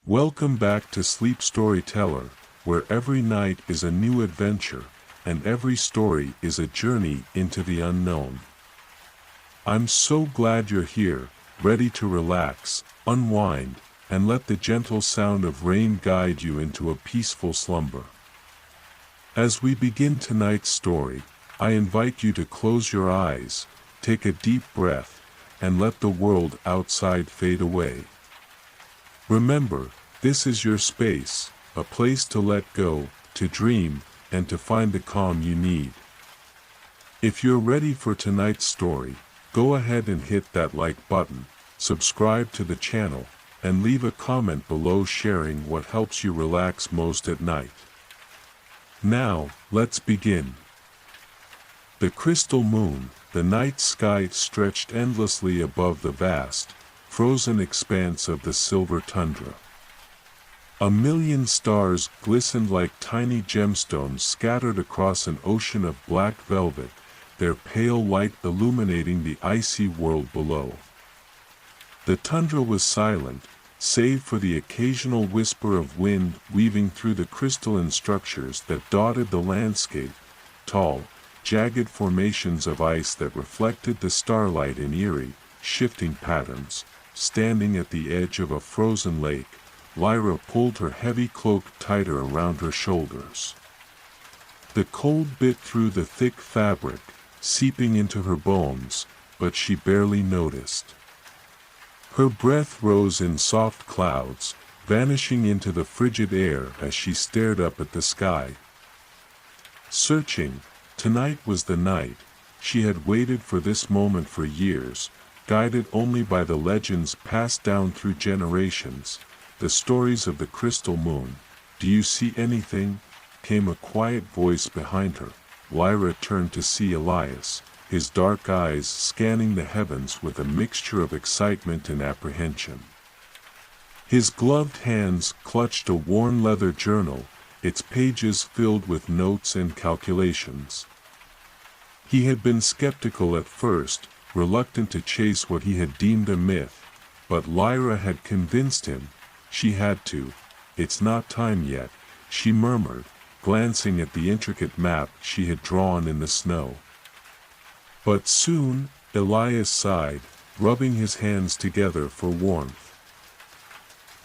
Welcome back to Sleep Storyteller, where every night is a new adventure, and every story is a journey into the unknown. I'm so glad you're here, ready to relax, unwind, and let the gentle sound of rain guide you into a peaceful slumber. As we begin tonight's story, I invite you to close your eyes, take a deep breath, and let the world outside fade away. Remember, this is your space, a place to let go, to dream, and to find the calm you need. If you're ready for tonight's story, go ahead and hit that like button, subscribe to the channel, and leave a comment below sharing what helps you relax most at night. Now, let's begin. The crystal moon, the night sky stretched endlessly above the vast, frozen expanse of the silver tundra. A million stars glistened like tiny gemstones scattered across an ocean of black velvet, their pale light illuminating the icy world below. The tundra was silent, save for the occasional whisper of wind weaving through the crystalline structures that dotted the landscape, tall, jagged formations of ice that reflected the starlight in eerie, shifting patterns. Standing at the edge of a frozen lake, Lyra pulled her heavy cloak tighter around her shoulders. The cold bit through the thick fabric, seeping into her bones, but she barely noticed. Her breath rose in soft clouds, vanishing into the frigid air as she stared up at the sky. Searching, tonight was the night. She had waited for this moment for years, guided only by the legends passed down through generations, the stories of the crystal moon. "Do you see anything?" came a quiet voice behind her. Lyra turned to see Elias, his dark eyes scanning the heavens with a mixture of excitement and apprehension. His gloved hands clutched a worn leather journal, its pages filled with notes and calculations. He had been skeptical at first, reluctant to chase what he had deemed a myth, but Lyra had convinced him. She had to. "It's not time yet," she murmured, glancing at the intricate map she had drawn in the snow. But soon, Elias sighed, rubbing his hands together for warmth.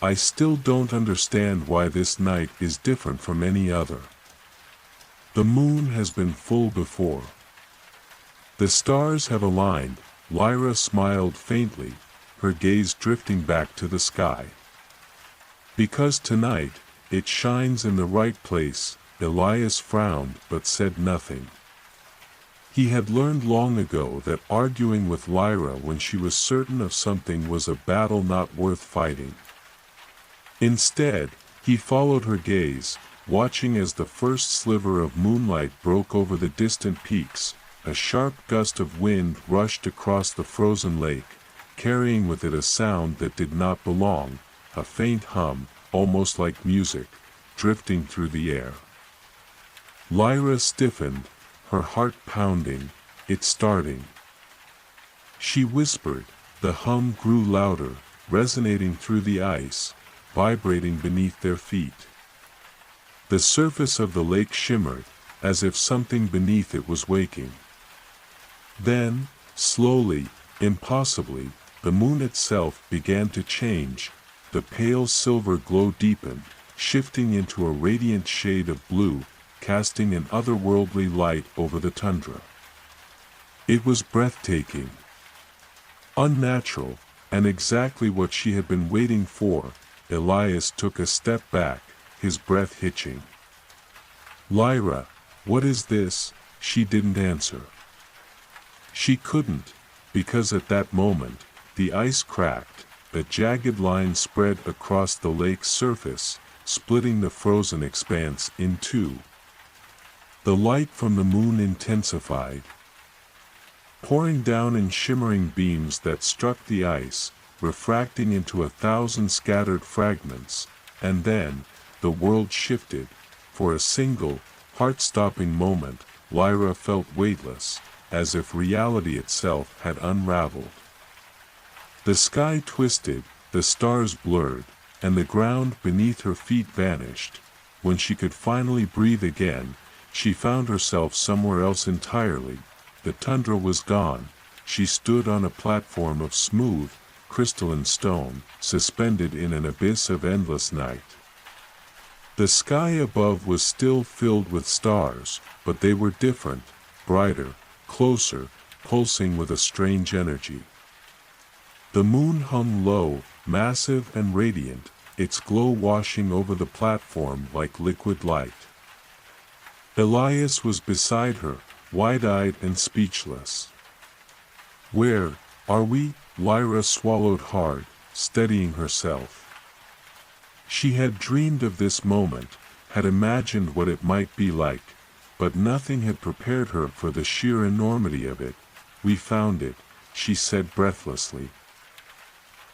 "I still don't understand why this night is different from any other. The moon has been full before. The stars have aligned." Lyra smiled faintly, her gaze drifting back to the sky. "Because tonight, it shines in the right place." Elias frowned but said nothing. He had learned long ago that arguing with Lyra when she was certain of something was a battle not worth fighting. Instead, he followed her gaze, watching as the first sliver of moonlight broke over the distant peaks. A sharp gust of wind rushed across the frozen lake, carrying with it a sound that did not belong, a faint hum, almost like music, drifting through the air. Lyra stiffened, her heart pounding. "It's starting." She whispered. The hum grew louder, resonating through the ice, vibrating beneath their feet. The surface of the lake shimmered, as if something beneath it was waking. Then, slowly, impossibly, the moon itself began to change. The pale silver glow deepened, shifting into a radiant shade of blue, casting an otherworldly light over the tundra. It was breathtaking, unnatural, and exactly what she had been waiting for. Elias took a step back, his breath hitching. "Lyra, what is this?" She didn't answer. She couldn't, because at that moment, the ice cracked, a jagged line spread across the lake's surface, splitting the frozen expanse in two. The light from the moon intensified, pouring down in shimmering beams that struck the ice, refracting into 1,000 scattered fragments, and then, the world shifted. For a single, heart-stopping moment, Lyra felt weightless, as if reality itself had unraveled. The sky twisted, the stars blurred, and the ground beneath her feet vanished. When she could finally breathe again, she found herself somewhere else entirely. The tundra was gone. She stood on a platform of smooth, crystalline stone, suspended in an abyss of endless night. The sky above was still filled with stars, but they were different, brighter, closer, pulsing with a strange energy. The moon hung low, massive and radiant, its glow washing over the platform like liquid light. Elias was beside her, wide-eyed and speechless. "Where are we?" Lyra swallowed hard, steadying herself. She had dreamed of this moment, had imagined what it might be like, but nothing had prepared her for the sheer enormity of it. "We found it," she said breathlessly.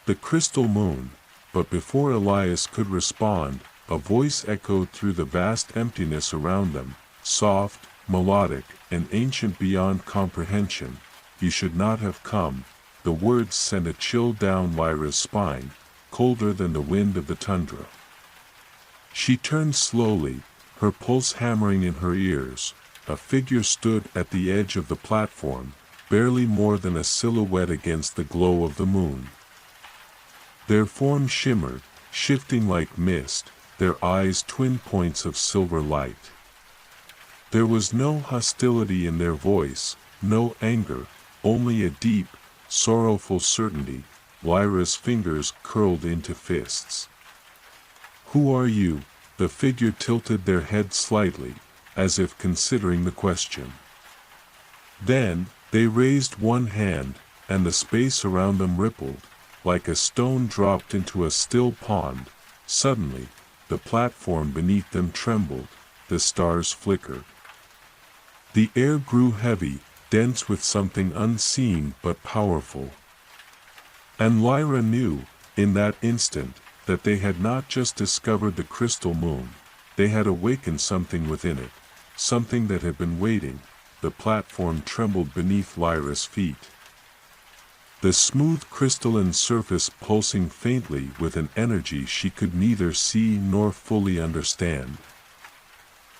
The crystal moon. But before Elias could respond, a voice echoed through the vast emptiness around them, soft, melodic, and ancient beyond comprehension. "You should not have come." The words sent a chill down Lyra's spine, colder than the wind of the tundra. She turned slowly, her pulse hammering in her ears. A figure stood at the edge of the platform, barely more than a silhouette against the glow of the moon. Their form shimmered, shifting like mist, their eyes twin points of silver light. There was no hostility in their voice, no anger, only a deep, sorrowful certainty. Lyra's fingers curled into fists. "Who are you?" The figure tilted their head slightly, as if considering the question. Then, they raised one hand, and the space around them rippled, like a stone dropped into a still pond. Suddenly, the platform beneath them trembled, the stars flickered. The air grew heavy, dense with something unseen but powerful. And Lyra knew, in that instant, that they had not just discovered the crystal moon, they had awakened something within it, something that had been waiting. The platform trembled beneath Lyra's feet. The smooth crystalline surface pulsing faintly with an energy she could neither see nor fully understand.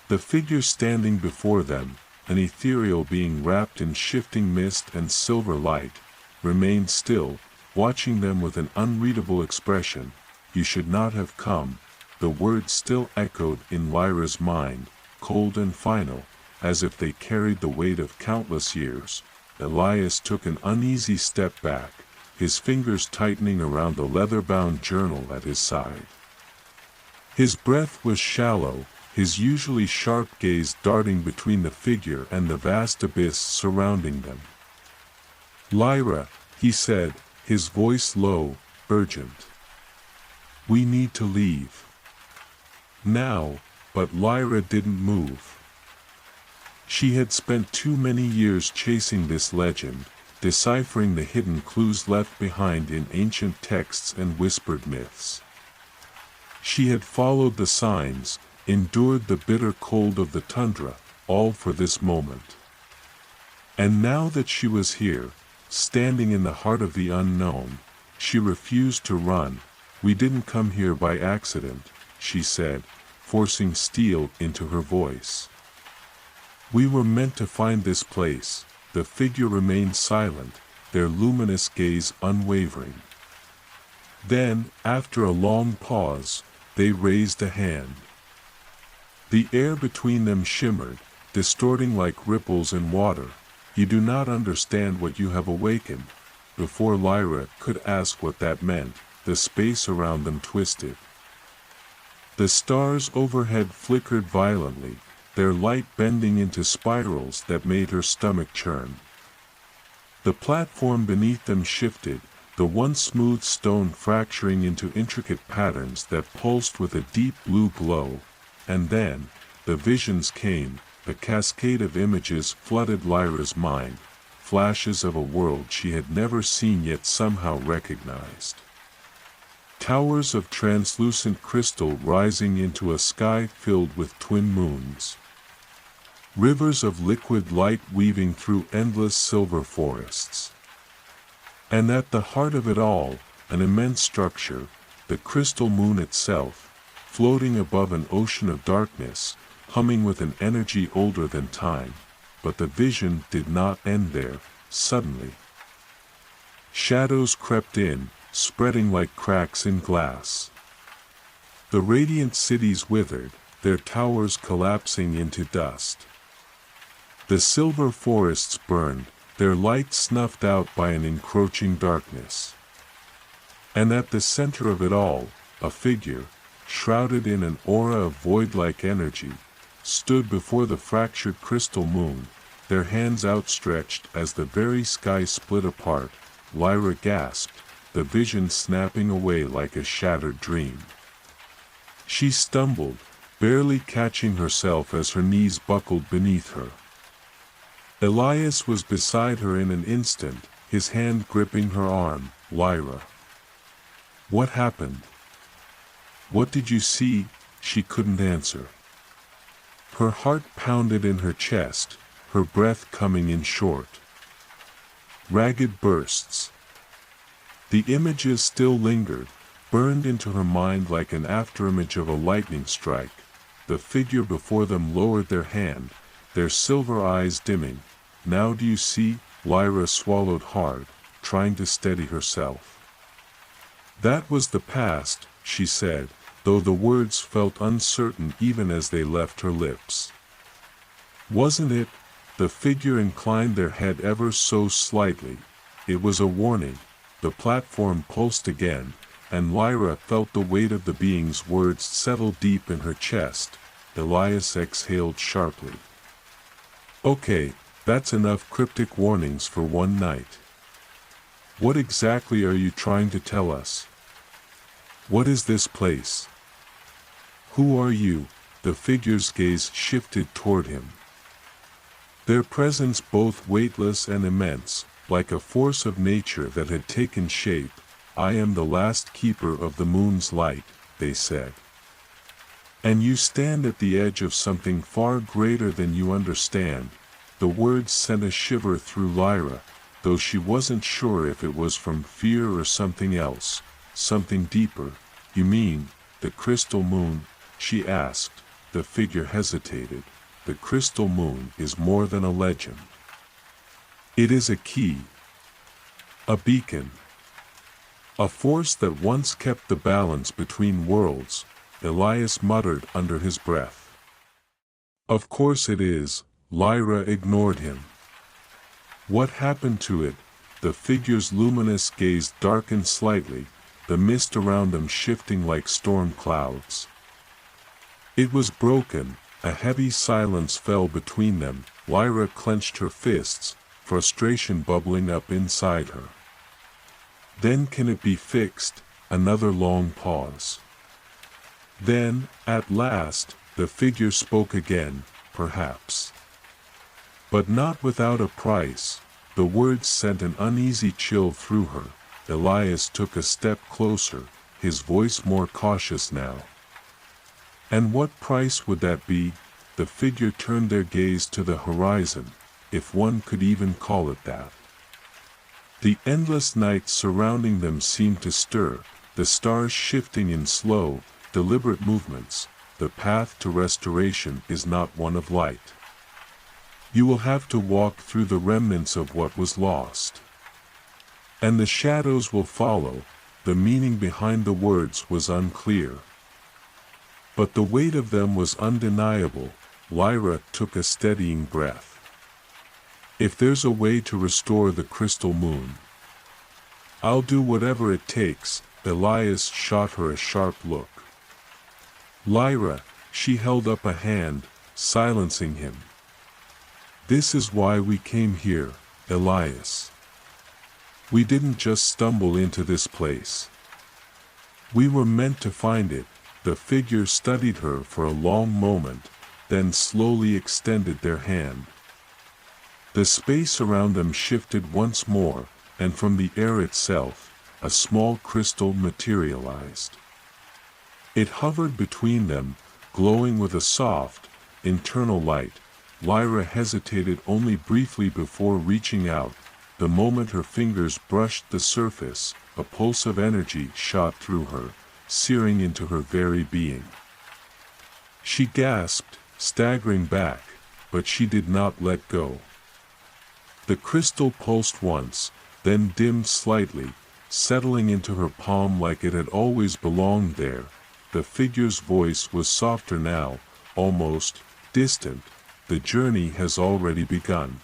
The figure standing before them, an ethereal being wrapped in shifting mist and silver light, remained still, watching them with an unreadable expression. "You should not have come." The words still echoed in Lyra's mind, cold and final, as if they carried the weight of countless years. Elias took an uneasy step back, his fingers tightening around the leather-bound journal at his side. His breath was shallow, his usually sharp gaze darting between the figure and the vast abyss surrounding them. "Lyra," he said, his voice low, urgent. "We need to leave. Now." But Lyra didn't move. She had spent too many years chasing this legend, deciphering the hidden clues left behind in ancient texts and whispered myths. She had followed the signs, endured the bitter cold of the tundra, all for this moment. And now that she was here, standing in the heart of the unknown, she refused to run. "We didn't come here by accident," she said, forcing steel into her voice. "We were meant to find this place." The figure remained silent, their luminous gaze unwavering. Then, after a long pause, they raised a hand. The air between them shimmered, distorting like ripples in water. "You do not understand what you have awakened." Before Lyra could ask what that meant, the space around them twisted. The stars overhead flickered violently, their light bending into spirals that made her stomach churn. The platform beneath them shifted, the once smooth stone fracturing into intricate patterns that pulsed with a deep blue glow. And then, the visions came. A cascade of images flooded Lyra's mind, flashes of a world she had never seen yet somehow recognized. Towers of translucent crystal rising into a sky filled with twin moons. Rivers of liquid light weaving through endless silver forests. And at the heart of it all, an immense structure, the crystal moon itself, floating above an ocean of darkness, humming with an energy older than time. But the vision did not end there. Suddenly, shadows crept in, spreading like cracks in glass. The radiant cities withered, their towers collapsing into dust. The silver forests burned, their light snuffed out by an encroaching darkness. And at the center of it all, a figure, shrouded in an aura of void-like energy, stood before the fractured crystal moon, their hands outstretched as the very sky split apart. Lyra gasped, the vision snapping away like a shattered dream. She stumbled, barely catching herself as her knees buckled beneath her. Elias was beside her in an instant, his hand gripping her arm. Lyra. What happened? What did you see? She couldn't answer. Her heart pounded in her chest, her breath coming in short. Ragged bursts. The images still lingered, burned into her mind like an afterimage of a lightning strike. The figure before them lowered their hand, their silver eyes dimming. Now do you see? Lyra swallowed hard, trying to steady herself. That was the past, she said, though the words felt uncertain even as they left her lips. Wasn't it? The figure inclined their head ever so slightly. It was a warning. The platform pulsed again, and Lyra felt the weight of the being's words settle deep in her chest. Elias exhaled sharply. Okay, that's enough cryptic warnings for one night. What exactly are you trying to tell us? What is this place? Who are you? The figure's gaze shifted toward him. Their presence both weightless and immense, like a force of nature that had taken shape. I am the last keeper of the moon's light, they said. And you stand at the edge of something far greater than you understand. The words sent a shiver through Lyra, though she wasn't sure if it was from fear or something else, something deeper. You mean, the crystal moon? She asked. The figure hesitated. The crystal moon is more than a legend. It is a key. A beacon. A force that once kept the balance between worlds, Elias muttered under his breath. Of course it is. Lyra ignored him. What happened to it? The figure's luminous gaze darkened slightly, the mist around them shifting like storm clouds. It was broken. A heavy silence fell between them. Lyra clenched her fists, frustration bubbling up inside her. Then can it be fixed? Another long pause. Then, at last, the figure spoke again, perhaps. But not without a price. The words sent an uneasy chill through her. Elias took a step closer, his voice more cautious now. And what price would that be? The figure turned their gaze to the horizon, if one could even call it that. The endless night surrounding them seemed to stir, the stars shifting in slow, deliberate movements. The path to restoration is not one of light. You will have to walk through the remnants of what was lost. And the shadows will follow. The meaning behind the words was unclear. But the weight of them was undeniable. Lyra took a steadying breath. If there's a way to restore the crystal moon, I'll do whatever it takes. Elias shot her a sharp look. Lyra, she held up a hand, silencing him. This is why we came here, Elias. We didn't just stumble into this place. We were meant to find it. The figure studied her for a long moment, then slowly extended their hand. The space around them shifted once more, and from the air itself, a small crystal materialized. It hovered between them, glowing with a soft, internal light. Lyra hesitated only briefly before reaching out. The moment her fingers brushed the surface, a pulse of energy shot through her. searing into her very being. She gasped, staggering back, but she did not let go. The crystal pulsed once, then dimmed slightly, settling into her palm like it had always belonged there. The figure's voice was softer now, almost distant. The journey has already begun.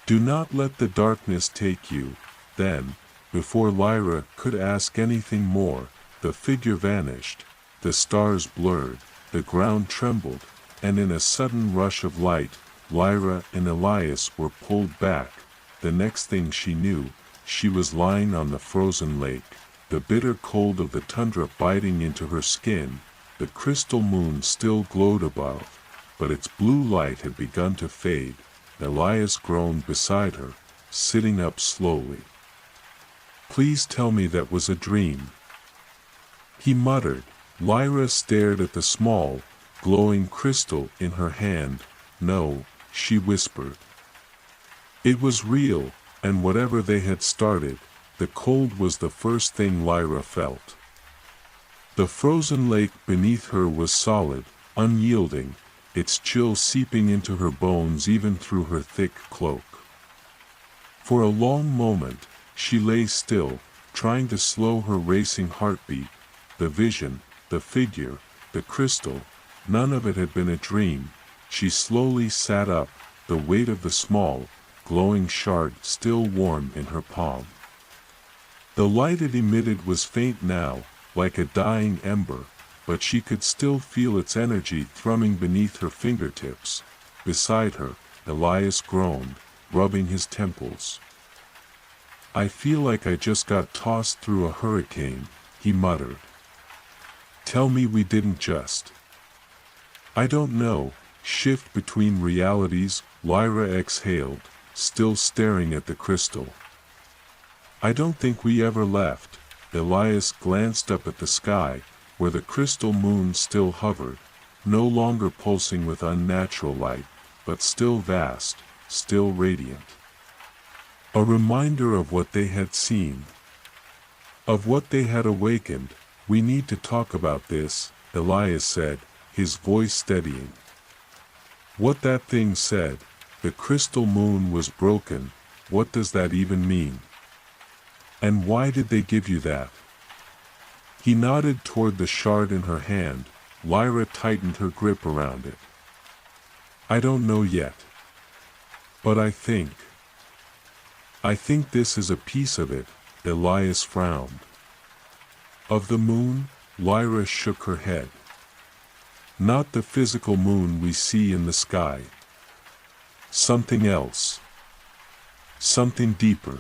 Do not let the darkness take you. Then, before Lyra could ask anything more, the figure vanished. The stars blurred, the ground trembled, and in a sudden rush of light, Lyra and Elias were pulled back. The next thing she knew, she was lying on the frozen lake, the bitter cold of the tundra biting into her skin. The crystal moon still glowed above, but its blue light had begun to fade. Elias groaned beside her, sitting up slowly. "Please tell me that was a dream," he muttered. Lyra stared at the small, glowing crystal in her hand. "No," she whispered. It was real, and whatever they had started, the cold was the first thing Lyra felt. The frozen lake beneath her was solid, unyielding, its chill seeping into her bones even through her thick cloak. For a long moment, she lay still, trying to slow her racing heartbeat. The vision, the figure, the crystal, none of it had been a dream. She slowly sat up, the weight of the small, glowing shard still warm in her palm. The light it emitted was faint now, like a dying ember, but she could still feel its energy thrumming beneath her fingertips. Beside her, Elias groaned, rubbing his temples. "I feel like I just got tossed through a hurricane," he muttered. "Tell me we didn't just—" "I don't know, shift between realities," Lyra exhaled, still staring at the crystal. "I don't think we ever left." Elias glanced up at the sky, where the crystal moon still hovered, no longer pulsing with unnatural light, but still vast, still radiant. A reminder of what they had seen, of what they had awakened. "We need to talk about this," Elias said, his voice steadying. "What that thing said, the crystal moon was broken, what does that even mean? And why did they give you that?" He nodded toward the shard in her hand. Lyra tightened her grip around it. "I don't know yet. But I think this is a piece of it." Elias frowned. "Of the moon?" Lyra shook her head. "Not the physical moon we see in the sky. Something else. Something deeper."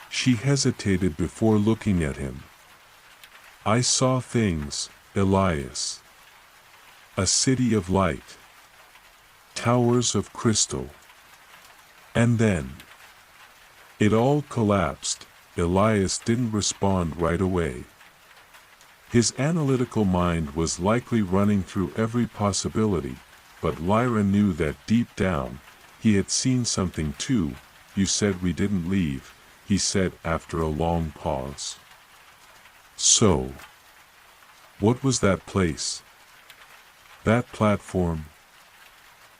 She hesitated before looking at him. "I saw things, Elias. A city of light. Towers of crystal. And then it all collapsed." Elias didn't respond right away. His analytical mind was likely running through every possibility, but Lyra knew that deep down, he had seen something too. "You said we didn't leave," he said after a long pause. "So, what was that place? That platform?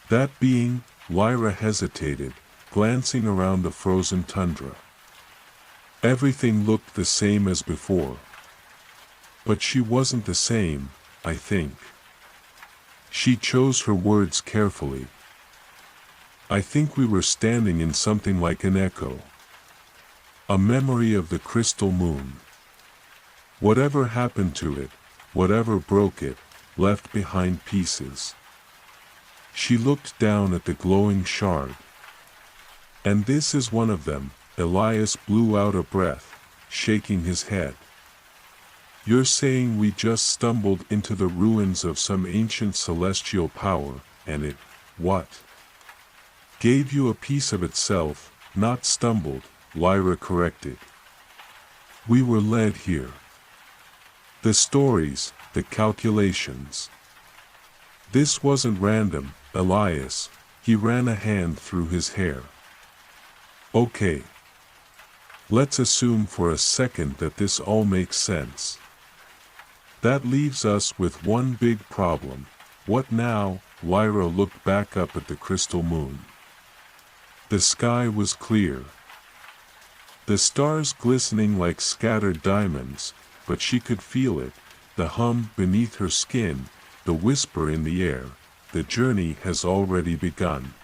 That being?" Lyra hesitated, glancing around the frozen tundra. Everything looked the same as before. But she wasn't the same, I think. She chose her words carefully. "I think we were standing in something like an echo. A memory of the crystal moon. Whatever happened to it, whatever broke it, left behind pieces." She looked down at the glowing shard. "And this is one of them." Elias blew out a breath, shaking his head. "You're saying we just stumbled into the ruins of some ancient celestial power, and it, what? Gave you a piece of itself?" "Not stumbled," Lyra corrected. "We were led here. The stories, the calculations. This wasn't random, Elias." He ran a hand through his hair. "Okay. Let's assume for a second that this all makes sense. That leaves us with one big problem. What now? Lyra looked back up at the crystal moon. The sky was clear, the stars glistening like scattered diamonds, but she could feel it, the hum beneath her skin, the whisper in the air. The journey has already begun.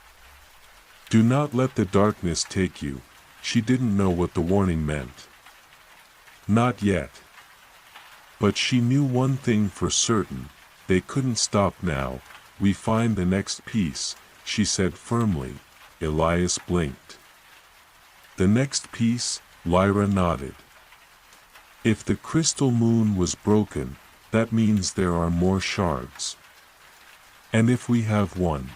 Do not let the darkness take you. She didn't know what the warning meant. Not yet. But she knew one thing for certain. They couldn't stop now. We find the next piece, she said firmly. Elias blinked. The next piece? Lyra nodded. If the crystal moon was broken, that means there are more shards. And if we have one,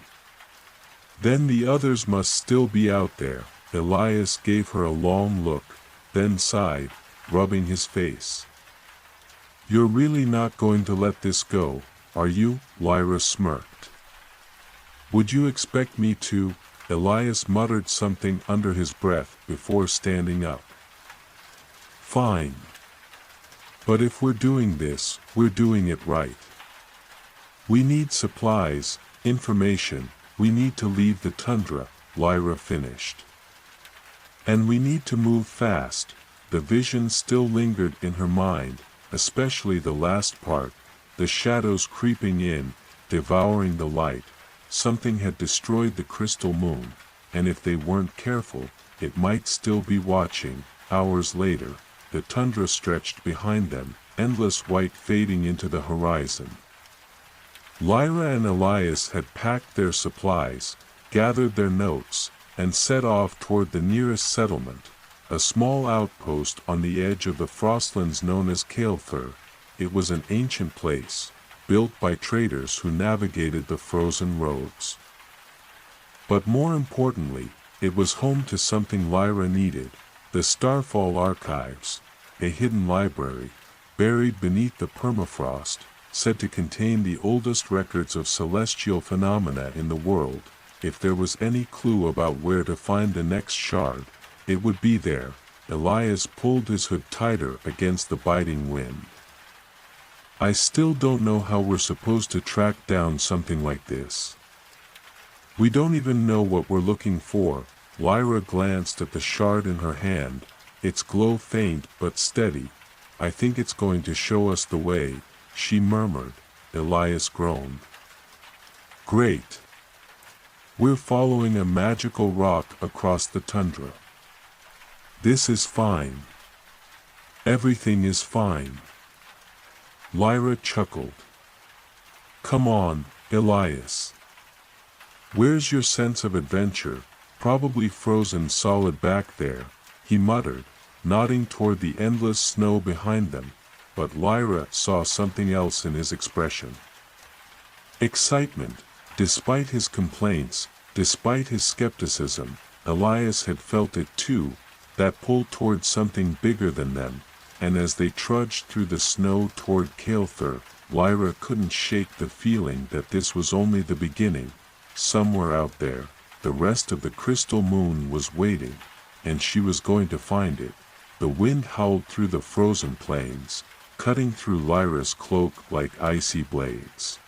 then the others must still be out there. Elias gave her a long look, then sighed, rubbing his face. You're really not going to let this go, are you? Lyra smirked. Would you expect me to? Elias muttered something under his breath before standing up. Fine. But if we're doing this, we're doing it right. We need supplies, information, we need to leave the tundra, Lyra finished. And we need to move fast. The vision still lingered in her mind, especially the last part, the shadows creeping in, devouring the light. Something had destroyed the crystal moon, and if they weren't careful, it might still be watching. Hours later, the tundra stretched behind them, endless white fading into the horizon. Lyra and Elias had packed their supplies, gathered their notes, and set off toward the nearest settlement, a small outpost on the edge of the frostlands known as Kael'thur. It was an ancient place, built by traders who navigated the frozen roads. But more importantly, it was home to something Lyra needed, the Starfall Archives, a hidden library, buried beneath the permafrost, said to contain the oldest records of celestial phenomena in the world. If there was any clue about where to find the next shard, it would be there. Elias pulled his hood tighter against the biting wind. I still don't know how we're supposed to track down something like this. We don't even know what we're looking for. Lyra glanced at the shard in her hand, its glow faint but steady. I think it's going to show us the way, she murmured. Elias groaned. Great. We're following a magical rock across the tundra. This is fine. Everything is fine. Lyra chuckled. Come on, Elias. Where's your sense of adventure? Probably frozen solid back there, he muttered, nodding toward the endless snow behind them, but Lyra saw something else in his expression. Excitement. Despite his complaints, despite his skepticism, Elias had felt it too, that pull toward something bigger than them, and as they trudged through the snow toward Kael'thur, Lyra couldn't shake the feeling that this was only the beginning. Somewhere out there, the rest of the crystal moon was waiting, and she was going to find it. The wind howled through the frozen plains, cutting through Lyra's cloak like icy blades.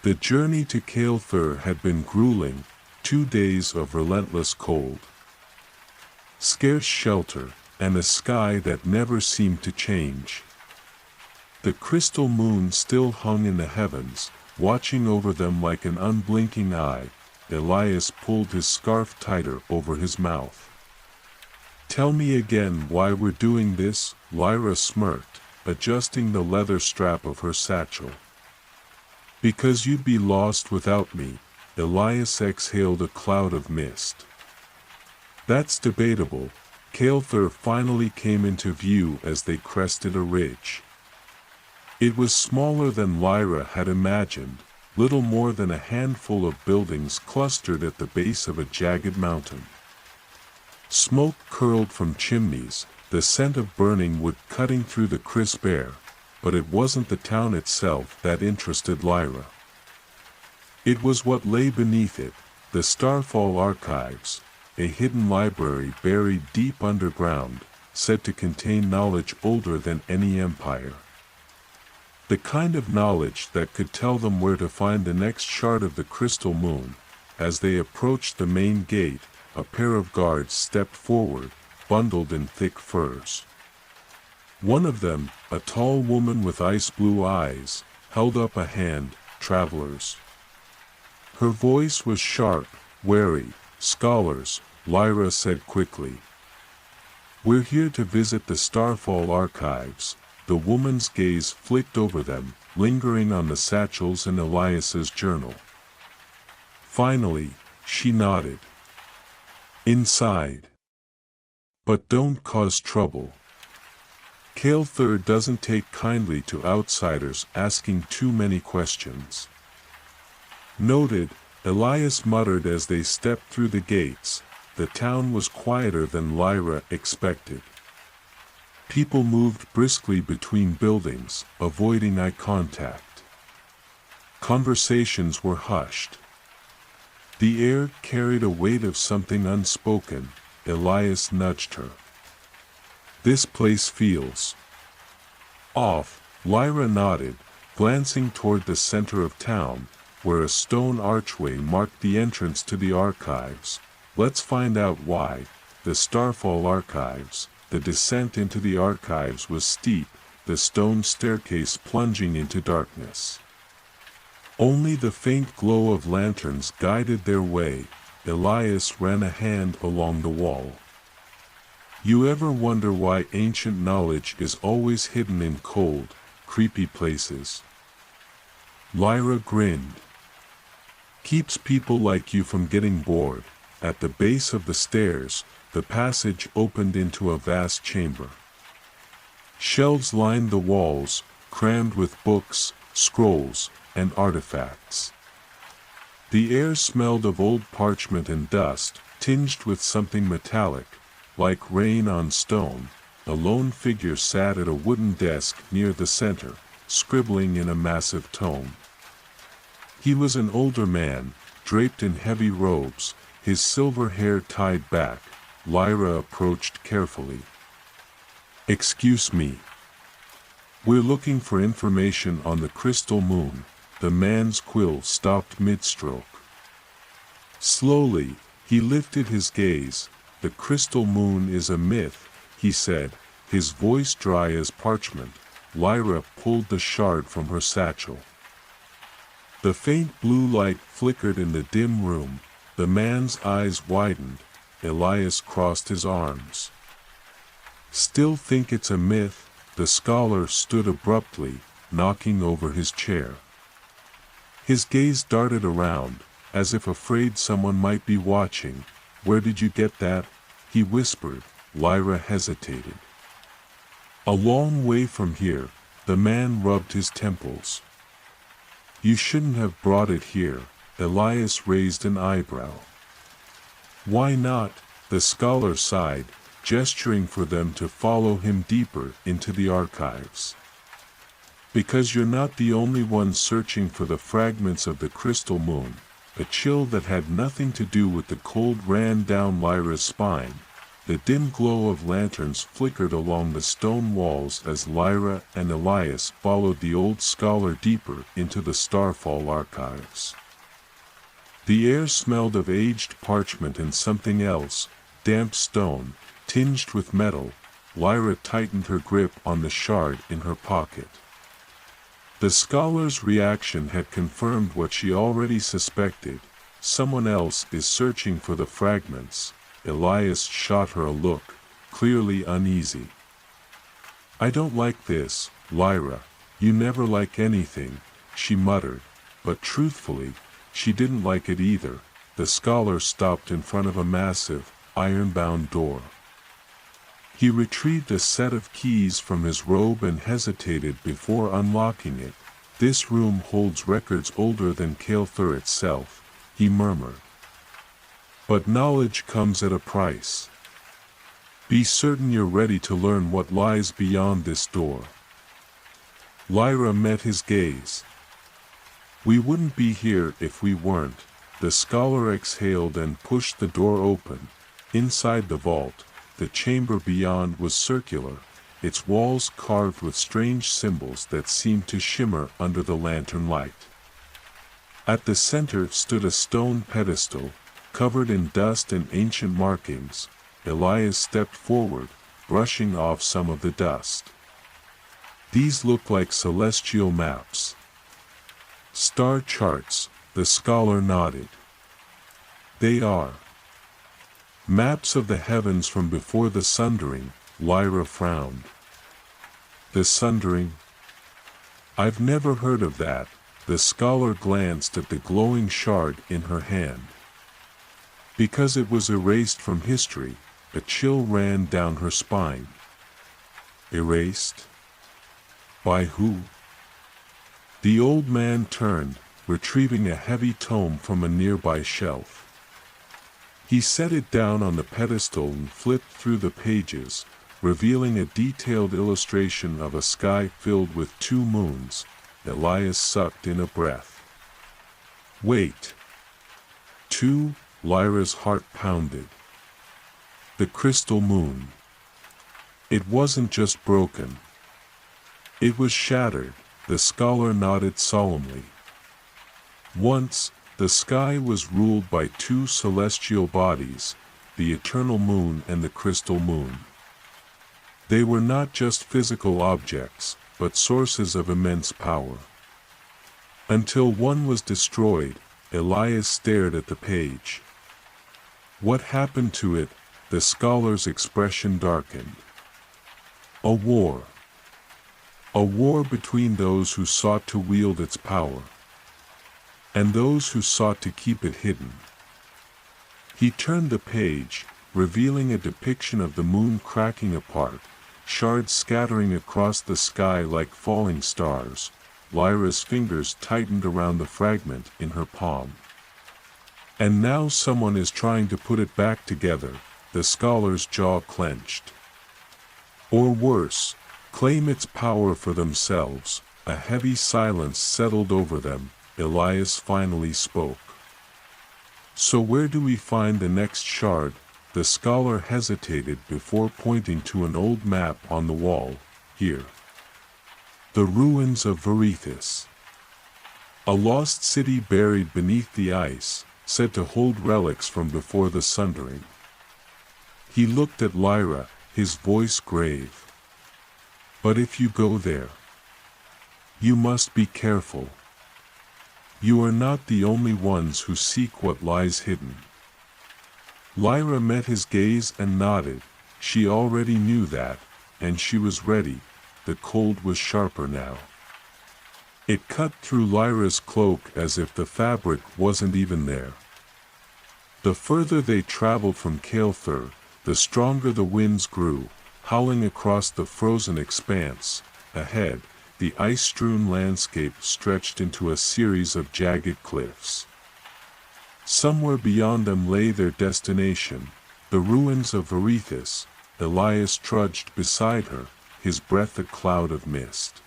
The journey to Kael'thur had been grueling, 2 days of relentless cold. Scarce shelter, and a sky that never seemed to change. The crystal moon still hung in the heavens, watching over them like an unblinking eye. Elias pulled his scarf tighter over his mouth. Tell me again why we're doing this, Lyra smirked, adjusting the leather strap of her satchel. Because you'd be lost without me. Elias exhaled a cloud of mist. That's debatable. Kael'thur finally came into view as they crested a ridge. It was smaller than Lyra had imagined, little more than a handful of buildings clustered at the base of a jagged mountain. Smoke curled from chimneys, the scent of burning wood cutting through the crisp air, but it wasn't the town itself that interested Lyra. It was what lay beneath it, the Starfall Archives, a hidden library buried deep underground, said to contain knowledge older than any empire. The kind of knowledge that could tell them where to find the next shard of the crystal moon. As they approached the main gate, a pair of guards stepped forward, bundled in thick furs. One of them, a tall woman with ice-blue eyes, held up a hand. "Travelers." Her voice was sharp, wary. "Scholars," Lyra said quickly. "We're here to visit the Starfall archives." The woman's gaze flicked over them, lingering on the satchels and Elias's journal. Finally, she nodded. "Inside. But don't cause trouble. Kael'thur doesn't take kindly to outsiders asking too many questions." "Noted," Elias muttered as they stepped through the gates. The town was quieter than Lyra expected. People moved briskly between buildings, avoiding eye contact. Conversations were hushed. The air carried a weight of something unspoken. Elias nudged her. "This place feels off." Lyra nodded, glancing toward the center of town, where a stone archway marked the entrance to the archives. "Let's find out why." The Starfall archives. The descent into the archives was steep, the stone staircase plunging into darkness. Only the faint glow of lanterns guided their way. Elias ran a hand along the wall. "You ever wonder why ancient knowledge is always hidden in cold, creepy places?" Lyra grinned. "Keeps people like you from getting bored." At the base of the stairs, the passage opened into a vast chamber. Shelves lined the walls, crammed with books, scrolls, and artifacts. The air smelled of old parchment and dust, tinged with something metallic, like rain on stone. A lone figure sat at a wooden desk near the center, scribbling in a massive tome. He was an older man, draped in heavy robes, his silver hair tied back. Lyra approached carefully. "Excuse me. We're looking for information on the crystal moon." The man's quill stopped mid-stroke. Slowly, he lifted his gaze. "The crystal moon is a myth," he said, his voice dry as parchment. Lyra pulled the shard from her satchel. The faint blue light flickered in the dim room. The man's eyes widened. Elias crossed his arms. "Still think it's a myth?" The scholar stood abruptly, knocking over his chair. His gaze darted around, as if afraid someone might be watching. "Where did you get that?" he whispered. Lyra hesitated. "A long way from here." The man rubbed his temples. "You shouldn't have brought it here." Elias raised an eyebrow. "Why not?" The scholar sighed, gesturing for them to follow him deeper into the archives. "Because you're not the only one searching for the fragments of the crystal moon." A chill that had nothing to do with the cold ran down Lyra's spine. The dim glow of lanterns flickered along the stone walls as Lyra and Elias followed the old scholar deeper into the Starfall archives. The air smelled of aged parchment and something else, damp stone, tinged with metal. Lyra tightened her grip on the shard in her pocket. The scholar's reaction had confirmed what she already suspected. Someone else is searching for the fragments. Elias shot her a look, clearly uneasy. "I don't like this, Lyra. You never like anything," she muttered, but truthfully, she didn't like it either. The scholar stopped in front of a massive, iron-bound door. He retrieved a set of keys from his robe and hesitated before unlocking it. "This room holds records older than Kael'thur itself," he murmured. "But knowledge comes at a price. Be certain you're ready to learn what lies beyond this door." Lyra met his gaze. "We wouldn't be here if we weren't." The scholar exhaled and pushed the door open. Inside the vault, the chamber beyond was circular, its walls carved with strange symbols that seemed to shimmer under the lantern light. At the center stood a stone pedestal, covered in dust and ancient markings. Elias stepped forward, brushing off some of the dust. These look like celestial maps. Star charts, the scholar nodded. They are. Maps of the heavens from before the sundering, Lyra frowned. The sundering? I've never heard of that. The scholar glanced at the glowing shard in her hand. Because it was erased from history, a chill ran down her spine. Erased? By who? The old man turned, retrieving a heavy tome from a nearby shelf. He set it down on the pedestal and flipped through the pages, revealing a detailed illustration of a sky filled with 2 moons. Elias sucked in a breath. Wait. 2, Lyra's heart pounded. The crystal moon. It wasn't just broken. It was shattered, the scholar nodded solemnly. Once, the sky was ruled by 2 celestial bodies, the eternal moon and the crystal moon. They were not just physical objects, but sources of immense power. Until one was destroyed, Elias stared at the page. What happened to it? The scholar's expression darkened. A war. A war between those who sought to wield its power, and those who sought to keep it hidden. He turned the page, revealing a depiction of the moon cracking apart, shards scattering across the sky like falling stars. Lyra's fingers tightened around the fragment in her palm. And now someone is trying to put it back together, the scholar's jaw clenched. Or worse, claim its power for themselves. A heavy silence settled over them. Elias finally spoke. So where do we find the next shard? The scholar hesitated before pointing to an old map on the wall. Here. The ruins of Verithis. A lost city buried beneath the ice, said to hold relics from before the sundering. He looked at Lyra, his voice grave. But if you go there, you must be careful. You are not the only ones who seek what lies hidden. Lyra met his gaze and nodded. She already knew that, and she was ready. The cold was sharper now. It cut through Lyra's cloak as if the fabric wasn't even there. The further they traveled from Kael'thur, the stronger the winds grew, howling across the frozen expanse. Ahead, the ice-strewn landscape stretched into a series of jagged cliffs. Somewhere beyond them lay their destination, the ruins of Verithis. Elias trudged beside her, his breath a cloud of mist.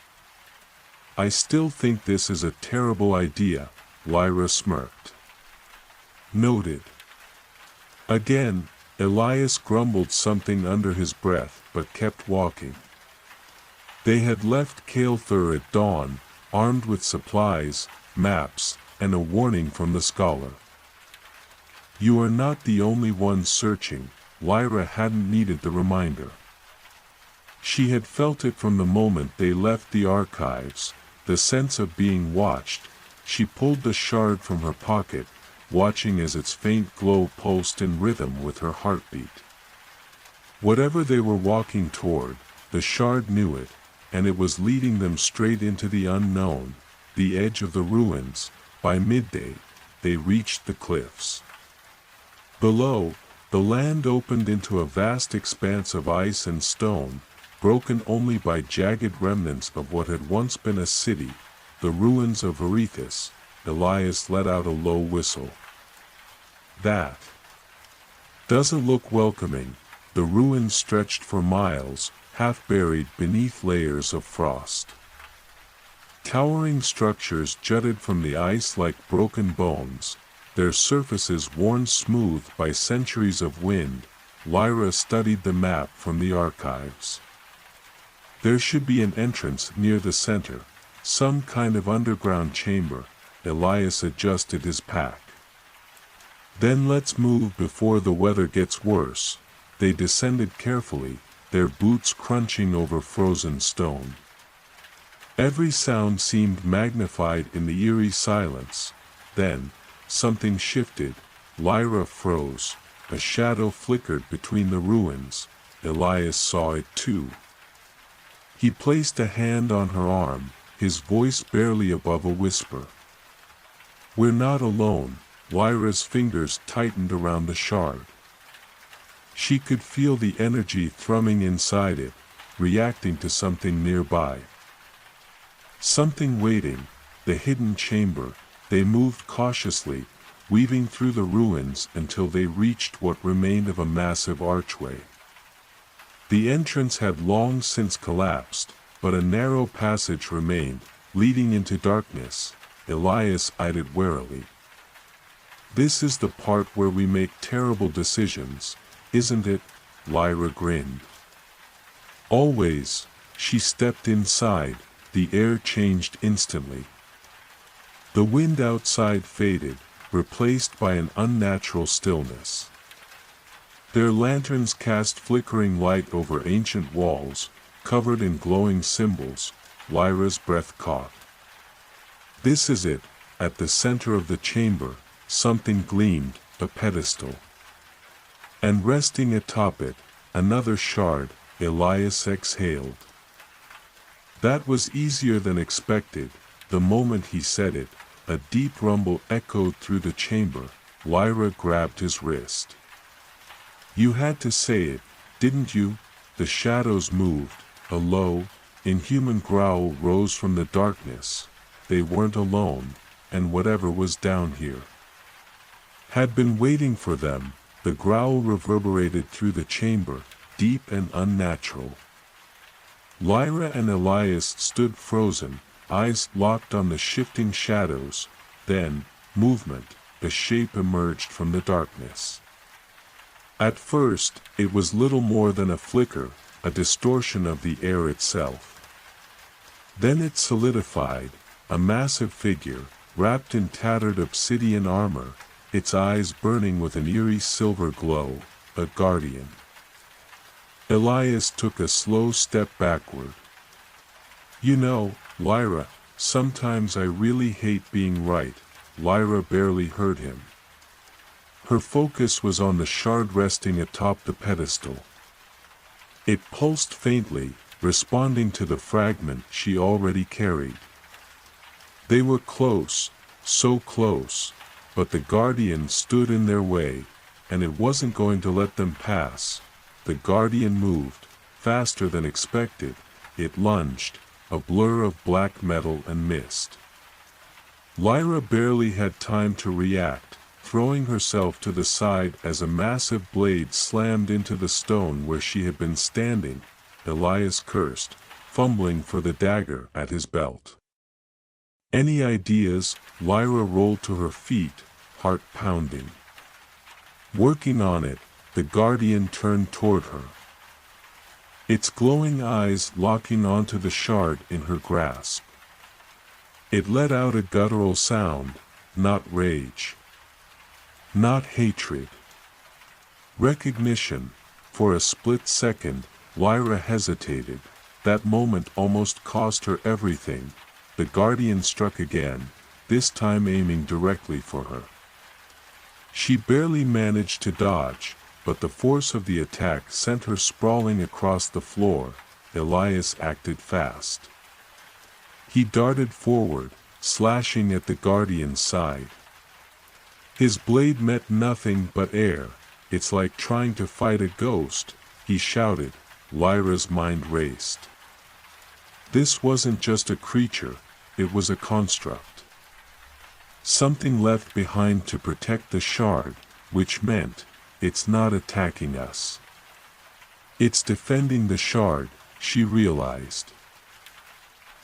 I still think this is a terrible idea, Lyra smirked. Noted. Again, Elias grumbled something under his breath but kept walking. They had left Kael'thur at dawn, armed with supplies, maps, and a warning from the scholar. You are not the only one searching. Lyra hadn't needed the reminder. She had felt it from the moment they left the archives, the sense of being watched. She pulled the shard from her pocket, watching as its faint glow pulsed in rhythm with her heartbeat. Whatever they were walking toward, the shard knew it, and it was leading them straight into the unknown, the edge of the ruins. By midday, they reached the cliffs. Below, the land opened into a vast expanse of ice and stone, broken only by jagged remnants of what had once been a city, the ruins of Verithis. Elias let out a low whistle. That doesn't look welcoming. The ruins stretched for miles, half buried beneath layers of frost. Towering structures jutted from the ice like broken bones, their surfaces worn smooth by centuries of wind. Lyra studied the map from the archives. There should be an entrance near the center, some kind of underground chamber. Elias adjusted his pack. Then let's move before the weather gets worse. They descended carefully, their boots crunching over frozen stone. Every sound seemed magnified in the eerie silence. Then, something shifted. Lyra froze. A shadow flickered between the ruins. Elias saw it too. He placed a hand on her arm, his voice barely above a whisper. "We're not alone." Lyra's fingers tightened around the shard. She could feel the energy thrumming inside it, reacting to something nearby. Something waiting, the hidden chamber. They moved cautiously, weaving through the ruins until they reached what remained of a massive archway. The entrance had long since collapsed, but a narrow passage remained, leading into darkness. Elias eyed it warily. "This is the part where we make terrible decisions, isn't it?" Lyra grinned. "Always." She stepped inside, the air changed instantly. The wind outside faded, replaced by an unnatural stillness. Their lanterns cast flickering light over ancient walls, covered in glowing symbols. Lyra's breath caught. "This is it." At the center of the chamber, something gleamed, a pedestal. And resting atop it, another shard. Elias exhaled. That was easier than expected. The moment he said it, a deep rumble echoed through the chamber. Lyra grabbed his wrist. "You had to say it, didn't you?" The shadows moved. A low, inhuman growl rose from the darkness. They weren't alone, and whatever was down here had been waiting for them. The growl reverberated through the chamber, deep and unnatural. Lyra and Elias stood frozen, eyes locked on the shifting shadows. Then, movement, a shape emerged from the darkness. At first, it was little more than a flicker, a distortion of the air itself. Then it solidified, a massive figure, wrapped in tattered obsidian armor, its eyes burning with an eerie silver glow, a guardian. Elias took a slow step backward. "You know, Lyra, sometimes I really hate being right." Lyra barely heard him. Her focus was on the shard resting atop the pedestal. It pulsed faintly, responding to the fragment she already carried. They were close, so close, but the guardian stood in their way, and it wasn't going to let them pass. The guardian moved, faster than expected. It lunged, a blur of black metal and mist. Lyra barely had time to react, throwing herself to the side as a massive blade slammed into the stone where she had been standing. Elias cursed, fumbling for the dagger at his belt. "Any ideas?" Lyra rolled to her feet, heart pounding. "Working on it." The guardian turned toward her, its glowing eyes locking onto the shard in her grasp. It let out a guttural sound, not rage, not hatred. Recognition. For a split second, Lyra hesitated. That moment almost cost her everything. The guardian struck again, this time aiming directly for her. She barely managed to dodge, but the force of the attack sent her sprawling across the floor. Elias acted fast. He darted forward, slashing at the guardian's side. His blade met nothing but air. "It's like trying to fight a ghost," he shouted. Lyra's mind raced. This wasn't just a creature, it was a construct. Something left behind to protect the shard, which meant, it's not attacking us. It's defending the shard, she realized.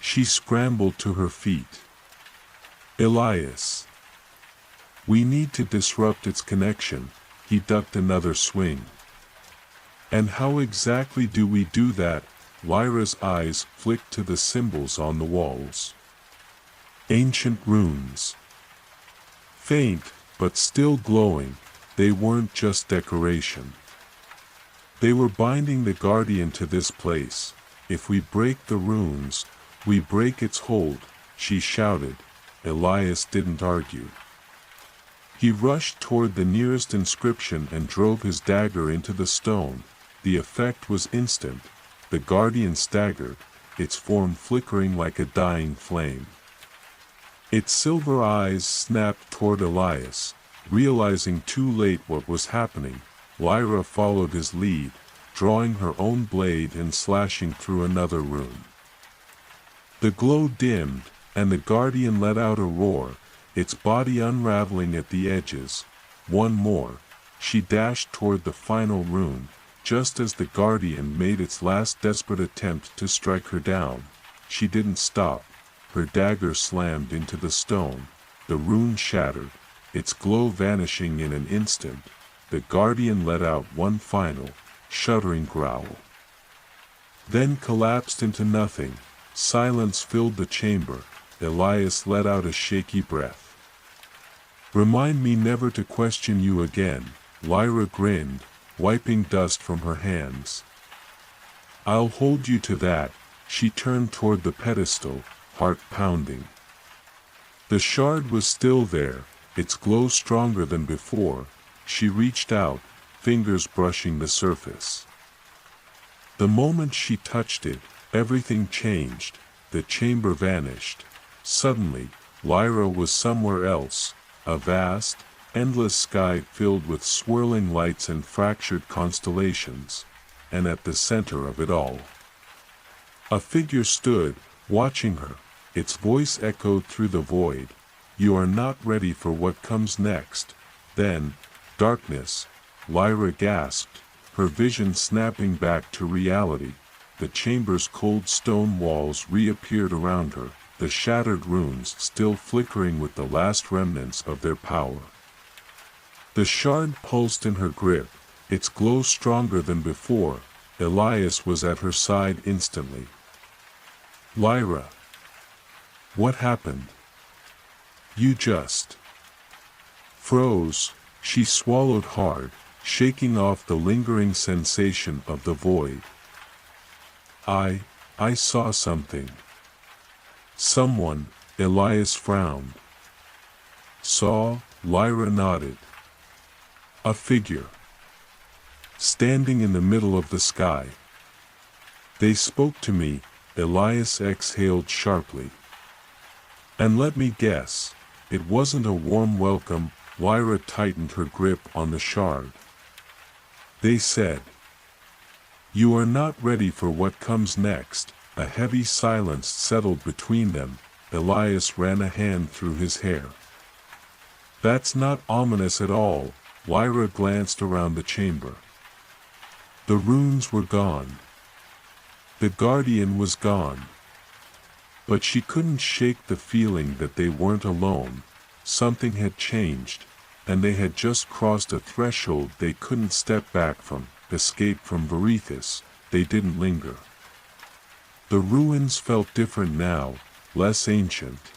She scrambled to her feet. "Elias. We need to disrupt its connection." He ducked another swing. "And how exactly do we do that?" Lyra's eyes flicked to the symbols on the walls. Ancient runes. Faint, but still glowing, they weren't just decoration. They were binding the guardian to this place. If we break the runes, we break its hold, she shouted. Elias didn't argue. He rushed toward the nearest inscription and drove his dagger into the stone. The effect was instant. The guardian staggered, its form flickering like a dying flame. Its silver eyes snapped toward Elias. Realizing too late what was happening, Lyra followed his lead, drawing her own blade and slashing through another rune. The glow dimmed, and the guardian let out a roar, its body unraveling at the edges. One more. She dashed toward the final rune, just as the guardian made its last desperate attempt to strike her down. She didn't stop. Her dagger slammed into the stone. The rune shattered, its glow vanishing in an instant. The guardian let out one final, shuddering growl. Then collapsed into nothing. Silence filled the chamber. Elias let out a shaky breath. "Remind me never to question you again," Lyra grinned, wiping dust from her hands. "I'll hold you to that." She turned toward the pedestal, heart pounding. The shard was still there, its glow stronger than before. She reached out, fingers brushing the surface. The moment she touched it, everything changed. The chamber vanished. Suddenly, Lyra was somewhere else, a vast, endless sky filled with swirling lights and fractured constellations, and at the center of it all, a figure stood, watching her. Its voice echoed through the void. "You are not ready for what comes next." Then, darkness. Lyra gasped, her vision snapping back to reality. The chamber's cold stone walls reappeared around her, the shattered runes still flickering with the last remnants of their power. The shard pulsed in her grip, its glow stronger than before. Elias was at her side instantly. "Lyra. What happened? You just..." Froze. She swallowed hard, shaking off the lingering sensation of the void. I saw something." "Someone," Elias frowned. "Saw," Lyra nodded. "A figure. Standing in the middle of the sky. They spoke to me," Elias exhaled sharply. "And let me guess, it wasn't a warm welcome." Lyra tightened her grip on the shard. "They said, 'You are not ready for what comes next.'" A heavy silence settled between them. Elias ran a hand through his hair. "That's not ominous at all." Lyra glanced around the chamber. The runes were gone. The guardian was gone. But she couldn't shake the feeling that they weren't alone. Something had changed, and they had just crossed a threshold they couldn't step back from. Escape from Verethus. They didn't linger. The ruins felt different now, less ancient,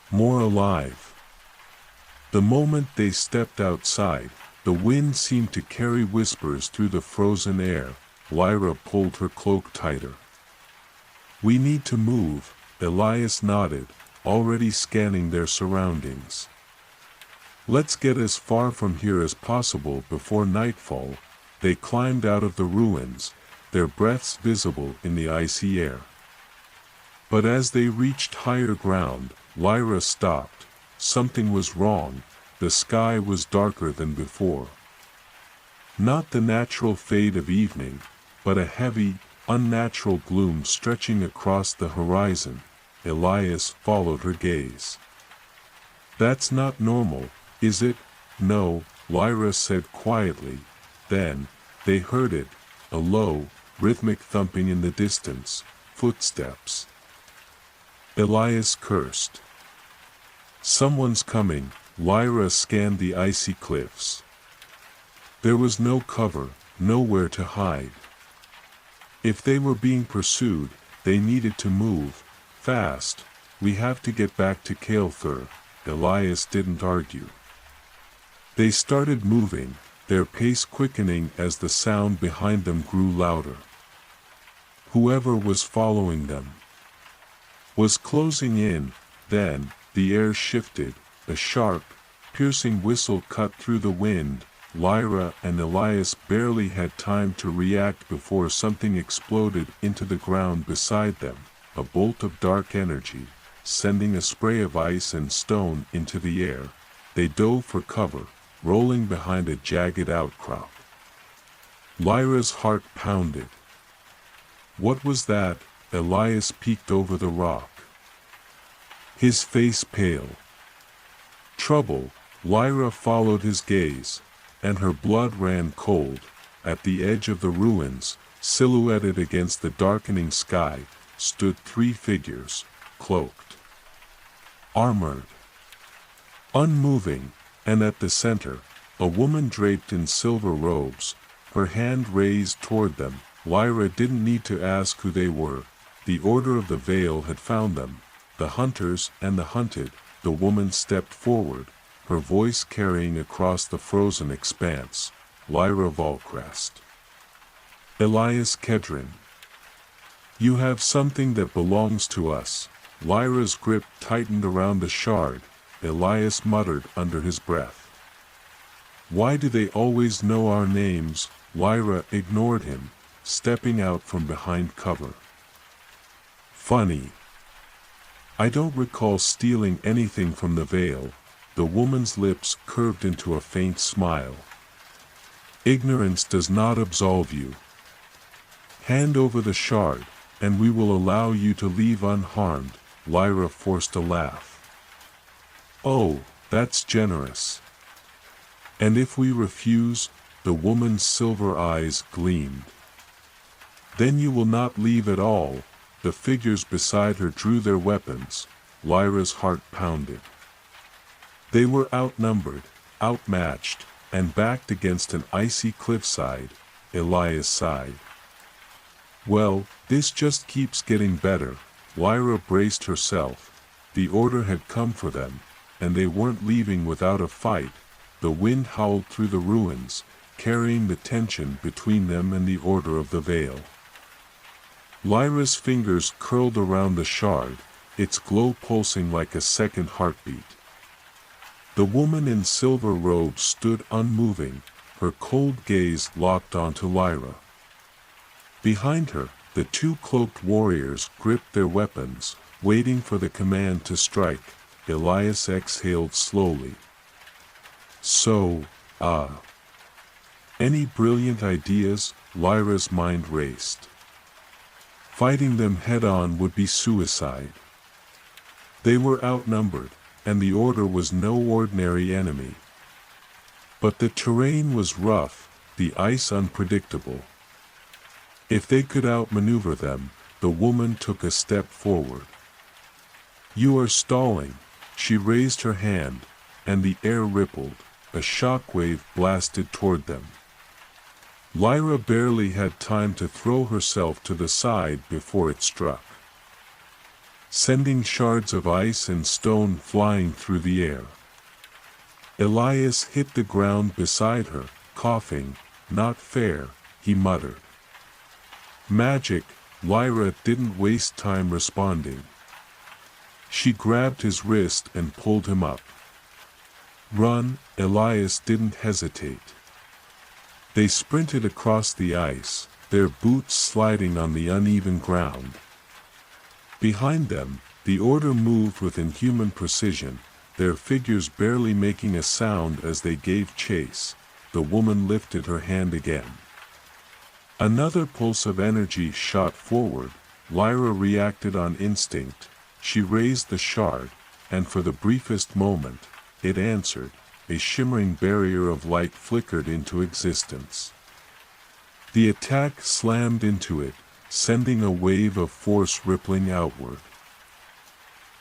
more alive. The moment they stepped outside, the wind seemed to carry whispers through the frozen air. Lyra pulled her cloak tighter. "We need to move," Elias nodded, already scanning their surroundings. "Let's get as far from here as possible before nightfall." They climbed out of the ruins, their breaths visible in the icy air. But as they reached higher ground, Lyra stopped. Something was wrong. The sky was darker than before. Not the natural fade of evening, but a heavy, unnatural gloom stretching across the horizon. Elias followed her gaze. "That's not normal, is it?" "No," Lyra said quietly. Then, they heard it, a low, rhythmic thumping in the distance, footsteps. Elias cursed. "Someone's coming." Lyra scanned the icy cliffs. There was no cover, nowhere to hide. If they were being pursued, they needed to move fast. We have to get back to Kael'thur. Elias didn't argue. They started moving, their pace quickening as the sound behind them grew louder. Whoever was following them was closing in. Then, the air shifted, a sharp, piercing whistle cut through the wind. Lyra and Elias barely had time to react before something exploded into the ground beside them, a bolt of dark energy, sending a spray of ice and stone into the air. They dove for cover, rolling behind a jagged outcrop. Lyra's heart pounded. What was that? Elias peeked over the rock, his face pale. Trouble. Lyra followed his gaze, and her blood ran cold. At the edge of the ruins, silhouetted against the darkening sky, stood three figures, cloaked, armored, unmoving, and at the center, a woman draped in silver robes, her hand raised toward them. Lyra didn't need to ask who they were. The Order of the Veil had found them, the hunters and the hunted. The woman stepped forward, her voice carrying across the frozen expanse. Lyra Volcrest. Elias Kedron. You have something that belongs to us. Lyra's grip tightened around the shard. Elias muttered under his breath. Why do they always know our names? Lyra ignored him, stepping out from behind cover. Funny. I don't recall stealing anything from the Veil. The woman's lips curved into a faint smile. Ignorance does not absolve you. Hand over the shard, and we will allow you to leave unharmed. Lyra forced a laugh. Oh, that's generous. And if we refuse? The woman's silver eyes gleamed. Then you will not leave at all. The figures beside her drew their weapons. Lyra's heart pounded. They were outnumbered, outmatched, and backed against an icy cliffside. Elias sighed. Well, this just keeps getting better. Lyra braced herself. The Order had come for them, and they weren't leaving without a fight. The wind howled through the ruins, carrying the tension between them and the Order of the Veil. Lyra's fingers curled around the shard, its glow pulsing like a second heartbeat. The woman in silver robes stood unmoving, her cold gaze locked onto Lyra. Behind her, the two cloaked warriors gripped their weapons, waiting for the command to strike. Elias exhaled slowly. So, any brilliant ideas? Lyra's mind raced. Fighting them head-on would be suicide. They were outnumbered, and the Order was no ordinary enemy. But the terrain was rough, the ice unpredictable. If they could outmaneuver them, the woman took a step forward. You are stalling. She raised her hand, and the air rippled, a shockwave blasted toward them. Lyra barely had time to throw herself to the side before it struck, sending shards of ice and stone flying through the air. Elias hit the ground beside her, coughing. Not fair, he muttered. Magic. Lyra didn't waste time responding. She grabbed his wrist and pulled him up. Run. Elias didn't hesitate. They sprinted across the ice, their boots sliding on the uneven ground. Behind them, the Order moved with inhuman precision, their figures barely making a sound as they gave chase. The woman lifted her hand again. Another pulse of energy shot forward. Lyra reacted on instinct. She raised the shard, and for the briefest moment, it answered. A shimmering barrier of light flickered into existence. The attack slammed into it, sending a wave of force rippling outward.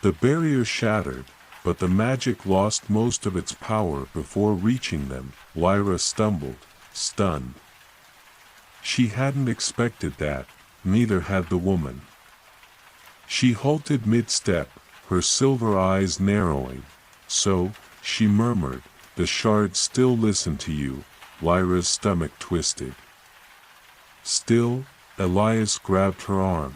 The barrier shattered, but the magic lost most of its power before reaching them. Lyra stumbled, stunned. She hadn't expected that. neither had the woman. She halted mid-step, her silver eyes narrowing. "So," she murmured, "the shards still listen to you." Lyra's stomach twisted. "Still?" Elias grabbed her arm.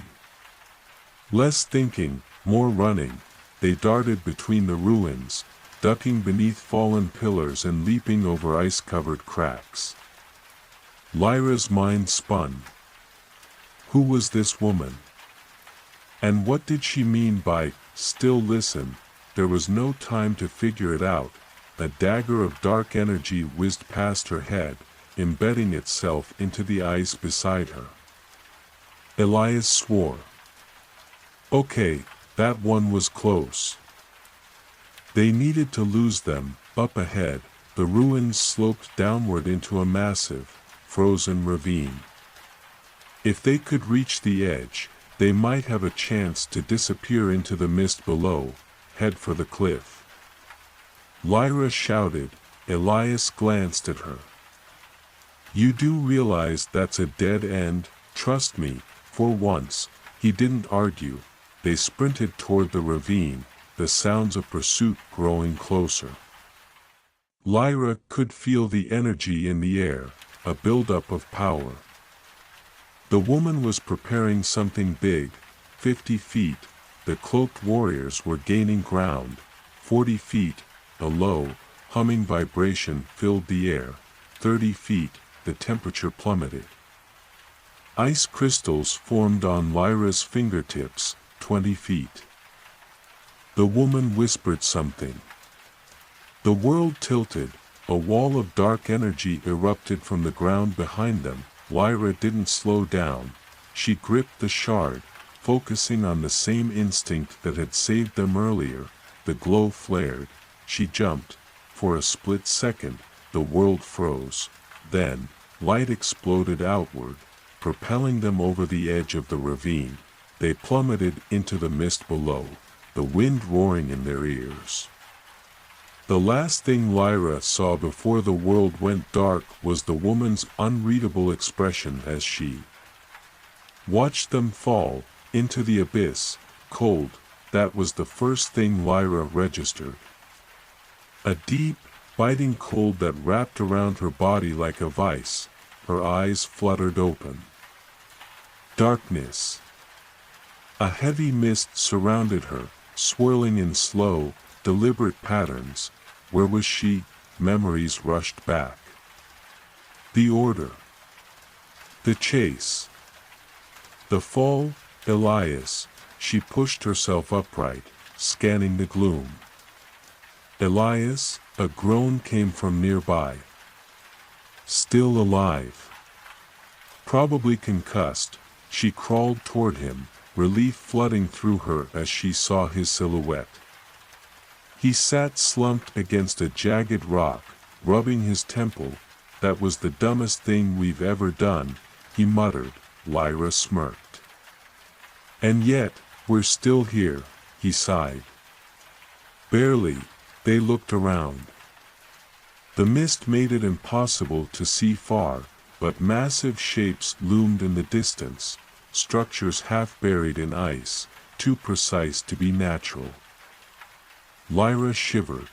Less thinking, more running, they darted between the ruins, ducking beneath fallen pillars and leaping over ice-covered cracks. Lyra's mind spun. Who was this woman? And what did she mean by, "still listen"? There was no time to figure it out. A dagger of dark energy whizzed past her head, embedding itself into the ice beside her. Elias swore. Okay, that one was close. They needed to lose them. Up ahead, the ruins sloped downward into a massive, frozen ravine. If they could reach the edge, they might have a chance to disappear into the mist below, head for the cliff. Lyra shouted. Elias glanced at her. "You do realize that's a dead end? Trust me." For once, he didn't argue. They sprinted toward the ravine, the sounds of pursuit growing closer. Lyra could feel the energy in the air, a buildup of power. The woman was preparing something big. 50 feet, the cloaked warriors were gaining ground. 40 feet, a low, humming vibration filled the air. 30 feet, the temperature plummeted. Ice crystals formed on Lyra's fingertips. 20 feet. The woman whispered something. The world tilted. A wall of dark energy erupted from the ground behind them. Lyra didn't slow down. She gripped the shard, focusing on the same instinct that had saved them earlier. The glow flared. She jumped. For a split second, the world froze. Then, light exploded outward, propelling them over the edge of the ravine. They plummeted into the mist below, the wind roaring in their ears. The last thing Lyra saw before the world went dark was the woman's unreadable expression as she watched them fall into the abyss, cold. That was the first thing Lyra registered. A deep, biting cold that wrapped around her body like a vice. Her eyes fluttered open. Darkness. A heavy mist surrounded her, swirling in slow, deliberate patterns. Where was she? Memories rushed back. The order. The chase. The fall. Elias. She pushed herself upright, scanning the gloom. Elias. A groan came from nearby. Still alive. Probably concussed. She crawled toward him, relief flooding through her as she saw his silhouette. He sat slumped against a jagged rock, rubbing his temple. "That was the dumbest thing we've ever done," he muttered. Lyra smirked. "And yet, we're still here," he sighed. Barely. They looked around. The mist made it impossible to see far, but massive shapes loomed in the distance, structures half buried in ice, too precise to be natural. Lyra shivered.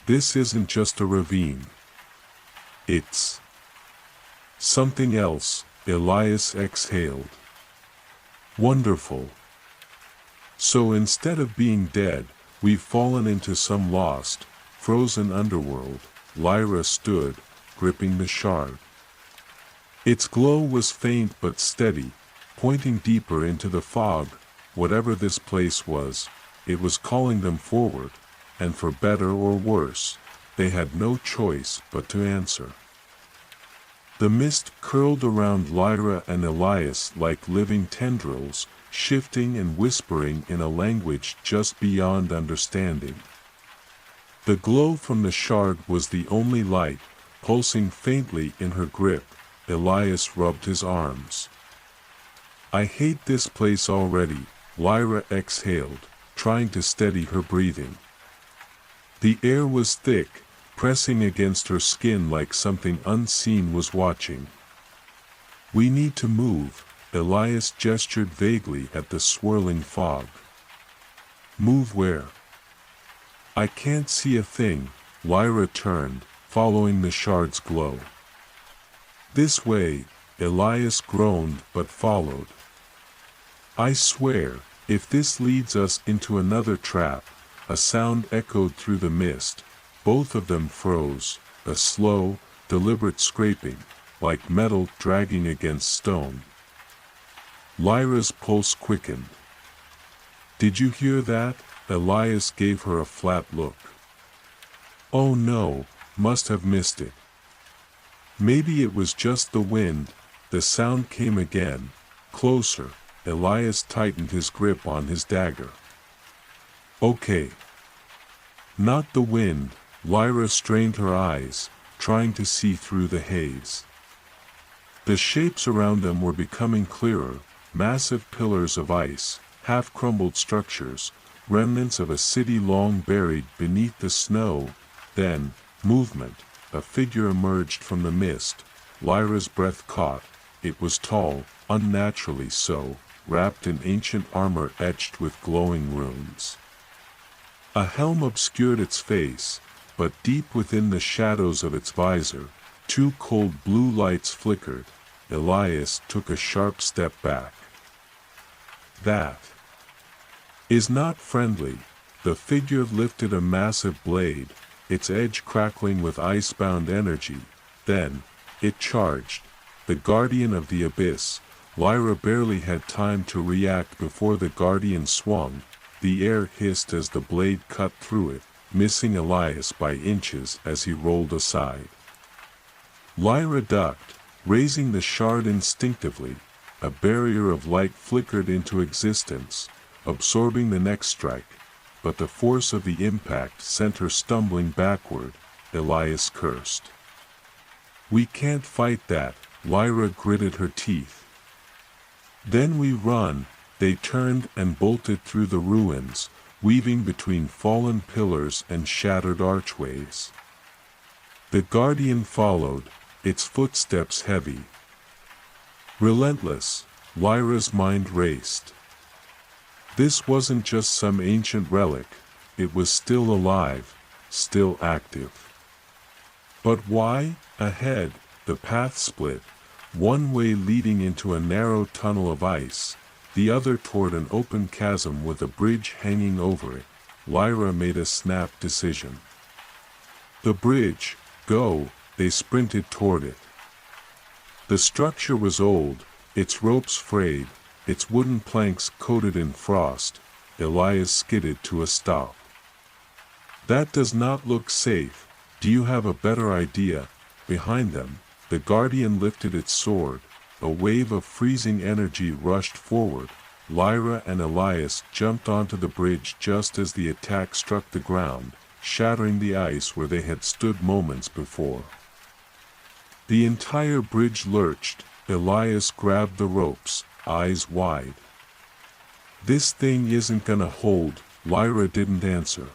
This isn't just a ravine. It's something else. Elias exhaled. Wonderful. So instead of being dead, we've fallen into some lost, frozen underworld. Lyra stood, gripping the shard. Its glow was faint but steady, pointing deeper into the fog. Whatever this place was, it was calling them forward, and for better or worse, they had no choice but to answer. The mist curled around Lyra and Elias like living tendrils, shifting and whispering in a language just beyond understanding. The glow from the shard was the only light, pulsing faintly in her grip. Elias rubbed his arms. "I hate this place already," Lyra exhaled, trying to steady her breathing. The air was thick, pressing against her skin like something unseen was watching. "We need to move," Elias gestured vaguely at the swirling fog. Move where? I can't see a thing, Lyra turned, following the shard's glow. This way, Elias groaned but followed. I swear, if this leads us into another trap, a sound echoed through the mist. Both of them froze, a slow, deliberate scraping, like metal dragging against stone. Lyra's pulse quickened. Did you hear that? Elias gave her a flat look. Oh no, must have missed it. Maybe it was just the wind. The sound came again, closer. Elias tightened his grip on his dagger. Okay. Not the wind. Lyra strained her eyes, trying to see through the haze. The shapes around them were becoming clearer, massive pillars of ice, half-crumbled structures, remnants of a city long buried beneath the snow. Then, movement. A figure emerged from the mist. Lyra's breath caught. It was tall, unnaturally so, wrapped in ancient armor etched with glowing runes. A helm obscured its face, but deep within the shadows of its visor, two cold blue lights flickered. Elias took a sharp step back. That is not friendly. The figure lifted a massive blade, its edge crackling with ice-bound energy. Then, it charged. The guardian of the abyss. Lyra barely had time to react before the guardian swung. The air hissed as the blade cut through it, missing Elias by inches as he rolled aside. Lyra ducked, raising the shard instinctively. A barrier of light flickered into existence, absorbing the next strike, but the force of the impact sent her stumbling backward. Elias cursed. We can't fight that. Lyra gritted her teeth. Then we run. They turned and bolted through the ruins, weaving between fallen pillars and shattered archways. The guardian followed, its footsteps heavy. Relentless, Lyra's mind raced. This wasn't just some ancient relic, it was still alive, still active. But why? Ahead, the path split, one way leading into a narrow tunnel of ice, the other toward an open chasm with a bridge hanging over it. Lyra made a snap decision. The bridge, go. They sprinted toward it. The structure was old, its ropes frayed, its wooden planks coated in frost. Elias skidded to a stop. That does not look safe. Do you have a better idea? Behind them, the guardian lifted its sword. A wave of freezing energy rushed forward. Lyra and Elias jumped onto the bridge just as the attack struck the ground, shattering the ice where they had stood moments before. The entire bridge lurched. Elias grabbed the ropes, eyes wide. This thing isn't gonna hold. Lyra didn't answer.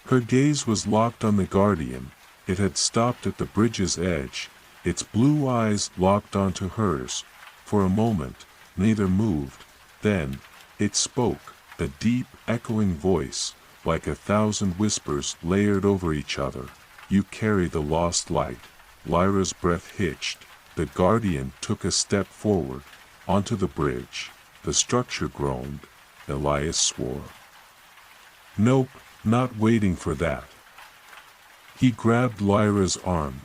Her gaze was locked on the guardian. It had stopped at the bridge's edge, its blue eyes locked onto hers. For a moment, neither moved. Then, it spoke, a deep, echoing voice, like 1,000 whispers layered over each other. You carry the lost light. Lyra's breath hitched. The guardian took a step forward, onto the bridge. The structure groaned. Elias swore. Nope, not waiting for that. He grabbed Lyra's arm.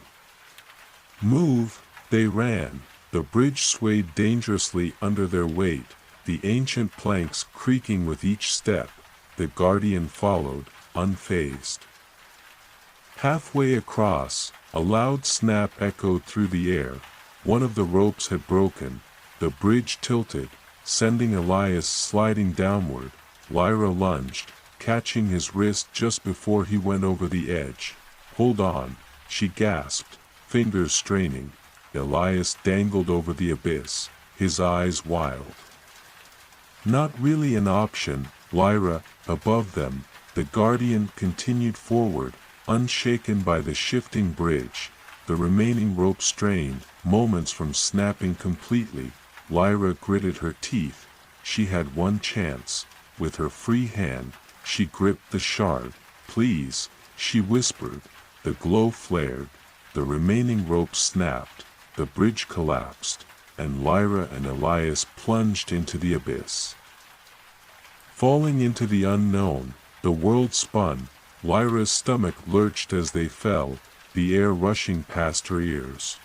Move. They ran. The bridge swayed dangerously under their weight, the ancient planks creaking with each step. The guardian followed, unfazed. Halfway across, a loud snap echoed through the air. One of the ropes had broken. The bridge tilted, sending Elias sliding downward. Lyra lunged, catching his wrist just before he went over the edge. Hold on, she gasped, fingers straining. Elias dangled over the abyss, his eyes wild. Not really an option. Lyra, above them, the guardian continued forward, unshaken by the shifting bridge. The remaining rope strained, moments from snapping completely. Lyra gritted her teeth. She had one chance. With her free hand, she gripped the shard. "Please," she whispered. The glow flared, the remaining rope snapped, the bridge collapsed, and Lyra and Elias plunged into the abyss. Falling into the unknown, the world spun. Lyra's stomach lurched as they fell, the air rushing past her ears.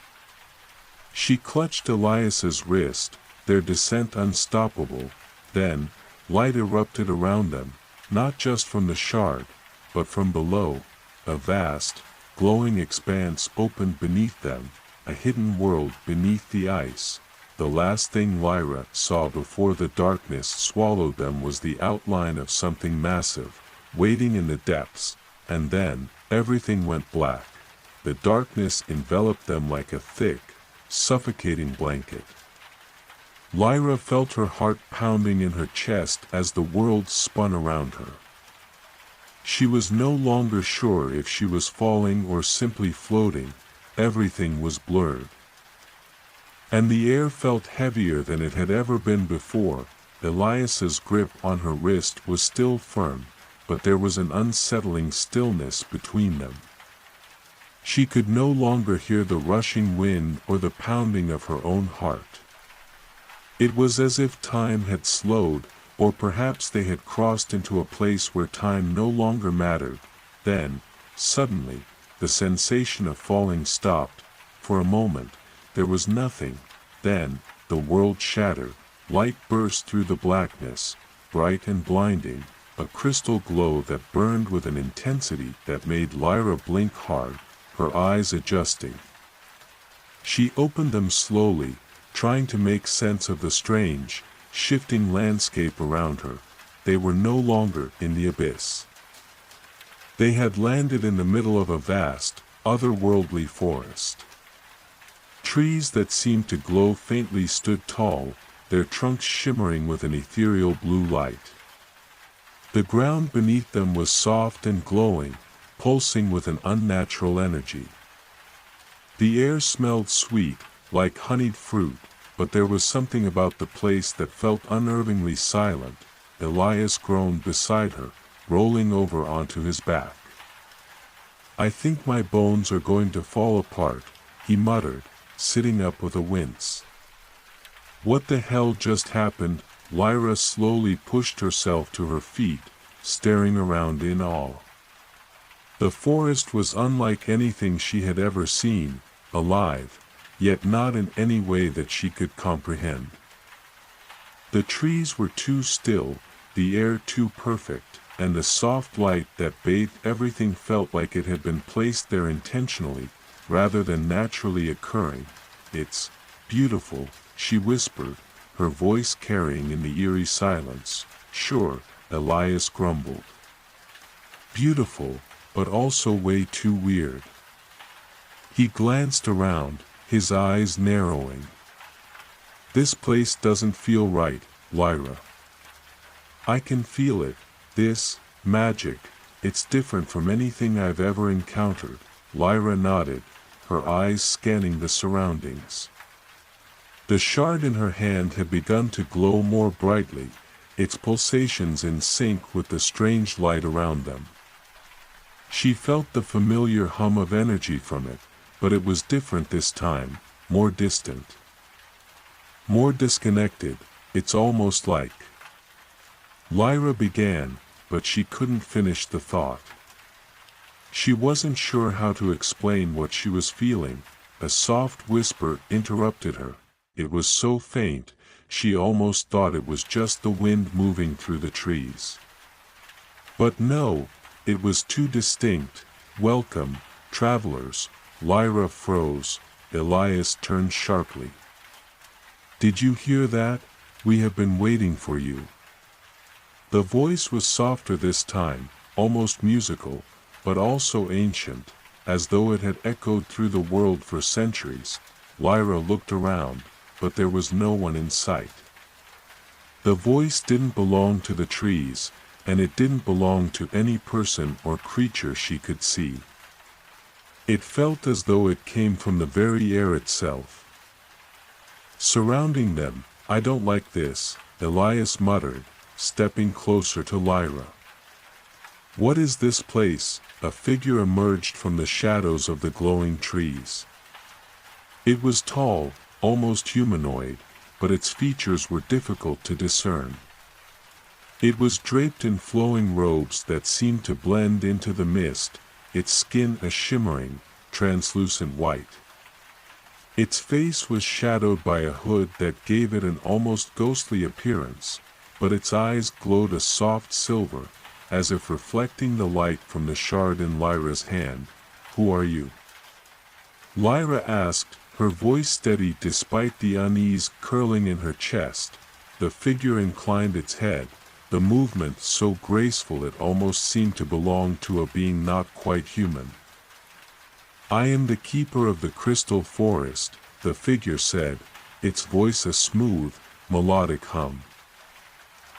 She clutched Elias's wrist, their descent unstoppable. Then, light erupted around them, not just from the shard, but from below. A vast, glowing expanse opened beneath them, a hidden world beneath the ice. The last thing Lyra saw before the darkness swallowed them was the outline of something massive, waiting in the depths, and then, everything went black. The darkness enveloped them like a thick, suffocating blanket. Lyra felt her heart pounding in her chest as the world spun around her. She was no longer sure if she was falling or simply floating. Everything was blurred. And the air felt heavier than it had ever been before. Elias's grip on her wrist was still firm, but there was an unsettling stillness between them. She could no longer hear the rushing wind or the pounding of her own heart. It was as if time had slowed, or perhaps they had crossed into a place where time no longer mattered. Then, suddenly, the sensation of falling stopped. For a moment, there was nothing. Then, the world shattered. Light burst through the blackness, bright and blinding, a crystal glow that burned with an intensity that made Lyra blink hard, her eyes adjusting. She opened them slowly, trying to make sense of the strange, shifting landscape around her. They were no longer in the abyss. They had landed in the middle of a vast, otherworldly forest. Trees that seemed to glow faintly stood tall, their trunks shimmering with an ethereal blue light. The ground beneath them was soft and glowing, pulsing with an unnatural energy. The air smelled sweet, like honeyed fruit, but there was something about the place that felt unnervingly silent. Elias groaned beside her, rolling over onto his back. "I think my bones are going to fall apart," he muttered, sitting up with a wince. "What the hell just happened?" Lyra slowly pushed herself to her feet, staring around in awe. The forest was unlike anything she had ever seen, alive, yet not in any way that she could comprehend. The trees were too still, the air too perfect, and the soft light that bathed everything felt like it had been placed there intentionally, rather than naturally occurring. "It's beautiful," she whispered, her voice carrying in the eerie silence. "Sure," Elias grumbled. "Beautiful, but also way too weird." He glanced around, his eyes narrowing. "This place doesn't feel right, Lyra." "I can feel it. This magic, it's different from anything I've ever encountered." Lyra nodded, her eyes scanning the surroundings. The shard in her hand had begun to glow more brightly, its pulsations in sync with the strange light around them. She felt the familiar hum of energy from it, but it was different this time, more distant. More disconnected, it's almost like. Lyra began, but she couldn't finish the thought. She wasn't sure how to explain what she was feeling. A soft whisper interrupted her. It was so faint, she almost thought it was just the wind moving through the trees. But no, it was too distinct. "Welcome, travelers." Lyra froze. Elias turned sharply. "Did you hear that? We have been waiting for you." The voice was softer this time, almost musical, but also ancient, as though it had echoed through the world for centuries. Lyra looked around, but there was no one in sight. The voice didn't belong to the trees, and it didn't belong to any person or creature she could see. It felt as though it came from the very air itself. Surrounding them, I don't like this, Elias muttered, stepping closer to Lyra. What is this place? A figure emerged from the shadows of the glowing trees. It was tall, almost humanoid, but its features were difficult to discern. It was draped in flowing robes that seemed to blend into the mist, its skin a shimmering, translucent white. Its face was shadowed by a hood that gave it an almost ghostly appearance, but its eyes glowed a soft silver, as if reflecting the light from the shard in Lyra's hand. Who are you? Lyra asked, her voice steady despite the unease curling in her chest. The figure inclined its head, the movement so graceful it almost seemed to belong to a being not quite human. I am the keeper of the crystal forest, the figure said, its voice a smooth, melodic hum.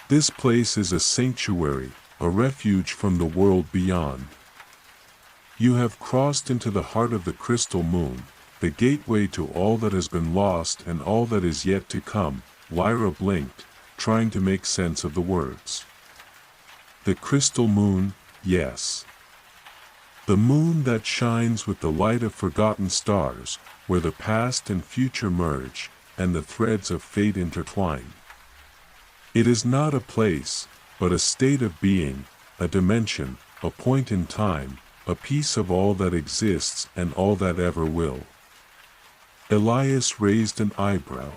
This place is a sanctuary, a refuge from the world beyond. You have crossed into the heart of the crystal moon, the gateway to all that has been lost and all that is yet to come. Lyra blinked, trying to make sense of the words. The crystal moon, yes. The moon that shines with the light of forgotten stars, where the past and future merge, and the threads of fate intertwine. It is not a place, but a state of being, a dimension, a point in time, a piece of all that exists and all that ever will. Elias raised an eyebrow.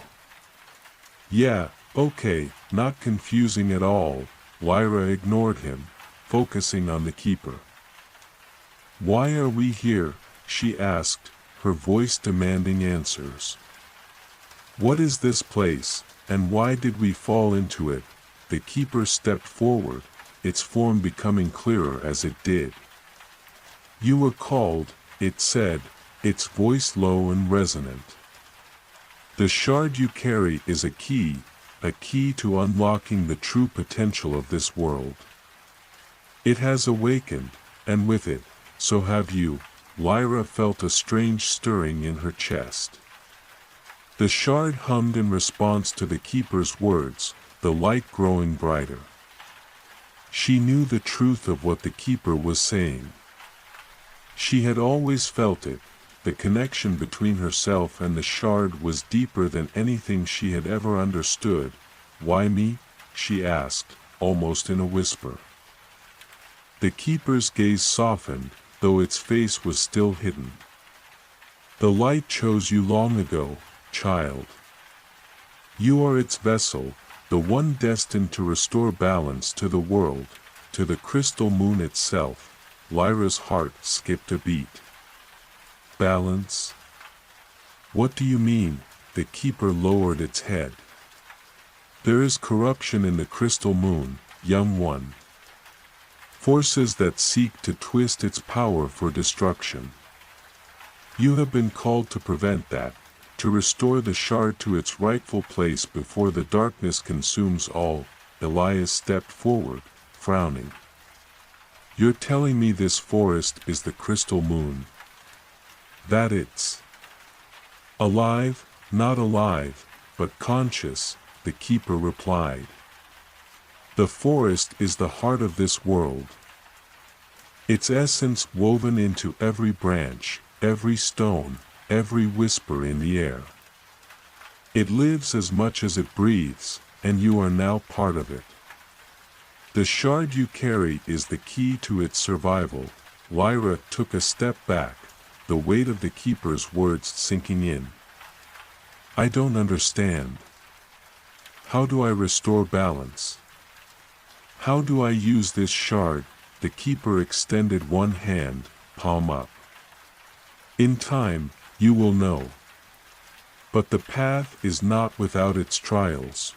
Yeah, okay, not confusing at all. Lyra ignored him, focusing on the keeper. Why are we here? She asked, her voice demanding answers. What is this place, and why did we fall into it? The keeper stepped forward, its form becoming clearer as it did. You were called, it said, its voice low and resonant. The shard you carry is a key to unlocking the true potential of this world. It has awakened, and with it, so have you. Lyra felt a strange stirring in her chest. The shard hummed in response to the keeper's words, the light growing brighter. She knew the truth of what the keeper was saying. She had always felt it. The connection between herself and the shard was deeper than anything she had ever understood. Why me? She asked, almost in a whisper. The keeper's gaze softened, though its face was still hidden. The light chose you long ago, child. You are its vessel, the one destined to restore balance to the world, to the crystal moon itself. Lyra's heart skipped a beat. Balance? What do you mean? The keeper lowered its head. There is corruption in the crystal moon, young one. Forces that seek to twist its power for destruction. You have been called to prevent that, to restore the shard to its rightful place before the darkness consumes all. Elias stepped forward, frowning. You're telling me this forest is the crystal moon? That it's alive, not alive, but conscious, the keeper replied. The forest is the heart of this world. Its essence woven into every branch, every stone, every whisper in the air. It lives as much as it breathes, and you are now part of it. The shard you carry is the key to its survival. Lyra took a step back, the weight of the keeper's words sinking in. I don't understand. How do I restore balance? How do I use this shard? The keeper extended one hand, palm up. In time, you will know. But the path is not without its trials.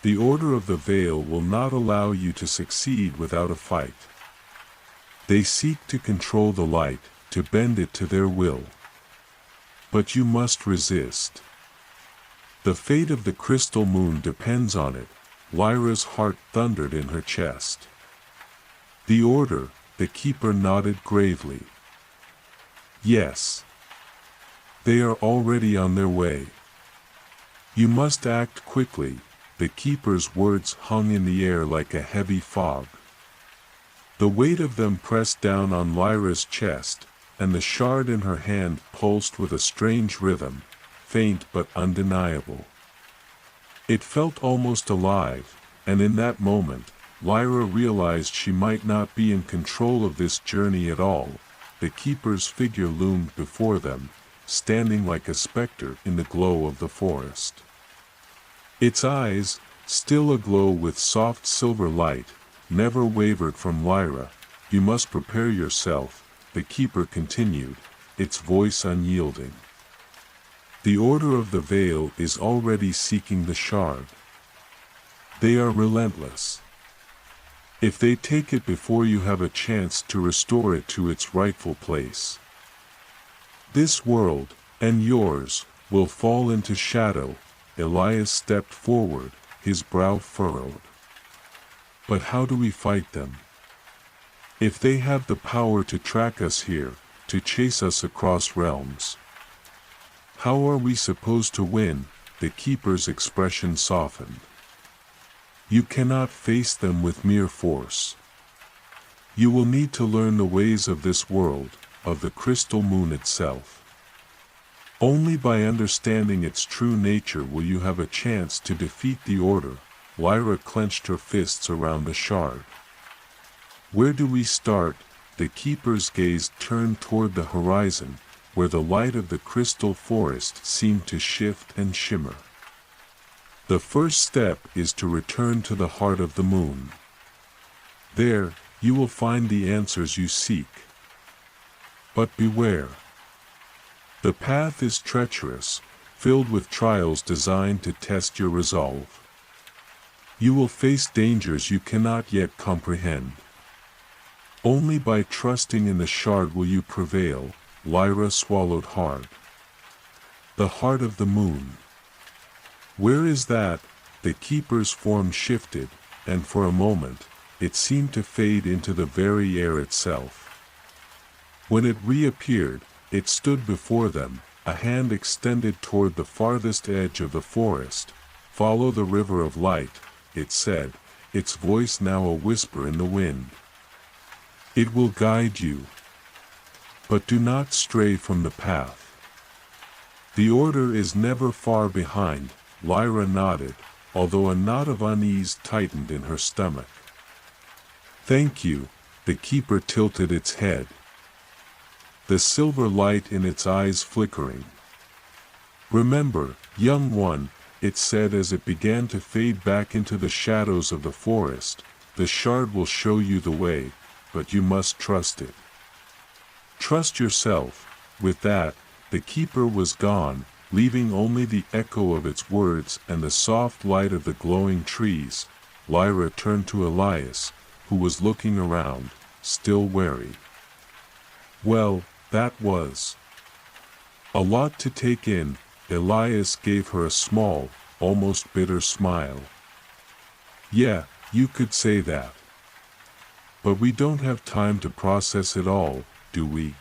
The order of the veil will not allow you to succeed without a fight. They seek to control the light, to bend it to their will. But you must resist. The fate of the crystal moon depends on it. Lyra's heart thundered in her chest. The order, the keeper nodded gravely. Yes. They are already on their way. You must act quickly. The keeper's words hung in the air like a heavy fog. The weight of them pressed down on Lyra's chest, and the shard in her hand pulsed with a strange rhythm, faint but undeniable. It felt almost alive, and in that moment, Lyra realized she might not be in control of this journey at all. The keeper's figure loomed before them, standing like a specter in the glow of the forest. Its eyes, still aglow with soft silver light, never wavered from Lyra. "You must prepare yourself," the keeper continued, its voice unyielding. "The Order of the Veil is already seeking the shard. They are relentless. If they take it before you have a chance to restore it to its rightful place, this world, and yours, will fall into shadow." Elias stepped forward, his brow furrowed. "But how do we fight them? If they have the power to track us here, to chase us across realms, how are we supposed to win?" The keeper's expression softened. "You cannot face them with mere force. You will need to learn the ways of this world, of the crystal moon itself. Only by understanding its true nature will you have a chance to defeat the Order." Lyra clenched her fists around the shard. "Where do we start?" The keeper's gaze turned toward the horizon, where the light of the crystal forest seemed to shift and shimmer. "The first step is to return to the heart of the moon. There, you will find the answers you seek. But beware. The path is treacherous, filled with trials designed to test your resolve. You will face dangers you cannot yet comprehend. Only by trusting in the shard will you prevail." Lyra swallowed hard. "The heart of the moon. Where is that?" The keeper's form shifted, and for a moment, it seemed to fade into the very air itself. When it reappeared, it stood before them, a hand extended toward the farthest edge of the forest. "Follow the river of light," it said, its voice now a whisper in the wind. "It will guide you. But do not stray from the path. The Order is never far behind." Lyra nodded, although a knot of unease tightened in her stomach. "Thank you." The keeper tilted its head, the silver light in its eyes flickering. "Remember, young one," it said as it began to fade back into the shadows of the forest, "the shard will show you the way, but you must trust it. Trust yourself." With that, the keeper was gone, leaving only the echo of its words and the soft light of the glowing trees. Lyra turned to Elias, who was looking around, still wary. "Well, that was a lot to take in." Elias gave her a small, almost bitter smile. "Yeah, you could say that. But we don't have time to process it all, do we?"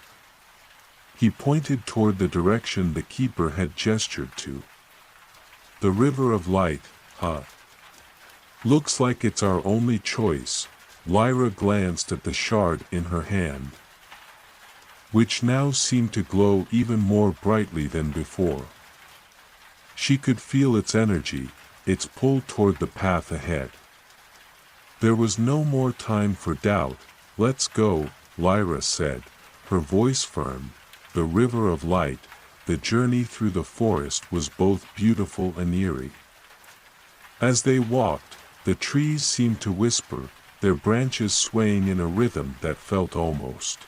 He pointed toward the direction the keeper had gestured to. "The river of light, huh? Looks like it's our only choice." Lyra glanced at the shard in her hand, which now seemed to glow even more brightly than before. She could feel its energy, its pull toward the path ahead. There was no more time for doubt. "Let's go," Lyra said, her voice firm. The river of light, the journey through the forest was both beautiful and eerie. As they walked, the trees seemed to whisper, their branches swaying in a rhythm that felt almost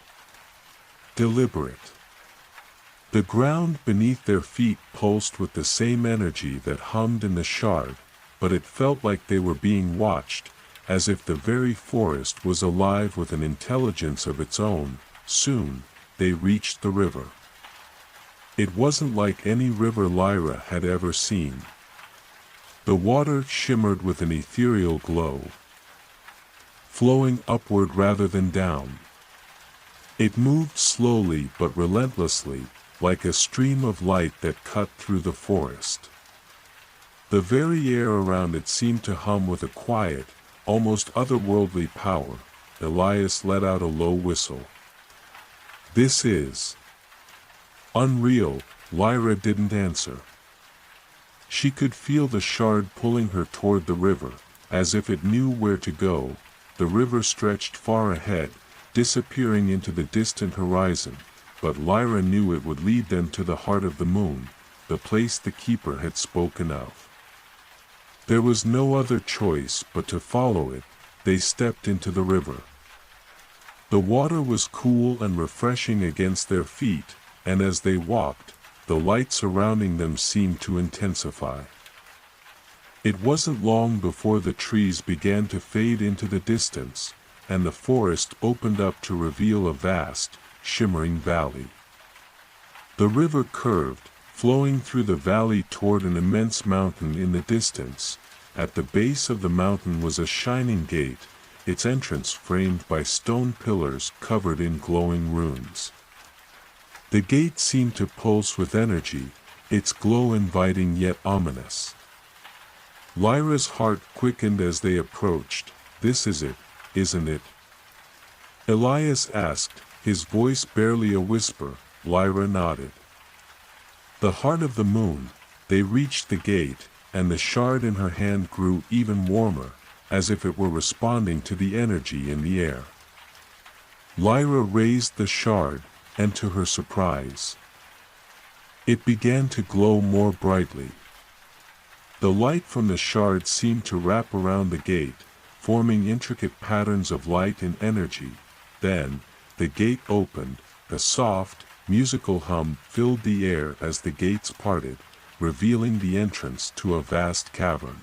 deliberate. The ground beneath their feet pulsed with the same energy that hummed in the shard, but it felt like they were being watched, as if the very forest was alive with an intelligence of its own. Soon, they reached the river. It wasn't like any river Lyra had ever seen. The water shimmered with an ethereal glow, flowing upward rather than down. It moved slowly but relentlessly, like a stream of light that cut through the forest. The very air around it seemed to hum with a quiet, almost otherworldly power. Elias let out a low whistle. "This is unreal," Lyra didn't answer. She could feel the shard pulling her toward the river, as if it knew where to go. The river stretched far ahead, disappearing into the distant horizon, but Lyra knew it would lead them to the heart of the moon, the place the keeper had spoken of. There was no other choice but to follow it. They stepped into the river. The water was cool and refreshing against their feet, and as they walked, the light surrounding them seemed to intensify. It wasn't long before the trees began to fade into the distance, and the forest opened up to reveal a vast, shimmering valley. The river curved, flowing through the valley toward an immense mountain in the distance. At the base of the mountain was a shining gate, its entrance framed by stone pillars covered in glowing runes. The gate seemed to pulse with energy, its glow inviting yet ominous. Lyra's heart quickened as they approached. "This is it, isn't it?" Elias asked, his voice barely a whisper. Lyra nodded. The heart of the moon. They reached the gate, and the shard in her hand grew even warmer, as if it were responding to the energy in the air. Lyra raised the shard, and to her surprise, it began to glow more brightly. The light from the shard seemed to wrap around the gate, forming intricate patterns of light and energy. Then, the gate opened. A soft, musical hum filled the air as the gates parted, revealing the entrance to a vast cavern.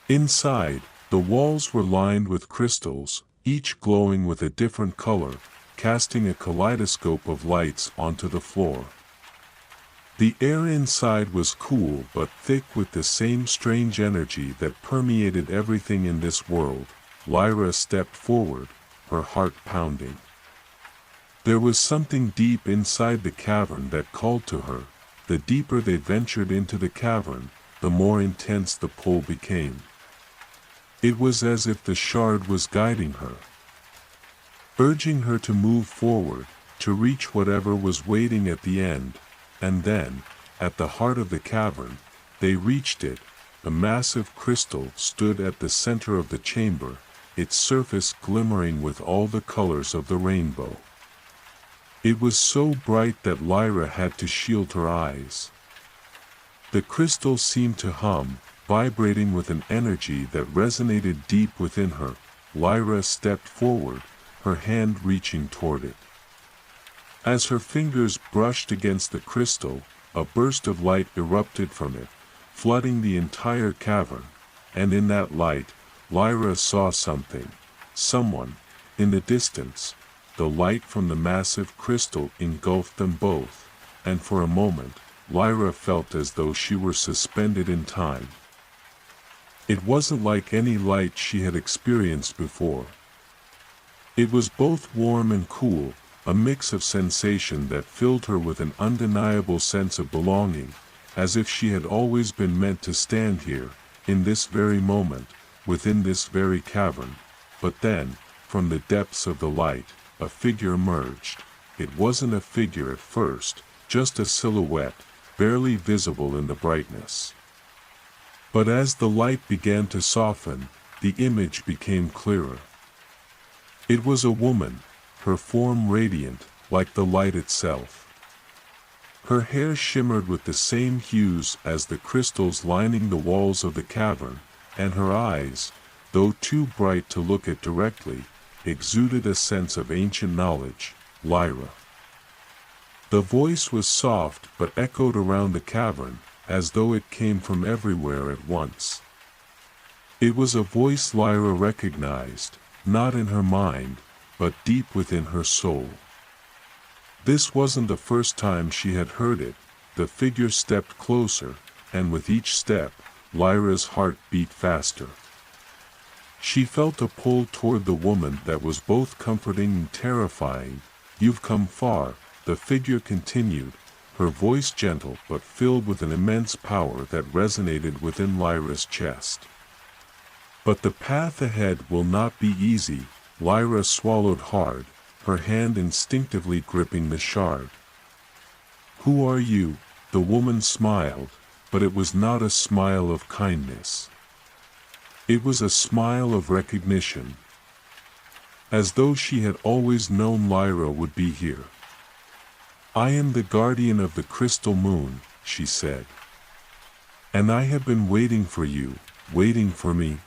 Inside, the walls were lined with crystals, each glowing with a different color, casting a kaleidoscope of lights onto the floor. The air inside was cool but thick with the same strange energy that permeated everything in this world. Lyra stepped forward, her heart pounding. There was something deep inside the cavern that called to her. The deeper they ventured into the cavern, the more intense the pull became. It was as if the shard was guiding her, urging her to move forward, to reach whatever was waiting at the end. And then, at the heart of the cavern, they reached it. A massive crystal stood at the center of the chamber, its surface glimmering with all the colors of the rainbow. It was so bright that Lyra had to shield her eyes. The crystal seemed to hum, vibrating with an energy that resonated deep within her. Lyra stepped forward, her hand reaching toward it. As her fingers brushed against the crystal, a burst of light erupted from it, flooding the entire cavern, and in that light, Lyra saw something, someone, in the distance. The light from the massive crystal engulfed them both, and for a moment, Lyra felt as though she were suspended in time. It wasn't like any light she had experienced before. It was both warm and cool, a mix of sensation that filled her with an undeniable sense of belonging, as if she had always been meant to stand here, in this very moment, within this very cavern. But then, from the depths of the light, a figure emerged. It wasn't a figure at first, just a silhouette, barely visible in the brightness. But as the light began to soften, the image became clearer. It was a woman, her form radiant, like the light itself. Her hair shimmered with the same hues as the crystals lining the walls of the cavern, and her eyes, though too bright to look at directly, exuded a sense of ancient knowledge. Lyra. The voice was soft but echoed around the cavern, as though it came from everywhere at once. It was a voice Lyra recognized, not in her mind, but deep within her soul. This wasn't the first time she had heard it. The figure stepped closer, and with each step, Lyra's heart beat faster. She felt a pull toward the woman that was both comforting and terrifying. "You've come far," the figure continued, her voice gentle but filled with an immense power that resonated within Lyra's chest. "But the path ahead will not be easy." Lyra swallowed hard, her hand instinctively gripping the shard. "Who are you?" The woman smiled, but it was not a smile of kindness. It was a smile of recognition, as though she had always known Lyra would be here. "I am the guardian of the crystal moon," she said. "And I have been waiting for you, waiting for me."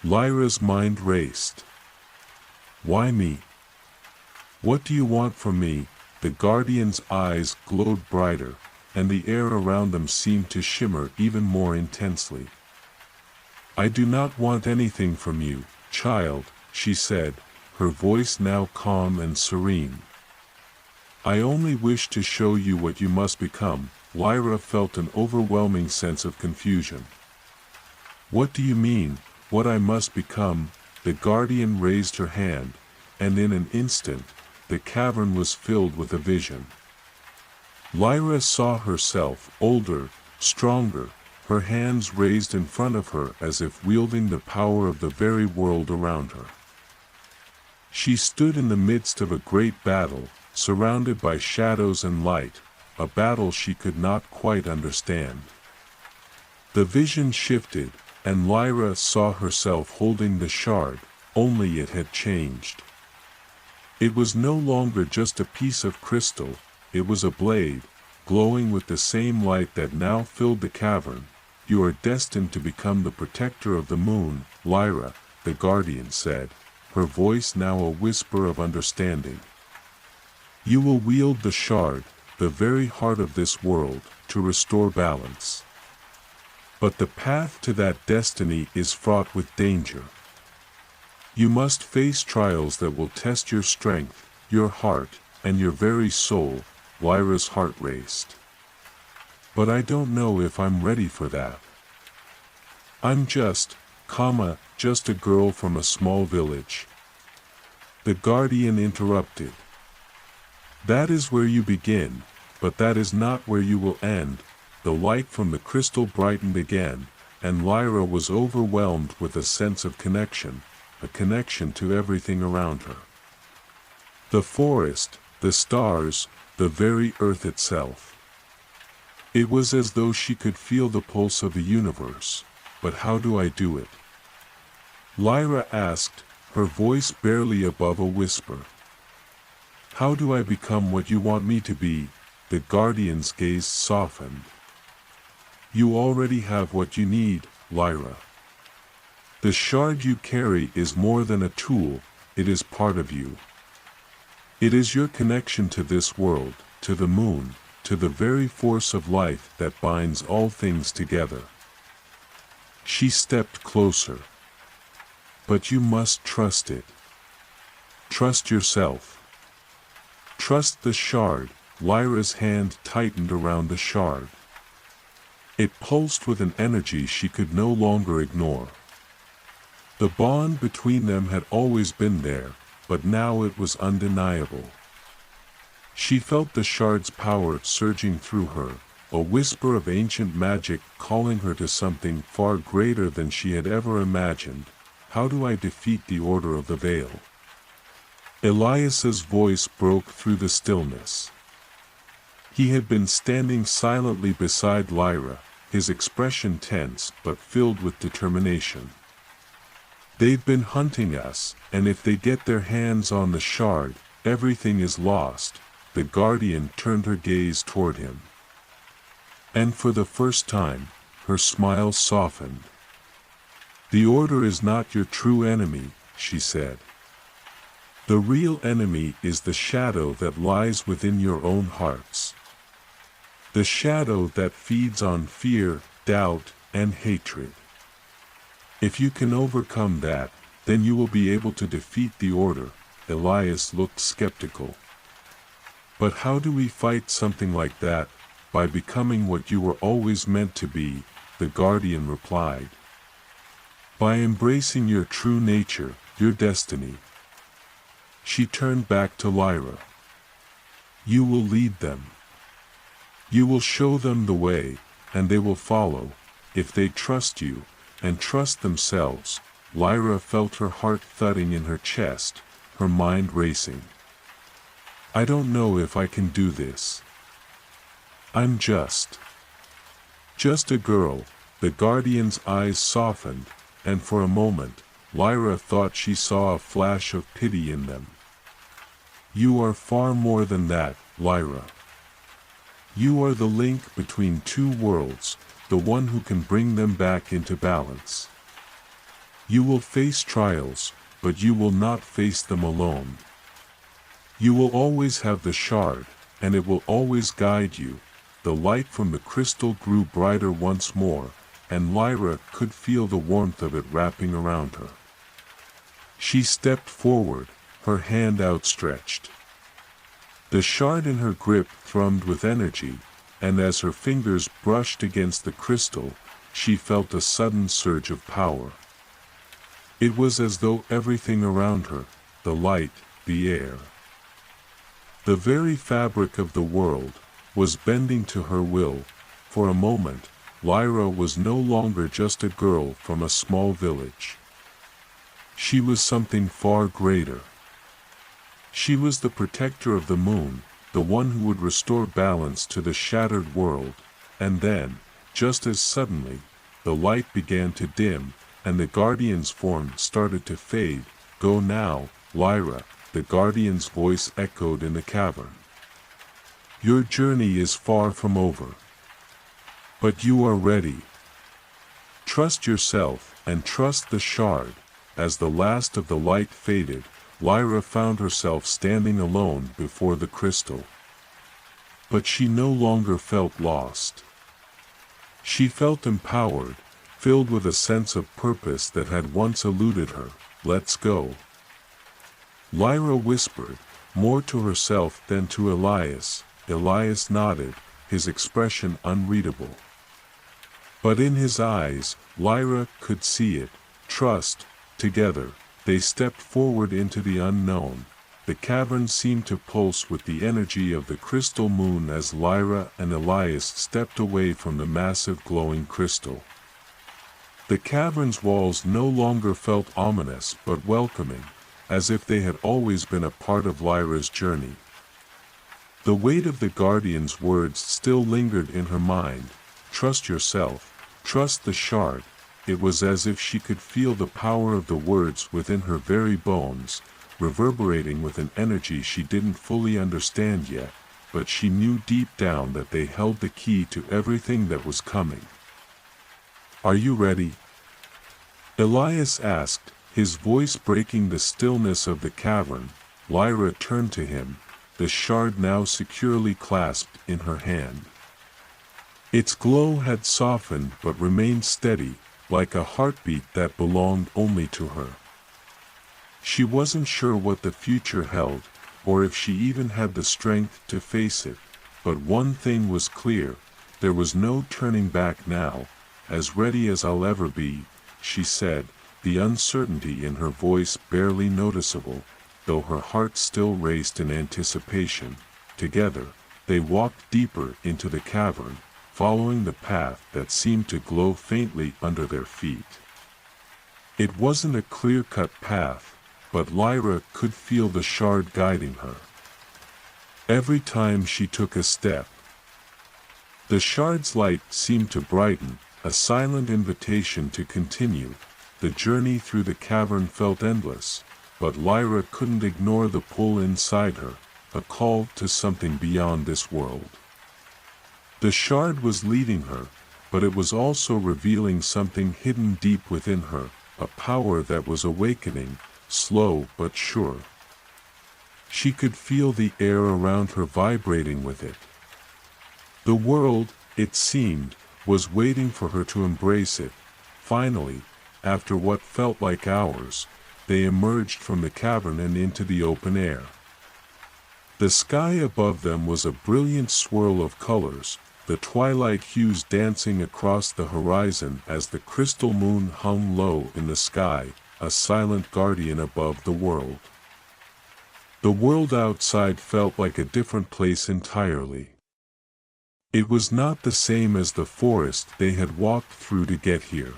Lyra's mind raced. "Why me? What do you want from me?" The guardian's eyes glowed brighter, and the air around them seemed to shimmer even more intensely. "I do not want anything from you, child," she said, her voice now calm and serene. "I only wish to show you what you must become." Lyra felt an overwhelming sense of confusion. "What do you mean, what I must become?" The guardian raised her hand, and in an instant, the cavern was filled with a vision. Lyra saw herself, older, stronger, her hands raised in front of her as if wielding the power of the very world around her. She stood in the midst of a great battle, surrounded by shadows and light, a battle she could not quite understand. The vision shifted, and Lyra saw herself holding the shard, only it had changed. It was no longer just a piece of crystal, it was a blade, glowing with the same light that now filled the cavern. "You are destined to become the protector of the moon, Lyra," the guardian said, her voice now a whisper of understanding. "You will wield the shard, the very heart of this world, to restore balance. But the path to that destiny is fraught with danger. You must face trials that will test your strength, your heart, and your very soul." Lyra's heart raced. "But I don't know if I'm ready for that. I'm just a girl from a small village." The guardian interrupted. "That is where you begin, but that is not where you will end." The light from the crystal brightened again, and Lyra was overwhelmed with a sense of connection, a connection to everything around her. The forest, the stars, the very earth itself. It was as though she could feel the pulse of the universe. "But how do I do it?" Lyra asked, her voice barely above a whisper. "How do I become what you want me to be?" The guardian's gaze softened. "You already have what you need, Lyra. The shard you carry is more than a tool, it is part of you. It is your connection to this world, to the moon, to the very force of life that binds all things together." She stepped closer. "But you must trust it. Trust yourself. Trust the shard." Lyra's hand tightened around the shard. It pulsed with an energy she could no longer ignore. The bond between them had always been there, but now it was undeniable. She felt the shard's power surging through her, a whisper of ancient magic calling her to something far greater than she had ever imagined. "How do I defeat the Order of the Veil?" Elias's voice broke through the stillness. He had been standing silently beside Lyra, his expression tense but filled with determination. "They've been hunting us, and if they get their hands on the shard, everything is lost." The guardian turned her gaze toward him. And for the first time, her smile softened. "The Order is not your true enemy," she said. "The real enemy is the shadow that lies within your own hearts. The shadow that feeds on fear, doubt, and hatred. If you can overcome that, then you will be able to defeat the Order." Elias looked skeptical. "But how do we fight something like that?" "By becoming what you were always meant to be," the guardian replied. "By embracing your true nature, your destiny." She turned back to Lyra. "You will lead them. You will show them the way, and they will follow, if they trust you, and trust themselves. Lyra felt her heart thudding in her chest, her mind racing. I don't know if I can do this. I'm just a girl. The Guardian's eyes softened, and for a moment, Lyra thought she saw a flash of pity in them. You are far more than that, Lyra. You are the link between two worlds, the one who can bring them back into balance. You will face trials, but you will not face them alone. You will always have the shard, and it will always guide you. The light from the crystal grew brighter once more, and Lyra could feel the warmth of it wrapping around her. She stepped forward, her hand outstretched. The shard in her grip thrummed with energy, and as her fingers brushed against the crystal, she felt a sudden surge of power. It was as though everything around her, the light, the air, the very fabric of the world, was bending to her will. For a moment, Lyra was no longer just a girl from a small village. She was something far greater. She was the protector of the moon, the one who would restore balance to the shattered world. And then, just as suddenly, the light began to dim, and the Guardian's form started to fade. Go now, Lyra, the Guardian's voice echoed in the cavern. Your journey is far from over. But you are ready. Trust yourself, and trust the shard. As the last of the light faded, Lyra found herself standing alone before the crystal. But she no longer felt lost. She felt empowered, filled with a sense of purpose that had once eluded her. Let's go. Lyra whispered, more to herself than to Elias. Elias nodded, his expression unreadable. But in his eyes, Lyra could see it. Trust. Together, they stepped forward into the unknown. The cavern seemed to pulse with the energy of the crystal moon as Lyra and Elias stepped away from the massive glowing crystal. The cavern's walls no longer felt ominous but welcoming, as if they had always been a part of Lyra's journey. The weight of the Guardian's words still lingered in her mind. Trust yourself, trust the shard. It was as if she could feel the power of the words within her very bones, reverberating with an energy she didn't fully understand yet, but she knew deep down that they held the key to everything that was coming. Are you ready? Elias asked, his voice breaking the stillness of the cavern. Lyra turned to him, the shard now securely clasped in her hand. Its glow had softened but remained steady, like a heartbeat that belonged only to her. She wasn't sure what the future held, or if she even had the strength to face it, but one thing was clear, there was no turning back now. As ready as I'll ever be, she said, the uncertainty in her voice barely noticeable, though her heart still raced in anticipation. Together, they walked deeper into the cavern, following the path that seemed to glow faintly under their feet. It wasn't a clear-cut path, but Lyra could feel the shard guiding her. Every time she took a step, the shard's light seemed to brighten, a silent invitation to continue. The journey through the cavern felt endless, but Lyra couldn't ignore the pull inside her, a call to something beyond this world. The shard was leading her, but it was also revealing something hidden deep within her, a power that was awakening, slow but sure. She could feel the air around her vibrating with it. The world, it seemed, was waiting for her to embrace it. Finally, after what felt like hours, they emerged from the cavern and into the open air. The sky above them was a brilliant swirl of colors, the twilight hues dancing across the horizon as the crystal moon hung low in the sky, a silent guardian above the world. The world outside felt like a different place entirely. It was not the same as the forest they had walked through to get here.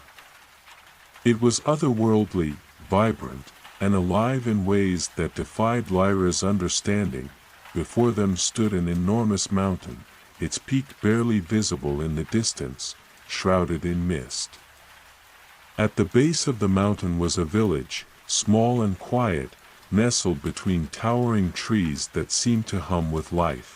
It was otherworldly, vibrant, and alive in ways that defied Lyra's understanding. Before them stood an enormous mountain, its peak barely visible in the distance, shrouded in mist. At the base of the mountain was a village, small and quiet, nestled between towering trees that seemed to hum with life.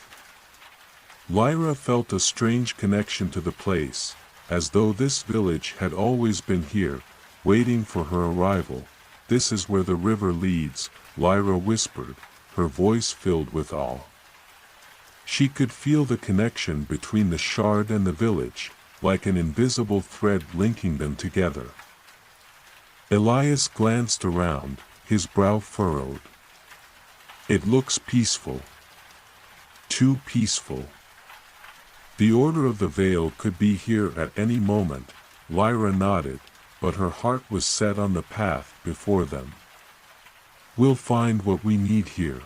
Lyra felt a strange connection to the place, as though this village had always been here, waiting for her arrival. "This is where the river leads," Lyra whispered, her voice filled with awe. She could feel the connection between the shard and the village, like an invisible thread linking them together. Elias glanced around, his brow furrowed. "It looks peaceful. Too peaceful." The Order of the Veil could be here at any moment, Lyra nodded, but her heart was set on the path before them. "We'll find what we need here."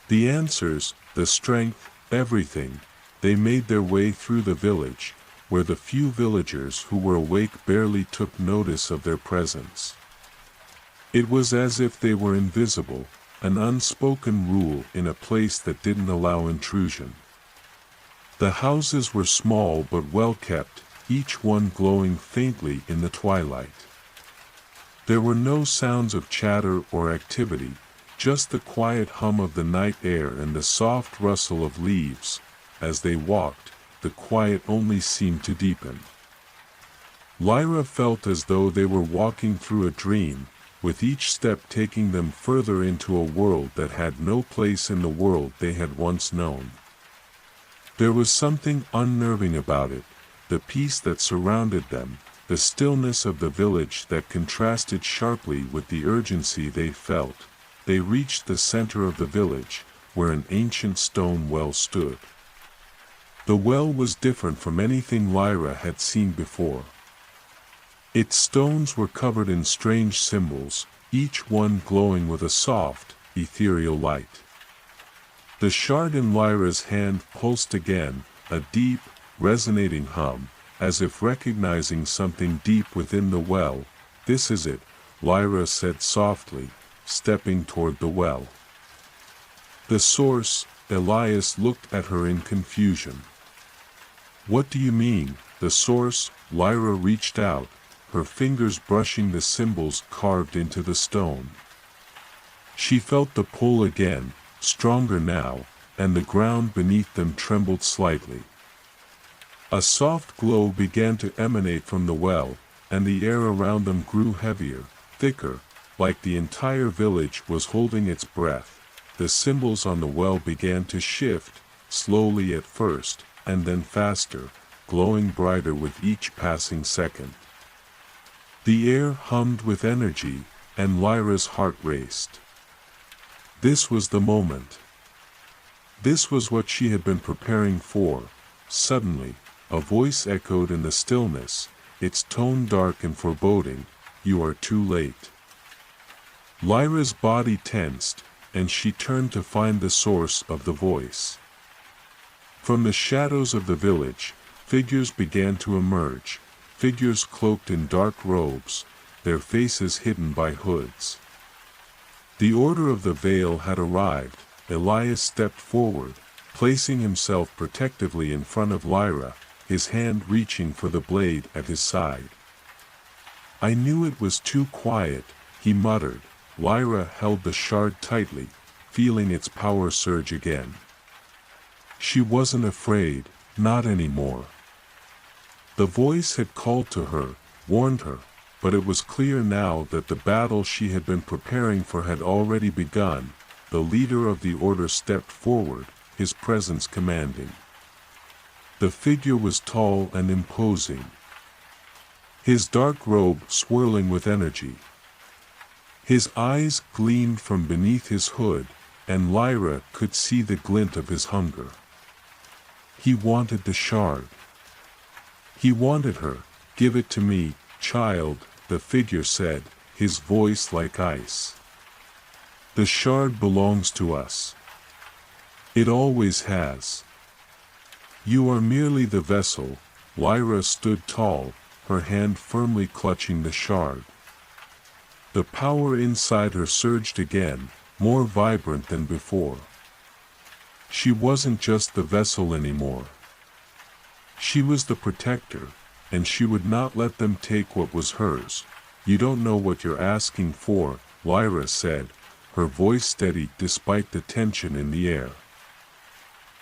The answers, the strength, everything. They made their way through the village, where the few villagers who were awake barely took notice of their presence. It was as if they were invisible, an unspoken rule in a place that didn't allow intrusion. The houses were small but well kept, each one glowing faintly in the twilight. There were no sounds of chatter or activity, just the quiet hum of the night air and the soft rustle of leaves. As they walked, the quiet only seemed to deepen. Lyra felt as though they were walking through a dream, with each step taking them further into a world that had no place in the world they had once known. There was something unnerving about it, the peace that surrounded them, the stillness of the village that contrasted sharply with the urgency they felt. They reached the center of the village, where an ancient stone well stood. The well was different from anything Lyra had seen before. Its stones were covered in strange symbols, each one glowing with a soft, ethereal light. The shard in Lyra's hand pulsed again, a deep, resonating hum, as if recognizing something deep within the well. "This is it," Lyra said softly, stepping toward the well. "The source," Elias looked at her in confusion. "What do you mean, the source?" Lyra reached out, her fingers brushing the symbols carved into the stone. She felt the pull again, stronger now, and the ground beneath them trembled slightly. A soft glow began to emanate from the well, and the air around them grew heavier, thicker, like the entire village was holding its breath. The symbols on the well began to shift, slowly at first, and then faster, glowing brighter with each passing second. The air hummed with energy, and Lyra's heart raced. This was the moment. This was what she had been preparing for. Suddenly, a voice echoed in the stillness, its tone dark and foreboding. "You are too late." Lyra's body tensed, and she turned to find the source of the voice. From the shadows of the village, figures began to emerge, figures cloaked in dark robes, their faces hidden by hoods. The Order of the Veil had arrived. Elias stepped forward, placing himself protectively in front of Lyra, his hand reaching for the blade at his side. "I knew it was too quiet," he muttered. Lyra held the shard tightly, feeling its power surge again. She wasn't afraid, not anymore. The voice had called to her, warned her, but it was clear now that the battle she had been preparing for had already begun. The leader of the order stepped forward, his presence commanding. The figure was tall and imposing, his dark robe swirling with energy. His eyes gleamed from beneath his hood, and Lyra could see the glint of his hunger. He wanted the shard. He wanted her. "Give it to me, child," the figure said, his voice like ice. "The shard belongs to us. It always has. You are merely the vessel. Lyra stood tall, her hand firmly clutching the shard. The power inside her surged again, more vibrant than before. She wasn't just the vessel anymore. She was the protector, and she would not let them take what was hers. You don't know what you're asking for, Lyra said, her voice steady despite the tension in the air.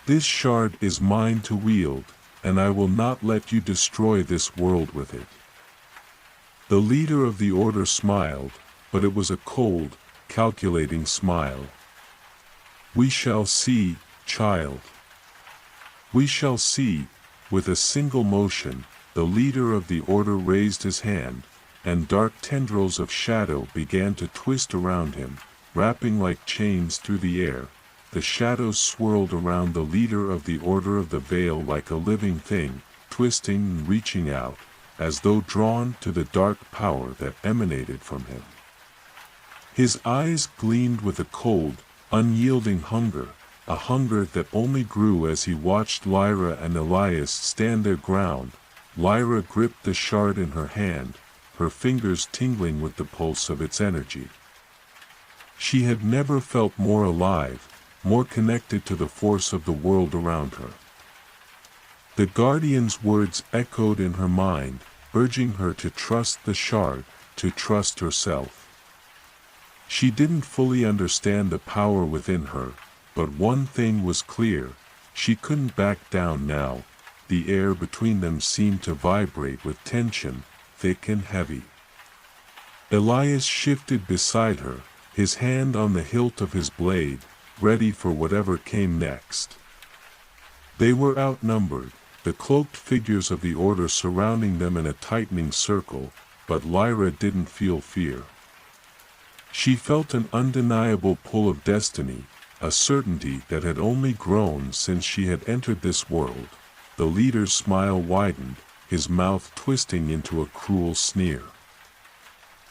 This shard is mine to wield, and I will not let you destroy this world with it. The leader of the order smiled, but it was a cold, calculating smile. We shall see, child. We shall see. With a single motion, the leader of the order raised his hand, and dark tendrils of shadow began to twist around him, wrapping like chains through the air. The shadows swirled around the leader of the Order of the Veil like a living thing, twisting and reaching out, as though drawn to the dark power that emanated from him. His eyes gleamed with a cold, unyielding hunger, a hunger that only grew as he watched Lyra and Elias stand their ground. Lyra gripped the shard in her hand, her fingers tingling with the pulse of its energy. She had never felt more alive, more connected to the force of the world around her. The Guardian's words echoed in her mind, urging her to trust the shard, to trust herself. She didn't fully understand the power within her, but one thing was clear, she couldn't back down now. The air between them seemed to vibrate with tension, thick and heavy. Elias shifted beside her, his hand on the hilt of his blade, ready for whatever came next. They were outnumbered, the cloaked figures of the Order surrounding them in a tightening circle, but Lyra didn't feel fear. She felt an undeniable pull of destiny, a certainty that had only grown since she had entered this world. The leader's smile widened, his mouth twisting into a cruel sneer.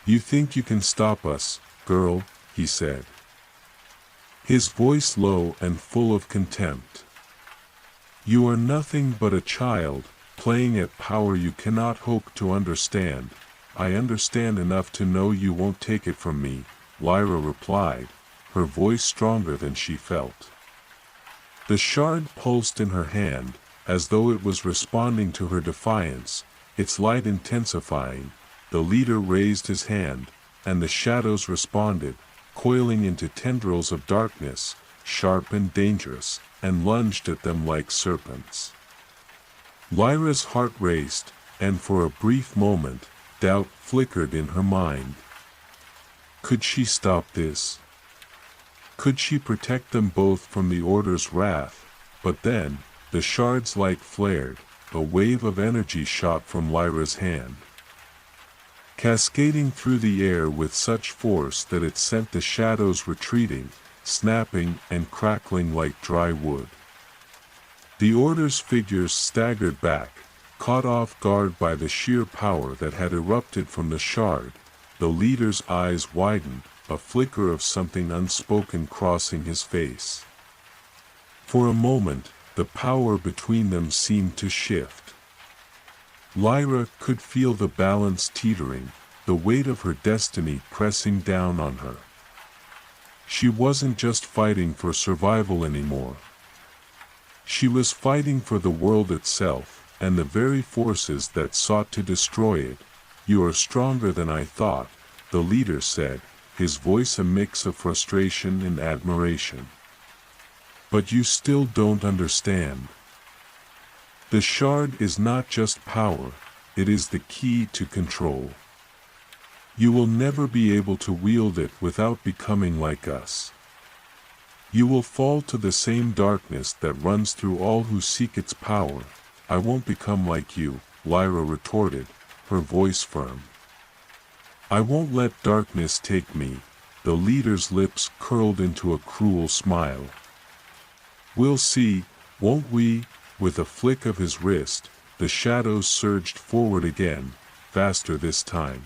You think you can stop us, girl, he said. His voice low and full of contempt. You are nothing but a child, playing at power you cannot hope to understand. I understand enough to know you won't take it from me, Lyra replied, her voice stronger than she felt. The shard pulsed in her hand, as though it was responding to her defiance, its light intensifying. The leader raised his hand, and the shadows responded, coiling into tendrils of darkness, sharp and dangerous, and lunged at them like serpents. Lyra's heart raced, and for a brief moment, doubt flickered in her mind. Could she stop this? Could she protect them both from the Order's wrath? But then, the shard's light flared, a wave of energy shot from Lyra's hand, cascading through the air with such force that it sent the shadows retreating, snapping and crackling like dry wood. The Order's figures staggered back, caught off guard by the sheer power that had erupted from the shard. The leader's eyes widened, a flicker of something unspoken crossing his face. For a moment, the power between them seemed to shift. Lyra could feel the balance teetering, the weight of her destiny pressing down on her. She wasn't just fighting for survival anymore. She was fighting for the world itself, and the very forces that sought to destroy it. You are stronger than I thought, the leader said, his voice a mix of frustration and admiration. But you still don't understand. The shard is not just power, it is the key to control. You will never be able to wield it without becoming like us. You will fall to the same darkness that runs through all who seek its power. I won't become like you, Lyra retorted, her voice firm. I won't let darkness take me. The leader's lips curled into a cruel smile. We'll see, won't we? With a flick of his wrist, the shadows surged forward again, faster this time.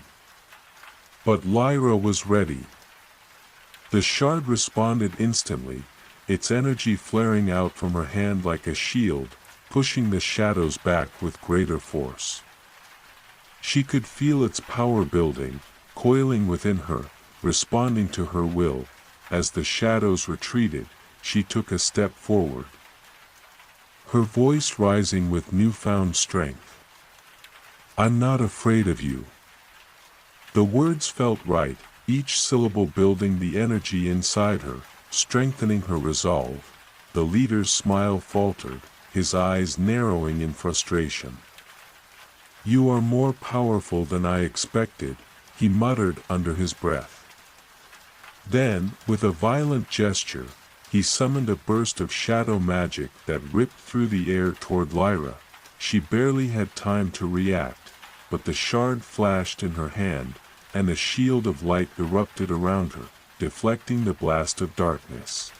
But Lyra was ready. The shard responded instantly, its energy flaring out from her hand like a shield, pushing the shadows back with greater force. She could feel its power building, coiling within her, responding to her will. As the shadows retreated, she took a step forward, her voice rising with newfound strength. "I'm not afraid of you." The words felt right, each syllable building the energy inside her, strengthening her resolve. The leader's smile faltered, his eyes narrowing in frustration. "You are more powerful than I expected," he muttered under his breath. Then, with a violent gesture, he summoned a burst of shadow magic that ripped through the air toward Lyra. She barely had time to react, but the shard flashed in her hand, and a shield of light erupted around her, deflecting the blast of darkness.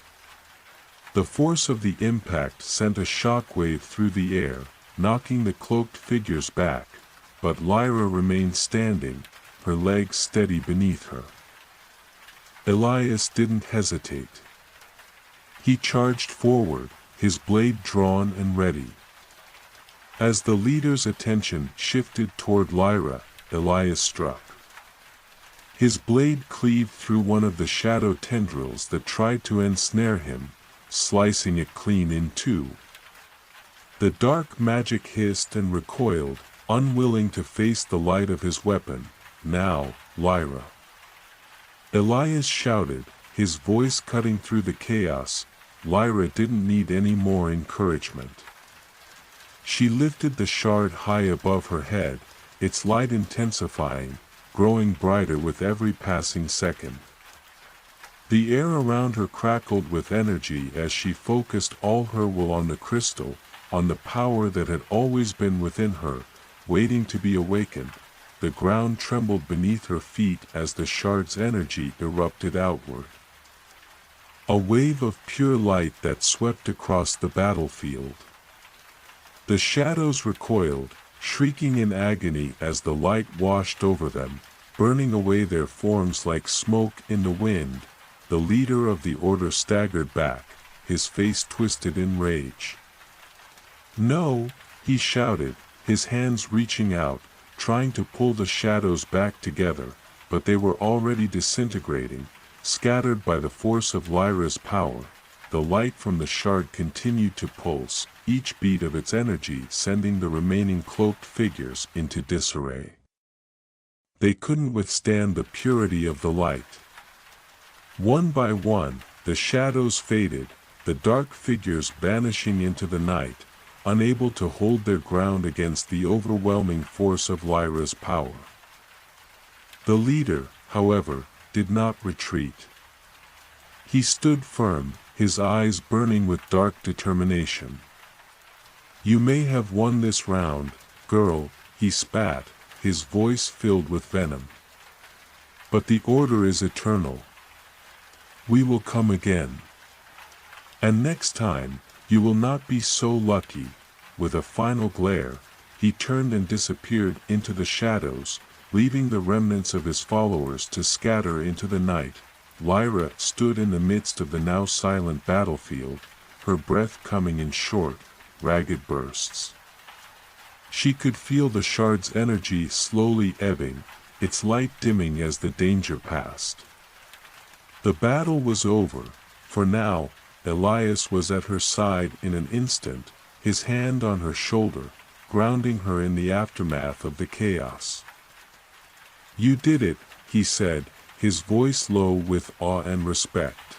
The force of the impact sent a shockwave through the air, knocking the cloaked figures back, but Lyra remained standing, her legs steady beneath her. Elias didn't hesitate. He charged forward, his blade drawn and ready. As the leader's attention shifted toward Lyra, Elias struck. His blade cleaved through one of the shadow tendrils that tried to ensnare him, slicing it clean in two. The dark magic hissed and recoiled, unwilling to face the light of his weapon. "Now, Lyra!" Elias shouted, his voice cutting through the chaos. Lyra didn't need any more encouragement. She lifted the shard high above her head, its light intensifying, growing brighter with every passing second. The air around her crackled with energy as she focused all her will on the crystal, on the power that had always been within her, waiting to be awakened. The ground trembled beneath her feet as the shard's energy erupted outward. A wave of pure light that swept across the battlefield. The shadows recoiled, shrieking in agony as the light washed over them, burning away their forms like smoke in the wind. The leader of the order staggered back, his face twisted in rage. "No!" he shouted, his hands reaching out, trying to pull the shadows back together, but they were already disintegrating, scattered by the force of Lyra's power. The light from the shard continued to pulse, each beat of its energy sending the remaining cloaked figures into disarray. They couldn't withstand the purity of the light. One by one, the shadows faded, the dark figures vanishing into the night, unable to hold their ground against the overwhelming force of Lyra's power. The leader, however, did not retreat. He stood firm, his eyes burning with dark determination. "You may have won this round, girl," he spat, his voice filled with venom. "But the order is eternal. We will come again. And next time, you will not be so lucky." With a final glare, he turned and disappeared into the shadows, leaving the remnants of his followers to scatter into the night. Lyra stood in the midst of the now silent battlefield, her breath coming in short, ragged bursts. She could feel the shard's energy slowly ebbing, its light dimming as the danger passed. The battle was over, for now. Elias was at her side in an instant, his hand on her shoulder, grounding her in the aftermath of the chaos. "You did it," he said, his voice low with awe and respect.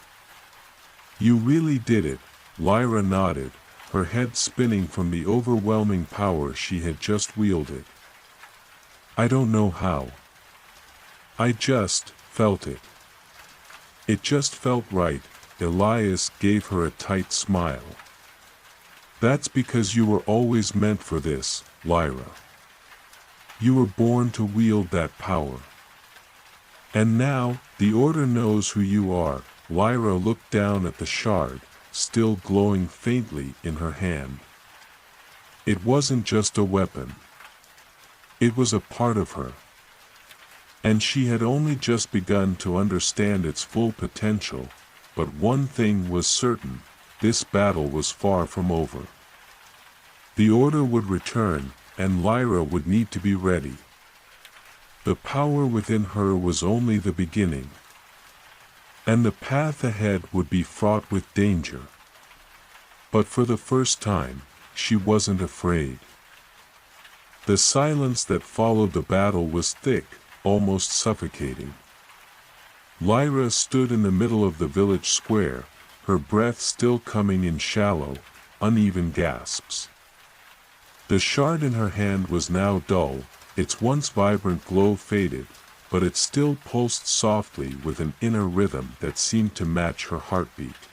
"You really did it," Lyra nodded, her head spinning from the overwhelming power she had just wielded. "I don't know how. I just felt it. It just felt right." Elias gave her a tight smile. "That's because you were always meant for this, Lyra. You were born to wield that power. And now, the Order knows who you are." Lyra looked down at the shard, still glowing faintly in her hand. It wasn't just a weapon. It was a part of her. And she had only just begun to understand its full potential. But one thing was certain, this battle was far from over. The order would return, and Lyra would need to be ready. The power within her was only the beginning, and the path ahead would be fraught with danger. But for the first time, she wasn't afraid. The silence that followed the battle was thick, almost suffocating. Lyra stood in the middle of the village square, her breath still coming in shallow, uneven gasps. The shard in her hand was now dull, its once vibrant glow faded, but it still pulsed softly with an inner rhythm that seemed to match her heartbeat.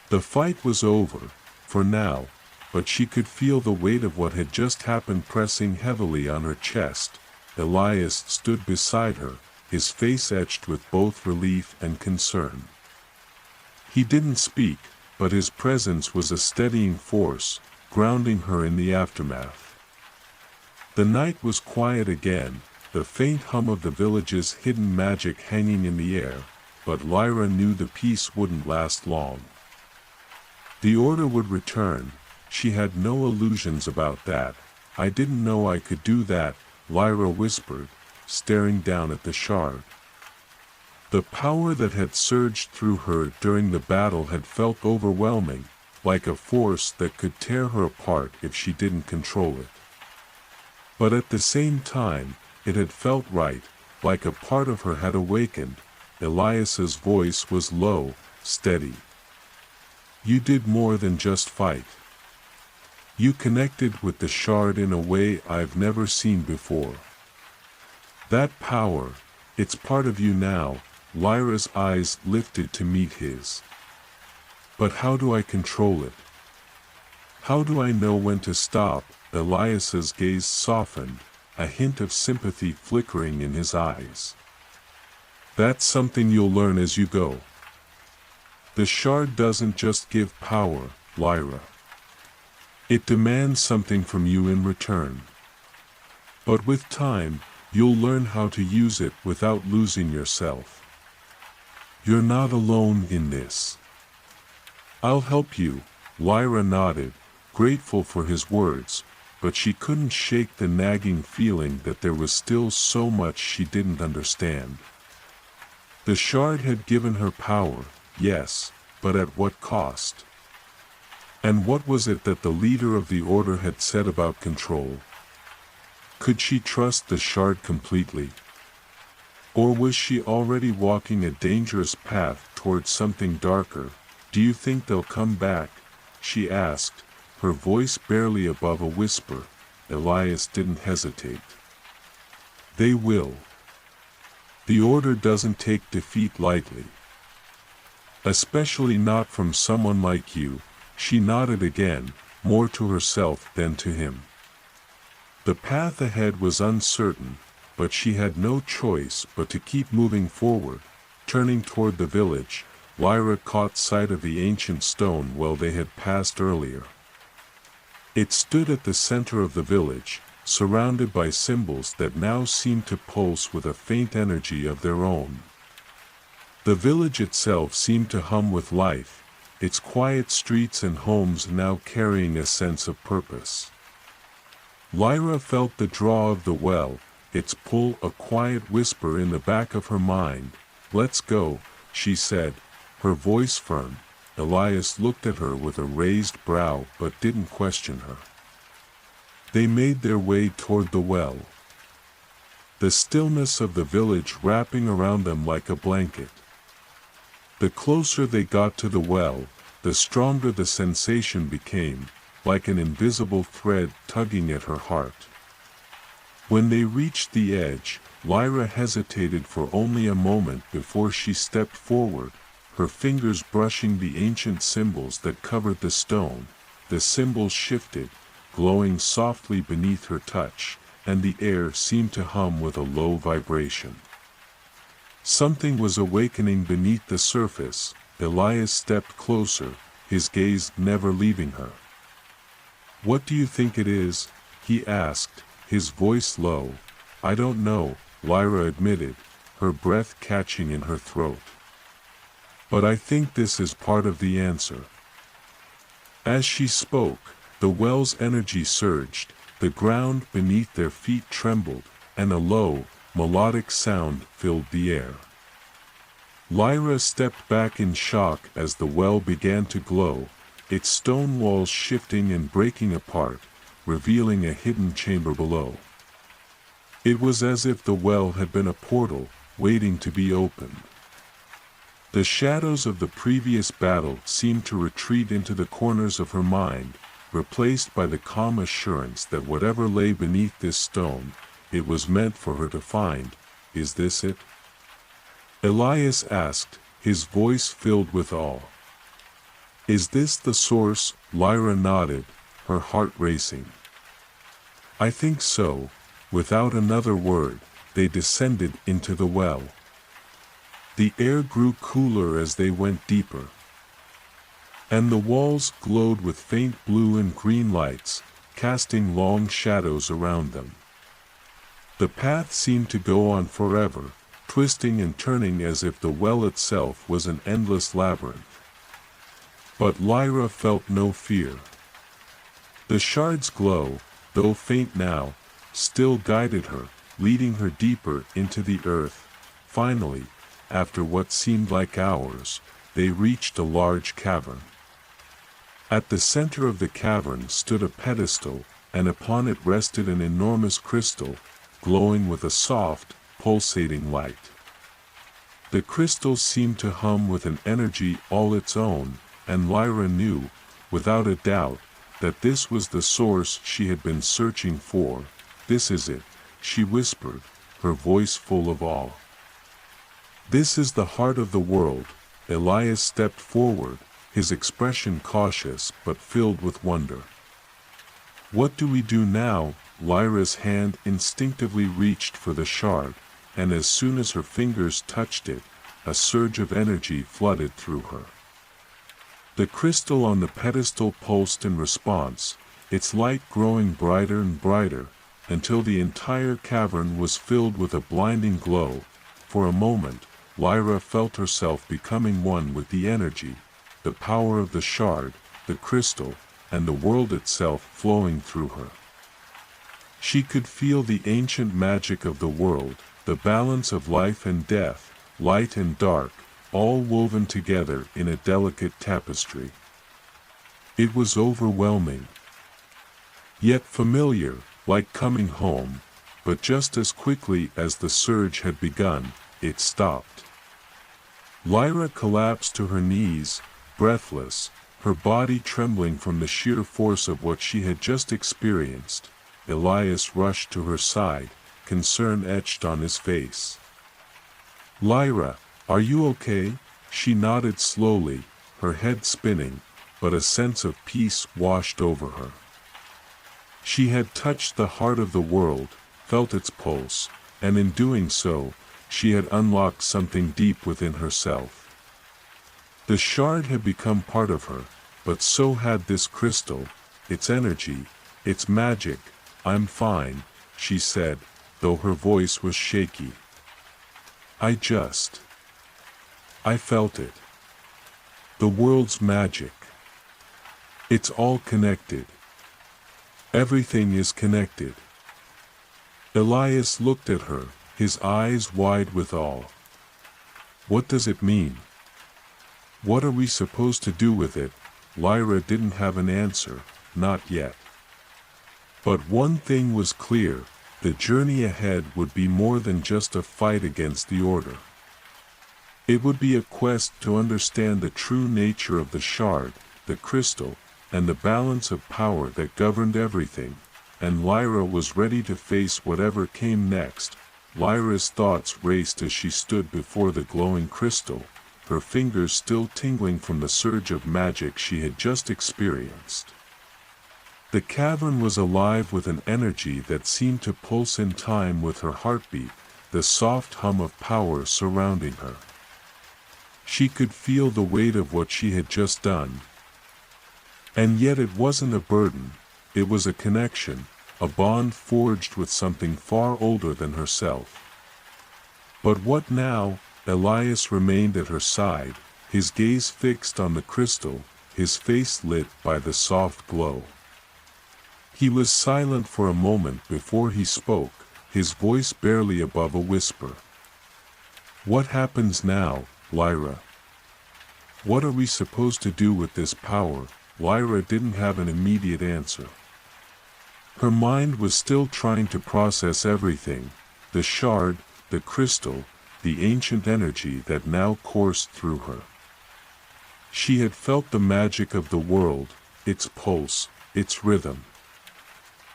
The fight was over, for now, but she could feel the weight of what had just happened pressing heavily on her chest. Elias stood beside her, his face etched with both relief and concern. He didn't speak, but his presence was a steadying force, grounding her in the aftermath. The night was quiet again, the faint hum of the village's hidden magic hanging in the air, but Lyra knew the peace wouldn't last long. The order would return, she had no illusions about that. I didn't know I could do that, Lyra whispered, staring down at the shard. The power that had surged through her during the battle had felt overwhelming, like a force that could tear her apart if she didn't control it. But at the same time, it had felt right, like a part of her had awakened. Elias's voice was low, steady. You did more than just fight. You connected with the shard in a way I've never seen before. That power, it's part of you now. Lyra's eyes lifted to meet his. But how do I control it? How do I know when to stop? Elias's gaze softened, a hint of sympathy flickering in his eyes. That's something you'll learn as you go. The shard doesn't just give power, Lyra. It demands something from you in return. But with time, you'll learn how to use it without losing yourself. You're not alone in this. I'll help you, Lyra nodded, grateful for his words, but she couldn't shake the nagging feeling that there was still so much she didn't understand. The shard had given her power, yes, but at what cost? And what was it that the leader of the order had said about control? Could she trust the shard completely? Or was she already walking a dangerous path towards something darker? Do you think they'll come back? She asked, her voice barely above a whisper. Elias didn't hesitate. They will. The order doesn't take defeat lightly. Especially not from someone like you. She nodded again, more to herself than to him. The path ahead was uncertain, but she had no choice but to keep moving forward. Turning toward the village, Lyra caught sight of the ancient stone well they had passed earlier. It stood at the center of the village, surrounded by symbols that now seemed to pulse with a faint energy of their own. The village itself seemed to hum with life, its quiet streets and homes now carrying a sense of purpose. Lyra felt the draw of the well, its pull a quiet whisper in the back of her mind. Let's go, she said, her voice firm. Elias looked at her with a raised brow but didn't question her. They made their way toward the well. The stillness of the village wrapping around them like a blanket. The closer they got to the well, the stronger the sensation became, like an invisible thread tugging at her heart. When they reached the edge, Lyra hesitated for only a moment before she stepped forward, her fingers brushing the ancient symbols that covered the stone. The symbols shifted, glowing softly beneath her touch, and the air seemed to hum with a low vibration. Something was awakening beneath the surface. Elias stepped closer, his gaze never leaving her. What do you think it is? He asked, his voice low. I don't know, Lyra admitted, her breath catching in her throat. But I think this is part of the answer. As she spoke, The well's energy surged, the ground beneath their feet trembled, and a low, melodic sound filled the air. Lyra stepped back in shock as the well began to glow, its stone walls shifting and breaking apart, revealing a hidden chamber below. It was as if the well had been a portal, waiting to be opened. The shadows of the previous battle seemed to retreat into the corners of her mind, replaced by the calm assurance that whatever lay beneath this stone, it was meant for her to find. Is this it? Elias asked, his voice filled with awe. Is this the source? Lyra nodded, her heart racing. I think so. Without another word, they descended into the well. The air grew cooler as they went deeper, and the walls glowed with faint blue and green lights, casting long shadows around them. The path seemed to go on forever, twisting and turning as if the well itself was an endless labyrinth. But Lyra felt no fear. The shard's glow, though faint now, still guided her, leading her deeper into the earth. Finally, after what seemed like hours, they reached a large cavern. At the center of the cavern stood a pedestal, and upon it rested an enormous crystal, glowing with a soft, pulsating light. The crystal seemed to hum with an energy all its own, and Lyra knew, without a doubt, that this was the source she had been searching for. This is it, she whispered, her voice full of awe. This is the heart of the world. Elias stepped forward, his expression cautious but filled with wonder. What do we do now? Lyra's hand instinctively reached for the shard, and as soon as her fingers touched it, a surge of energy flooded through her. The crystal on the pedestal pulsed in response, its light growing brighter and brighter, until the entire cavern was filled with a blinding glow. For a moment, Lyra felt herself becoming one with the energy, the power of the shard, the crystal, and the world itself flowing through her. She could feel the ancient magic of the world, the balance of life and death, light and dark, all woven together in a delicate tapestry. It was overwhelming, yet familiar, like coming home, but just as quickly as the surge had begun, it stopped. Lyra collapsed to her knees, breathless, her body trembling from the sheer force of what she had just experienced. Elias rushed to her side, concern etched on his face. Lyra, are you okay? She nodded slowly, her head spinning, but a sense of peace washed over her. She had touched the heart of the world, felt its pulse, and in doing so, she had unlocked something deep within herself. The shard had become part of her, but so had this crystal, its energy, its magic. I'm fine, she said, though her voice was shaky. I felt it. The world's magic. It's all connected. Everything is connected. Elias looked at her, his eyes wide with awe. What does it mean? What are we supposed to do with it? Lyra didn't have an answer, not yet. But one thing was clear, the journey ahead would be more than just a fight against the Order. It would be a quest to understand the true nature of the shard, the crystal, and the balance of power that governed everything, and Lyra was ready to face whatever came next. Lyra's thoughts raced as she stood before the glowing crystal, her fingers still tingling from the surge of magic she had just experienced. The cavern was alive with an energy that seemed to pulse in time with her heartbeat, the soft hum of power surrounding her. She could feel the weight of what she had just done. And yet it wasn't a burden, it was a connection, a bond forged with something far older than herself. But what now? Elias remained at her side, his gaze fixed on the crystal, his face lit by the soft glow. He was silent for a moment before he spoke, his voice barely above a whisper. "What happens now, Lyra? What are we supposed to do with this power?" Lyra didn't have an immediate answer. Her mind was still trying to process everything, the shard, the crystal, the ancient energy that now coursed through her. She had felt the magic of the world, its pulse, its rhythm.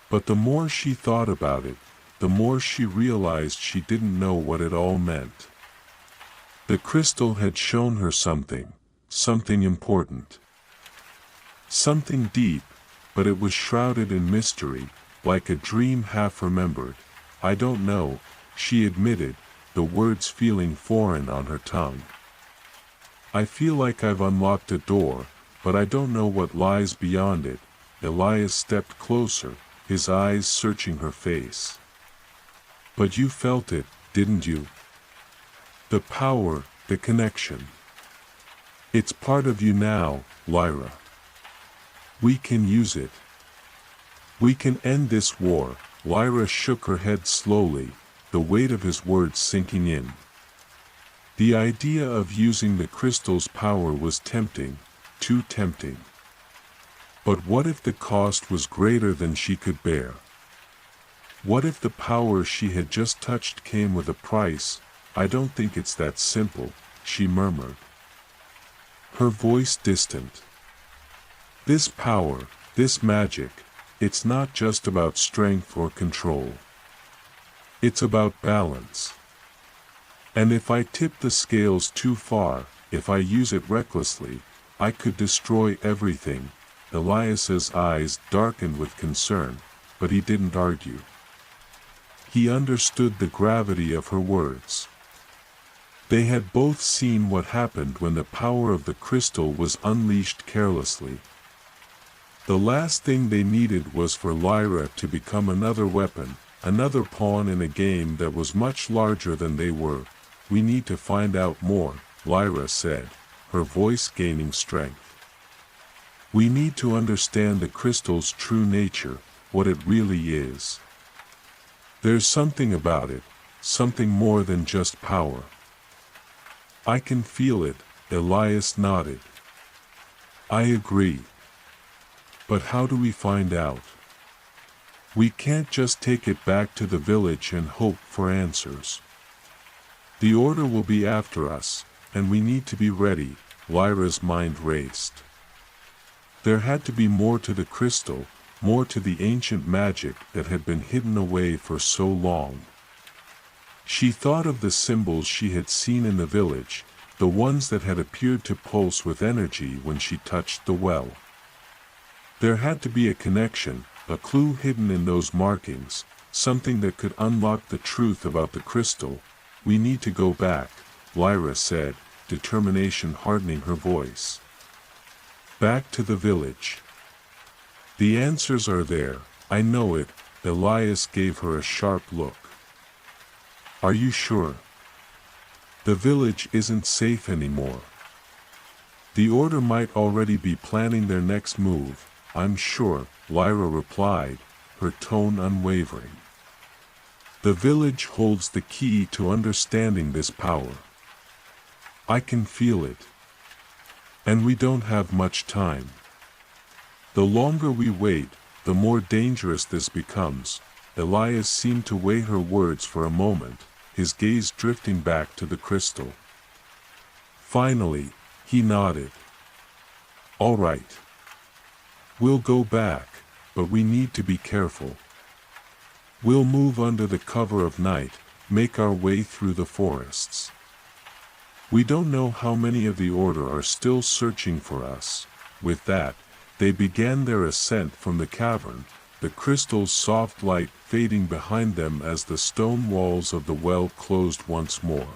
But the more she thought about it, the more she realized she didn't know what it all meant. The crystal had shown her something important. Something deep, but it was shrouded in mystery, like a dream half remembered. "I don't know," she admitted, the words feeling foreign on her tongue. "I feel like I've unlocked a door, but I don't know what lies beyond it." Elias stepped closer, his eyes searching her face. "But you felt it, didn't you? The power, the connection. It's part of you now, Lyra. We can use it. We can end this war." Lyra shook her head slowly, the weight of his words sinking in. The idea of using the crystal's power was tempting, too tempting. But what if the cost was greater than she could bear? What if the power she had just touched came with a price? "I don't think it's that simple," she murmured, her voice distant. "This power, this magic, it's not just about strength or control. It's about balance. And if I tip the scales too far, if I use it recklessly, I could destroy everything." Elias's eyes darkened with concern, but he didn't argue. He understood the gravity of her words. They had both seen what happened when the power of the crystal was unleashed carelessly. The last thing they needed was for Lyra to become another weapon, another pawn in a game that was much larger than they were. "We need to find out more," Lyra said, her voice gaining strength. "We need to understand the crystal's true nature, what it really is. There's something about it, something more than just power." "I can feel it," Elias nodded. "I agree. But how do we find out? We can't just take it back to the village and hope for answers. The Order will be after us, and we need to be ready." Lyra's mind raced. There had to be more to the crystal, more to the ancient magic that had been hidden away for so long. She thought of the symbols she had seen in the village, the ones that had appeared to pulse with energy when she touched the well. There had to be a connection, a clue hidden in those markings, something that could unlock the truth about the crystal. "We need to go back," Lyra said, determination hardening her voice. "Back to the village. The answers are there, I know it." Elias gave her a sharp look. "Are you sure? The village isn't safe anymore. The Order might already be planning their next move." "I'm sure," Lyra replied, her tone unwavering. "The village holds the key to understanding this power. I can feel it. And we don't have much time. The longer we wait, the more dangerous this becomes." Elias seemed to weigh her words for a moment, his gaze drifting back to the crystal. Finally, he nodded. "All right. We'll go back, but we need to be careful. We'll move under the cover of night, make our way through the forests. We don't know how many of the Order are still searching for us." With that, they began their ascent from the cavern, the crystal's soft light fading behind them as the stone walls of the well closed once more.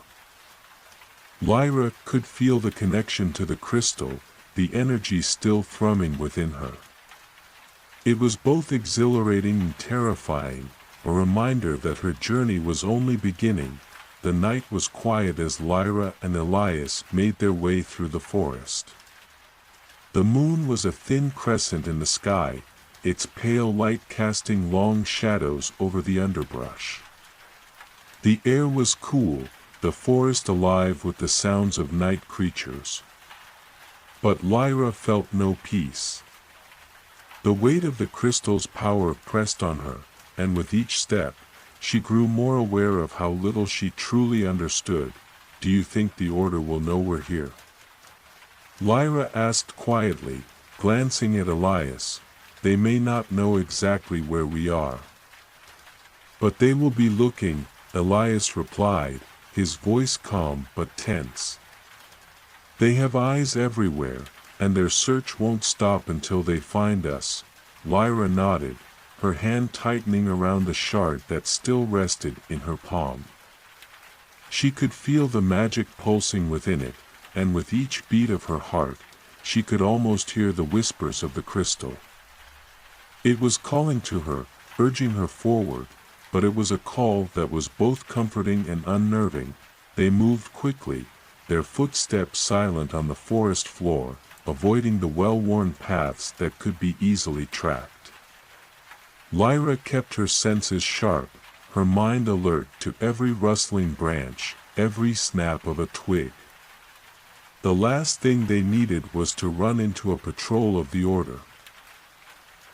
Lyra could feel the connection to the crystal, the energy still thrumming within her. It was both exhilarating and terrifying, a reminder that her journey was only beginning. The night was quiet as Lyra and Elias made their way through the forest. The moon was a thin crescent in the sky, its pale light casting long shadows over the underbrush. The air was cool, the forest alive with the sounds of night creatures. But Lyra felt no peace. The weight of the crystal's power pressed on her, and with each step, she grew more aware of how little she truly understood. "Do you think the Order will know we're here?" Lyra asked quietly, glancing at Elias. "They may not know exactly where we are. But they will be looking," Elias replied, his voice calm but tense. "They have eyes everywhere, and their search won't stop until they find us." Lyra nodded, her hand tightening around the shard that still rested in her palm. She could feel the magic pulsing within it, and with each beat of her heart, she could almost hear the whispers of the crystal. It was calling to her, urging her forward, but it was a call that was both comforting and unnerving. They moved quickly, their footsteps silent on the forest floor, avoiding the well-worn paths that could be easily tracked. Lyra kept her senses sharp, her mind alert to every rustling branch, every snap of a twig. The last thing they needed was to run into a patrol of the Order.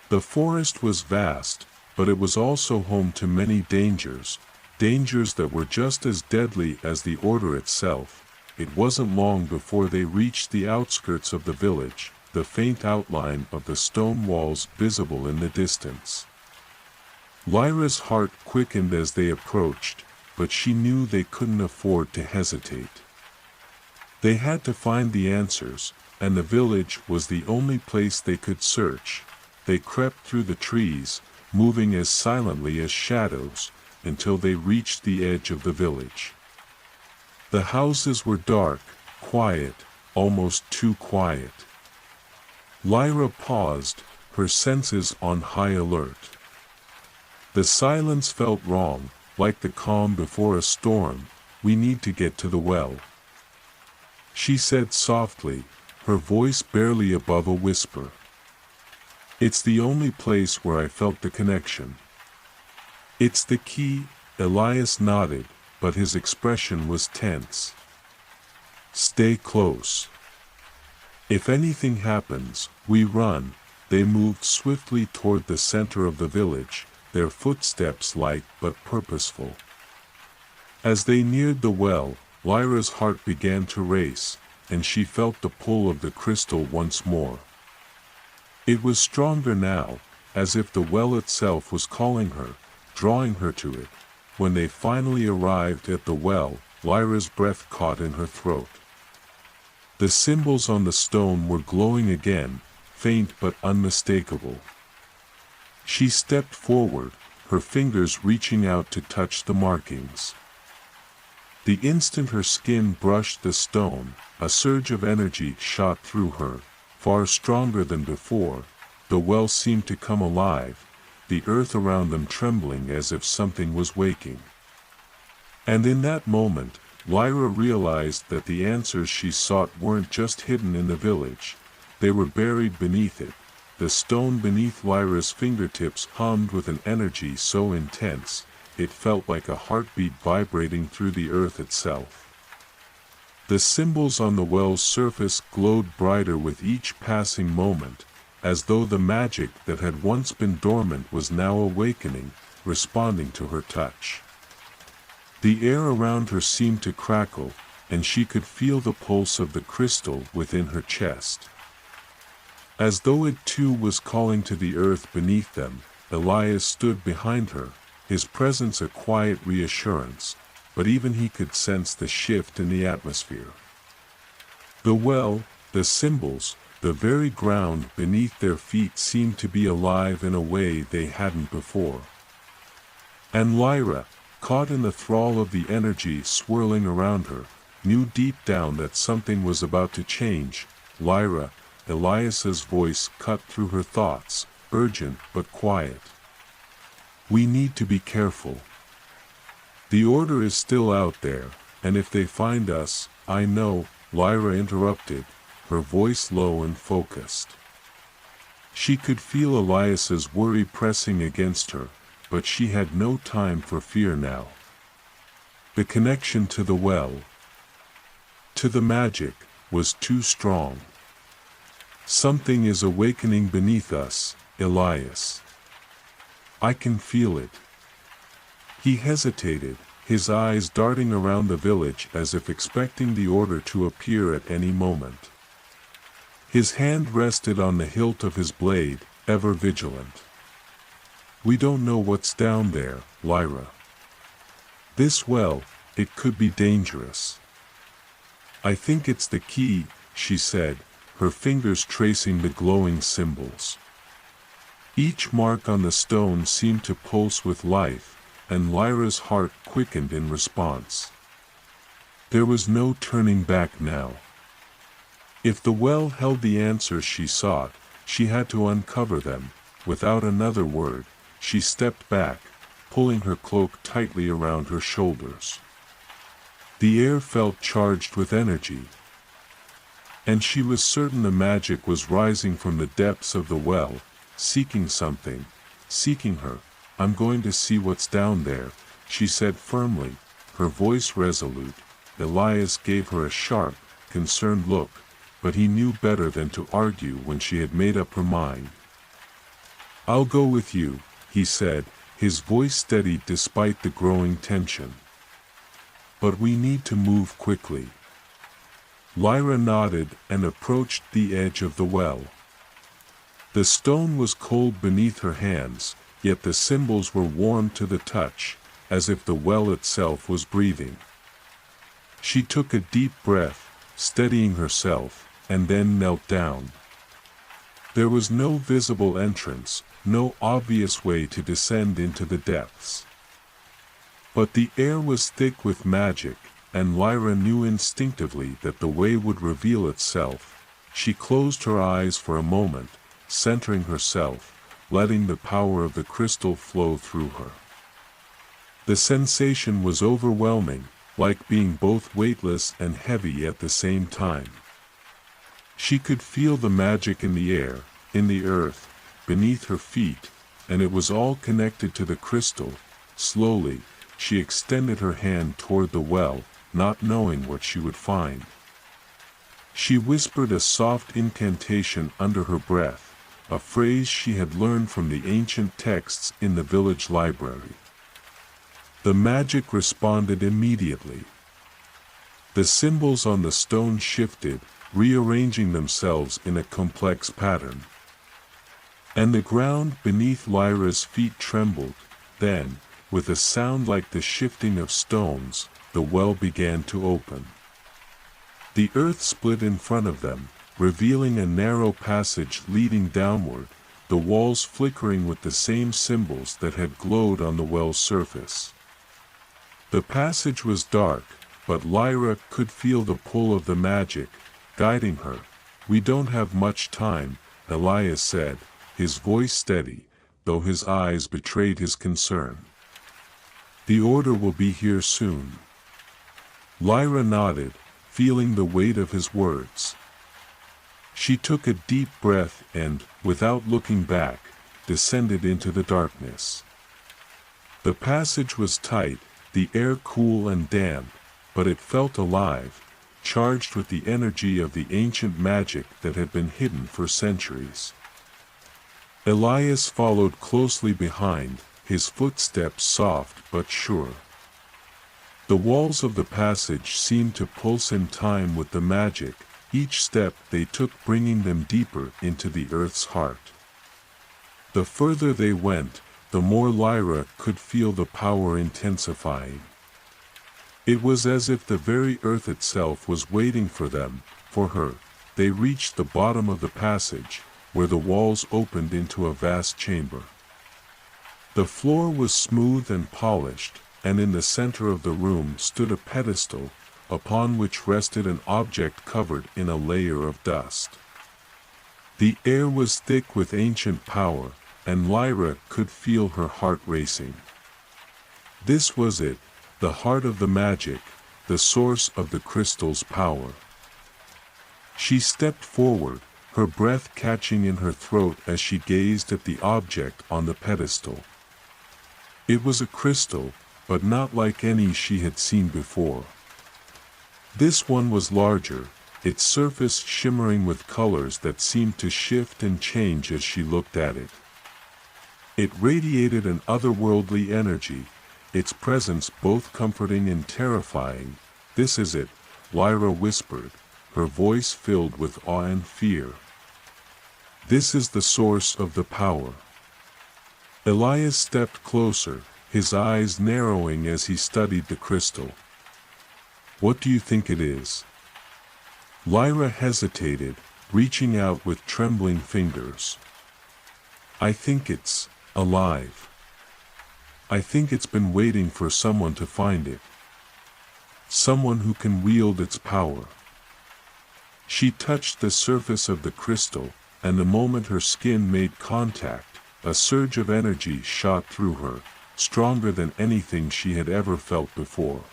The forest was vast, but it was also home to many dangers, dangers that were just as deadly as the Order itself. It wasn't long before they reached the outskirts of the village, the faint outline of the stone walls visible in the distance. Lyra's heart quickened as they approached, but she knew they couldn't afford to hesitate. They had to find the answers, and the village was the only place they could search. They crept through the trees, moving as silently as shadows, until they reached the edge of the village. The houses were dark, quiet, almost too quiet. Lyra paused, her senses on high alert. The silence felt wrong, like the calm before a storm. "We need to get to the well," she said softly, her voice barely above a whisper. "It's the only place where I felt the connection." "It's the key," Elias nodded, but his expression was tense. "Stay close. If anything happens, we run." They moved swiftly toward the center of the village, their footsteps light but purposeful. As they neared the well, Lyra's heart began to race, and she felt the pull of the crystal once more. It was stronger now, as if the well itself was calling her, drawing her to it. When they finally arrived at the well, Lyra's breath caught in her throat. The symbols on the stone were glowing again, faint but unmistakable. She stepped forward, her fingers reaching out to touch the markings. The instant her skin brushed the stone, a surge of energy shot through her, far stronger than before. The well seemed to come alive, the earth around them trembling as if something was waking. And in that moment, Lyra realized that the answers she sought weren't just hidden in the village, they were buried beneath it. The stone beneath Lyra's fingertips hummed with an energy so intense, it felt like a heartbeat vibrating through the earth itself. The symbols on the well's surface glowed brighter with each passing moment, as though the magic that had once been dormant was now awakening, responding to her touch. The air around her seemed to crackle, and she could feel the pulse of the crystal within her chest. As though it too was calling to the earth beneath them, Elias stood behind her, his presence a quiet reassurance, but even he could sense the shift in the atmosphere. The well, the symbols, the very ground beneath their feet seemed to be alive in a way they hadn't before. And Lyra, caught in the thrall of the energy swirling around her, knew deep down that something was about to change. "Lyra," Elias's voice cut through her thoughts, urgent but quiet. "We need to be careful. The Order is still out there, and if they find us, I know," Lyra interrupted, her voice low and focused. She could feel Elias's worry pressing against her, but she had no time for fear now. The connection to the well, to the magic, was too strong. Something is awakening beneath us, Elias. I can feel it. He hesitated, his eyes darting around the village as if expecting the order to appear at any moment. His hand rested on the hilt of his blade, ever vigilant. We don't know what's down there, Lyra. This well, it could be dangerous. I think it's the key, she said, her fingers tracing the glowing symbols. Each mark on the stone seemed to pulse with life, and Lyra's heart quickened in response. There was no turning back now. If the well held the answers she sought, she had to uncover them. Without another word, she stepped back, pulling her cloak tightly around her shoulders. The air felt charged with energy, and she was certain the magic was rising from the depths of the well, seeking something, seeking her. I'm going to see what's down there, she said firmly, her voice resolute. Elias gave her a sharp, concerned look, but he knew better than to argue when she had made up her mind. I'll go with you, he said, his voice steady despite the growing tension. But we need to move quickly. Lyra nodded and approached the edge of the well. The stone was cold beneath her hands, yet the symbols were warm to the touch, as if the well itself was breathing. She took a deep breath, steadying herself, and then knelt down. There was no visible entrance, no obvious way to descend into the depths. But the air was thick with magic, and Lyra knew instinctively that the way would reveal itself. She closed her eyes for a moment, centering herself, letting the power of the crystal flow through her. The sensation was overwhelming, like being both weightless and heavy at the same time. She could feel the magic in the air, in the earth, beneath her feet, and it was all connected to the crystal. Slowly, she extended her hand toward the well, not knowing what she would find. She whispered a soft incantation under her breath, a phrase she had learned from the ancient texts in the village library. The magic responded immediately. The symbols on the stone shifted, rearranging themselves in a complex pattern. And the ground beneath Lyra's feet trembled. Then, with a sound like the shifting of stones, the well began to open. The earth split in front of them, revealing a narrow passage leading downward, the walls flickering with the same symbols that had glowed on the well's surface. The passage was dark, but Lyra could feel the pull of the magic, guiding her. We don't have much time, Elias said, his voice steady, though his eyes betrayed his concern. The order will be here soon. Lyra nodded, feeling the weight of his words. She took a deep breath and, without looking back, descended into the darkness. The passage was tight, the air cool and damp, but it felt alive, charged with the energy of the ancient magic that had been hidden for centuries. Elias followed closely behind, his footsteps soft but sure. The walls of the passage seemed to pulse in time with the magic, each step they took bringing them deeper into the earth's heart. The further they went, the more Lyra could feel the power intensifying. It was as if the very earth itself was waiting for them, for her. They reached the bottom of the passage, where the walls opened into a vast chamber. The floor was smooth and polished, and in the center of the room stood a pedestal, upon which rested an object covered in a layer of dust. The air was thick with ancient power, and Lyra could feel her heart racing. This was it, the heart of the magic, the source of the crystal's power. She stepped forward, her breath catching in her throat as she gazed at the object on the pedestal. It was a crystal, but not like any she had seen before. This one was larger, its surface shimmering with colors that seemed to shift and change as she looked at it. It radiated an otherworldly energy, its presence both comforting and terrifying. "This is it," Lyra whispered, her voice filled with awe and fear. "This is the source of the power." Elias stepped closer, his eyes narrowing as he studied the crystal. "What do you think it is?" Lyra hesitated, reaching out with trembling fingers. "I think it's alive. I think it's been waiting for someone to find it. Someone who can wield its power." She touched the surface of the crystal, and the moment her skin made contact, a surge of energy shot through her, stronger than anything she had ever felt before.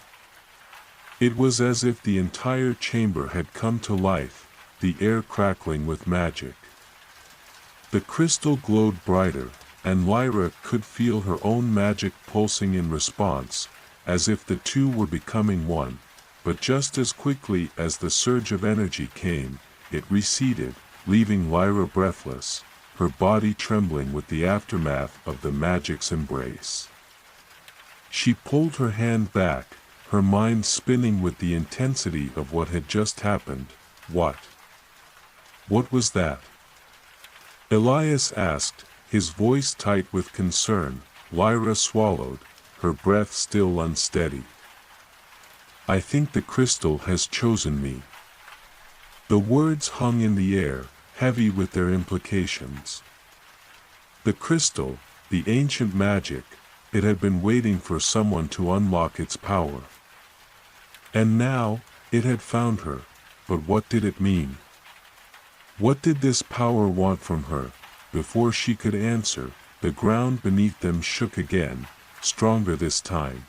It was as if the entire chamber had come to life, the air crackling with magic. The crystal glowed brighter, and Lyra could feel her own magic pulsing in response, as if the two were becoming one. But just as quickly as the surge of energy came, it receded, leaving Lyra breathless, her body trembling with the aftermath of the magic's embrace. She pulled her hand back, her mind spinning with the intensity of what had just happened. What was that?" Elias asked, his voice tight with concern. Lyra swallowed, her breath still unsteady. "I think the crystal has chosen me." The words hung in the air, heavy with their implications. The crystal, the ancient magic, it had been waiting for someone to unlock its power. And now, it had found her. But what did it mean? What did this power want from her? Before she could answer, the ground beneath them shook again, stronger this time.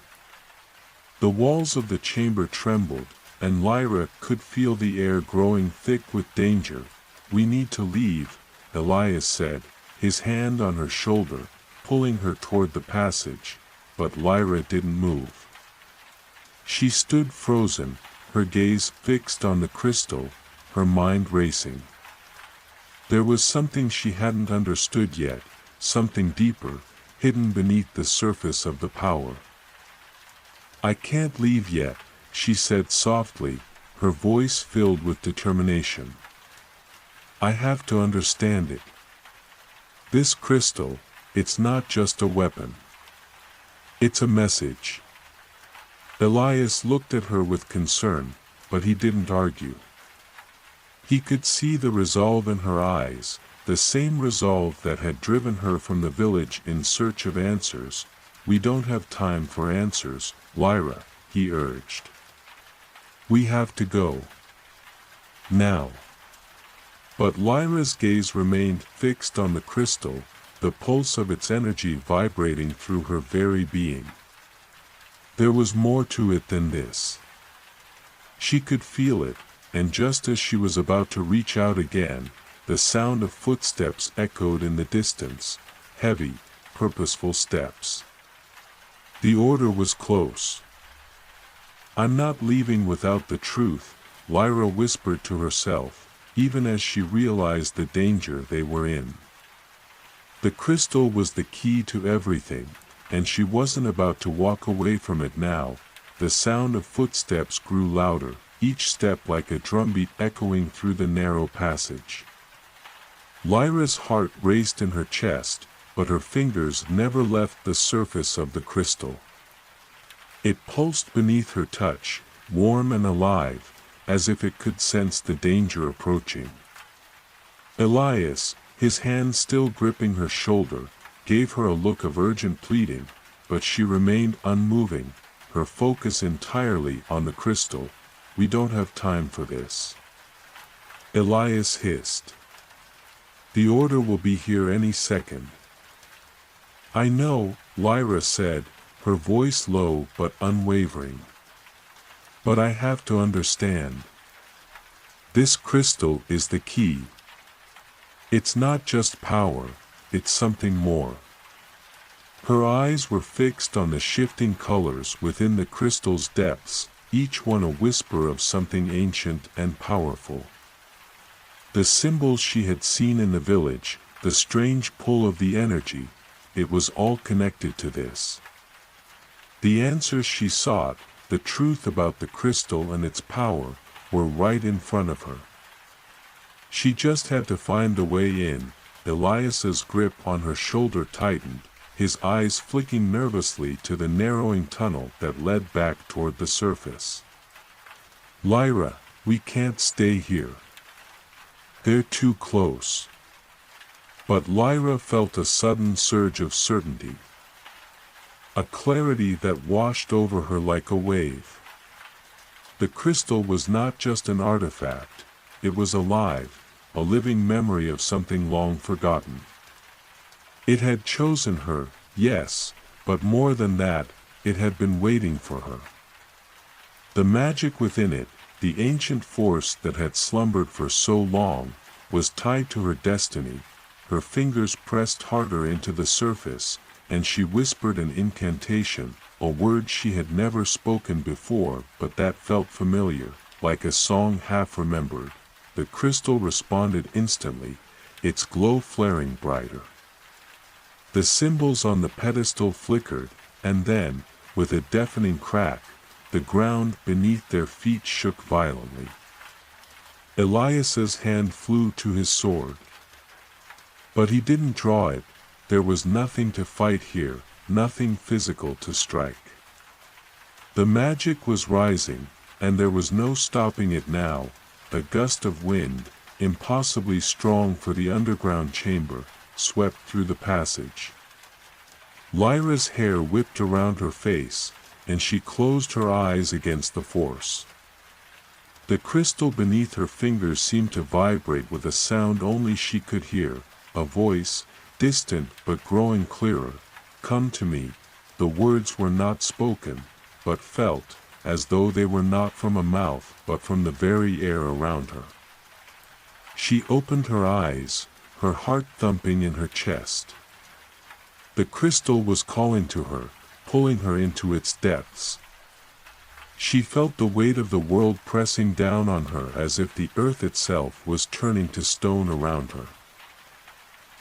The walls of the chamber trembled, and Lyra could feel the air growing thick with danger. "We need to leave," Elias said, his hand on her shoulder, pulling her toward the passage, but Lyra didn't move. She stood frozen, her gaze fixed on the crystal, her mind racing. There was something she hadn't understood yet, something deeper, hidden beneath the surface of the power. "I can't leave yet," she said softly, her voice filled with determination. "I have to understand it. This crystal, it's not just a weapon. It's a message." Elias looked at her with concern, but he didn't argue. He could see the resolve in her eyes, the same resolve that had driven her from the village in search of answers. "We don't have time for answers, Lyra," he urged. "We have to go. Now." But Lyra's gaze remained fixed on the crystal, the pulse of its energy vibrating through her very being. There was more to it than this. She could feel it, and just as she was about to reach out again, the sound of footsteps echoed in the distance, heavy, purposeful steps. The order was close. "I'm not leaving without the truth," Lyra whispered to herself, even as she realized the danger they were in. The crystal was the key to everything, and she wasn't about to walk away from it now. The sound of footsteps grew louder, each step like a drumbeat echoing through the narrow passage. Lyra's heart raced in her chest, but her fingers never left the surface of the crystal. It pulsed beneath her touch, warm and alive, as if it could sense the danger approaching. Elias, his hand still gripping her shoulder, gave her a look of urgent pleading, but she remained unmoving, her focus entirely on the crystal. "We don't have time for this," Elias hissed. "The order will be here any second." "I know," Lyra said, her voice low but unwavering. "But I have to understand. This crystal is the key. It's not just power, it's something more. Her eyes were fixed on the shifting colors within the crystal's depths, each one a whisper of something ancient and powerful. The symbols she had seen in the village, the strange pull of the energy, it was all connected to this. The answers she sought, the truth about the crystal and its power, were right in front of her. She just had to find the way in. Elias's grip on her shoulder tightened, his eyes flicking nervously to the narrowing tunnel that led back toward the surface. "Lyra, we can't stay here. They're too close." But Lyra felt a sudden surge of certainty. A clarity that washed over her like a wave. The crystal was not just an artifact, it was alive, a living memory of something long forgotten. It had chosen her, yes, but more than that, it had been waiting for her. The magic within it, the ancient force that had slumbered for so long, was tied to her destiny. Her fingers pressed harder into the surface, and she whispered an incantation, a word she had never spoken before but that felt familiar, like a song half remembered. The crystal responded instantly, its glow flaring brighter. The symbols on the pedestal flickered, and then, with a deafening crack, the ground beneath their feet shook violently. Elias's hand flew to his sword. But he didn't draw it. There was nothing to fight here, nothing physical to strike. The magic was rising, and there was no stopping it now. A gust of wind, impossibly strong for the underground chamber, swept through the passage. Lyra's hair whipped around her face, and she closed her eyes against the force. The crystal beneath her fingers seemed to vibrate with a sound only she could hear, a voice, distant but growing clearer. "Come to me." The words were not spoken, but felt, as though they were not from a mouth but from the very air around her. She opened her eyes, her heart thumping in her chest. The crystal was calling to her, pulling her into its depths. She felt the weight of the world pressing down on her as if the earth itself was turning to stone around her.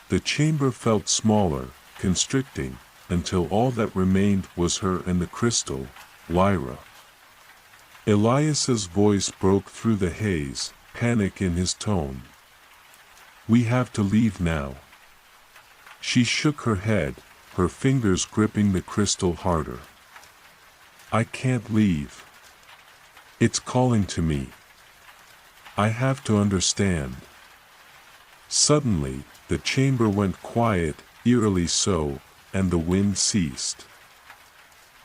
The chamber felt smaller, constricting, until all that remained was her and the crystal, Lyra. Elias's voice broke through the haze, panic in his tone. "We have to leave now." She shook her head, her fingers gripping the crystal harder. "I can't leave. It's calling to me. I have to understand." Suddenly, the chamber went quiet, eerily so, and the wind ceased.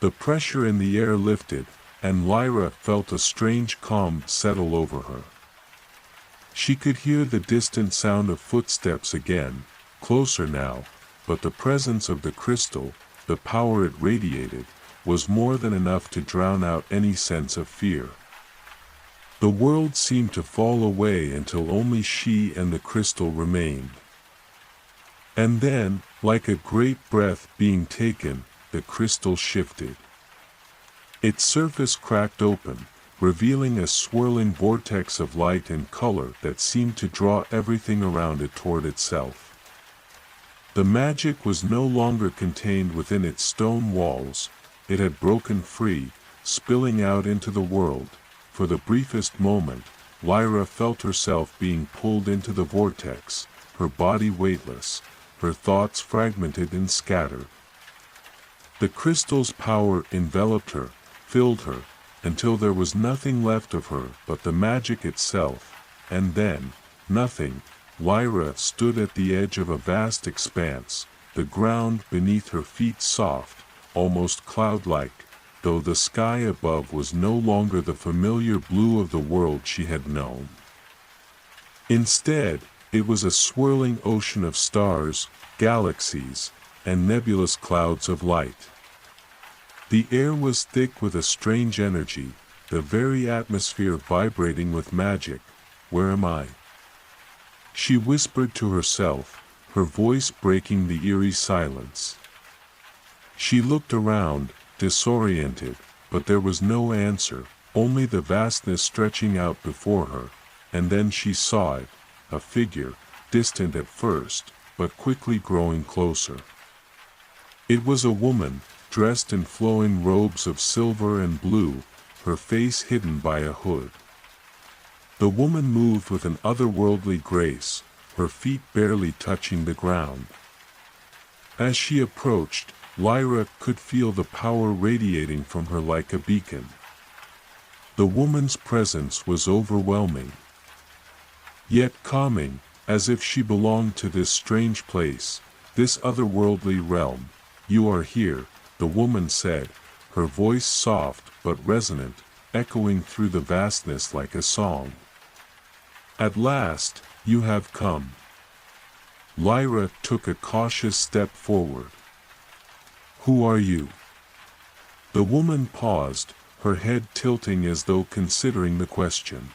The pressure in the air lifted, and Lyra felt a strange calm settle over her. She could hear the distant sound of footsteps again, closer now, but the presence of the crystal, the power it radiated, was more than enough to drown out any sense of fear. The world seemed to fall away until only she and the crystal remained. And then, like a great breath being taken, the crystal shifted. Its surface cracked open, revealing a swirling vortex of light and color that seemed to draw everything around it toward itself. The magic was no longer contained within its stone walls, it had broken free, spilling out into the world. For the briefest moment, Lyra felt herself being pulled into the vortex, her body weightless, her thoughts fragmented and scattered. The crystal's power enveloped her, filled her, until there was nothing left of her but the magic itself, and then, nothing. Lyra stood at the edge of a vast expanse, the ground beneath her feet soft, almost cloud-like, though the sky above was no longer the familiar blue of the world she had known. Instead, it was a swirling ocean of stars, galaxies, and nebulous clouds of light. The air was thick with a strange energy, the very atmosphere vibrating with magic. "Where am I?" she whispered to herself, her voice breaking the eerie silence. She looked around, disoriented, but there was no answer, only the vastness stretching out before her, and then she saw it, a figure, distant at first, but quickly growing closer. It was a woman, dressed in flowing robes of silver and blue, her face hidden by a hood. The woman moved with an otherworldly grace, her feet barely touching the ground. As she approached, Lyra could feel the power radiating from her like a beacon. The woman's presence was overwhelming, yet calming, as if she belonged to this strange place, this otherworldly realm. "You are here," the woman said, her voice soft but resonant, echoing through the vastness like a song. "At last, you have come." Lyra took a cautious step forward. "Who are you?" The woman paused, her head tilting as though considering the question.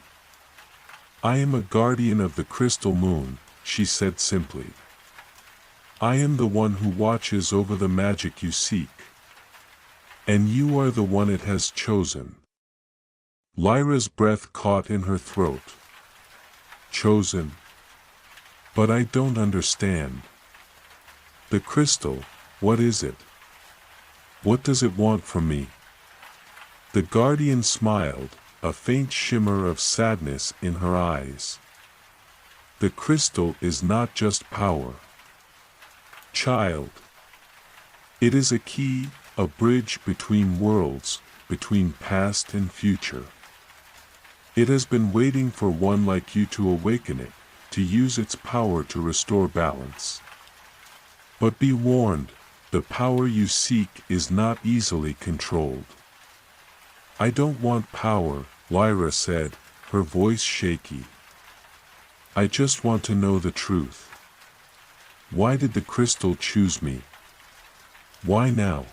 "I am a guardian of the crystal moon," she said simply. "I am the one who watches over the magic you seek. And you are the one it has chosen." Lyra's breath caught in her throat. "Chosen? But I don't understand. The crystal, what is it? What does it want from me?" The guardian smiled, a faint shimmer of sadness in her eyes. "The crystal is not just power, child. It is a key, a bridge between worlds, between past and future. It has been waiting for one like you to awaken it, to use its power to restore balance. But be warned, the power you seek is not easily controlled." "I don't want power," Lyra said, her voice shaky. "I just want to know the truth. Why did the crystal choose me? Why now?"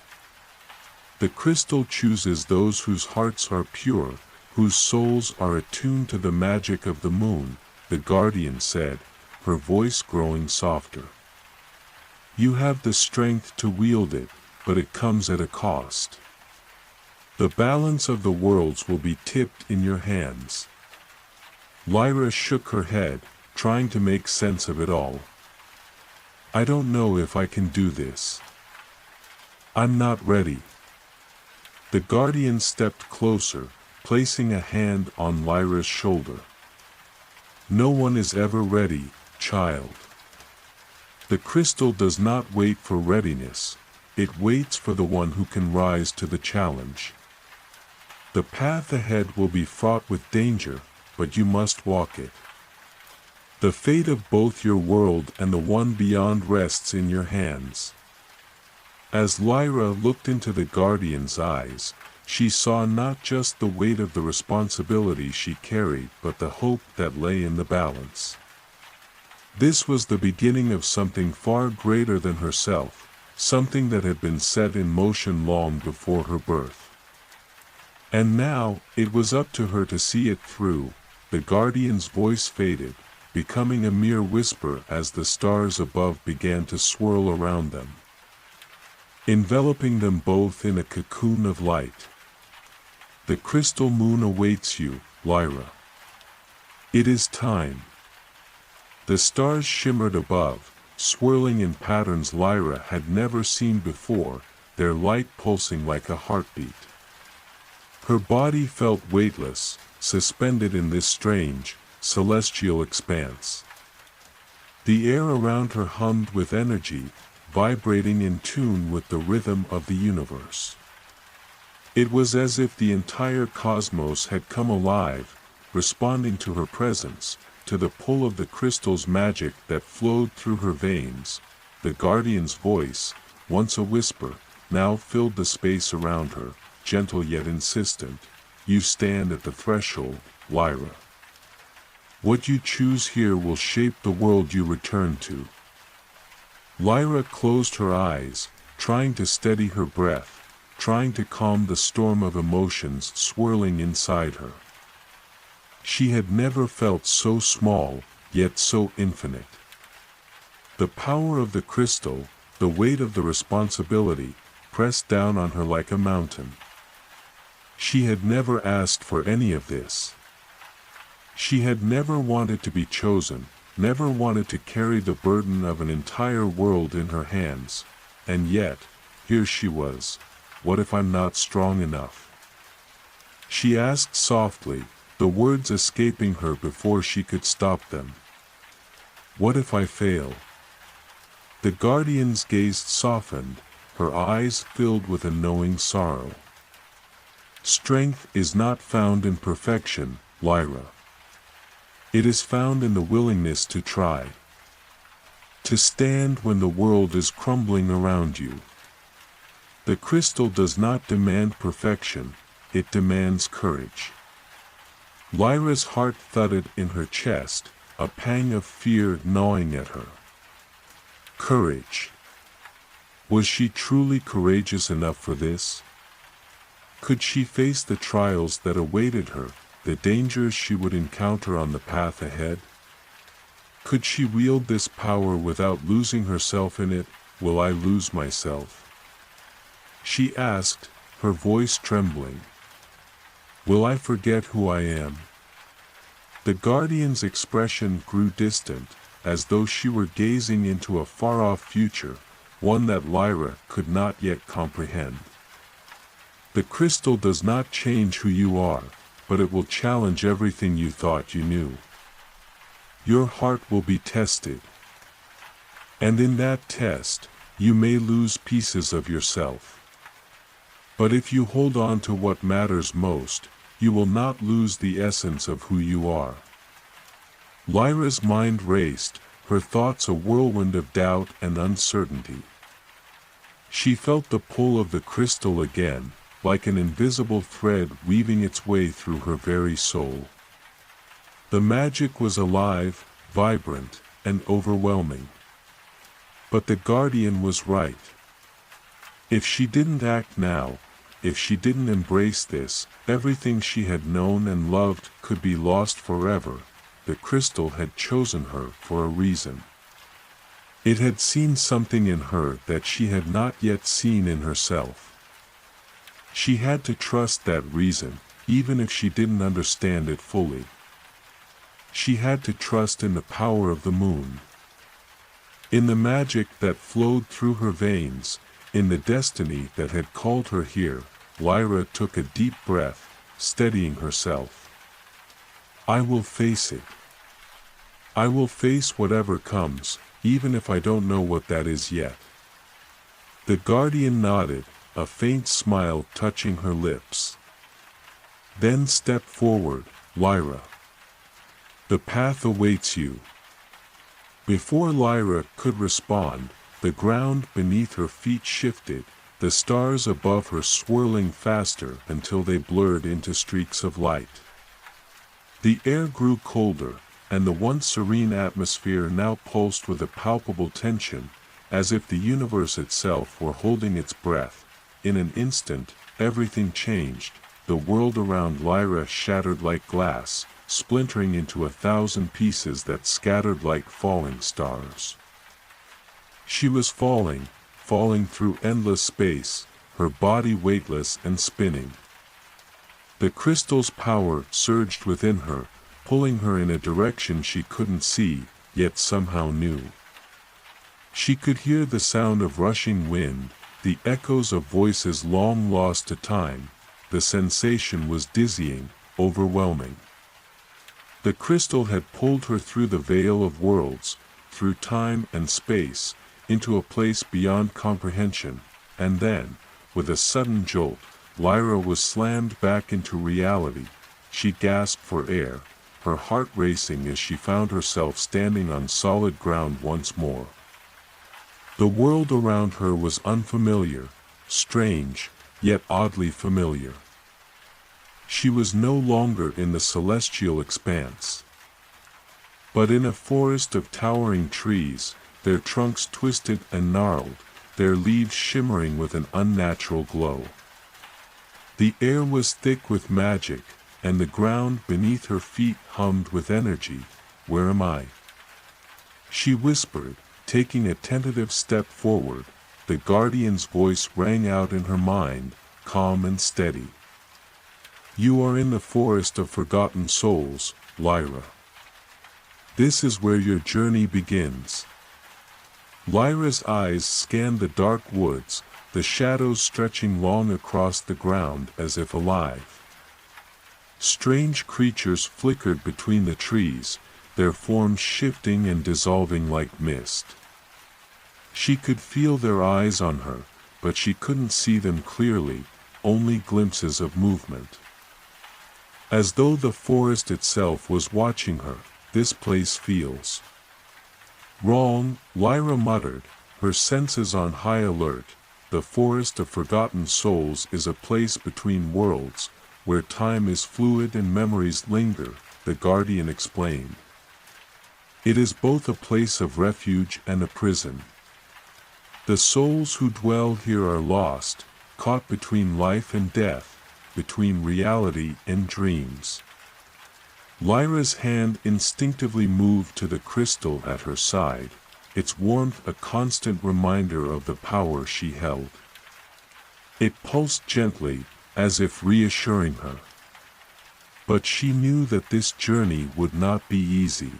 "The crystal chooses those whose hearts are pure, whose souls are attuned to the magic of the moon," the guardian said, her voice growing softer. "You have the strength to wield it, but it comes at a cost. The balance of the worlds will be tipped in your hands." Lyra shook her head, trying to make sense of it all. "I don't know if I can do this. I'm not ready." The guardian stepped closer, placing a hand on Lyra's shoulder. "No one is ever ready, child. The crystal does not wait for readiness, it waits for the one who can rise to the challenge. The path ahead will be fraught with danger, but you must walk it. The fate of both your world and the one beyond rests in your hands." As Lyra looked into the guardian's eyes, she saw not just the weight of the responsibility she carried but the hope that lay in the balance. This was the beginning of something far greater than herself, something that had been set in motion long before her birth. And now, it was up to her to see it through. The guardian's voice faded, becoming a mere whisper as the stars above began to swirl around them, enveloping them both in a cocoon of light. "The crystal moon awaits you, Lyra. It is time." The stars shimmered above, swirling in patterns Lyra had never seen before, their light pulsing like a heartbeat. Her body felt weightless, suspended in this strange, celestial expanse. The air around her hummed with energy, vibrating in tune with the rhythm of the universe. It was as if the entire cosmos had come alive, responding to her presence, to the pull of the crystal's magic that flowed through her veins. The guardian's voice, once a whisper, now filled the space around her, gentle yet insistent. "You stand at the threshold, Lyra. What you choose here will shape the world you return to." Lyra closed her eyes, trying to steady her breath, trying to calm the storm of emotions swirling inside her. She had never felt so small, yet so infinite. The power of the crystal, the weight of the responsibility, pressed down on her like a mountain. She had never asked for any of this. She had never wanted to be chosen, never wanted to carry the burden of an entire world in her hands, and yet, here she was. What if I'm not strong enough? She asked softly, the words escaping her before she could stop them. What if I fail? The guardian's gaze softened, her eyes filled with a knowing sorrow. Strength is not found in perfection, Lyra. It is found in the willingness to try. To stand when the world is crumbling around you. The crystal does not demand perfection, it demands courage. Lyra's heart thudded in her chest, a pang of fear gnawing at her. Courage. Was she truly courageous enough for this? Could she face the trials that awaited her, the dangers she would encounter on the path ahead? Could she wield this power without losing herself in it? Will I lose myself? She asked, her voice trembling. Will I forget who I am? The guardian's expression grew distant, as though she were gazing into a far-off future, one that Lyra could not yet comprehend. The crystal does not change who you are, but it will challenge everything you thought you knew. Your heart will be tested. And in that test, you may lose pieces of yourself. But if you hold on to what matters most, you will not lose the essence of who you are. Lyra's mind raced, her thoughts a whirlwind of doubt and uncertainty. She felt the pull of the crystal again, like an invisible thread weaving its way through her very soul. The magic was alive, vibrant, and overwhelming. But the guardian was right. If she didn't act now, if she didn't embrace this, everything she had known and loved could be lost forever. The crystal had chosen her for a reason. It had seen something in her that she had not yet seen in herself. She had to trust that reason, even if she didn't understand it fully. She had to trust in the power of the moon. In the magic that flowed through her veins, in the destiny that had called her here, Lyra took a deep breath, steadying herself. I will face it. I will face whatever comes, even if I don't know what that is yet. The guardian nodded, a faint smile touching her lips. Then step forward, Lyra. The path awaits you. Before Lyra could respond, the ground beneath her feet shifted, the stars above her swirling faster until they blurred into streaks of light. The air grew colder, and the once serene atmosphere now pulsed with a palpable tension, as if the universe itself were holding its breath. In an instant, everything changed. The world around Lyra shattered like glass, splintering into 1,000 pieces that scattered like falling stars. She was falling through endless space, her body weightless and spinning. The crystal's power surged within her, pulling her in a direction she couldn't see, yet somehow knew. She could hear the sound of rushing wind, the echoes of voices long lost to time. The sensation was dizzying, overwhelming. The crystal had pulled her through the veil of worlds, through time and space, into a place beyond comprehension, and then, with a sudden jolt, Lyra was slammed back into reality. She gasped for air, her heart racing as she found herself standing on solid ground once more. The world around her was unfamiliar, strange, yet oddly familiar. She was no longer in the celestial expanse, but in a forest of towering trees, their trunks twisted and gnarled, their leaves shimmering with an unnatural glow. The air was thick with magic, and the ground beneath her feet hummed with energy. Where am I? she whispered, taking a tentative step forward. The guardian's voice rang out in her mind, calm and steady. You are in the forest of forgotten souls, Lyra. This is where your journey begins. Lyra's eyes scanned the dark woods, the shadows stretching long across the ground as if alive. Strange creatures flickered between the trees, their forms shifting and dissolving like mist. She could feel their eyes on her, but she couldn't see them clearly, only glimpses of movement. As though the forest itself was watching her, this place feels wrong, Lyra muttered, her senses on high alert. The forest of forgotten souls is a place between worlds, where time is fluid and memories linger, the guardian explained. It is both a place of refuge and a prison. The souls who dwell here are lost, caught between life and death, between reality and dreams. Lyra's hand instinctively moved to the crystal at her side, its warmth a constant reminder of the power she held. It pulsed gently, as if reassuring her. But she knew that this journey would not be easy.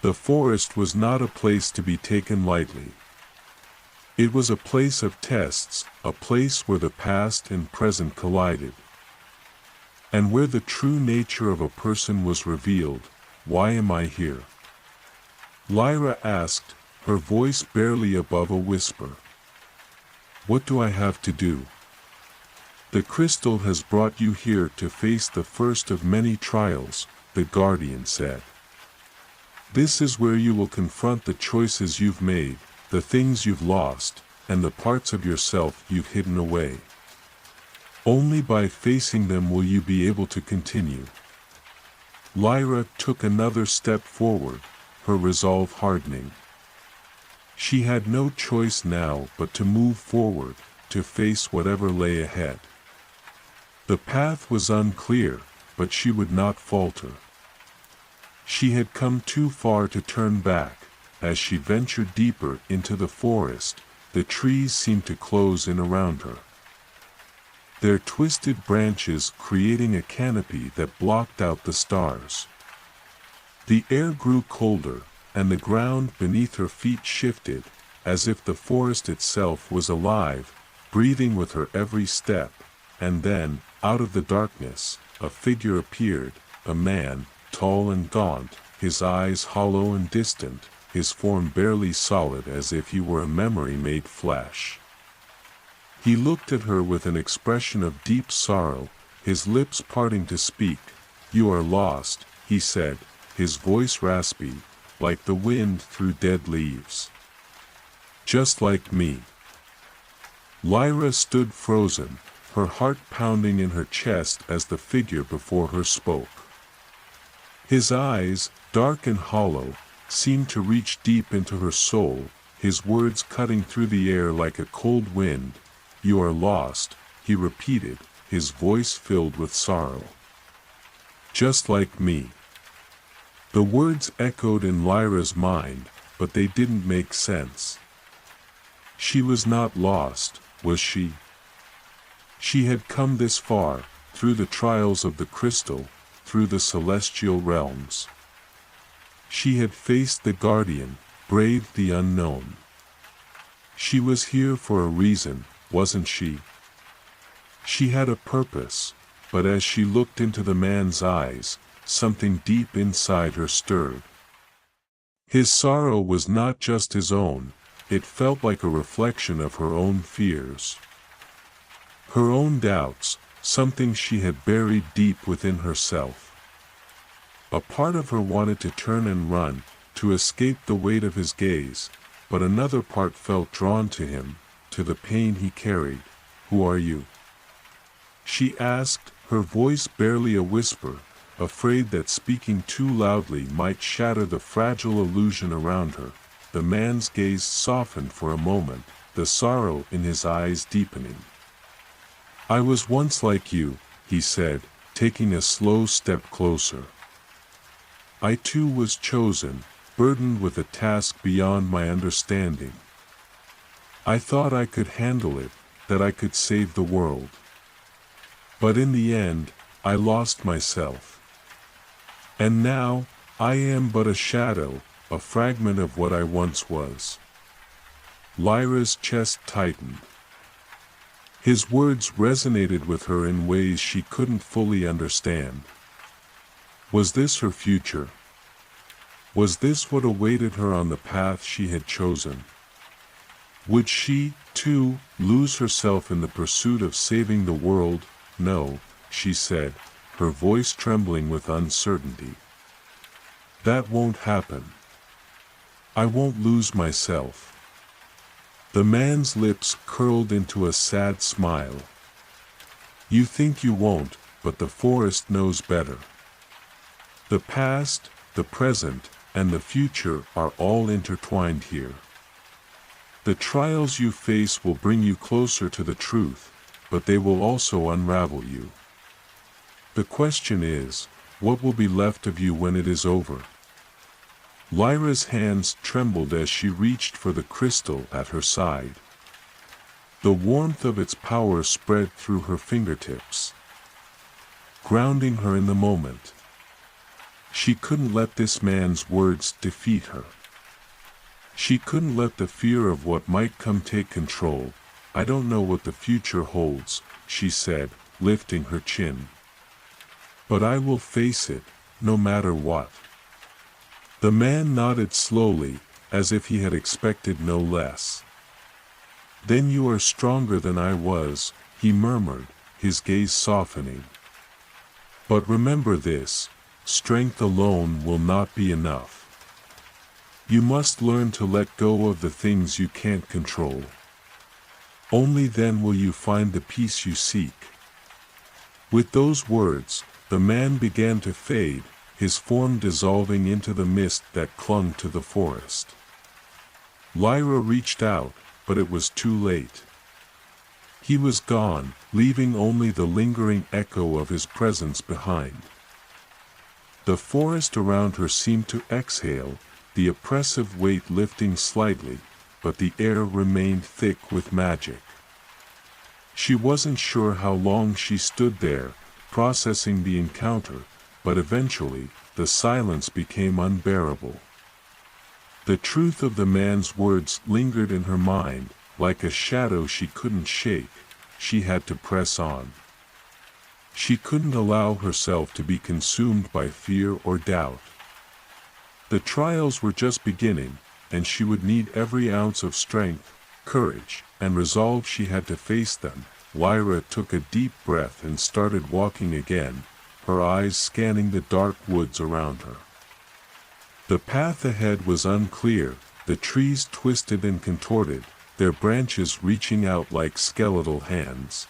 The forest was not a place to be taken lightly. It was a place of tests, a place where the past and present collided. And where the true nature of a person was revealed. Why am I here? Lyra asked, her voice barely above a whisper. What do I have to do? The crystal has brought you here to face the first of many trials, the guardian said. This is where you will confront the choices you've made, the things you've lost, and the parts of yourself you've hidden away. Only by facing them will you be able to continue. Lyra took another step forward, her resolve hardening. She had no choice now but to move forward, to face whatever lay ahead. The path was unclear, but she would not falter. She had come too far to turn back. As she ventured deeper into the forest, the trees seemed to close in around her, their twisted branches creating a canopy that blocked out the stars. The air grew colder, and the ground beneath her feet shifted, as if the forest itself was alive, breathing with her every step. And then, out of the darkness, a figure appeared, a man, tall and gaunt, his eyes hollow and distant, his form barely solid as if he were a memory made flesh. He looked at her with an expression of deep sorrow, his lips parting to speak. You are lost, he said, his voice raspy, like the wind through dead leaves. Just like me. Lyra stood frozen, her heart pounding in her chest as the figure before her spoke. His eyes, dark and hollow, seemed to reach deep into her soul, his words cutting through the air like a cold wind. You are lost, he repeated, his voice filled with sorrow. Just like me. The words echoed in Lyra's mind, but they didn't make sense. She was not lost, was she? She had come this far, through the trials of the crystal, through the celestial realms. She had faced the guardian, braved the unknown. She was here for a reason, wasn't she? She had a purpose, but as she looked into the man's eyes, something deep inside her stirred. His sorrow was not just his own, it felt like a reflection of her own fears. Her own doubts, something she had buried deep within herself. A part of her wanted to turn and run, to escape the weight of his gaze, but another part felt drawn to him, to the pain he carried. Who are you? She asked, her voice barely a whisper, afraid that speaking too loudly might shatter the fragile illusion around her. The man's gaze softened for a moment, the sorrow in his eyes deepening. I was once like you, he said, taking a slow step closer. I too was chosen, burdened with a task beyond my understanding. I thought I could handle it, that I could save the world. But in the end, I lost myself. And now, I am but a shadow, a fragment of what I once was. Lyra's chest tightened. His words resonated with her in ways she couldn't fully understand. Was this her future? Was this what awaited her on the path she had chosen? Would she, too, lose herself in the pursuit of saving the world? No, she said, her voice trembling with uncertainty. That won't happen. I won't lose myself. The man's lips curled into a sad smile. You think you won't, but the forest knows better. The past, the present, and the future are all intertwined here. The trials you face will bring you closer to the truth, but they will also unravel you. The question is, what will be left of you when it is over? Lyra's hands trembled as she reached for the crystal at her side. The warmth of its power spread through her fingertips, grounding her in the moment. She couldn't let this man's words defeat her. She couldn't let the fear of what might come take control. I don't know what the future holds, she said, lifting her chin. But I will face it, no matter what. The man nodded slowly, as if he had expected no less. Then you are stronger than I was, he murmured, his gaze softening. But remember this, strength alone will not be enough. You must learn to let go of the things you can't control. Only then will you find the peace you seek. With those words, the man began to fade, his form dissolving into the mist that clung to the forest. Lyra reached out, but it was too late. He was gone, leaving only the lingering echo of his presence behind. The forest around her seemed to exhale, the oppressive weight lifting slightly, but the air remained thick with magic. She wasn't sure how long she stood there, processing the encounter, but eventually, the silence became unbearable. The truth of the man's words lingered in her mind, like a shadow she couldn't shake. She had to press on. She couldn't allow herself to be consumed by fear or doubt. The trials were just beginning, and she would need every ounce of strength, courage, and resolve she had to face them. Lyra took a deep breath and started walking again, her eyes scanning the dark woods around her. The path ahead was unclear, the trees twisted and contorted, their branches reaching out like skeletal hands.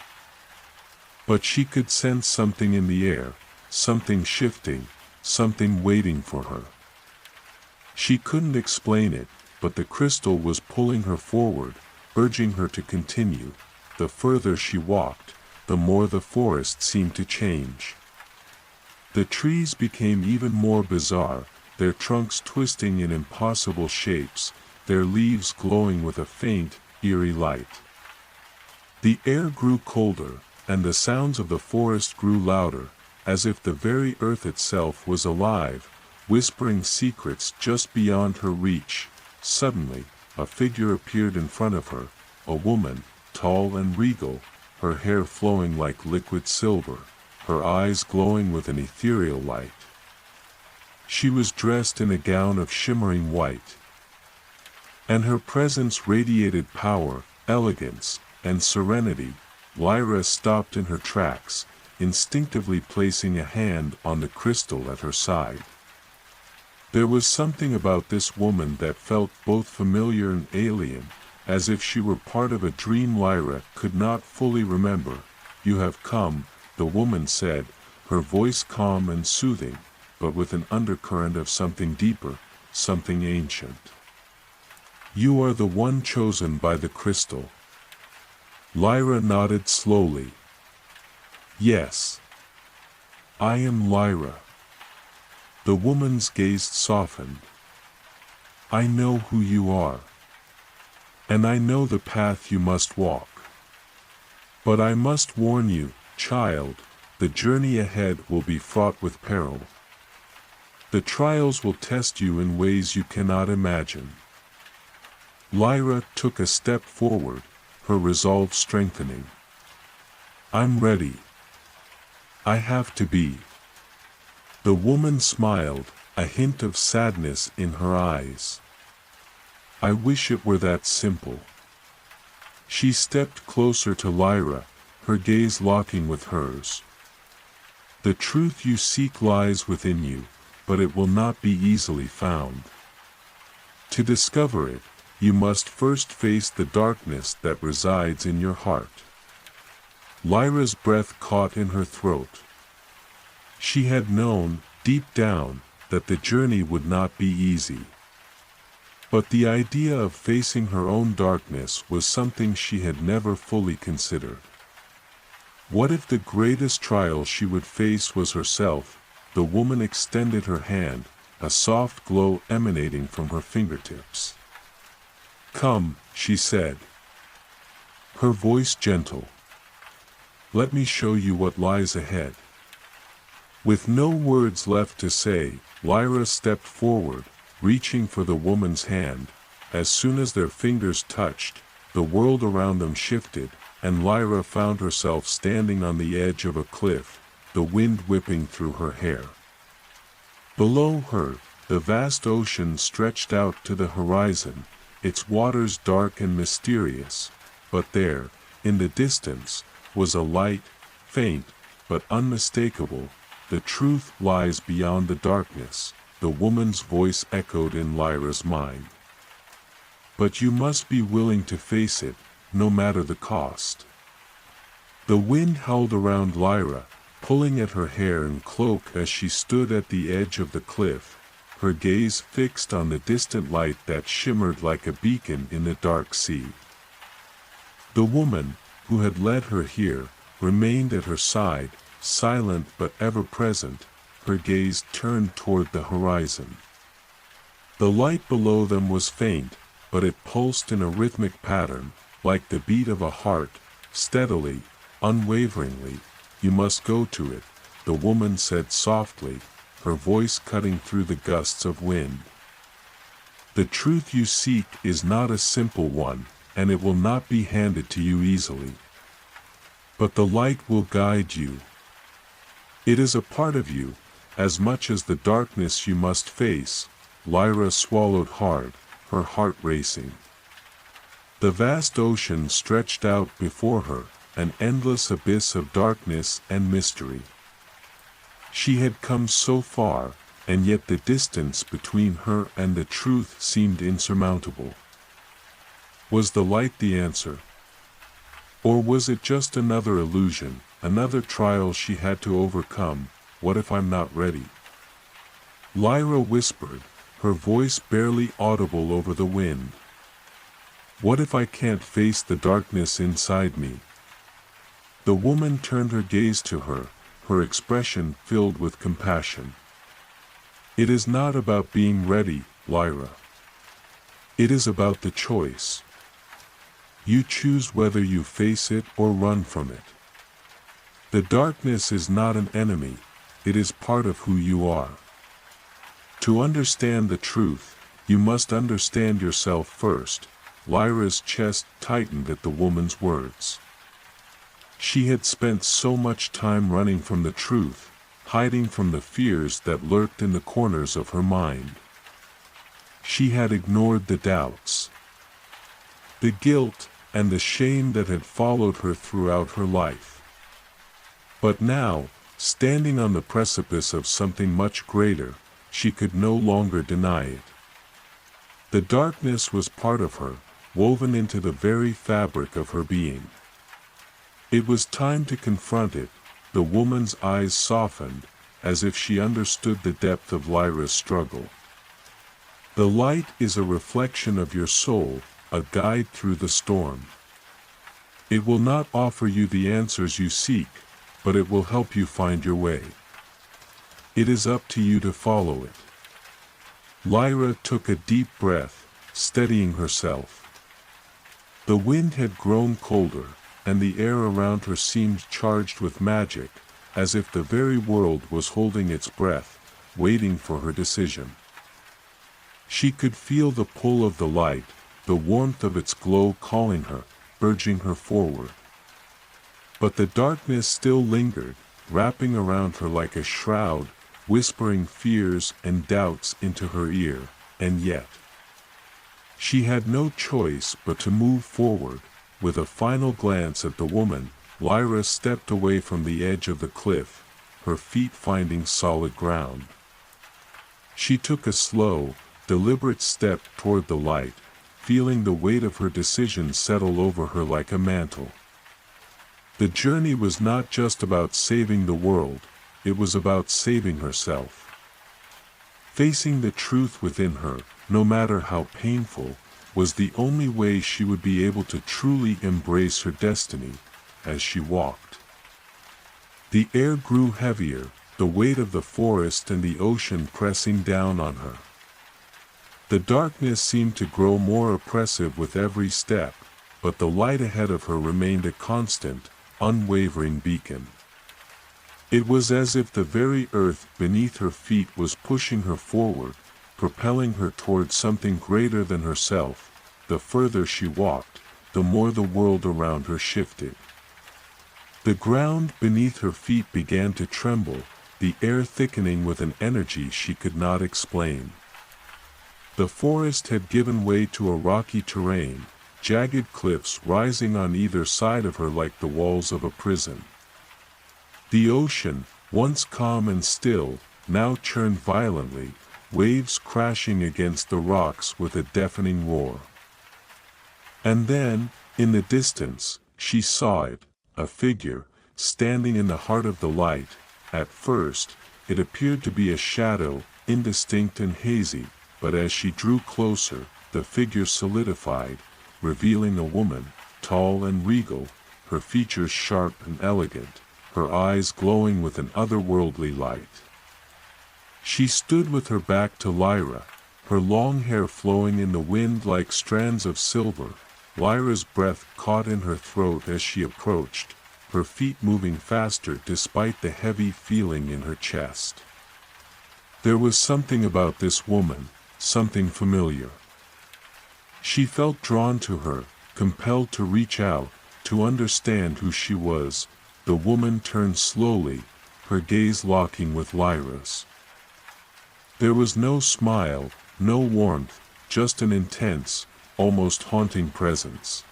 But she could sense something in the air, something shifting, something waiting for her. She couldn't explain it, but the crystal was pulling her forward, urging her to continue. The further she walked, the more the forest seemed to change. The trees became even more bizarre, their trunks twisting in impossible shapes, their leaves glowing with a faint, eerie light. The air grew colder, and the sounds of the forest grew louder, as if the very earth itself was alive, whispering secrets just beyond her reach. Suddenly, a figure appeared in front of her, a woman, tall and regal, her hair flowing like liquid silver, her eyes glowing with an ethereal light. She was dressed in a gown of shimmering white, and her presence radiated power, elegance, and serenity. Lyra stopped in her tracks, instinctively placing a hand on the crystal at her side. There was something about this woman that felt both familiar and alien, as if she were part of a dream Lyra could not fully remember. You have come, the woman said, her voice calm and soothing, but with an undercurrent of something deeper, something ancient. You are the one chosen by the crystal. Lyra nodded slowly. Yes. I am Lyra. The woman's gaze softened. I know who you are. And I know the path you must walk. But I must warn you, child, the journey ahead will be fraught with peril. The trials will test you in ways you cannot imagine. Lyra took a step forward, her resolve strengthening. I'm ready. I have to be. The woman smiled, a hint of sadness in her eyes. I wish it were that simple. She stepped closer to Lyra, her gaze locking with hers. The truth you seek lies within you, but it will not be easily found. To discover it, you must first face the darkness that resides in your heart. Lyra's breath caught in her throat. She had known, deep down, that the journey would not be easy. But the idea of facing her own darkness was something she had never fully considered. What if the greatest trial she would face was herself? The woman extended her hand, a soft glow emanating from her fingertips. Come, she said. Her voice gentle. Let me show you what lies ahead. With no words left to say, Lyra stepped forward, reaching for the woman's hand. As soon as their fingers touched, the world around them shifted, and Lyra found herself standing on the edge of a cliff, the wind whipping through her hair. Below her, the vast ocean stretched out to the horizon, its waters dark and mysterious, but there, in the distance, was a light, faint, but unmistakable. The truth lies beyond the darkness, the woman's voice echoed in Lyra's mind. But you must be willing to face it, no matter the cost. The wind howled around Lyra, pulling at her hair and cloak as she stood at the edge of the cliff, her gaze fixed on the distant light that shimmered like a beacon in the dark sea. The woman, who had led her here, remained at her side, silent but ever present, her gaze turned toward the horizon. The light below them was faint, but it pulsed in a rhythmic pattern, like the beat of a heart, steadily, unwaveringly. You must go to it, the woman said softly, her voice cutting through the gusts of wind. The truth you seek is not a simple one, and it will not be handed to you easily. But the light will guide you. It is a part of you, as much as the darkness you must face. Lyra swallowed hard, her heart racing. The vast ocean stretched out before her, an endless abyss of darkness and mystery. She had come so far, and yet the distance between her and the truth seemed insurmountable. Was the light the answer? Or was it just another illusion, another trial she had to overcome? What if I'm not ready? Lyra whispered, her voice barely audible over the wind. What if I can't face the darkness inside me? The woman turned her gaze to her, her expression filled with compassion. It is not about being ready, Lyra. It is about the choice. You choose whether you face it or run from it. The darkness is not an enemy, it is part of who you are. To understand the truth, you must understand yourself first. Lyra's chest tightened at the woman's words. She had spent so much time running from the truth, hiding from the fears that lurked in the corners of her mind. She had ignored the doubts, the guilt, and the shame that had followed her throughout her life. But now, standing on the precipice of something much greater, she could no longer deny it. The darkness was part of her, woven into the very fabric of her being. It was time to confront it. The woman's eyes softened, as if she understood the depth of Lyra's struggle. The light is a reflection of your soul, a guide through the storm. It will not offer you the answers you seek, but it will help you find your way. It is up to you to follow it. Lyra took a deep breath, steadying herself. The wind had grown colder, and the air around her seemed charged with magic, as if the very world was holding its breath, waiting for her decision. She could feel the pull of the light, the warmth of its glow calling her, urging her forward. But the darkness still lingered, wrapping around her like a shroud, whispering fears and doubts into her ear, and yet she had no choice but to move forward. With a final glance at the woman, Lyra stepped away from the edge of the cliff, her feet finding solid ground. She took a slow, deliberate step toward the light, feeling the weight of her decision settle over her like a mantle. The journey was not just about saving the world, it was about saving herself. Facing the truth within her, no matter how painful, was the only way she would be able to truly embrace her destiny. As she walked, the air grew heavier, the weight of the forest and the ocean pressing down on her. The darkness seemed to grow more oppressive with every step, but the light ahead of her remained a constant, unwavering beacon. It was as if the very earth beneath her feet was pushing her forward, propelling her towards something greater than herself. The further she walked, the more the world around her shifted. The ground beneath her feet began to tremble, the air thickening with an energy she could not explain. The forest had given way to a rocky terrain, jagged cliffs rising on either side of her like the walls of a prison. The ocean, once calm and still, now churned violently, waves crashing against the rocks with a deafening roar. And then, in the distance, she saw it, a figure, standing in the heart of the light. At first, it appeared to be a shadow, indistinct and hazy, but as she drew closer, the figure solidified, revealing a woman, tall and regal, her features sharp and elegant, her eyes glowing with an otherworldly light. She stood with her back to Lyra, her long hair flowing in the wind like strands of silver. Lyra's breath caught in her throat as she approached, her feet moving faster despite the heavy feeling in her chest. There was something about this woman, something familiar. She felt drawn to her, compelled to reach out, to understand who she was. The woman turned slowly, her gaze locking with Lyra's. There was no smile, no warmth, just an intense, almost haunting presence.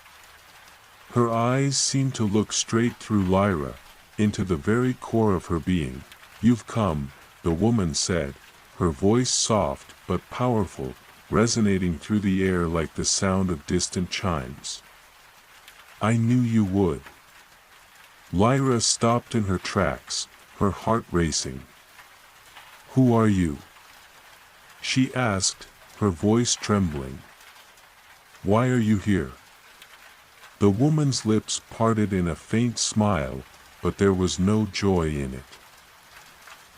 Her eyes seemed to look straight through Lyra, into the very core of her being. "You've come," the woman said, her voice soft but powerful, resonating through the air like the sound of distant chimes. "I knew you would." Lyra stopped in her tracks, her heart racing. "Who are you?" she asked, her voice trembling. "Why are you here?" The woman's lips parted in a faint smile, but there was no joy in it.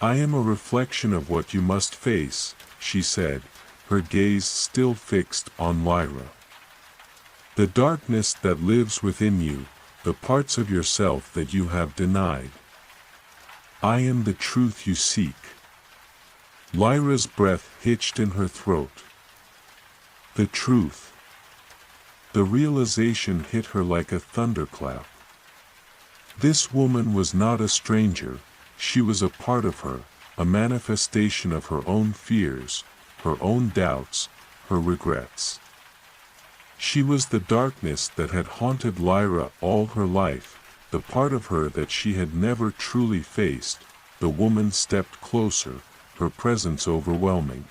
"I am a reflection of what you must face," she said, her gaze still fixed on Lyra. "The darkness that lives within you, the parts of yourself that you have denied. I am the truth you seek." Lyra's breath hitched in her throat. The truth. The realization hit her like a thunderclap. This woman was not a stranger, she was a part of her, a manifestation of her own fears, her own doubts, her regrets. She was the darkness that had haunted Lyra all her life, the part of her that she had never truly faced. The woman stepped closer, her presence overwhelming.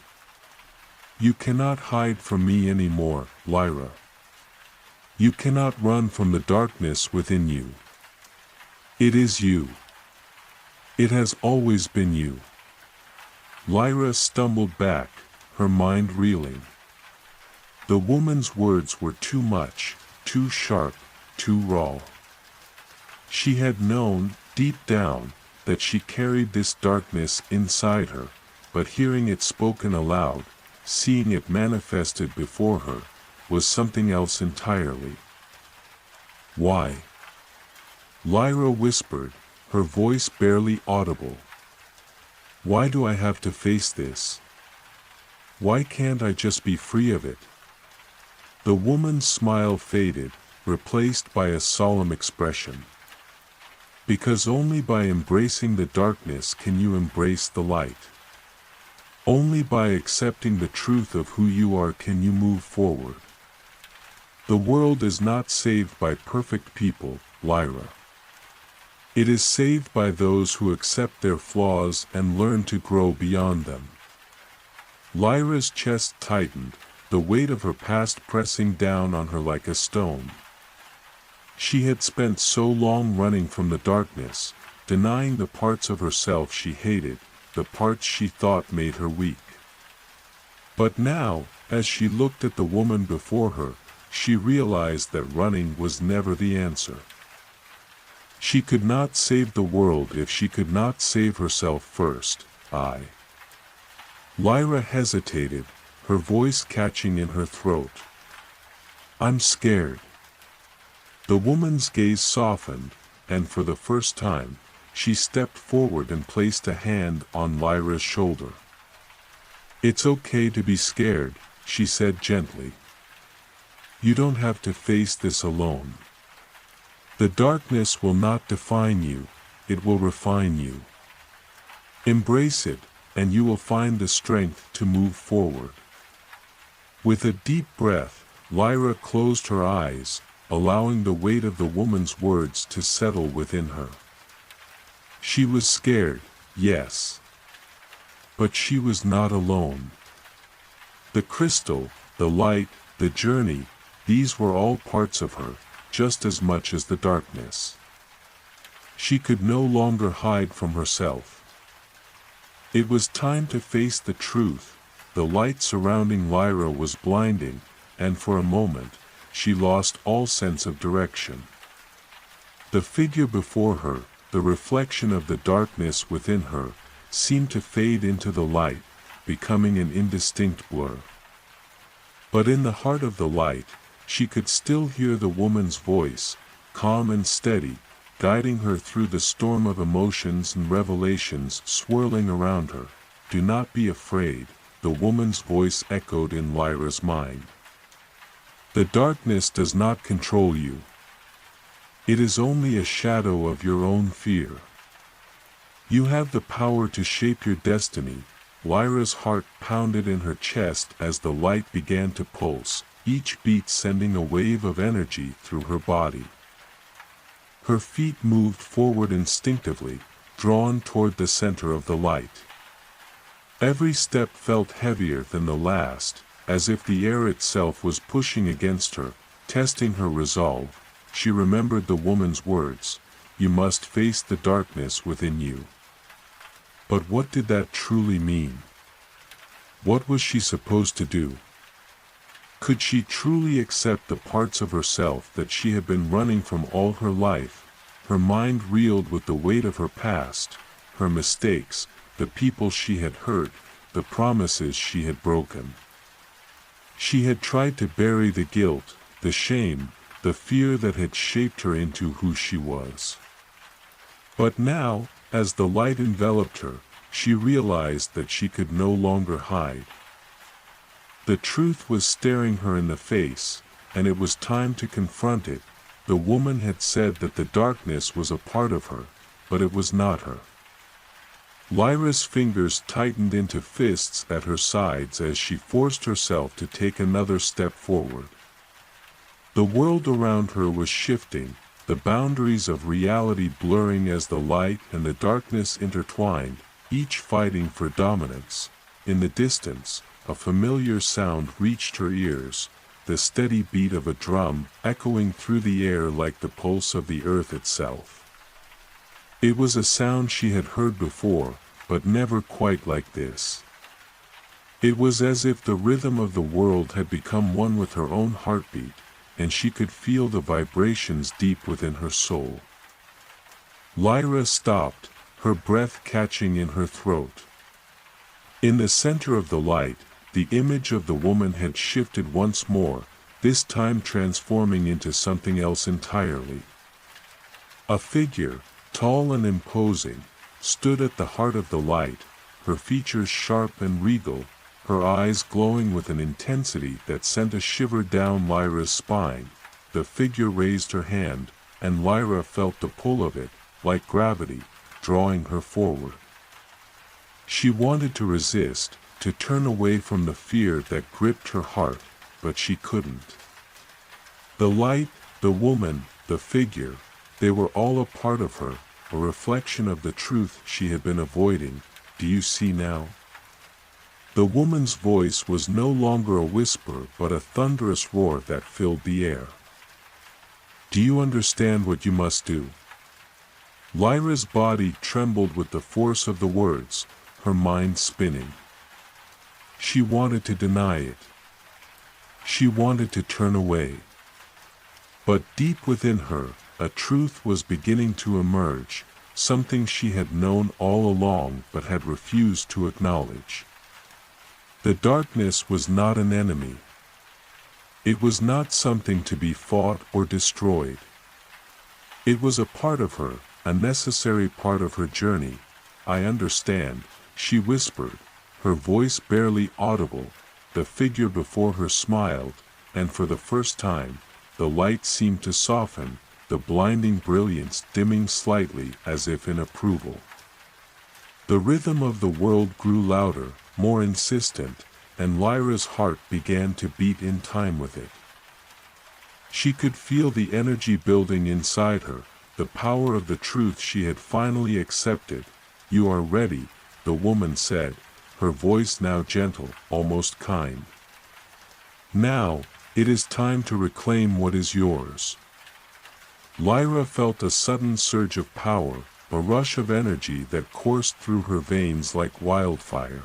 "You cannot hide from me anymore, Lyra. You cannot run from the darkness within you. It is you. It has always been you." Lyra stumbled back, her mind reeling. The woman's words were too much, too sharp, too raw. She had known, deep down, that she carried this darkness inside her, but hearing it spoken aloud, seeing it manifested before her, was something else entirely. "Why?" Lyra whispered, her voice barely audible. "Why do I have to face this? Why can't I just be free of it?" The woman's smile faded, replaced by a solemn expression. "Because only by embracing the darkness can you embrace the light. Only by accepting the truth of who you are can you move forward. The world is not saved by perfect people, Lyra. It is saved by those who accept their flaws and learn to grow beyond them." Lyra's chest tightened, the weight of her past pressing down on her like a stone. She had spent so long running from the darkness, denying the parts of herself she hated, the parts she thought made her weak. But now, as she looked at the woman before her, she realized that running was never the answer. She could not save the world if she could not save herself first. Lyra hesitated, her voice catching in her throat. "I'm scared." The woman's gaze softened, and for the first time, she stepped forward and placed a hand on Lyra's shoulder. "It's okay to be scared," she said gently. "You don't have to face this alone. The darkness will not define you, it will refine you. Embrace it, and you will find the strength to move forward." With a deep breath, Lyra closed her eyes, allowing the weight of the woman's words to settle within her. She was scared, yes. But she was not alone. The crystal, the light, the journey, these were all parts of her, just as much as the darkness. She could no longer hide from herself. It was time to face the truth. The light surrounding Lyra was blinding, and for a moment, she lost all sense of direction. The figure before her, the reflection of the darkness within her, seemed to fade into the light, becoming an indistinct blur. But in the heart of the light, she could still hear the woman's voice, calm and steady, guiding her through the storm of emotions and revelations swirling around her. "Do not be afraid," the woman's voice echoed in Lyra's mind. "The darkness does not control you. It is only a shadow of your own fear. You have the power to shape your destiny." Lyra's heart pounded in her chest as the light began to pulse, each beat sending a wave of energy through her body. Her feet moved forward instinctively, drawn toward the center of the light. Every step felt heavier than the last, as if the air itself was pushing against her, testing her resolve. She remembered the woman's words, "You must face the darkness within you." But what did that truly mean? What was she supposed to do? Could she truly accept the parts of herself that she had been running from all her life? Her mind reeled with the weight of her past, her mistakes, the people she had hurt, the promises she had broken. She had tried to bury the guilt, the shame, the fear that had shaped her into who she was. But now, as the light enveloped her, she realized that she could no longer hide. The truth was staring her in the face, and it was time to confront it. The woman had said that the darkness was a part of her, but it was not her. Lyra's fingers tightened into fists at her sides as she forced herself to take another step forward. The world around her was shifting, the boundaries of reality blurring as the light and the darkness intertwined, each fighting for dominance. In the distance, a familiar sound reached her ears, the steady beat of a drum echoing through the air like the pulse of the earth itself. It was a sound she had heard before, but never quite like this. It was as if the rhythm of the world had become one with her own heartbeat, and she could feel the vibrations deep within her soul. Lyra stopped, her breath catching in her throat. In the center of the light, the image of the woman had shifted once more, this time transforming into something else entirely. A figure, tall and imposing, stood at the heart of the light, her features sharp and regal, her eyes glowing with an intensity that sent a shiver down Lyra's spine. The figure raised her hand, and Lyra felt the pull of it, like gravity, drawing her forward. She wanted to resist, to turn away from the fear that gripped her heart, but she couldn't. The light, the woman, the figure, they were all a part of her, a reflection of the truth she had been avoiding. Do you see now? The woman's voice was no longer a whisper but a thunderous roar that filled the air. Do you understand what you must do? Lyra's body trembled with the force of the words, her mind spinning. She wanted to deny it. She wanted to turn away. But deep within her, a truth was beginning to emerge, something she had known all along but had refused to acknowledge. The darkness was not an enemy. It was not something to be fought or destroyed. It was a part of her, a necessary part of her journey. I understand, she whispered, her voice barely audible. The figure before her smiled, and for the first time, the light seemed to soften, the blinding brilliance dimming slightly as if in approval. The rhythm of the world grew louder, more insistent, and Lyra's heart began to beat in time with it. She could feel the energy building inside her, the power of the truth she had finally accepted. You are ready, the woman said, her voice now gentle, almost kind. Now, it is time to reclaim what is yours. Lyra felt a sudden surge of power, a rush of energy that coursed through her veins like wildfire.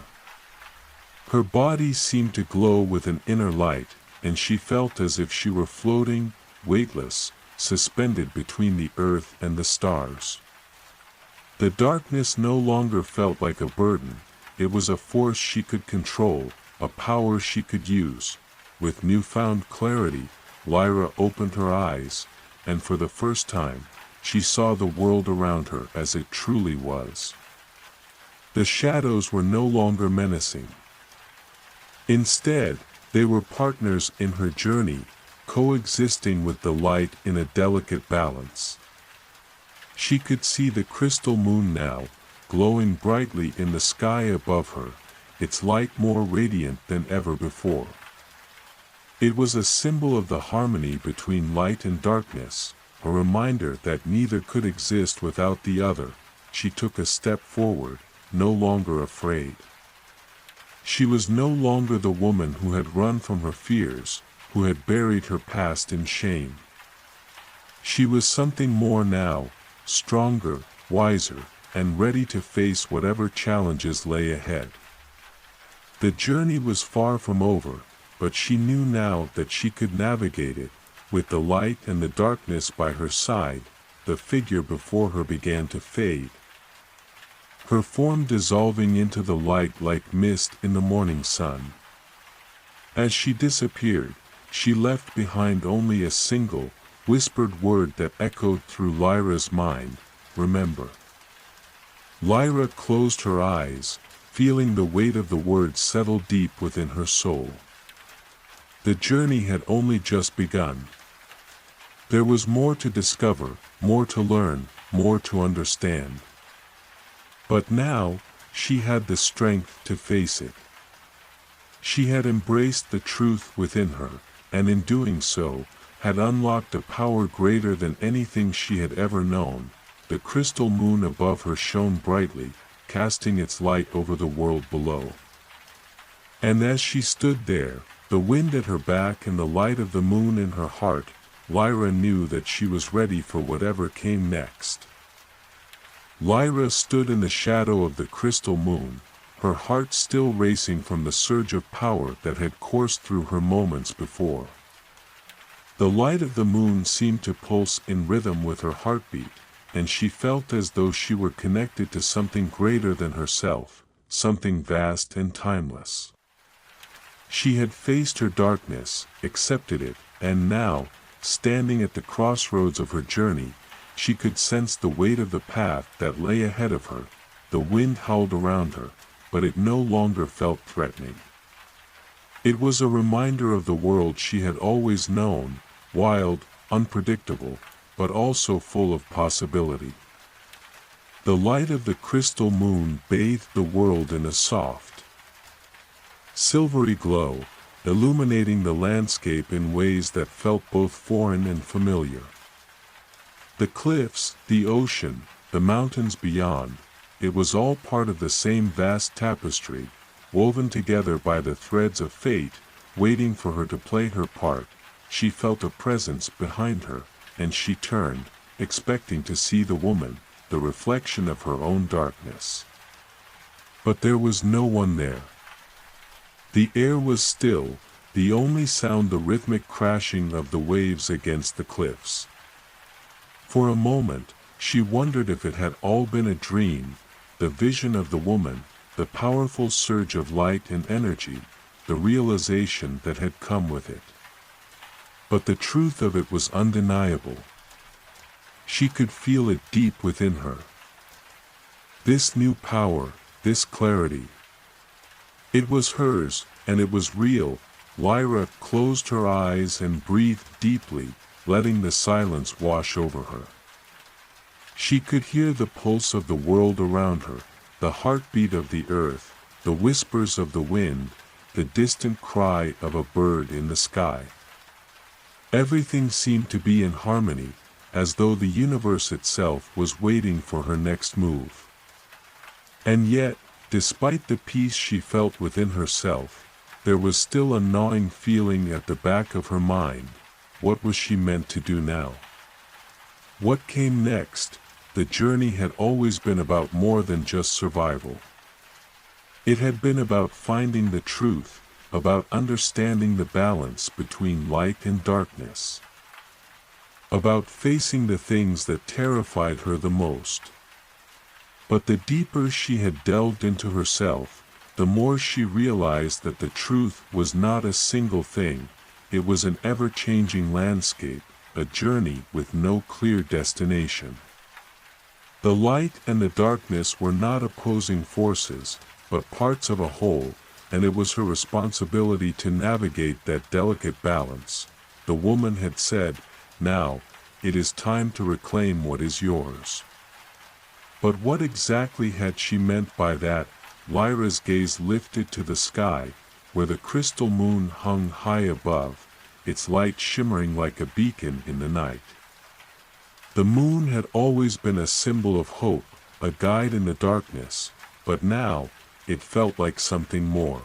Her body seemed to glow with an inner light, and she felt as if she were floating, weightless, suspended between the earth and the stars. The darkness no longer felt like a burden, it was a force she could control, a power she could use. With newfound clarity, Lyra opened her eyes, and for the first time, she saw the world around her as it truly was. The shadows were no longer menacing. Instead, they were partners in her journey, coexisting with the light in a delicate balance. She could see the crystal moon now, glowing brightly in the sky above her, its light more radiant than ever before. It was a symbol of the harmony between light and darkness, a reminder that neither could exist without the other. She took a step forward, no longer afraid. She was no longer the woman who had run from her fears, who had buried her past in shame. She was something more now, stronger, wiser, and ready to face whatever challenges lay ahead. The journey was far from over, but she knew now that she could navigate it. With the light and the darkness by her side, the figure before her began to fade, her form dissolving into the light like mist in the morning sun. As she disappeared, she left behind only a single, whispered word that echoed through Lyra's mind, remember. Lyra closed her eyes, feeling the weight of the words settle deep within her soul. The journey had only just begun. There was more to discover, more to learn, more to understand. But now, she had the strength to face it. She had embraced the truth within her, and in doing so, had unlocked a power greater than anything she had ever known. The crystal moon above her shone brightly, casting its light over the world below. And as she stood there, the wind at her back and the light of the moon in her heart, Lyra knew that she was ready for whatever came next. Lyra stood in the shadow of the crystal moon, her heart still racing from the surge of power that had coursed through her moments before. The light of the moon seemed to pulse in rhythm with her heartbeat, and she felt as though she were connected to something greater than herself, something vast and timeless. She had faced her darkness, accepted it, and now, standing at the crossroads of her journey, she could sense the weight of the path that lay ahead of her. The wind howled around her, but it no longer felt threatening. It was a reminder of the world she had always known, wild, unpredictable, but also full of possibility. The light of the crystal moon bathed the world in a soft, silvery glow, illuminating the landscape in ways that felt both foreign and familiar. The cliffs, the ocean, the mountains beyond, it was all part of the same vast tapestry, woven together by the threads of fate, waiting for her to play her part. She felt a presence behind her, and she turned, expecting to see the woman, the reflection of her own darkness. But there was no one there. The air was still, the only sound the rhythmic crashing of the waves against the cliffs. For a moment, she wondered if it had all been a dream, the vision of the woman, the powerful surge of light and energy, the realization that had come with it. But the truth of it was undeniable. She could feel it deep within her. This new power, this clarity. It was hers, and it was real. Lyra closed her eyes and breathed deeply, letting the silence wash over her. She could hear the pulse of the world around her, the heartbeat of the earth, the whispers of the wind, the distant cry of a bird in the sky. Everything seemed to be in harmony, as though the universe itself was waiting for her next move. And yet, despite the peace she felt within herself, there was still a gnawing feeling at the back of her mind. What was she meant to do now? What came next? The journey had always been about more than just survival. It had been about finding the truth, about understanding the balance between light and darkness, about facing the things that terrified her the most. But the deeper she had delved into herself, the more she realized that the truth was not a single thing, it was an ever-changing landscape, a journey with no clear destination. The light and the darkness were not opposing forces, but parts of a whole, and it was her responsibility to navigate that delicate balance. The woman had said, "Now, it is time to reclaim what is yours." But what exactly had she meant by that? Lyra's gaze lifted to the sky, where the crystal moon hung high above, its light shimmering like a beacon in the night. The moon had always been a symbol of hope, a guide in the darkness, but now, it felt like something more.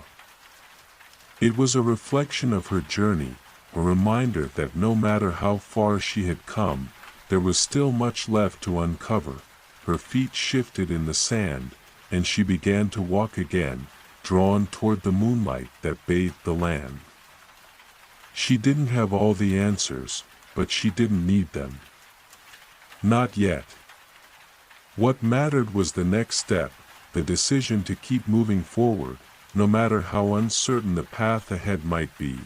It was a reflection of her journey, a reminder that no matter how far she had come, there was still much left to uncover. Her feet shifted in the sand, and she began to walk again, drawn toward the moonlight that bathed the land. She didn't have all the answers, but she didn't need them. Not yet. What mattered was the next step, the decision to keep moving forward, no matter how uncertain the path ahead might be.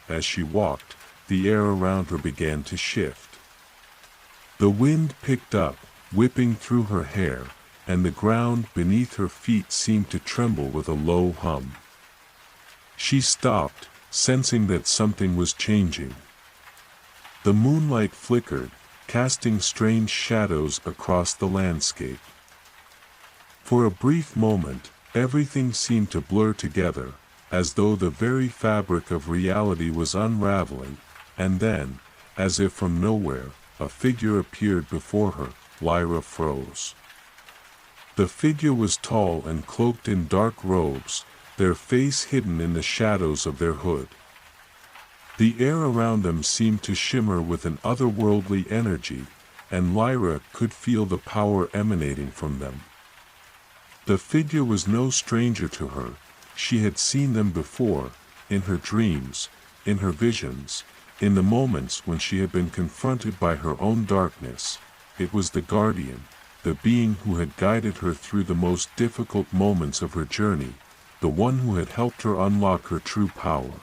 As she walked, the air around her began to shift. The wind picked up, whipping through her hair, and the ground beneath her feet seemed to tremble with a low hum. She stopped, sensing that something was changing. The moonlight flickered, casting strange shadows across the landscape. For a brief moment, everything seemed to blur together, as though the very fabric of reality was unraveling, and then, as if from nowhere, a figure appeared before her. Lyra froze. The figure was tall and cloaked in dark robes, their face hidden in the shadows of their hood. The air around them seemed to shimmer with an otherworldly energy, and Lyra could feel the power emanating from them. The figure was no stranger to her. She had seen them before, in her dreams, in her visions, in the moments when she had been confronted by her own darkness. It was the guardian, the being who had guided her through the most difficult moments of her journey, the one who had helped her unlock her true power.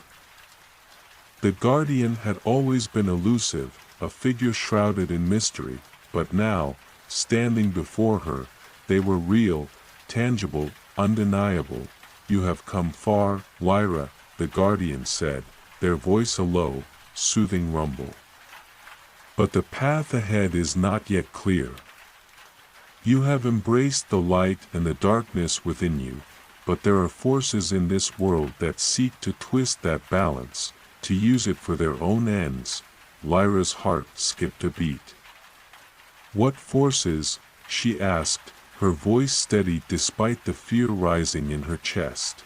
The guardian had always been elusive, a figure shrouded in mystery, but now, standing before her, they were real, tangible, undeniable. "You have come far, Lyra," the guardian said, their voice a low, soothing rumble. "But the path ahead is not yet clear. You have embraced the light and the darkness within you, but there are forces in this world that seek to twist that balance, to use it for their own ends." Lyra's heart skipped a beat. "What forces?" she asked, her voice steady despite the fear rising in her chest.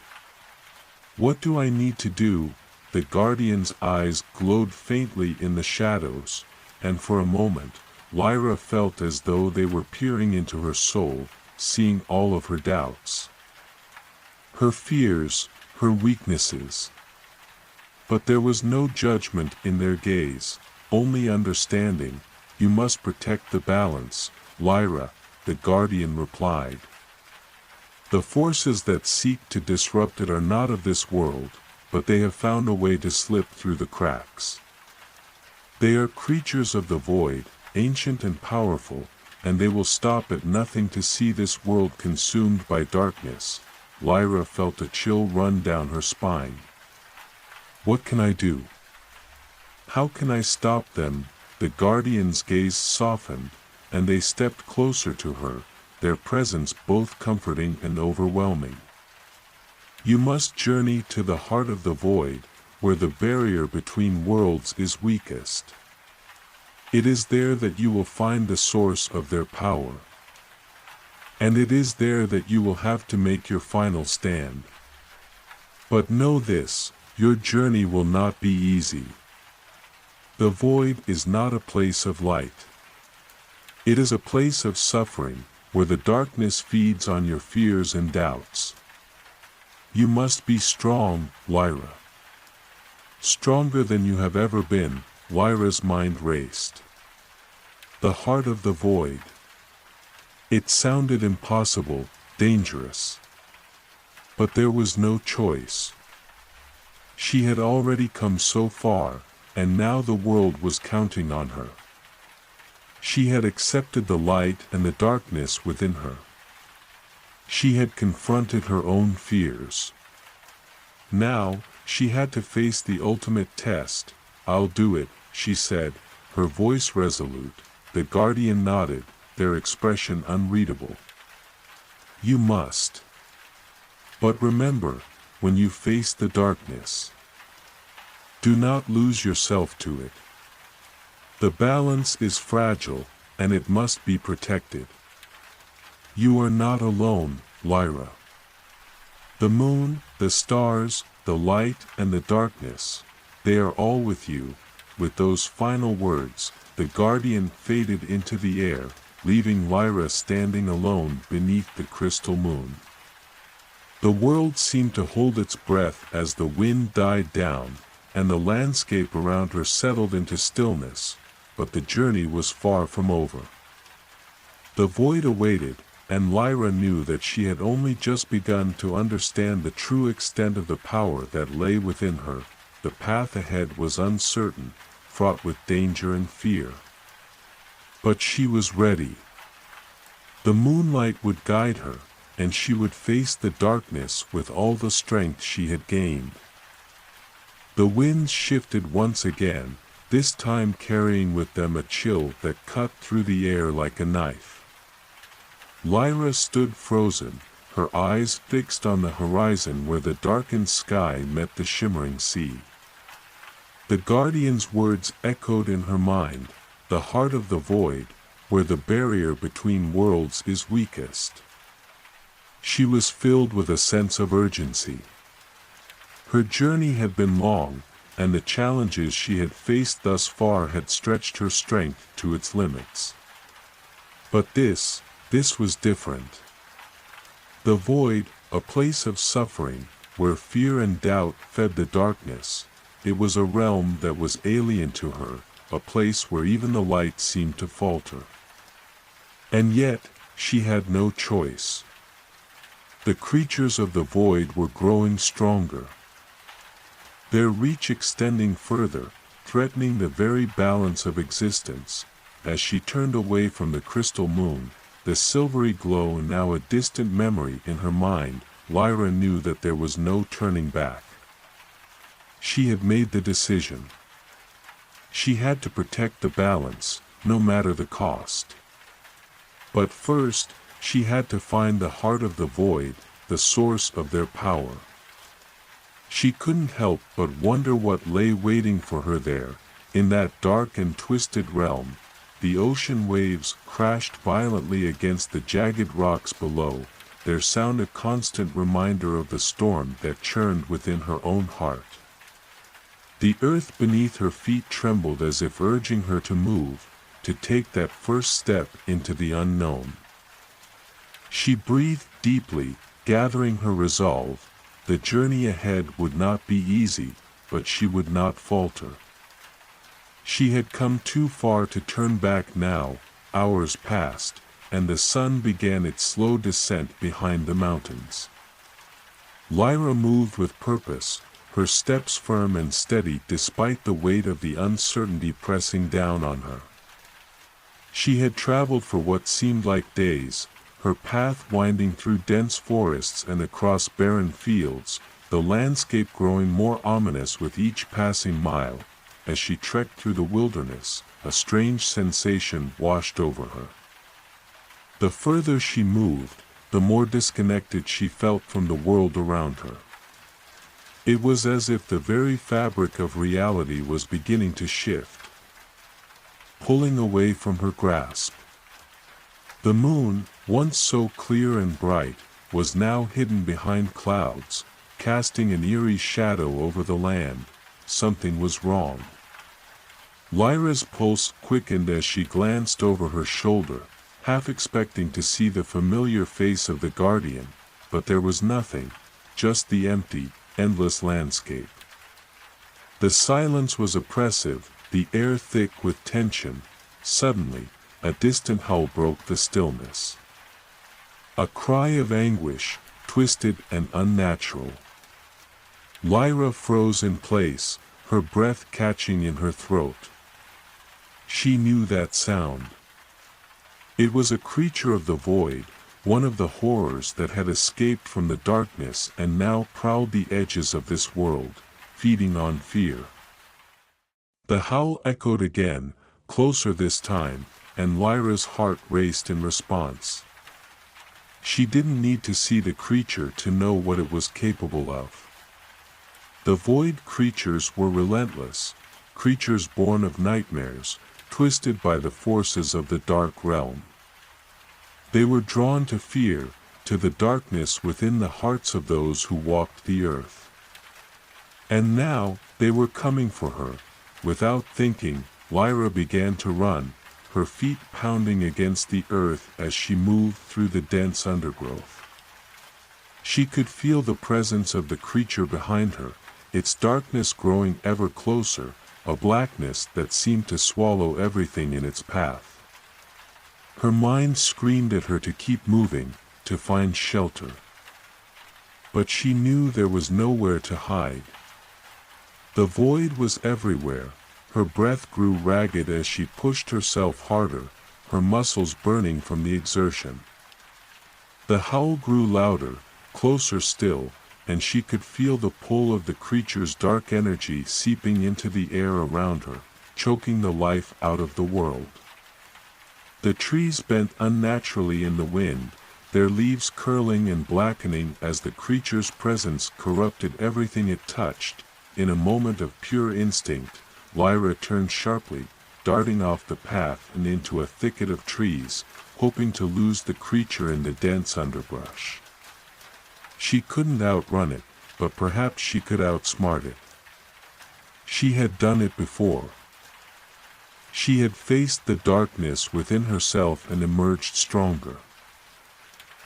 "What do I need to do?" The guardian's eyes glowed faintly in the shadows, and for a moment, Lyra felt as though they were peering into her soul, seeing all of her doubts, her fears, her weaknesses. But there was no judgment in their gaze, only understanding. "You must protect the balance, Lyra," the guardian replied. "The forces that seek to disrupt it are not of this world, but they have found a way to slip through the cracks. They are creatures of the void, ancient and powerful, and they will stop at nothing to see this world consumed by darkness." Lyra felt a chill run down her spine. "What can I do? How can I stop them?" The guardian's gaze softened, and they stepped closer to her, their presence both comforting and overwhelming. "You must journey to the heart of the void, where the barrier between worlds is weakest. It is there that you will find the source of their power. And it is there that you will have to make your final stand. But know this, your journey will not be easy. The void is not a place of light. It is a place of suffering, where the darkness feeds on your fears and doubts. You must be strong, Lyra. Stronger than you have ever been." Lyra's mind raced. The heart of the void. It sounded impossible, dangerous. But there was no choice. She had already come so far, and now the world was counting on her. She had accepted the light and the darkness within her. She had confronted her own fears. Now, she had to face the ultimate test. "I'll do it," she said, her voice resolute. The guardian nodded, their expression unreadable. "You must. But remember, when you face the darkness, do not lose yourself to it. The balance is fragile, and it must be protected. You are not alone, Lyra. The moon, the stars, the light and the darkness, they are all with you." With those final words, the guardian faded into the air, leaving Lyra standing alone beneath the crystal moon. The world seemed to hold its breath as the wind died down, and the landscape around her settled into stillness, but the journey was far from over. The void awaited, and Lyra knew that she had only just begun to understand the true extent of the power that lay within her. The path ahead was uncertain, fraught with danger and fear. But she was ready. The moonlight would guide her, and she would face the darkness with all the strength she had gained. The winds shifted once again, this time carrying with them a chill that cut through the air like a knife. Lyra stood frozen, her eyes fixed on the horizon where the darkened sky met the shimmering sea. The guardian's words echoed in her mind, "The heart of the void, where the barrier between worlds is weakest." She was filled with a sense of urgency. Her journey had been long, and the challenges she had faced thus far had stretched her strength to its limits. But this was different. The void, a place of suffering, where fear and doubt fed the darkness, it was a realm that was alien to her, a place where even the light seemed to falter. And yet, she had no choice. The creatures of the void were growing stronger, their reach extending further, threatening the very balance of existence. As she turned away from the crystal moon, the silvery glow now a distant memory in her mind, Lyra knew that there was no turning back. She had made the decision. She had to protect the balance, no matter the cost. But first, she had to find the heart of the void, the source of their power. She couldn't help but wonder what lay waiting for her there, in that dark and twisted realm. The ocean waves crashed violently against the jagged rocks below, their sound a constant reminder of the storm that churned within her own heart. The earth beneath her feet trembled as if urging her to move, to take that first step into the unknown. She breathed deeply, gathering her resolve. The journey ahead would not be easy, but she would not falter. She had come too far to turn back now. Hours passed, and the sun began its slow descent behind the mountains. Lyra moved with purpose, her steps firm and steady despite the weight of the uncertainty pressing down on her. She had traveled for what seemed like days, her path winding through dense forests and across barren fields, the landscape growing more ominous with each passing mile. As she trekked through the wilderness, a strange sensation washed over her. The further she moved, the more disconnected she felt from the world around her. It was as if the very fabric of reality was beginning to shift, pulling away from her grasp. The moon, once so clear and bright, was now hidden behind clouds, casting an eerie shadow over the land. Something was wrong. Lyra's pulse quickened as she glanced over her shoulder, half expecting to see the familiar face of the guardian, but there was nothing, just the empty, endless landscape. The silence was oppressive, the air thick with tension. Suddenly, a distant howl broke the stillness. A cry of anguish, twisted and unnatural. Lyra froze in place, her breath catching in her throat. She knew that sound. It was a creature of the void, one of the horrors that had escaped from the darkness and now prowled the edges of this world, feeding on fear. The howl echoed again, closer this time, and Lyra's heart raced in response. She didn't need to see the creature to know what it was capable of. The void creatures were relentless, creatures born of nightmares, twisted by the forces of the dark realm. They were drawn to fear, to the darkness within the hearts of those who walked the earth. And now, they were coming for her. Without thinking, Lyra began to run, her feet pounding against the earth as she moved through the dense undergrowth. She could feel the presence of the creature behind her, its darkness growing ever closer, a blackness that seemed to swallow everything in its path. Her mind screamed at her to keep moving, to find shelter. But she knew there was nowhere to hide. The void was everywhere. Her breath grew ragged as she pushed herself harder, her muscles burning from the exertion. The howl grew louder, closer still, and she could feel the pull of the creature's dark energy seeping into the air around her, choking the life out of the world. The trees bent unnaturally in the wind, their leaves curling and blackening as the creature's presence corrupted everything it touched. In a moment of pure instinct, Lyra turned sharply, darting off the path and into a thicket of trees, hoping to lose the creature in the dense underbrush. She couldn't outrun it, but perhaps she could outsmart it. She had done it before. She had faced the darkness within herself and emerged stronger.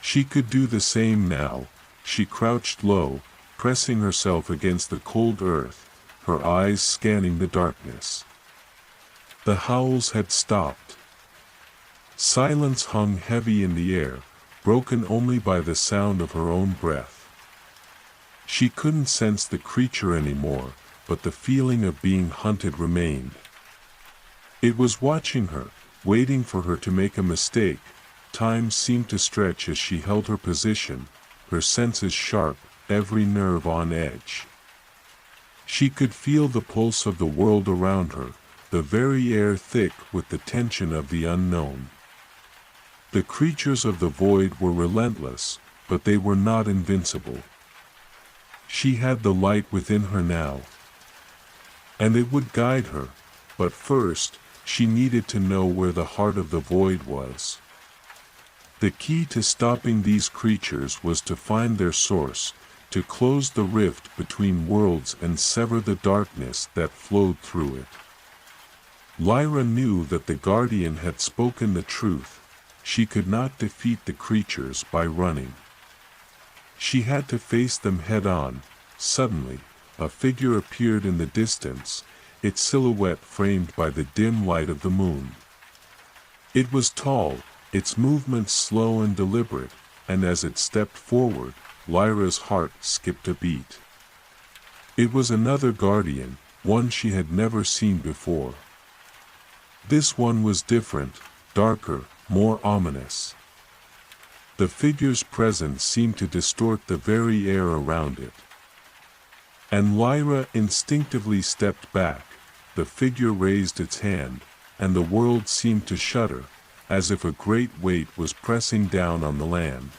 She could do the same now. She crouched low, pressing herself against the cold earth, her eyes scanning the darkness. The howls had stopped. Silence hung heavy in the air, broken only by the sound of her own breath. She couldn't sense the creature anymore, but the feeling of being hunted remained. It was watching her, waiting for her to make a mistake. Time seemed to stretch as she held her position, her senses sharp, every nerve on edge. She could feel the pulse of the world around her, the very air thick with the tension of the unknown. The creatures of the void were relentless, but they were not invincible. She had the light within her now, and it would guide her, but first, she needed to know where the heart of the void was. The key to stopping these creatures was to find their source, to close the rift between worlds and sever the darkness that flowed through it. Lyra knew that the guardian had spoken the truth. She could not defeat the creatures by running. She had to face them head-on. Suddenly, a figure appeared in the distance, its silhouette framed by the dim light of the moon. It was tall, its movements slow and deliberate, and as it stepped forward, Lyra's heart skipped a beat. It was another guardian, one she had never seen before. This one was different, darker, more ominous. The figure's presence seemed to distort the very air around it. And Lyra instinctively stepped back. The figure raised its hand, and the world seemed to shudder, as if a great weight was pressing down on the land.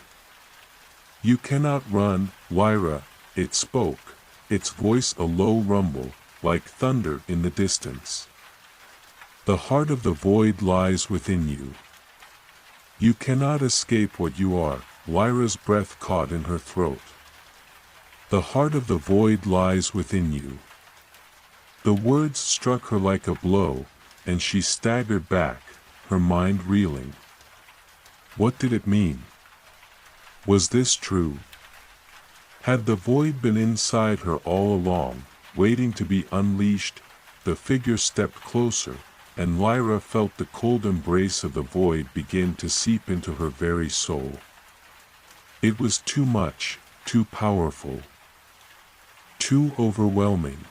"You cannot run, Lyra," it spoke, its voice a low rumble, like thunder in the distance. "The heart of the void lies within you. You cannot escape what you are." Lyra's breath caught in her throat. "The heart of the void lies within you." The words struck her like a blow, and she staggered back, her mind reeling. What did it mean? Was this true? Had the void been inside her all along, waiting to be unleashed? The figure stepped closer, and Lyra felt the cold embrace of the void begin to seep into her very soul. It was too much, too powerful, too overwhelming.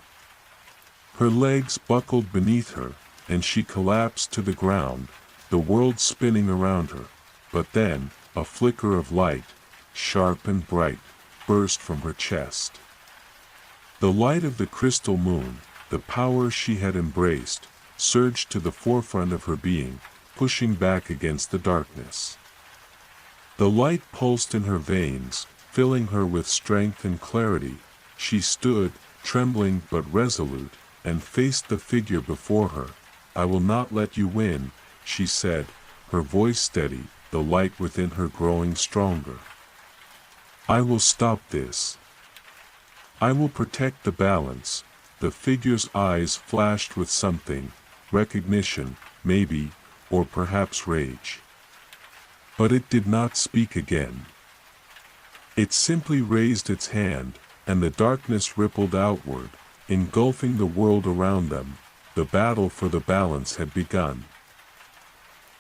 Her legs buckled beneath her, and she collapsed to the ground, the world spinning around her. But then, a flicker of light, sharp and bright, burst from her chest. The light of the crystal moon, the power she had embraced, surged to the forefront of her being, pushing back against the darkness. The light pulsed in her veins, filling her with strength and clarity. She stood, trembling but resolute, and faced the figure before her. "I will not let you win," she said, her voice steady, the light within her growing stronger. "I will stop this. I will protect the balance." The figure's eyes flashed with something, recognition, maybe, or perhaps rage. But it did not speak again. It simply raised its hand, and the darkness rippled outward, engulfing the world around them. The battle for the balance had begun.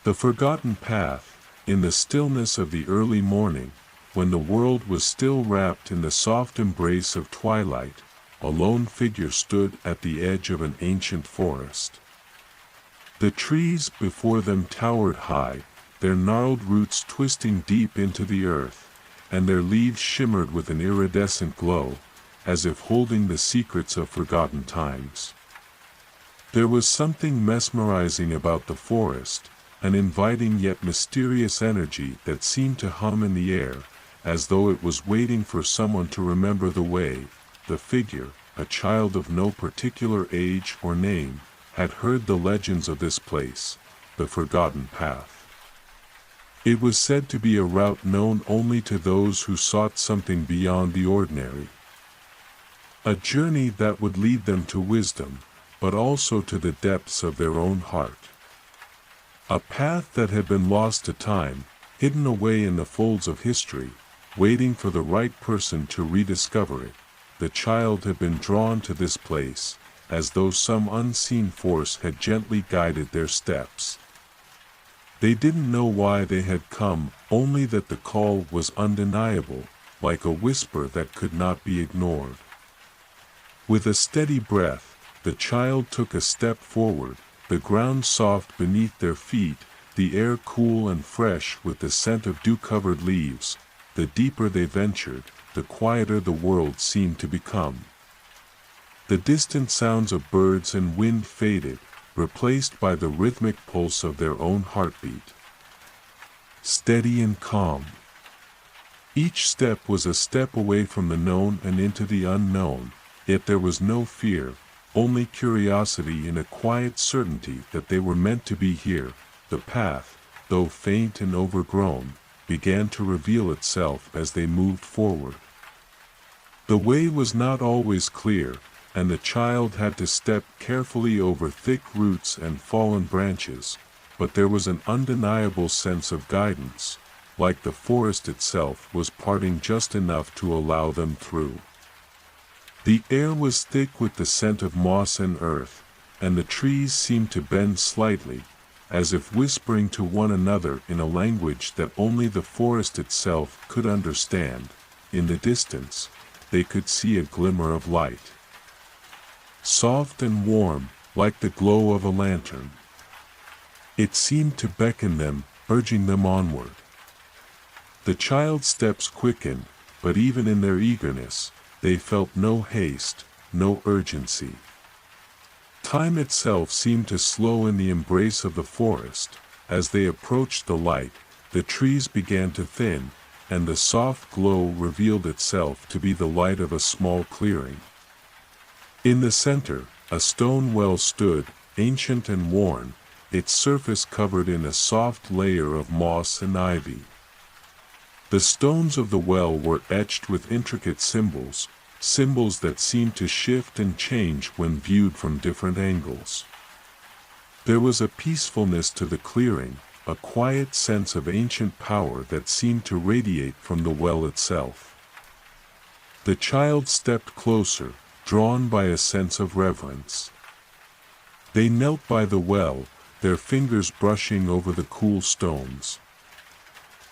The forgotten path, in the stillness of the early morning, when the world was still wrapped in the soft embrace of twilight, a lone figure stood at the edge of an ancient forest. The trees before them towered high, their gnarled roots twisting deep into the earth, and their leaves shimmered with an iridescent glow, as if holding the secrets of forgotten times. There was something mesmerizing about the forest, an inviting yet mysterious energy that seemed to hum in the air, as though it was waiting for someone to remember the way. The figure, a child of no particular age or name, had heard the legends of this place, the forgotten path. It was said to be a route known only to those who sought something beyond the ordinary. A journey that would lead them to wisdom, but also to the depths of their own heart. A path that had been lost to time, hidden away in the folds of history, waiting for the right person to rediscover it. The child had been drawn to this place, as though some unseen force had gently guided their steps. They didn't know why they had come, only that the call was undeniable, like a whisper that could not be ignored. With a steady breath, the child took a step forward, the ground soft beneath their feet, the air cool and fresh with the scent of dew-covered leaves. The deeper they ventured, the quieter the world seemed to become. The distant sounds of birds and wind faded, replaced by the rhythmic pulse of their own heartbeat. Steady and calm. Each step was a step away from the known and into the unknown, yet there was no fear, only curiosity and a quiet certainty that they were meant to be here. The path, though faint and overgrown, began to reveal itself as they moved forward. The way was not always clear, and the child had to step carefully over thick roots and fallen branches, but there was an undeniable sense of guidance, like the forest itself was parting just enough to allow them through. The air was thick with the scent of moss and earth, and the trees seemed to bend slightly, as if whispering to one another in a language that only the forest itself could understand. In the distance, they could see a glimmer of light. Soft and warm, like the glow of a lantern. It seemed to beckon them, urging them onward. The child's steps quickened, but even in their eagerness, they felt no haste, no urgency. Time itself seemed to slow in the embrace of the forest. As they approached the light, the trees began to thin, and the soft glow revealed itself to be the light of a small clearing. In the center, a stone well stood, ancient and worn, its surface covered in a soft layer of moss and ivy. The stones of the well were etched with intricate symbols, symbols that seemed to shift and change when viewed from different angles. There was a peacefulness to the clearing, a quiet sense of ancient power that seemed to radiate from the well itself. The child stepped closer, drawn by a sense of reverence. They knelt by the well, their fingers brushing over the cool stones.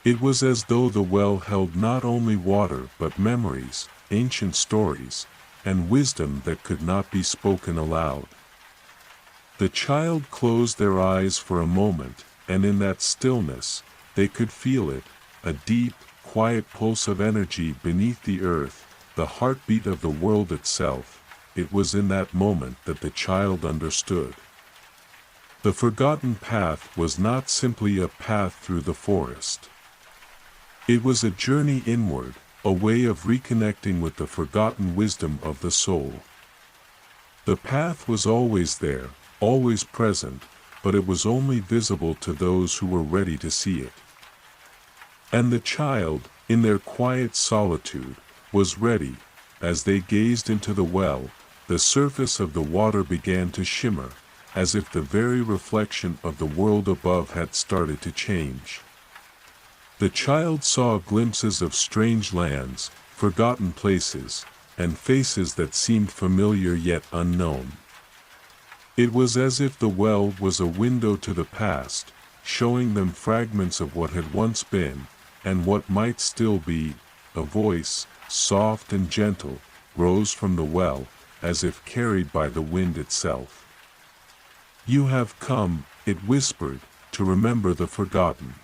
It was as though the well held not only water but memories, ancient stories, and wisdom that could not be spoken aloud. The child closed their eyes for a moment, and in that stillness, they could feel it, a deep, quiet pulse of energy beneath the earth, the heartbeat of the world itself. It was in that moment that the child understood. The forgotten path was not simply a path through the forest. It was a journey inward, a way of reconnecting with the forgotten wisdom of the soul. The path was always there, always present, but it was only visible to those who were ready to see it. And the child, in their quiet solitude, was ready. As they gazed into the well, the surface of the water began to shimmer, as if the very reflection of the world above had started to change. The child saw glimpses of strange lands, forgotten places, and faces that seemed familiar yet unknown. It was as if the well was a window to the past, showing them fragments of what had once been, and what might still be. A voice, soft and gentle, rose from the well, as if carried by the wind itself. "You have come," it whispered, "to remember the forgotten.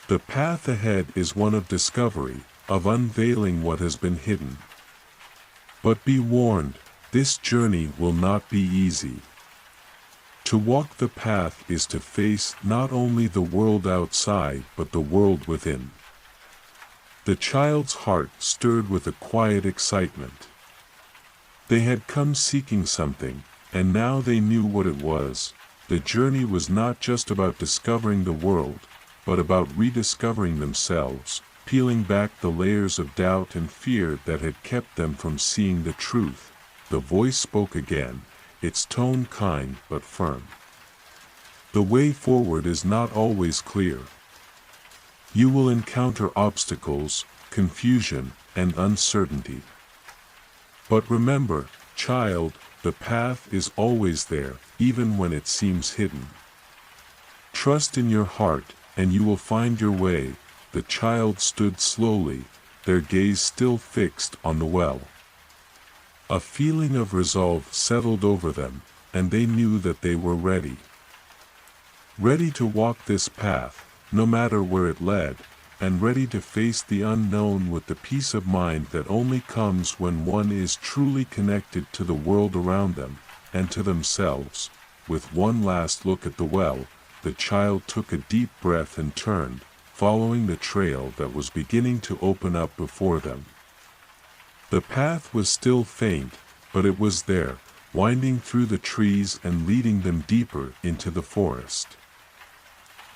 The path ahead is one of discovery, of unveiling what has been hidden. But be warned, this journey will not be easy. To walk the path is to face not only the world outside but the world within." The child's heart stirred with a quiet excitement. They had come seeking something, and now they knew what it was. The journey was not just about discovering the world, but about rediscovering themselves, peeling back the layers of doubt and fear that had kept them from seeing the truth. The voice spoke again, its tone kind but firm. "The way forward is not always clear. You will encounter obstacles, confusion, and uncertainty. But remember, child, the path is always there, even when it seems hidden. Trust in your heart, and you will find your way." The child stood slowly, their gaze still fixed on the well. A feeling of resolve settled over them, and they knew that they were ready. Ready to walk this path, no matter where it led, and ready to face the unknown with the peace of mind that only comes when one is truly connected to the world around them, and to themselves. With one last look at the well, the child took a deep breath and turned, following the trail that was beginning to open up before them. The path was still faint, but it was there, winding through the trees and leading them deeper into the forest.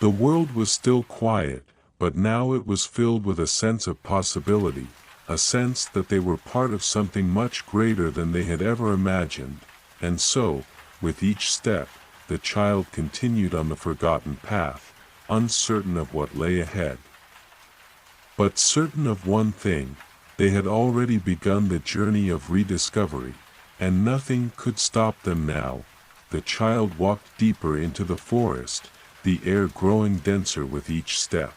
The world was still quiet, but now it was filled with a sense of possibility, a sense that they were part of something much greater than they had ever imagined, and so, with each step, the child continued on the forgotten path, uncertain of what lay ahead. But certain of one thing, they had already begun the journey of rediscovery, and nothing could stop them now. The child walked deeper into the forest, the air growing denser with each step.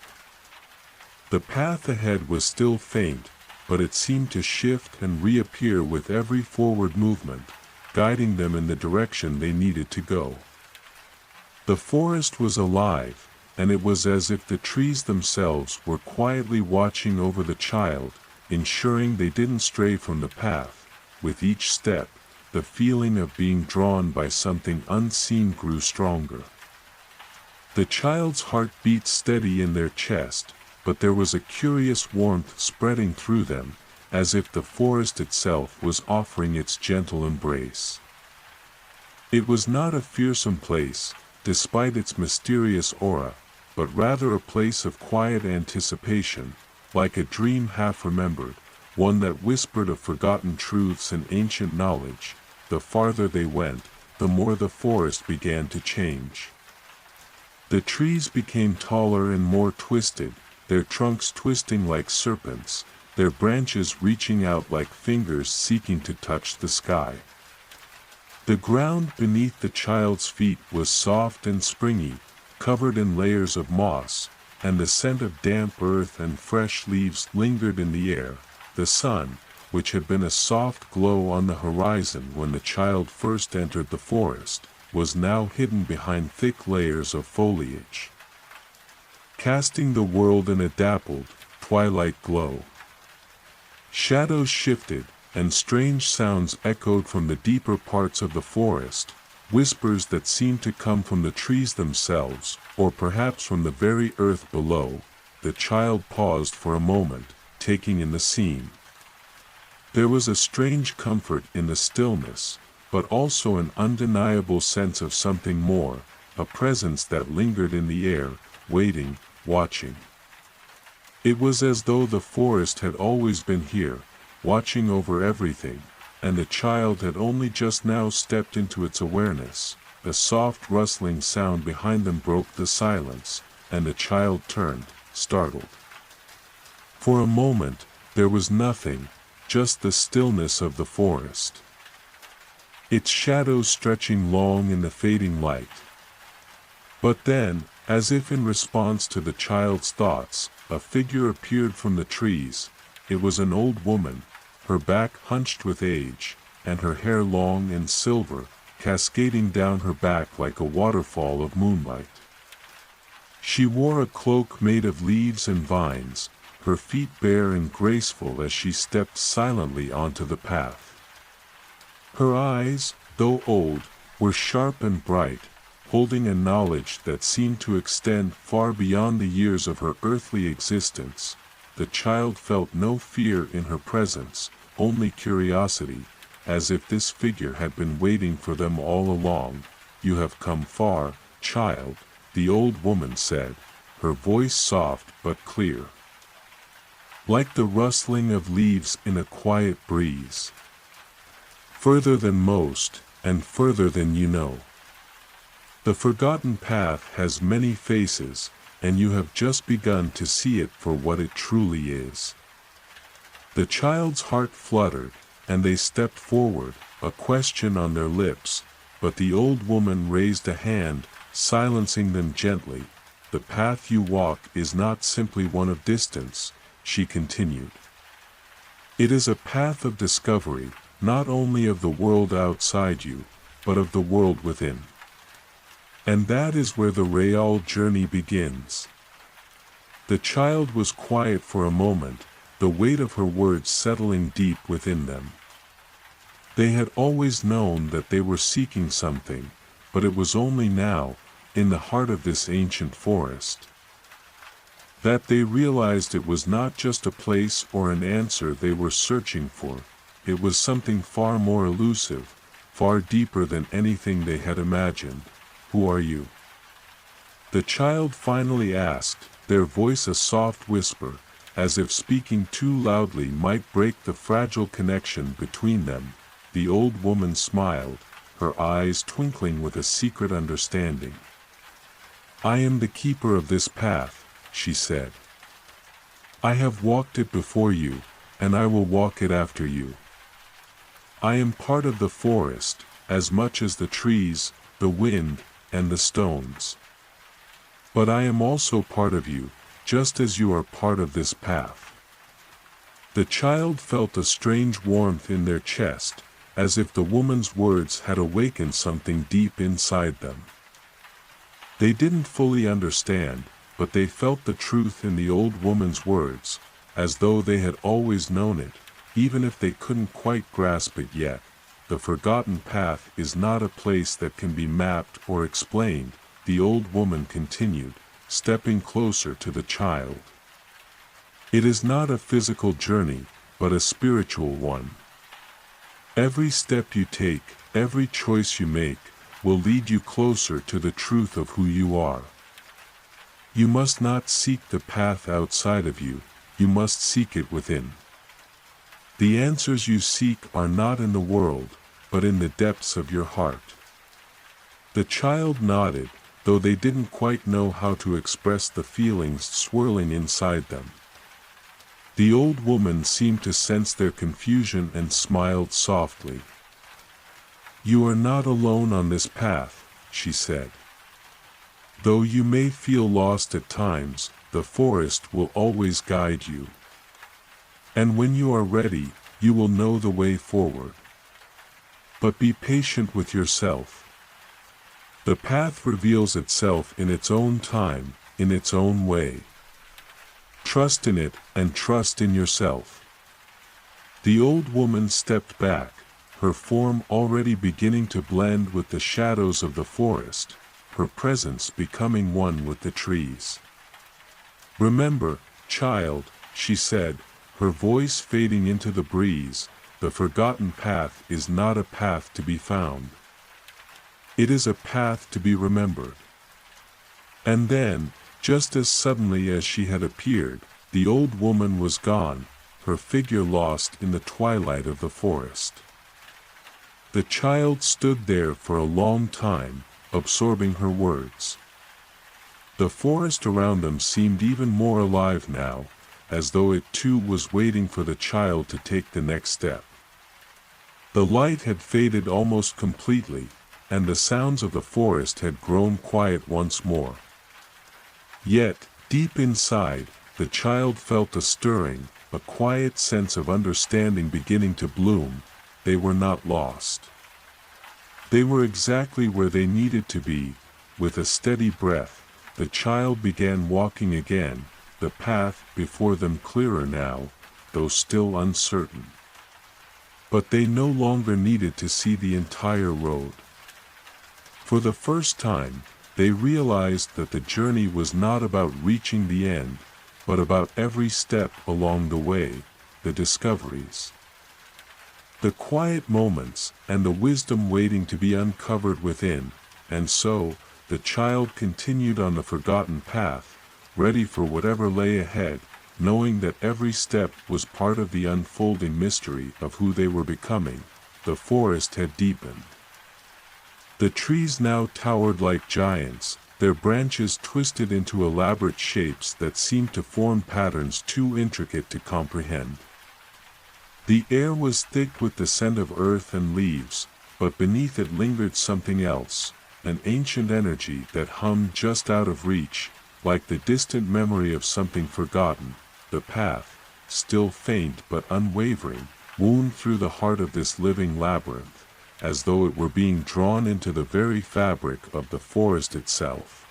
The path ahead was still faint, but it seemed to shift and reappear with every forward movement, guiding them in the direction they needed to go. The forest was alive, and it was as if the trees themselves were quietly watching over the child, ensuring they didn't stray from the path. With each step, the feeling of being drawn by something unseen grew stronger. The child's heart beat steady in their chest, but there was a curious warmth spreading through them, as if the forest itself was offering its gentle embrace. It was not a fearsome place, despite its mysterious aura, but rather a place of quiet anticipation, like a dream half-remembered, one that whispered of forgotten truths and ancient knowledge. The farther they went, the more the forest began to change. The trees became taller and more twisted, their trunks twisting like serpents, their branches reaching out like fingers seeking to touch the sky. The ground beneath the child's feet was soft and springy, covered in layers of moss, and the scent of damp earth and fresh leaves lingered in the air. The sun, which had been a soft glow on the horizon when the child first entered the forest, was now hidden behind thick layers of foliage, casting the world in a dappled, twilight glow. Shadows shifted, and strange sounds echoed from the deeper parts of the forest, whispers that seemed to come from the trees themselves, or perhaps from the very earth below. The child paused for a moment, taking in the scene. There was a strange comfort in the stillness, but also an undeniable sense of something more, a presence that lingered in the air, waiting, watching. It was as though the forest had always been here, watching over everything, and the child had only just now stepped into its awareness. A soft rustling sound behind them broke the silence, and the child turned, startled. For a moment, there was nothing, just the stillness of the forest, its shadows stretching long in the fading light. But then, as if in response to the child's thoughts, a figure appeared from the trees. It was an old woman, her back hunched with age, and her hair long and silver, cascading down her back like a waterfall of moonlight. She wore a cloak made of leaves and vines, her feet bare and graceful as she stepped silently onto the path. Her eyes, though old, were sharp and bright, holding a knowledge that seemed to extend far beyond the years of her earthly existence. The child felt no fear in her presence, only curiosity, as if this figure had been waiting for them all along. "You have come far, child," the old woman said, her voice soft but clear, like the rustling of leaves in a quiet breeze. "Further than most, and further than you know. The forgotten path has many faces, and you have just begun to see it for what it truly is." The child's heart fluttered, and they stepped forward, a question on their lips, but the old woman raised a hand, silencing them gently. "The path you walk is not simply one of distance," she continued. "It is a path of discovery, not only of the world outside you, but of the world within. And that is where the real journey begins." The child was quiet for a moment, the weight of her words settling deep within them. They had always known that they were seeking something, but it was only now, in the heart of this ancient forest, that they realized it was not just a place or an answer they were searching for. It was something far more elusive, far deeper than anything they had imagined. "Who are you?" the child finally asked, their voice a soft whisper, as if speaking too loudly might break the fragile connection between them. The old woman smiled, her eyes twinkling with a secret understanding. "I am the keeper of this path," she said. "I have walked it before you, and I will walk it after you. I am part of the forest, as much as the trees, the wind, and the stones. But I am also part of you, just as you are part of this path." The child felt a strange warmth in their chest, as if the woman's words had awakened something deep inside them. They didn't fully understand, but they felt the truth in the old woman's words, as though they had always known it, even if they couldn't quite grasp it yet. "The forgotten path is not a place that can be mapped or explained," the old woman continued, stepping closer to the child. "It is not a physical journey, but a spiritual one. Every step you take, every choice you make, will lead you closer to the truth of who you are. You must not seek the path outside of you, you must seek it within. The answers you seek are not in the world, but in the depths of your heart." The child nodded, though they didn't quite know how to express the feelings swirling inside them. The old woman seemed to sense their confusion and smiled softly. "You are not alone on this path," she said. "Though you may feel lost at times, the forest will always guide you. And when you are ready, you will know the way forward. But be patient with yourself. The path reveals itself in its own time, in its own way. Trust in it, and trust in yourself." The old woman stepped back, her form already beginning to blend with the shadows of the forest, her presence becoming one with the trees. "Remember, child," she said, her voice fading into the breeze, "the forgotten path is not a path to be found. It is a path to be remembered." And then, just as suddenly as she had appeared, the old woman was gone, her figure lost in the twilight of the forest. The child stood there for a long time, absorbing her words. The forest around them seemed even more alive now, as though it too was waiting for the child to take the next step. The light had faded almost completely, and the sounds of the forest had grown quiet once more. Yet, deep inside, the child felt a stirring, a quiet sense of understanding beginning to bloom. They were not lost. They were exactly where they needed to be. With a steady breath, the child began walking again, the path before them clearer now, though still uncertain. But they no longer needed to see the entire road. For the first time, they realized that the journey was not about reaching the end, but about every step along the way, the discoveries, the quiet moments, and the wisdom waiting to be uncovered within. And so, the child continued on the forgotten path, ready for whatever lay ahead, knowing that every step was part of the unfolding mystery of who they were becoming. The forest had deepened. The trees now towered like giants, their branches twisted into elaborate shapes that seemed to form patterns too intricate to comprehend. The air was thick with the scent of earth and leaves, but beneath it lingered something else, an ancient energy that hummed just out of reach, like the distant memory of something forgotten. The path, still faint but unwavering, wound through the heart of this living labyrinth, as though it were being drawn into the very fabric of the forest itself.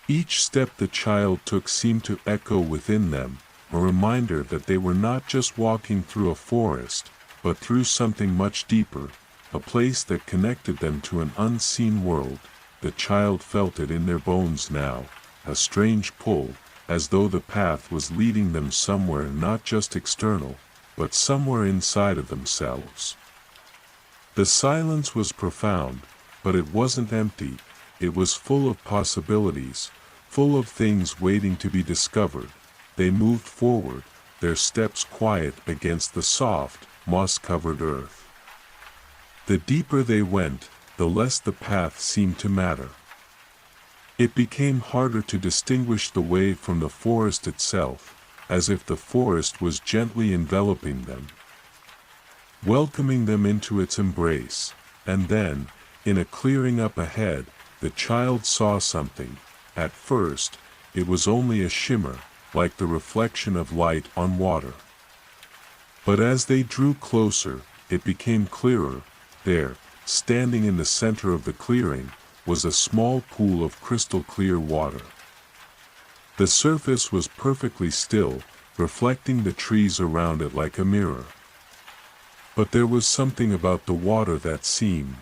Each step the child took seemed to echo within them, a reminder that they were not just walking through a forest, but through something much deeper, a place that connected them to an unseen world. The child felt it in their bones now, a strange pull, as though the path was leading them somewhere not just external, but somewhere inside of themselves. The silence was profound, but it wasn't empty. It was full of possibilities, full of things waiting to be discovered. They moved forward, their steps quiet against the soft, moss-covered earth. The deeper they went, the less the path seemed to matter. It became harder to distinguish the way from the forest itself, as if the forest was gently enveloping them, welcoming them into its embrace. And then, in a clearing up ahead, the child saw something. At first, it was only a shimmer, like the reflection of light on water. But as they drew closer, it became clearer. There, standing in the center of the clearing, was a small pool of crystal clear water. The surface was perfectly still, reflecting the trees around it like a mirror. But there was something about the water that seemed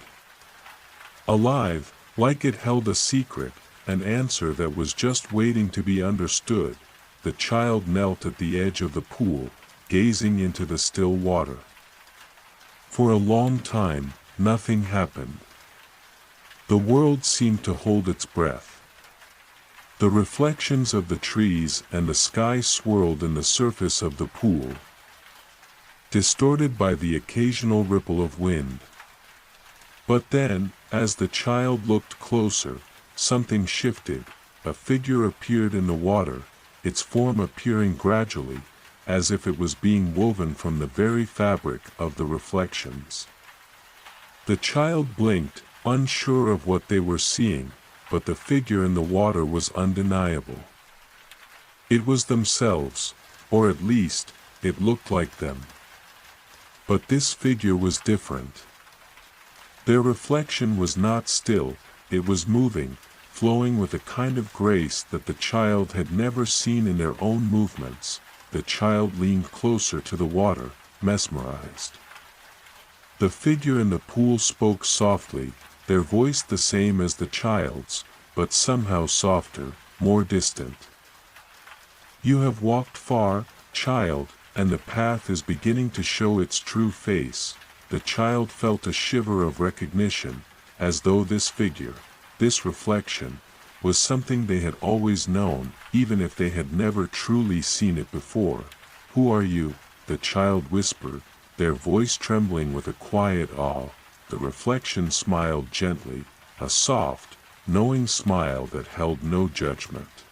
alive, like it held a secret, an answer that was just waiting to be understood. The child knelt at the edge of the pool, gazing into the still water. For a long time, nothing happened. The world seemed to hold its breath. The reflections of the trees and the sky swirled in the surface of the pool, distorted by the occasional ripple of wind. But then, as the child looked closer, something shifted. A figure appeared in the water, its form appearing gradually, as if it was being woven from the very fabric of the reflections. The child blinked, unsure of what they were seeing, but the figure in the water was undeniable. It was themselves, or at least, it looked like them. But this figure was different. Their reflection was not still, it was moving, flowing with a kind of grace that the child had never seen in their own movements. The child leaned closer to the water, mesmerized. The figure in the pool spoke softly, their voice the same as the child's, but somehow softer, more distant. "You have walked far, child, and the path is beginning to show its true face." The child felt a shiver of recognition, as though this figure, this reflection, was something they had always known, even if they had never truly seen it before. "Who are you?" the child whispered, their voice trembling with a quiet awe. The reflection smiled gently, a soft, knowing smile that held no judgment.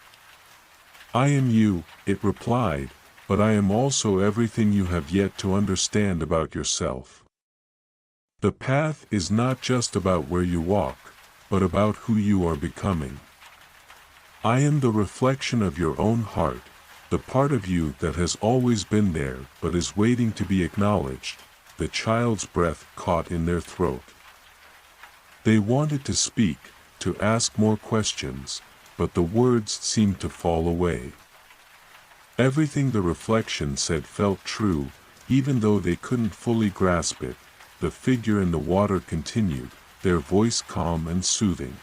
"I am you," it replied, "but I am also everything you have yet to understand about yourself. The path is not just about where you walk, but about who you are becoming. I am the reflection of your own heart, the part of you that has always been there but is waiting to be acknowledged." The child's breath caught in their throat. They wanted to speak, to ask more questions, but the words seemed to fall away. Everything the reflection said felt true, even though they couldn't fully grasp it. The figure in the water continued, their voice calm and soothing.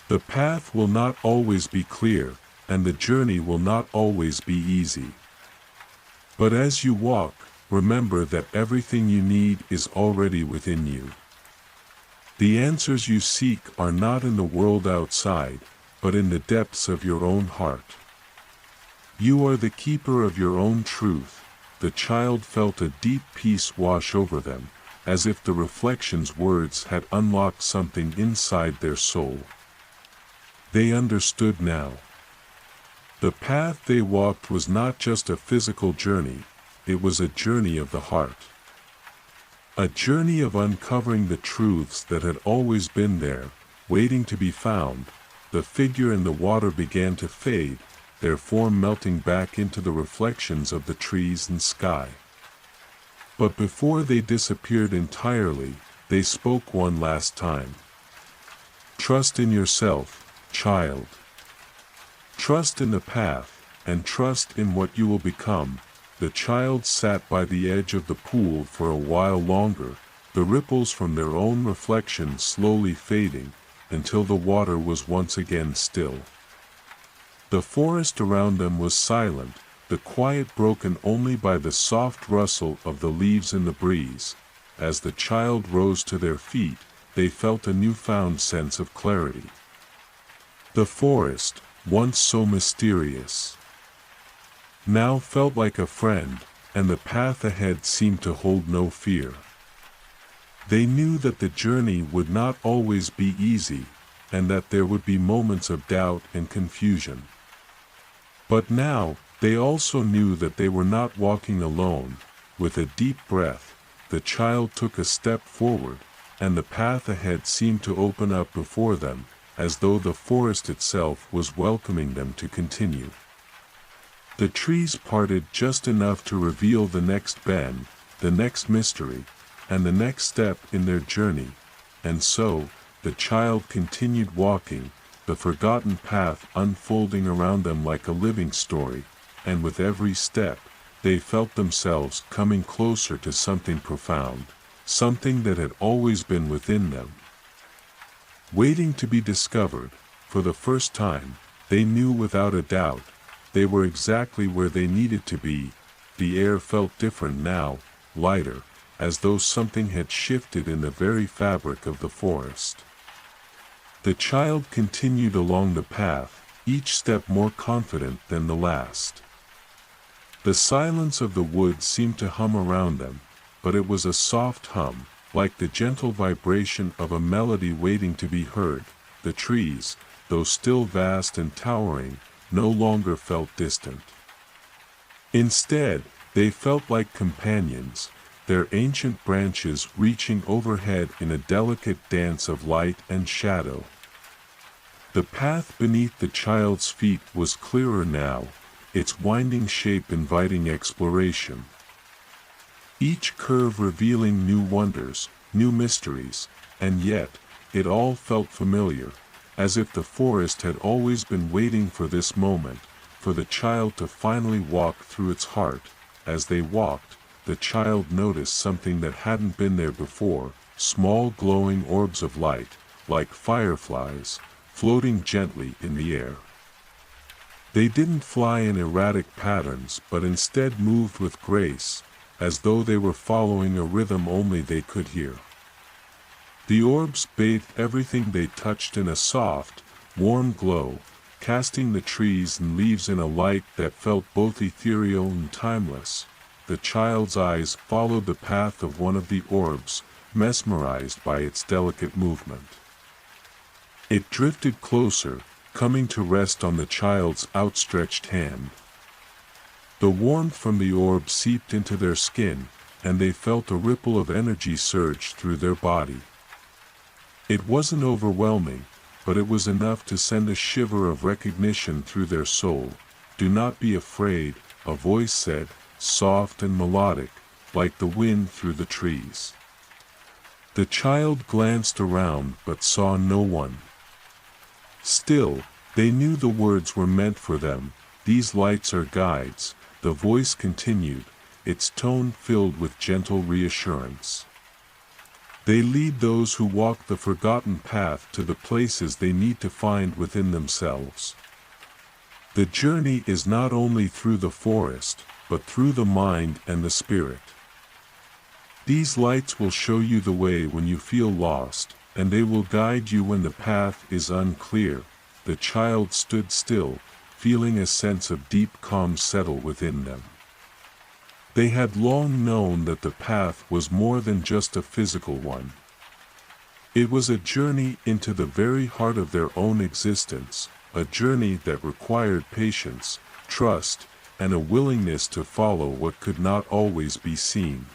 "The path will not always be clear, and the journey will not always be easy. But as you walk, remember that everything you need is already within you. The answers you seek are not in the world outside, but in the depths of your own heart. You are the keeper of your own truth." The child felt a deep peace wash over them, as if the reflection's words had unlocked something inside their soul. They understood now. The path they walked was not just a physical journey, it was a journey of the heart. A journey of uncovering the truths that had always been there, waiting to be found. The figure in the water began to fade, their form melting back into the reflections of the trees and sky. But before they disappeared entirely, they spoke one last time. Trust in yourself, child. Trust in the path, and trust in what you will become. The child sat by the edge of the pool for a while longer, the ripples from their own reflection slowly fading, until the water was once again still. The forest around them was silent, the quiet broken only by the soft rustle of the leaves in the breeze. As the child rose to their feet, they felt a newfound sense of clarity. The forest, once so mysterious, now felt like a friend, and the path ahead seemed to hold no fear. They knew that the journey would not always be easy, and that there would be moments of doubt and confusion. But now, they also knew that they were not walking alone. With a deep breath, the child took a step forward, and the path ahead seemed to open up before them, as though the forest itself was welcoming them to continue. The trees parted just enough to reveal the next bend, the next mystery, and the next step in their journey, and so, the child continued walking, the forgotten path unfolding around them like a living story, and with every step, they felt themselves coming closer to something profound, something that had always been within them. Waiting to be discovered, for the first time, they knew without a doubt, they were exactly where they needed to be. The air felt different now, lighter, as though something had shifted in the very fabric of the forest. The child continued along the path, each step more confident than the last. The silence of the woods seemed to hum around them, but it was a soft hum, like the gentle vibration of a melody waiting to be heard. The trees, though still vast and towering, no longer felt distant. Instead, they felt like companions, their ancient branches reaching overhead in a delicate dance of light and shadow. The path beneath the child's feet was clearer now, its winding shape inviting exploration. Each curve revealing new wonders, new mysteries, and yet, it all felt familiar, as if the forest had always been waiting for this moment, for the child to finally walk through its heart. As they walked, the child noticed something that hadn't been there before, small glowing orbs of light, like fireflies, floating gently in the air. They didn't fly in erratic patterns but instead moved with grace, as though they were following a rhythm only they could hear. The orbs bathed everything they touched in a soft, warm glow, casting the trees and leaves in a light that felt both ethereal and timeless. The child's eyes followed the path of one of the orbs, mesmerized by its delicate movement. It drifted closer, coming to rest on the child's outstretched hand. The warmth from the orb seeped into their skin, and they felt a ripple of energy surge through their body. It wasn't overwhelming, but it was enough to send a shiver of recognition through their soul. "Do not be afraid," a voice said, soft and melodic, like the wind through the trees. The child glanced around but saw no one. Still, they knew the words were meant for them. "These lights are guides," the voice continued, its tone filled with gentle reassurance. "They lead those who walk the forgotten path to the places they need to find within themselves. The journey is not only through the forest, but through the mind and the spirit. These lights will show you the way when you feel lost, and they will guide you when the path is unclear." The child stood still, feeling a sense of deep calm settle within them. They had long known that the path was more than just a physical one. It was a journey into the very heart of their own existence, a journey that required patience, trust, and a willingness to follow what could not always be seen.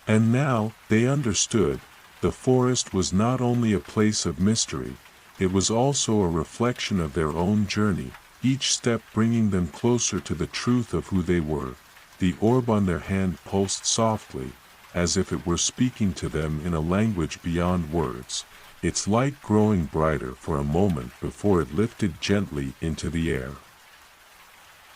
And now, they understood, the forest was not only a place of mystery, it was also a reflection of their own journey, each step bringing them closer to the truth of who they were. The orb on their hand pulsed softly, as if it were speaking to them in a language beyond words, its light growing brighter for a moment before it lifted gently into the air.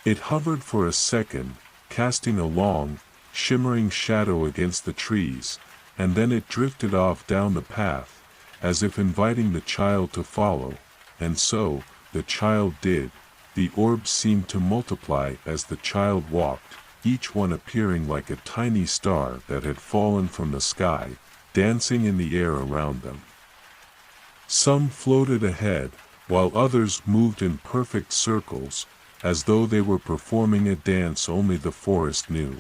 It hovered for a second, casting a long, shimmering shadow against the trees, and then it drifted off down the path, as if inviting the child to follow, and so, the child did. The orbs seemed to multiply as the child walked, each one appearing like a tiny star that had fallen from the sky, dancing in the air around them. Some floated ahead, while others moved in perfect circles, as though they were performing a dance only the forest knew.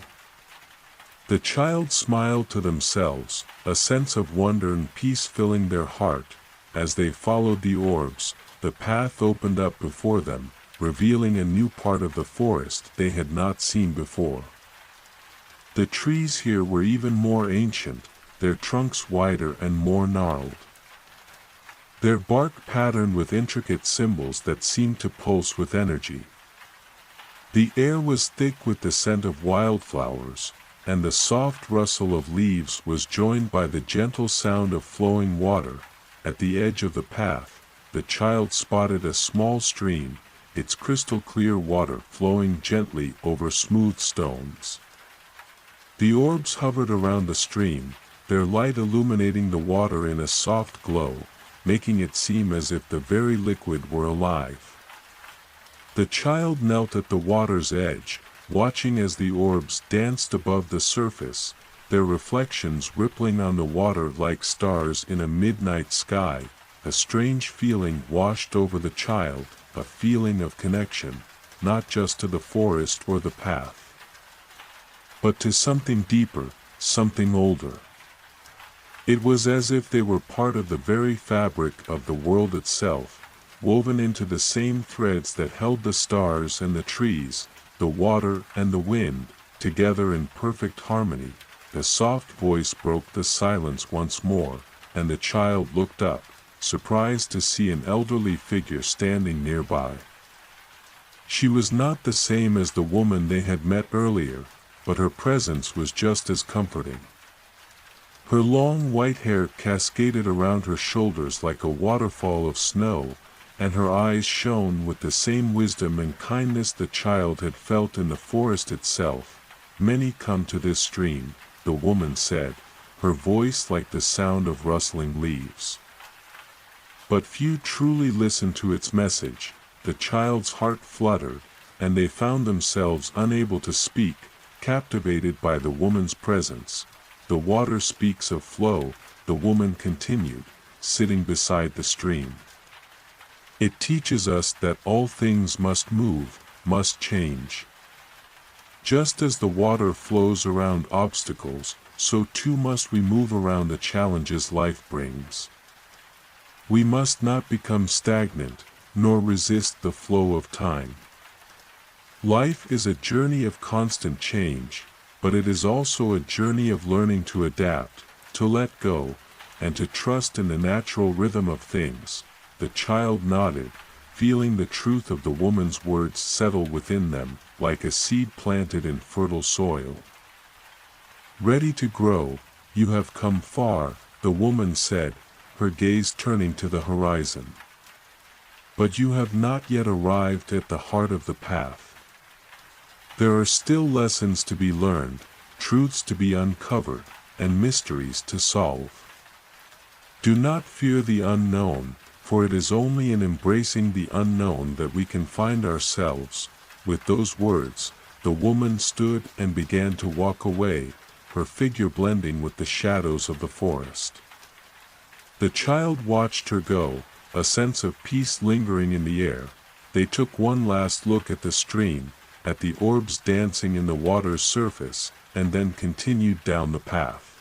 The child smiled to themselves, a sense of wonder and peace filling their heart. As they followed the orbs, the path opened up before them, revealing a new part of the forest they had not seen before. The trees here were even more ancient, their trunks wider and more gnarled. Their bark patterned with intricate symbols that seemed to pulse with energy. The air was thick with the scent of wildflowers, and the soft rustle of leaves was joined by the gentle sound of flowing water. At the edge of the path, the child spotted a small stream, its crystal-clear water flowing gently over smooth stones. The orbs hovered around the stream, their light illuminating the water in a soft glow, making it seem as if the very liquid were alive. The child knelt at the water's edge, watching as the orbs danced above the surface, their reflections rippling on the water like stars in a midnight sky. A strange feeling washed over the child, a feeling of connection, not just to the forest or the path, but to something deeper, something older. It was as if they were part of the very fabric of the world itself, woven into the same threads that held the stars and the trees, the water and the wind, together in perfect harmony. The soft voice broke the silence once more, and the child looked up, surprised to see an elderly figure standing nearby. She was not the same as the woman they had met earlier, but her presence was just as comforting. Her long white hair cascaded around her shoulders like a waterfall of snow, and her eyes shone with the same wisdom and kindness the child had felt in the forest itself. "Many come to this stream," the woman said, her voice like the sound of rustling leaves. "But few truly listen to its message." The child's heart fluttered, and they found themselves unable to speak, captivated by the woman's presence. "The water speaks of flow," the woman continued, sitting beside the stream. "It teaches us that all things must move, must change. Just as the water flows around obstacles, so too must we move around the challenges life brings. We must not become stagnant, nor resist the flow of time. Life is a journey of constant change, but it is also a journey of learning to adapt, to let go, and to trust in the natural rhythm of things." The child nodded, feeling the truth of the woman's words settle within them, like a seed planted in fertile soil. "Ready to grow, you have come far," the woman said, her gaze turning to the horizon. "But you have not yet arrived at the heart of the path. There are still lessons to be learned, truths to be uncovered, and mysteries to solve. Do not fear the unknown, for it is only in embracing the unknown that we can find ourselves." With those words, the woman stood and began to walk away, her figure blending with the shadows of the forest. The child watched her go, a sense of peace lingering in the air. They took one last look at the stream, at the orbs dancing in the water's surface, and then continued down the path.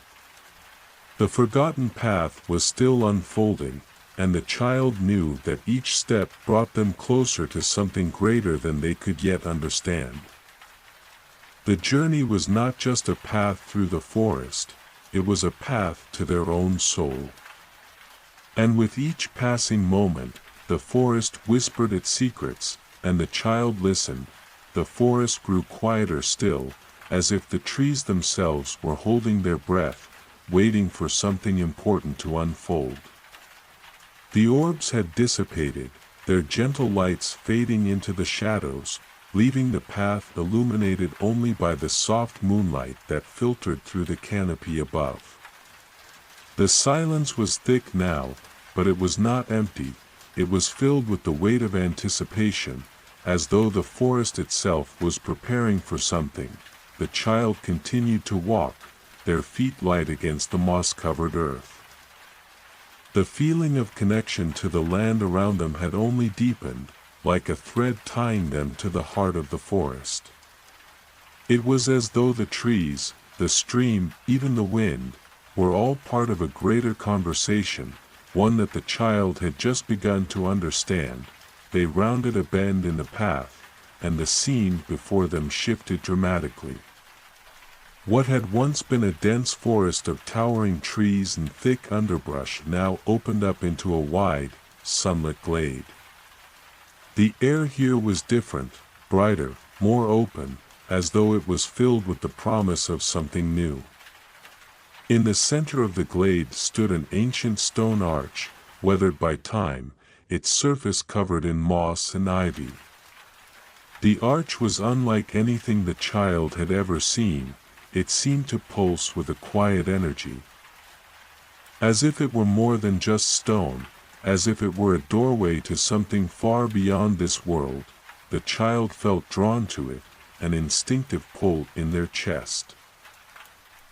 The forgotten path was still unfolding, and the child knew that each step brought them closer to something greater than they could yet understand. The journey was not just a path through the forest, it was a path to their own soul. And with each passing moment, the forest whispered its secrets, and the child listened. The forest grew quieter still, as if the trees themselves were holding their breath, waiting for something important to unfold. The orbs had dissipated, their gentle lights fading into the shadows, leaving the path illuminated only by the soft moonlight that filtered through the canopy above. The silence was thick now, but it was not empty. It was filled with the weight of anticipation, as though the forest itself was preparing for something. The child continued to walk, their feet light against the moss-covered earth. The feeling of connection to the land around them had only deepened, like a thread tying them to the heart of the forest. It was as though the trees, the stream, even the wind, were all part of a greater conversation, one that the child had just begun to understand. They rounded a bend in the path, and the scene before them shifted dramatically. What had once been a dense forest of towering trees and thick underbrush now opened up into a wide, sunlit glade. The air here was different, brighter, more open, as though it was filled with the promise of something new. In the center of the glade stood an ancient stone arch, weathered by time, its surface covered in moss and ivy. The arch was unlike anything the child had ever seen. It seemed to pulse with a quiet energy. As if it were more than just stone, as if it were a doorway to something far beyond this world, the child felt drawn to it, an instinctive pull in their chest.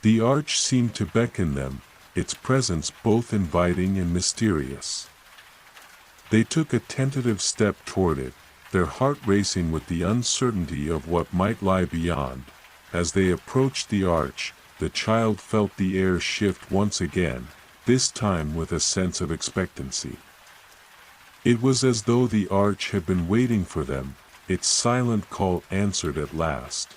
The arch seemed to beckon them, its presence both inviting and mysterious. They took a tentative step toward it, their heart racing with the uncertainty of what might lie beyond. As they approached the arch, the child felt the air shift once again, this time with a sense of expectancy. It was as though the arch had been waiting for them, its silent call answered at last.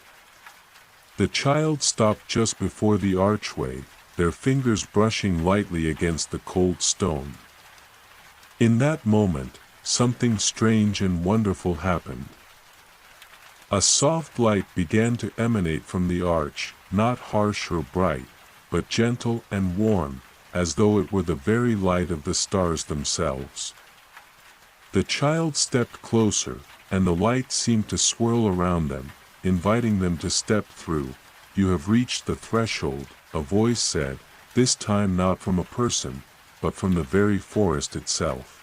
The child stopped just before the archway, their fingers brushing lightly against the cold stone. In that moment, something strange and wonderful happened. A soft light began to emanate from the arch, not harsh or bright, but gentle and warm, as though it were the very light of the stars themselves. The child stepped closer, and the light seemed to swirl around them, inviting them to step through. "You have reached the threshold," a voice said, this time not from a person, but from the very forest itself.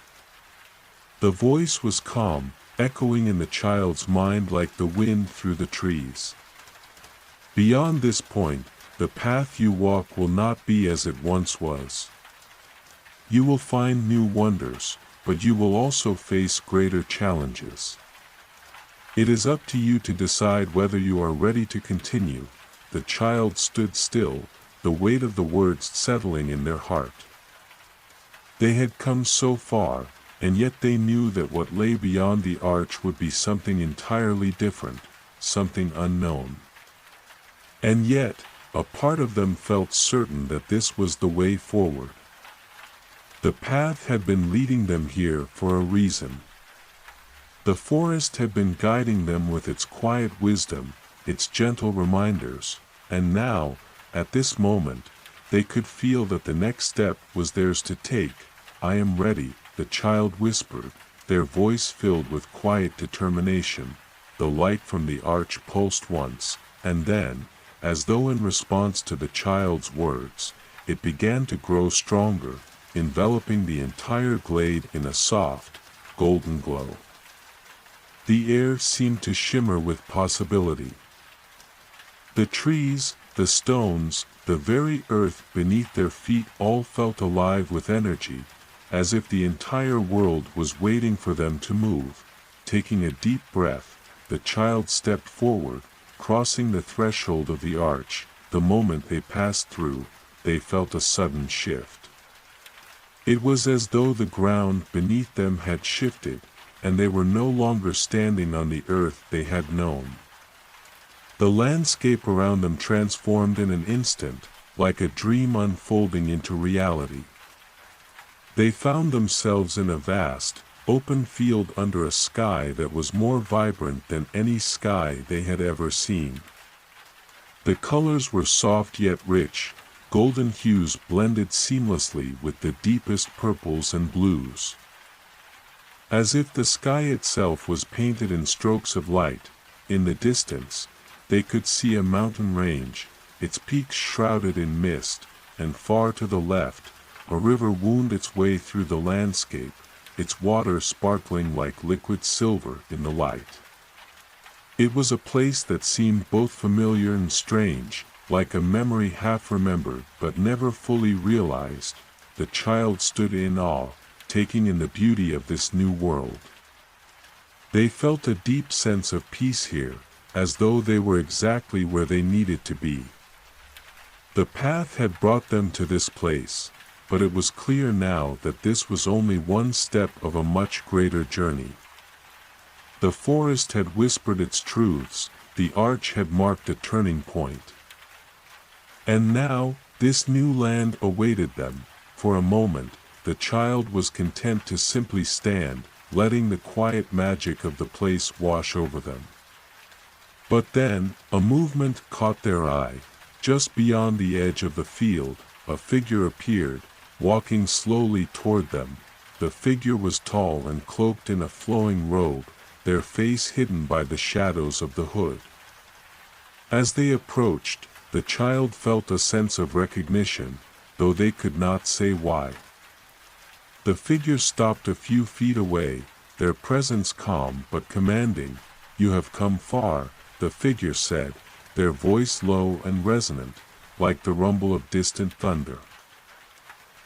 The voice was calm, echoing in the child's mind like the wind through the trees. "Beyond this point, the path you walk will not be as it once was. You will find new wonders, but you will also face greater challenges. It is up to you to decide whether you are ready to continue." The child stood still, the weight of the words settling in their heart. They had come so far, and yet they knew that what lay beyond the arch would be something entirely different, something unknown. And yet, a part of them felt certain that this was the way forward. The path had been leading them here for a reason. The forest had been guiding them with its quiet wisdom, its gentle reminders, and now, at this moment, they could feel that the next step was theirs to take. "I am ready," the child whispered, their voice filled with quiet determination. The light from the arch pulsed once, and then, as though in response to the child's words, it began to grow stronger, enveloping the entire glade in a soft, golden glow. The air seemed to shimmer with possibility. The trees, the stones, the very earth beneath their feet all felt alive with energy, as if the entire world was waiting for them to move. Taking a deep breath, the child stepped forward, crossing the threshold of the arch. The moment they passed through, they felt a sudden shift. It was as though the ground beneath them had shifted, and they were no longer standing on the earth they had known. The landscape around them transformed in an instant, like a dream unfolding into reality. They found themselves in a vast, open field under a sky that was more vibrant than any sky they had ever seen. The colors were soft yet rich, golden hues blended seamlessly with the deepest purples and blues. As if the sky itself was painted in strokes of light, in the distance, they could see a mountain range, its peaks shrouded in mist, and far to the left, a river wound its way through the landscape, its water sparkling like liquid silver in the light. It was a place that seemed both familiar and strange, like a memory half remembered but never fully realized. The child stood in awe, taking in the beauty of this new world. They felt a deep sense of peace here, as though they were exactly where they needed to be. The path had brought them to this place, but it was clear now that this was only one step of a much greater journey. The forest had whispered its truths, the arch had marked a turning point. And now, this new land awaited them. For a moment, the child was content to simply stand, letting the quiet magic of the place wash over them. But then, a movement caught their eye. Just beyond the edge of the field, a figure appeared, walking slowly toward them. The figure was tall and cloaked in a flowing robe, their face hidden by the shadows of the hood. As they approached, the child felt a sense of recognition, though they could not say why. The figure stopped a few feet away, their presence calm but commanding. "You have come far," the figure said, their voice low and resonant, like the rumble of distant thunder.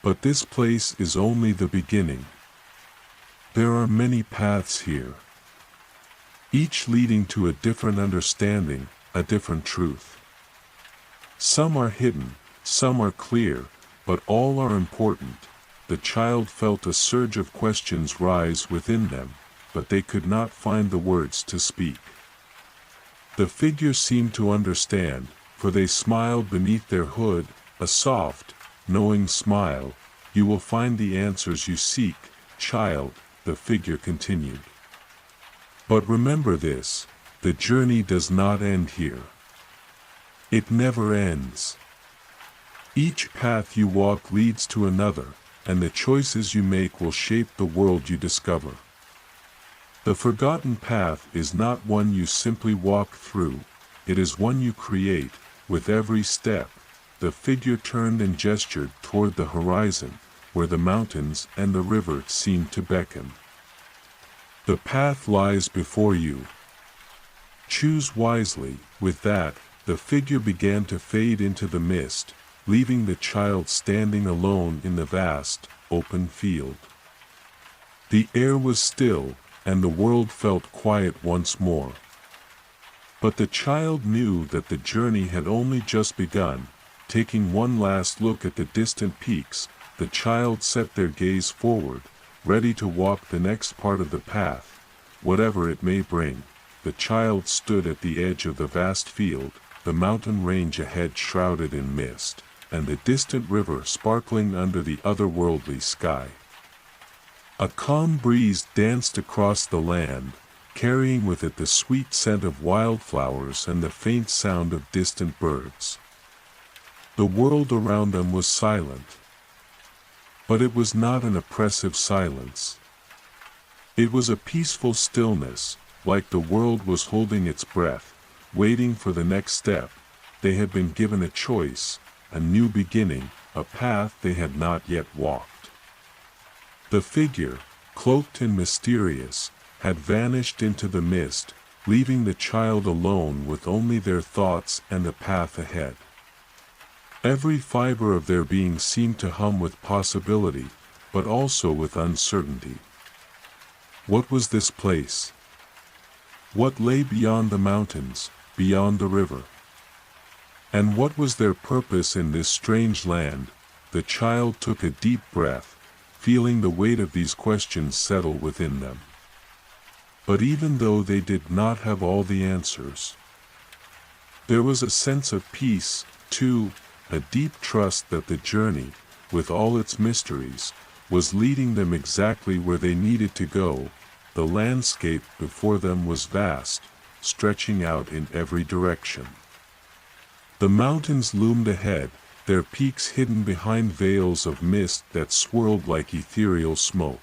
"But this place is only the beginning. There are many paths here, each leading to a different understanding, a different truth. Some are hidden, some are clear, but all are important." The child felt a surge of questions rise within them, but they could not find the words to speak. The figure seemed to understand, for they smiled beneath their hood, a soft, knowing smile. "You will find the answers you seek, child," the figure continued. "But remember this, the journey does not end here. It never ends. Each path you walk leads to another, and the choices you make will shape the world you discover. The forgotten path is not one you simply walk through, it is one you create, with every step." The figure turned and gestured toward the horizon, where the mountains and the river seemed to beckon. "The path lies before you. Choose wisely." With that, the figure began to fade into the mist, leaving the child standing alone in the vast, open field. The air was still, and the world felt quiet once more. But the child knew that the journey had only just begun. Taking one last look at the distant peaks, the child set their gaze forward, ready to walk the next part of the path, whatever it may bring. The child stood at the edge of the vast field, the mountain range ahead shrouded in mist, and the distant river sparkling under the otherworldly sky. A calm breeze danced across the land, carrying with it the sweet scent of wildflowers and the faint sound of distant birds. The world around them was silent. But it was not an oppressive silence. It was a peaceful stillness, like the world was holding its breath, waiting for the next step. They had been given a choice, a new beginning, a path they had not yet walked. The figure, cloaked and mysterious, had vanished into the mist, leaving the child alone with only their thoughts and the path ahead. Every fiber of their being seemed to hum with possibility, but also with uncertainty. What was this place? What lay beyond the mountains, beyond the river? And what was their purpose in this strange land? The child took a deep breath, feeling the weight of these questions settle within them. But even though they did not have all the answers, there was a sense of peace, too, a deep trust that the journey, with all its mysteries, was leading them exactly where they needed to go. The landscape before them was vast, stretching out in every direction. The mountains loomed ahead, their peaks hidden behind veils of mist that swirled like ethereal smoke.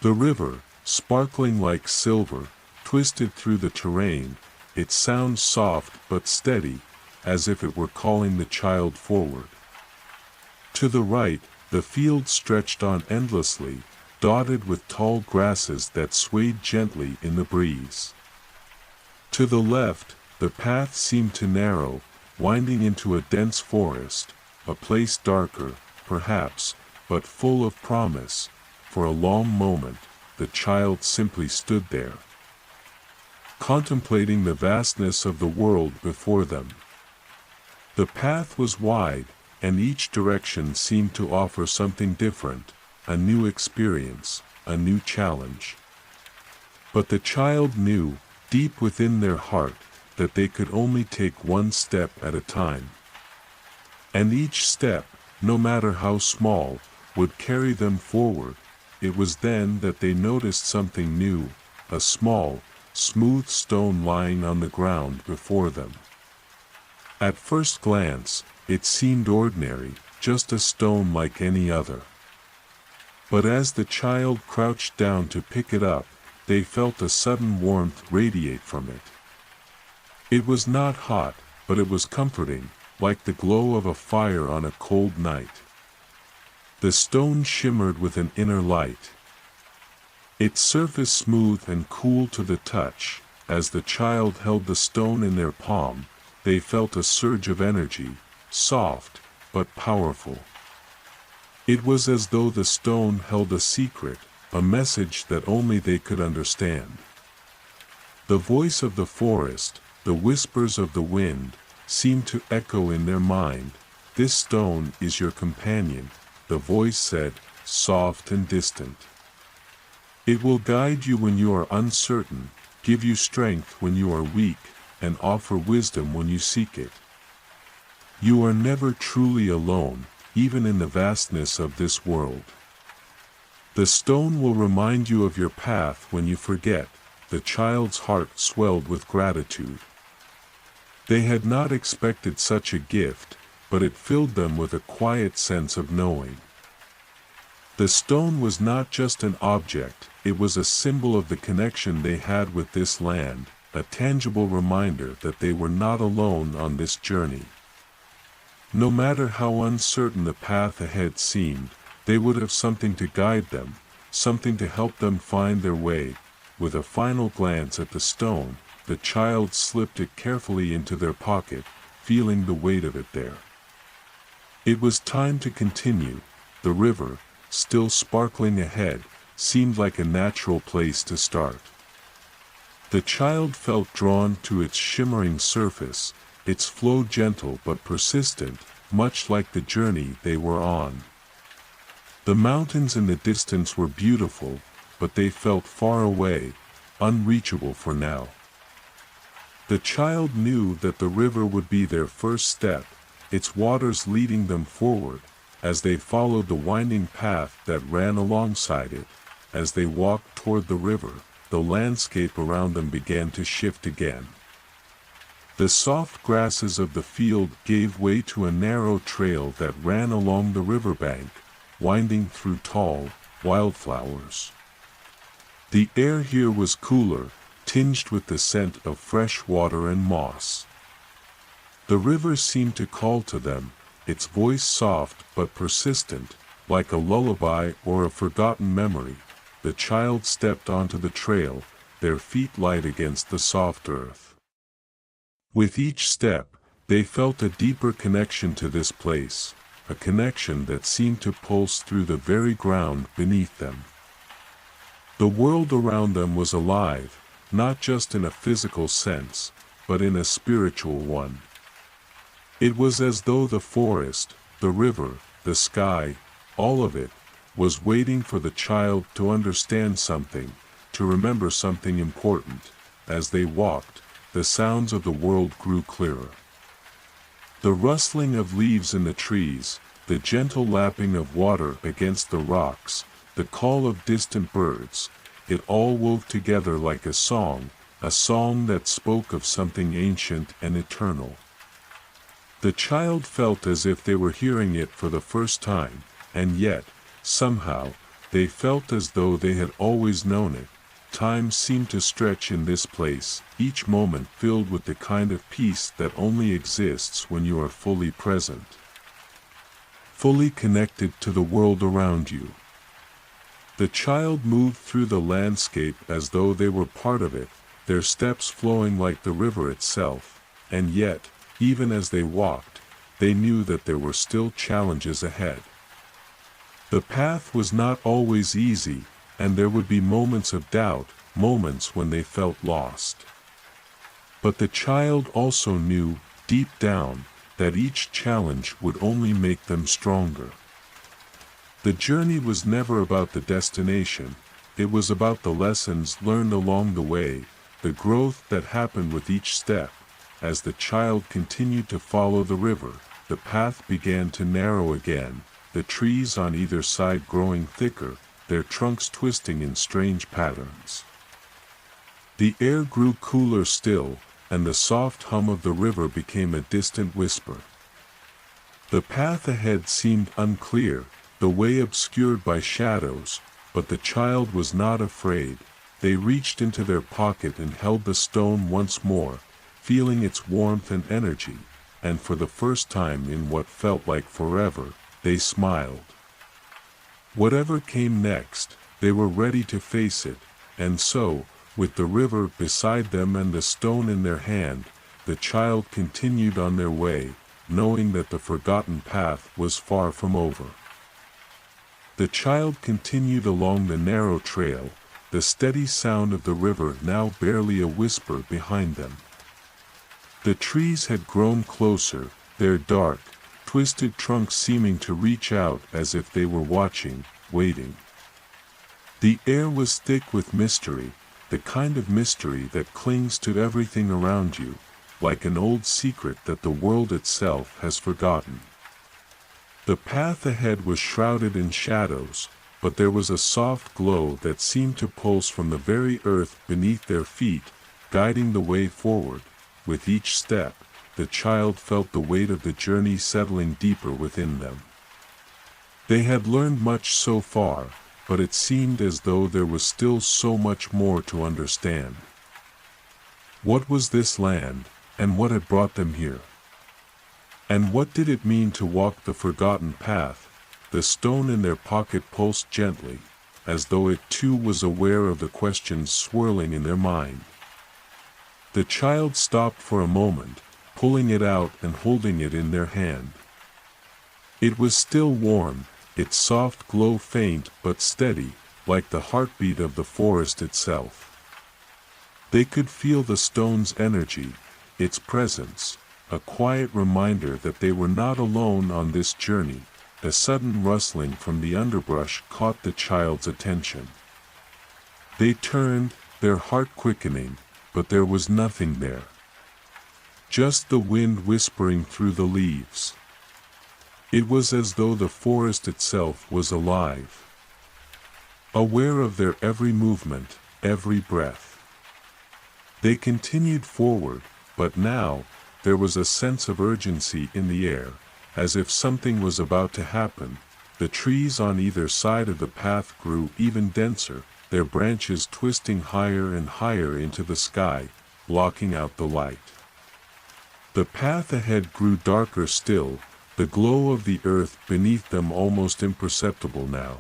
The river, sparkling like silver, twisted through the terrain, its sound soft but steady, as if it were calling the child forward. To the right, the field stretched on endlessly, dotted with tall grasses that swayed gently in the breeze. To the left, the path seemed to narrow, winding into a dense forest, a place darker, perhaps, but full of promise. For a long moment, the child simply stood there, contemplating the vastness of the world before them. The path was wide, and each direction seemed to offer something different, a new experience, a new challenge. But the child knew, deep within their heart, that they could only take one step at a time. And each step, no matter how small, would carry them forward. It was then that they noticed something new, a small, smooth stone lying on the ground before them. At first glance, it seemed ordinary, just a stone like any other. But as the child crouched down to pick it up, they felt a sudden warmth radiate from it. It was not hot, but it was comforting, like the glow of a fire on a cold night. The stone shimmered with an inner light, its surface smooth and cool to the touch. As the child held the stone in their palm, they felt a surge of energy, soft, but powerful. It was as though the stone held a secret, a message that only they could understand. The voice of the forest, the whispers of the wind, seemed to echo in their mind. "This stone is your companion," the voice said, soft and distant. "It will guide you when you are uncertain, give you strength when you are weak, and offer wisdom when you seek it. You are never truly alone, even in the vastness of this world. The stone will remind you of your path when you forget." The child's heart swelled with gratitude. They had not expected such a gift, but it filled them with a quiet sense of knowing. The stone was not just an object, it was a symbol of the connection they had with this land, a tangible reminder that they were not alone on this journey. No matter how uncertain the path ahead seemed, they would have something to guide them, something to help them find their way. With a final glance at the stone, the child slipped it carefully into their pocket, feeling the weight of it there. It was time to continue. The river, still sparkling ahead, seemed like a natural place to start. The child felt drawn to its shimmering surface, its flow gentle but persistent, much like the journey they were on. The mountains in the distance were beautiful, but they felt far away, unreachable for now. The child knew that the river would be their first step, its waters leading them forward. As they followed the winding path that ran alongside it, as they walked toward the river, the landscape around them began to shift again. The soft grasses of the field gave way to a narrow trail that ran along the riverbank, winding through tall wildflowers. The air here was cooler, tinged with the scent of fresh water and moss. The river seemed to call to them, its voice soft but persistent, like a lullaby or a forgotten memory. The child stepped onto the trail, their feet light against the soft earth. With each step, they felt a deeper connection to this place, a connection that seemed to pulse through the very ground beneath them. The world around them was alive, not just in a physical sense, but in a spiritual one. It was as though the forest, the river, the sky, all of it, was waiting for the child to understand something, to remember something important. As they walked, the sounds of the world grew clearer. The rustling of leaves in the trees, the gentle lapping of water against the rocks, the call of distant birds, it all wove together like a song that spoke of something ancient and eternal. The child felt as if they were hearing it for the first time, and yet, somehow, they felt as though they had always known it. Time seemed to stretch in this place, each moment filled with the kind of peace that only exists when you are fully present, fully connected to the world around you. The child moved through the landscape as though they were part of it, their steps flowing like the river itself, and yet, even as they walked, they knew that there were still challenges ahead. The path was not always easy, and there would be moments of doubt, moments when they felt lost. But the child also knew, deep down, that each challenge would only make them stronger. The journey was never about the destination, it was about the lessons learned along the way, the growth that happened with each step. As the child continued to follow the river, the path began to narrow again, the trees on either side growing thicker, their trunks twisting in strange patterns. The air grew cooler still, and the soft hum of the river became a distant whisper. The path ahead seemed unclear, the way obscured by shadows, but the child was not afraid. They reached into their pocket and held the stone once more, feeling its warmth and energy, and for the first time in what felt like forever, they smiled. Whatever came next, they were ready to face it, and so, with the river beside them and the stone in their hand, the child continued on their way, knowing that the forgotten path was far from over. The child continued along the narrow trail, the steady sound of the river now barely a whisper behind them. The trees had grown closer, their dark, twisted trunks seeming to reach out as if they were watching, waiting. The air was thick with mystery, the kind of mystery that clings to everything around you, like an old secret that the world itself has forgotten. The path ahead was shrouded in shadows, but there was a soft glow that seemed to pulse from the very earth beneath their feet, guiding the way forward. With each step, the child felt the weight of the journey settling deeper within them. They had learned much so far, but it seemed as though there was still so much more to understand. What was this land, and what had brought them here? And what did it mean to walk the forgotten path? The stone in their pocket pulsed gently, as though it too was aware of the questions swirling in their mind. The child stopped for a moment, pulling it out and holding it in their hand. It was still warm, its soft glow faint but steady, like the heartbeat of the forest itself. They could feel the stone's energy, its presence, a quiet reminder that they were not alone on this journey. A sudden rustling from the underbrush caught the child's attention. They turned, their heart quickening, but there was nothing there. Just the wind whispering through the leaves. It was as though the forest itself was alive, aware of their every movement, every breath. They continued forward, but now, there was a sense of urgency in the air, as if something was about to happen. The trees on either side of the path grew even denser, their branches twisting higher and higher into the sky, blocking out the light. The path ahead grew darker still, the glow of the earth beneath them almost imperceptible now.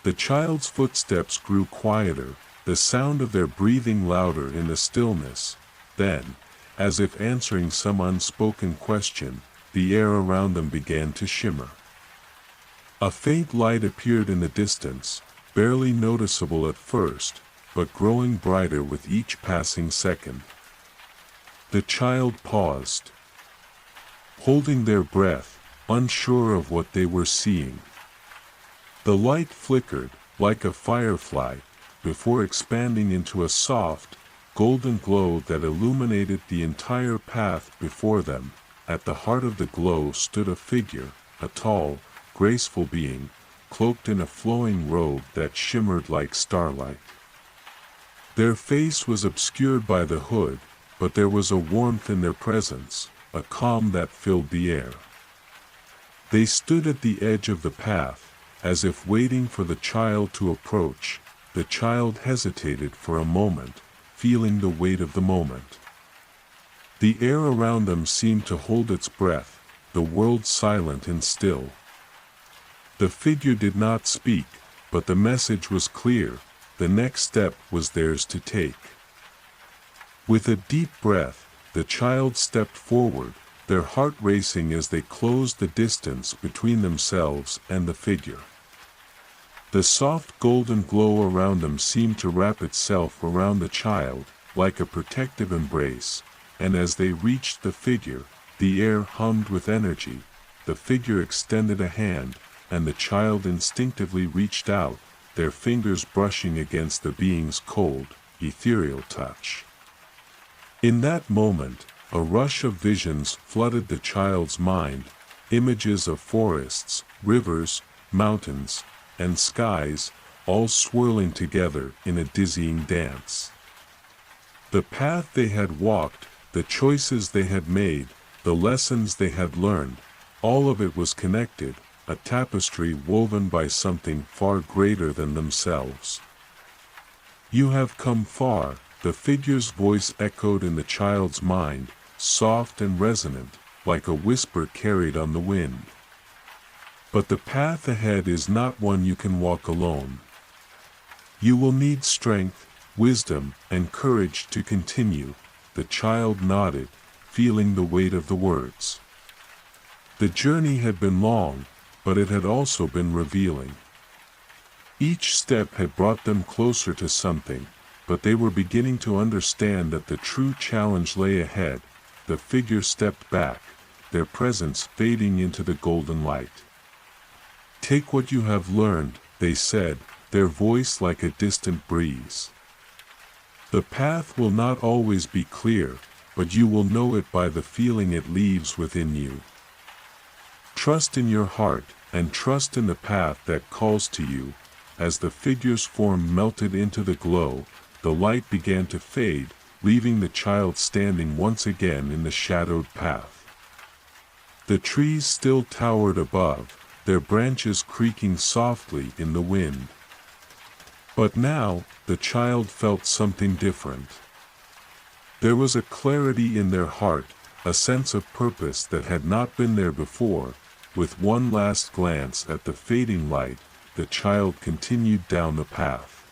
The child's footsteps grew quieter, the sound of their breathing louder in the stillness. Then, as if answering some unspoken question, the air around them began to shimmer. A faint light appeared in the distance, barely noticeable at first, but growing brighter with each passing second. The child paused, holding their breath, unsure of what they were seeing. The light flickered, like a firefly, before expanding into a soft, golden glow that illuminated the entire path before them. at the heart of the glow stood a figure, a tall, graceful being, cloaked in a flowing robe that shimmered like starlight. Their face was obscured by the hood, but there was a warmth in their presence, a calm that filled the air. They stood at the edge of the path, as if waiting for the child to approach. The child hesitated for a moment, feeling the weight of the moment. The air around them seemed to hold its breath, the world silent and still. The figure did not speak, but the message was clear. The next step was theirs to take. With a deep breath, the child stepped forward, their heart racing as they closed the distance between themselves and the figure. The soft golden glow around them seemed to wrap itself around the child, like a protective embrace, and as they reached the figure, the air hummed with energy. The figure extended a hand, and the child instinctively reached out, their fingers brushing against the being's cold, ethereal touch. In that moment, a rush of visions flooded the child's mind, images of forests, rivers, mountains, and skies, all swirling together in a dizzying dance. The path they had walked, the choices they had made, the lessons they had learned, all of it was connected, a tapestry woven by something far greater than themselves. "You have come far," the figure's voice echoed in the child's mind, soft and resonant, like a whisper carried on the wind. "But the path ahead is not one you can walk alone. You will need strength, wisdom, and courage to continue." The child nodded, feeling the weight of the words. The journey had been long, but it had also been revealing. Each step had brought them closer to something, but they were beginning to understand that the true challenge lay ahead. The figure stepped back, their presence fading into the golden light. "Take what you have learned," they said, their voice like a distant breeze. "The path will not always be clear, but you will know it by the feeling it leaves within you. Trust in your heart, and trust in the path that calls to you." As the figure's form melted into the glow, the light began to fade, leaving the child standing once again in the shadowed path. The trees still towered above, their branches creaking softly in the wind. But now, the child felt something different. There was a clarity in their heart, a sense of purpose that had not been there before. With one last glance at the fading light, the child continued down the path.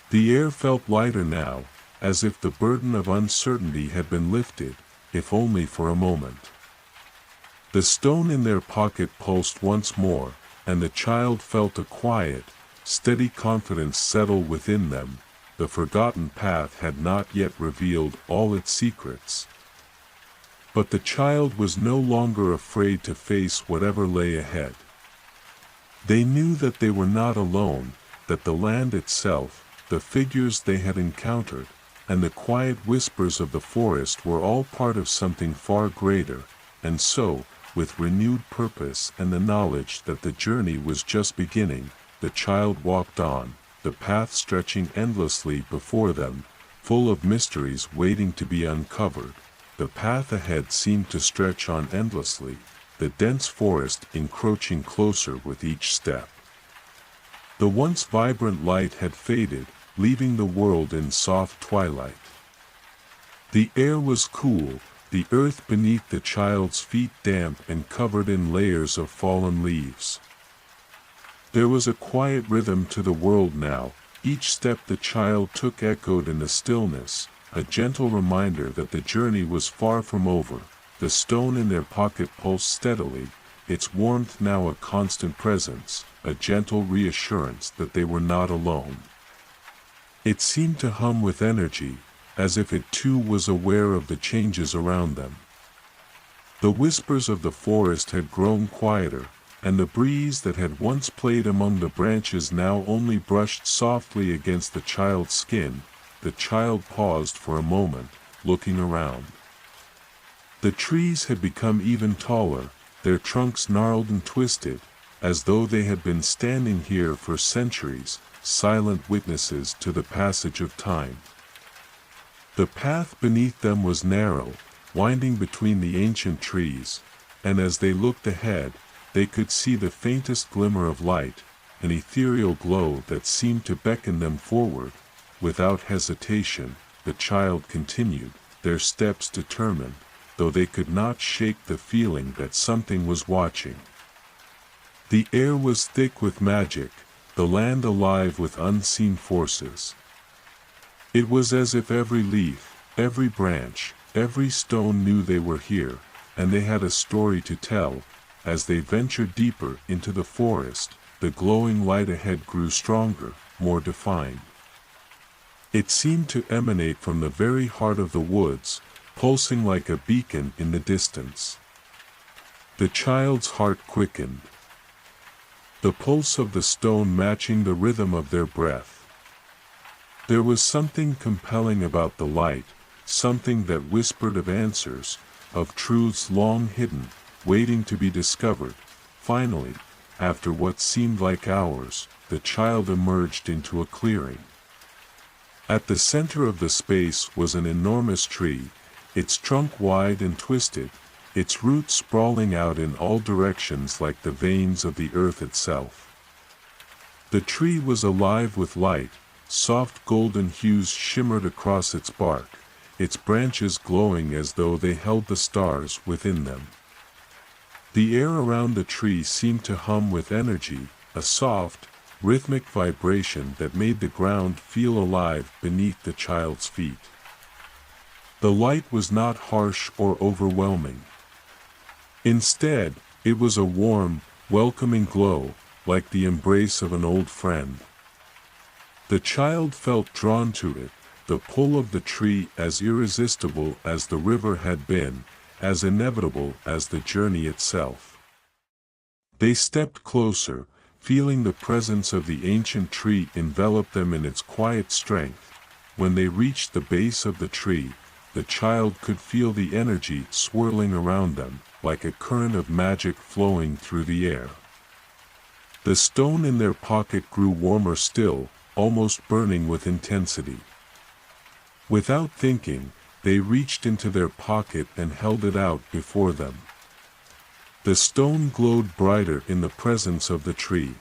The air felt lighter now, as if the burden of uncertainty had been lifted, if only for a moment. The stone in their pocket pulsed once more, and the child felt a quiet, steady confidence settle within them. The forgotten path had not yet revealed all its secrets. But the child was no longer afraid to face whatever lay ahead. They knew that they were not alone, that the land itself, the figures they had encountered, and the quiet whispers of the forest were all part of something far greater, and so, with renewed purpose and the knowledge that the journey was just beginning, the child walked on, the path stretching endlessly before them, full of mysteries waiting to be uncovered. The path ahead seemed to stretch on endlessly, the dense forest encroaching closer with each step. The once vibrant light had faded, leaving the world in soft twilight. The air was cool, the earth beneath the child's feet damp and covered in layers of fallen leaves. There was a quiet rhythm to the world now. Each step the child took echoed in the stillness, a gentle reminder that the journey was far from over. The stone in their pocket pulsed steadily, its warmth now a constant presence, a gentle reassurance that they were not alone. It seemed to hum with energy, as if it too was aware of the changes around them. The whispers of the forest had grown quieter, and the breeze that had once played among the branches now only brushed softly against the child's skin. The child paused for a moment, looking around. The trees had become even taller, their trunks gnarled and twisted, as though they had been standing here for centuries, silent witnesses to the passage of time. The path beneath them was narrow, winding between the ancient trees, and as they looked ahead, they could see the faintest glimmer of light, an ethereal glow that seemed to beckon them forward. Without hesitation, the child continued, their steps determined, though they could not shake the feeling that something was watching. The air was thick with magic, the land alive with unseen forces. It was as if every leaf, every branch, every stone knew they were here, and they had a story to tell. As they ventured deeper into the forest, the glowing light ahead grew stronger, more defined. It seemed to emanate from the very heart of the woods, pulsing like a beacon in the distance. The child's heart quickened, the pulse of the stone matching the rhythm of their breath. There was something compelling about the light, something that whispered of answers, of truths long hidden, waiting to be discovered. Finally, after what seemed like hours, the child emerged into a clearing. At the center of the space was an enormous tree, its trunk wide and twisted, its roots sprawling out in all directions like the veins of the earth itself. The tree was alive with light, soft golden hues shimmered across its bark, its branches glowing as though they held the stars within them. The air around the tree seemed to hum with energy, a soft, rhythmic vibration that made the ground feel alive beneath the child's feet. The light was not harsh or overwhelming. Instead, it was a warm, welcoming glow, like the embrace of an old friend. The child felt drawn to it, the pull of the tree as irresistible as the river had been, as inevitable as the journey itself. They stepped closer, feeling the presence of the ancient tree envelop them in its quiet strength. When they reached the base of the tree, the child could feel the energy swirling around them, like a current of magic flowing through the air. The stone in their pocket grew warmer still, almost burning with intensity. Without thinking, they reached into their pocket and held it out before them. The stone glowed brighter in the presence of the tree,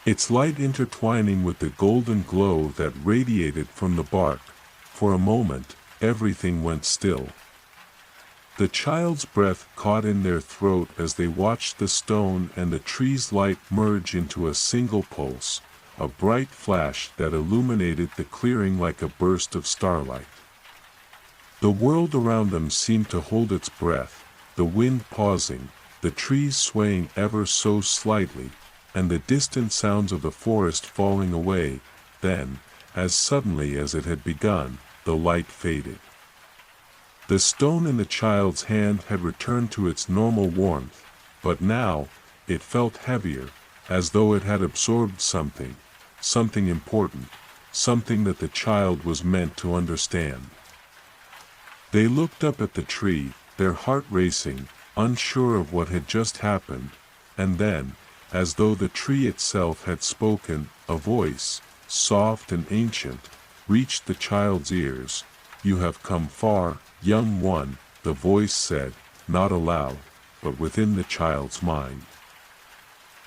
its light intertwining with the golden glow that radiated from the bark. For a moment, everything went still. The child's breath caught in their throat as they watched the stone and the tree's light merge into a single pulse, a bright flash that illuminated the clearing like a burst of starlight. The world around them seemed to hold its breath, the wind pausing, the trees swaying ever so slightly, and the distant sounds of the forest falling away. Then, as suddenly as it had begun, the light faded. The stone in the child's hand had returned to its normal warmth, but now, it felt heavier, as though it had absorbed something, something important, something that the child was meant to understand. They looked up at the tree, their heart racing, unsure of what had just happened, and then, as though the tree itself had spoken, a voice, soft and ancient, reached the child's ears. "You have come far, young one," the voice said, not aloud, but within the child's mind.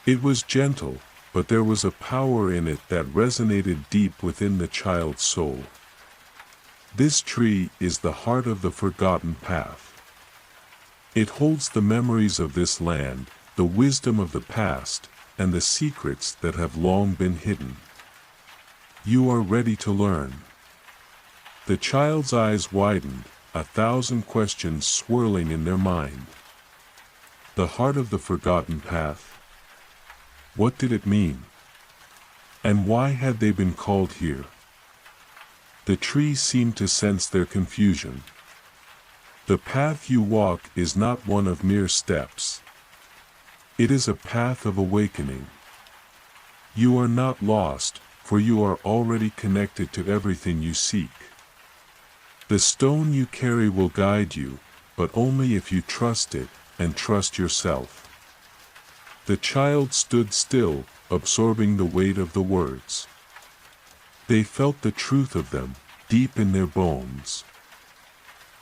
It was gentle, but there was a power in it that resonated deep within the child's soul. This tree is the heart of the forgotten path. It holds the memories of this land, the wisdom of the past, and the secrets that have long been hidden. You are ready to learn. The child's eyes widened, 1,000 questions swirling in their mind. The heart of the forgotten path? What did it mean? And why had they been called here? The tree seemed to sense their confusion. The path you walk is not one of mere steps. It is a path of awakening. You are not lost, for you are already connected to everything you seek. The stone you carry will guide you, but only if you trust it, and trust yourself. The child stood still, absorbing the weight of the words. They felt the truth of them, deep in their bones.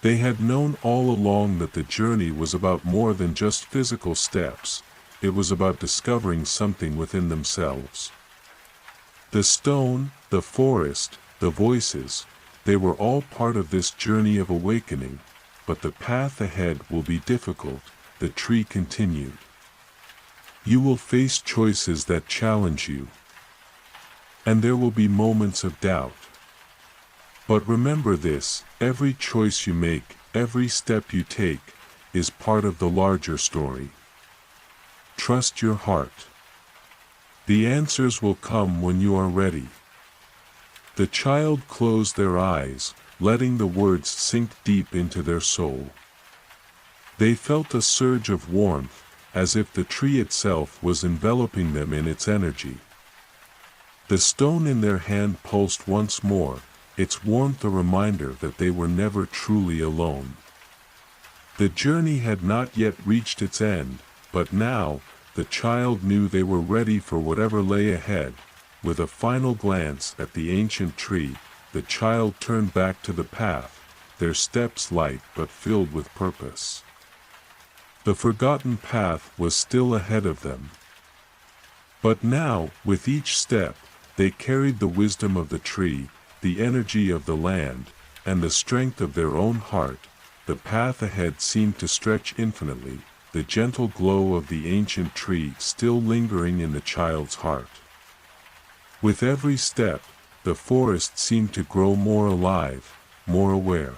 They had known all along that the journey was about more than just physical steps, it was about discovering something within themselves. The stone, the forest, the voices, they were all part of this journey of awakening, but the path ahead will be difficult, the tree continued. You will face choices that challenge you. And there will be moments of doubt. But remember this, every choice you make, every step you take, is part of the larger story. Trust your heart. The answers will come when you are ready. The child closed their eyes, letting the words sink deep into their soul. They felt a surge of warmth, as if the tree itself was enveloping them in its energy. The stone in their hand pulsed once more, its warmth a reminder that they were never truly alone. The journey had not yet reached its end, but now, the child knew they were ready for whatever lay ahead. With a final glance at the ancient tree, the child turned back to the path, their steps light but filled with purpose. The forgotten path was still ahead of them. But now, with each step, they carried the wisdom of the tree, the energy of the land, and the strength of their own heart. The path ahead seemed to stretch infinitely, the gentle glow of the ancient tree still lingering in the child's heart. With every step, the forest seemed to grow more alive, more aware.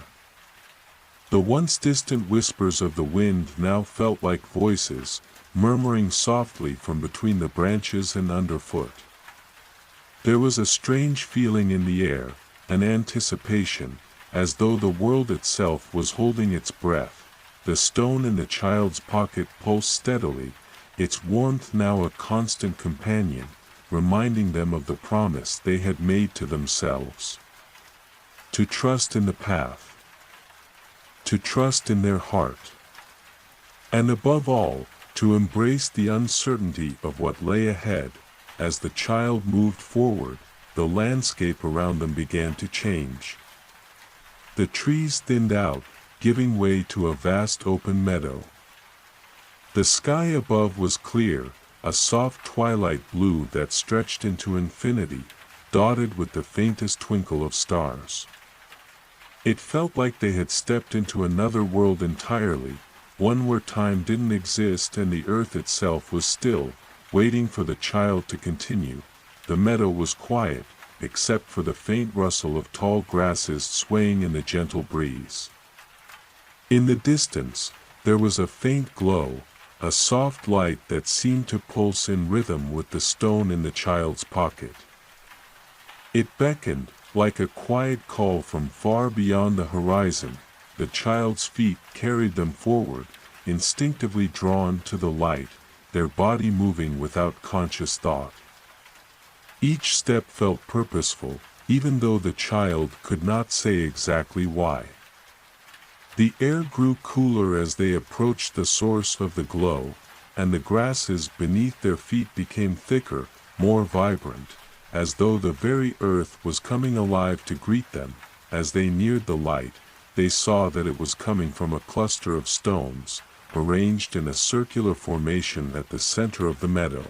The once distant whispers of the wind now felt like voices, murmuring softly from between the branches and underfoot. There was a strange feeling in the air, an anticipation, as though the world itself was holding its breath. The stone in the child's pocket pulsed steadily, its warmth now a constant companion, reminding them of the promise they had made to themselves. To trust in the path. To trust in their heart. And above all, to embrace the uncertainty of what lay ahead. As the child moved forward, the landscape around them began to change. The trees thinned out, giving way to a vast open meadow. The sky above was clear, a soft twilight blue that stretched into infinity, dotted with the faintest twinkle of stars. It felt like they had stepped into another world entirely, one where time didn't exist and the earth itself was still, waiting for the child to continue. The meadow was quiet, except for the faint rustle of tall grasses swaying in the gentle breeze. In the distance, there was a faint glow, a soft light that seemed to pulse in rhythm with the stone in the child's pocket. It beckoned, like a quiet call from far beyond the horizon. The child's feet carried them forward, instinctively drawn to the light, their body moving without conscious thought. Each step felt purposeful, even though the child could not say exactly why. The air grew cooler as they approached the source of the glow, and the grasses beneath their feet became thicker, more vibrant, as though the very earth was coming alive to greet them. As they neared the light, they saw that it was coming from a cluster of stones, arranged in a circular formation at the center of the meadow.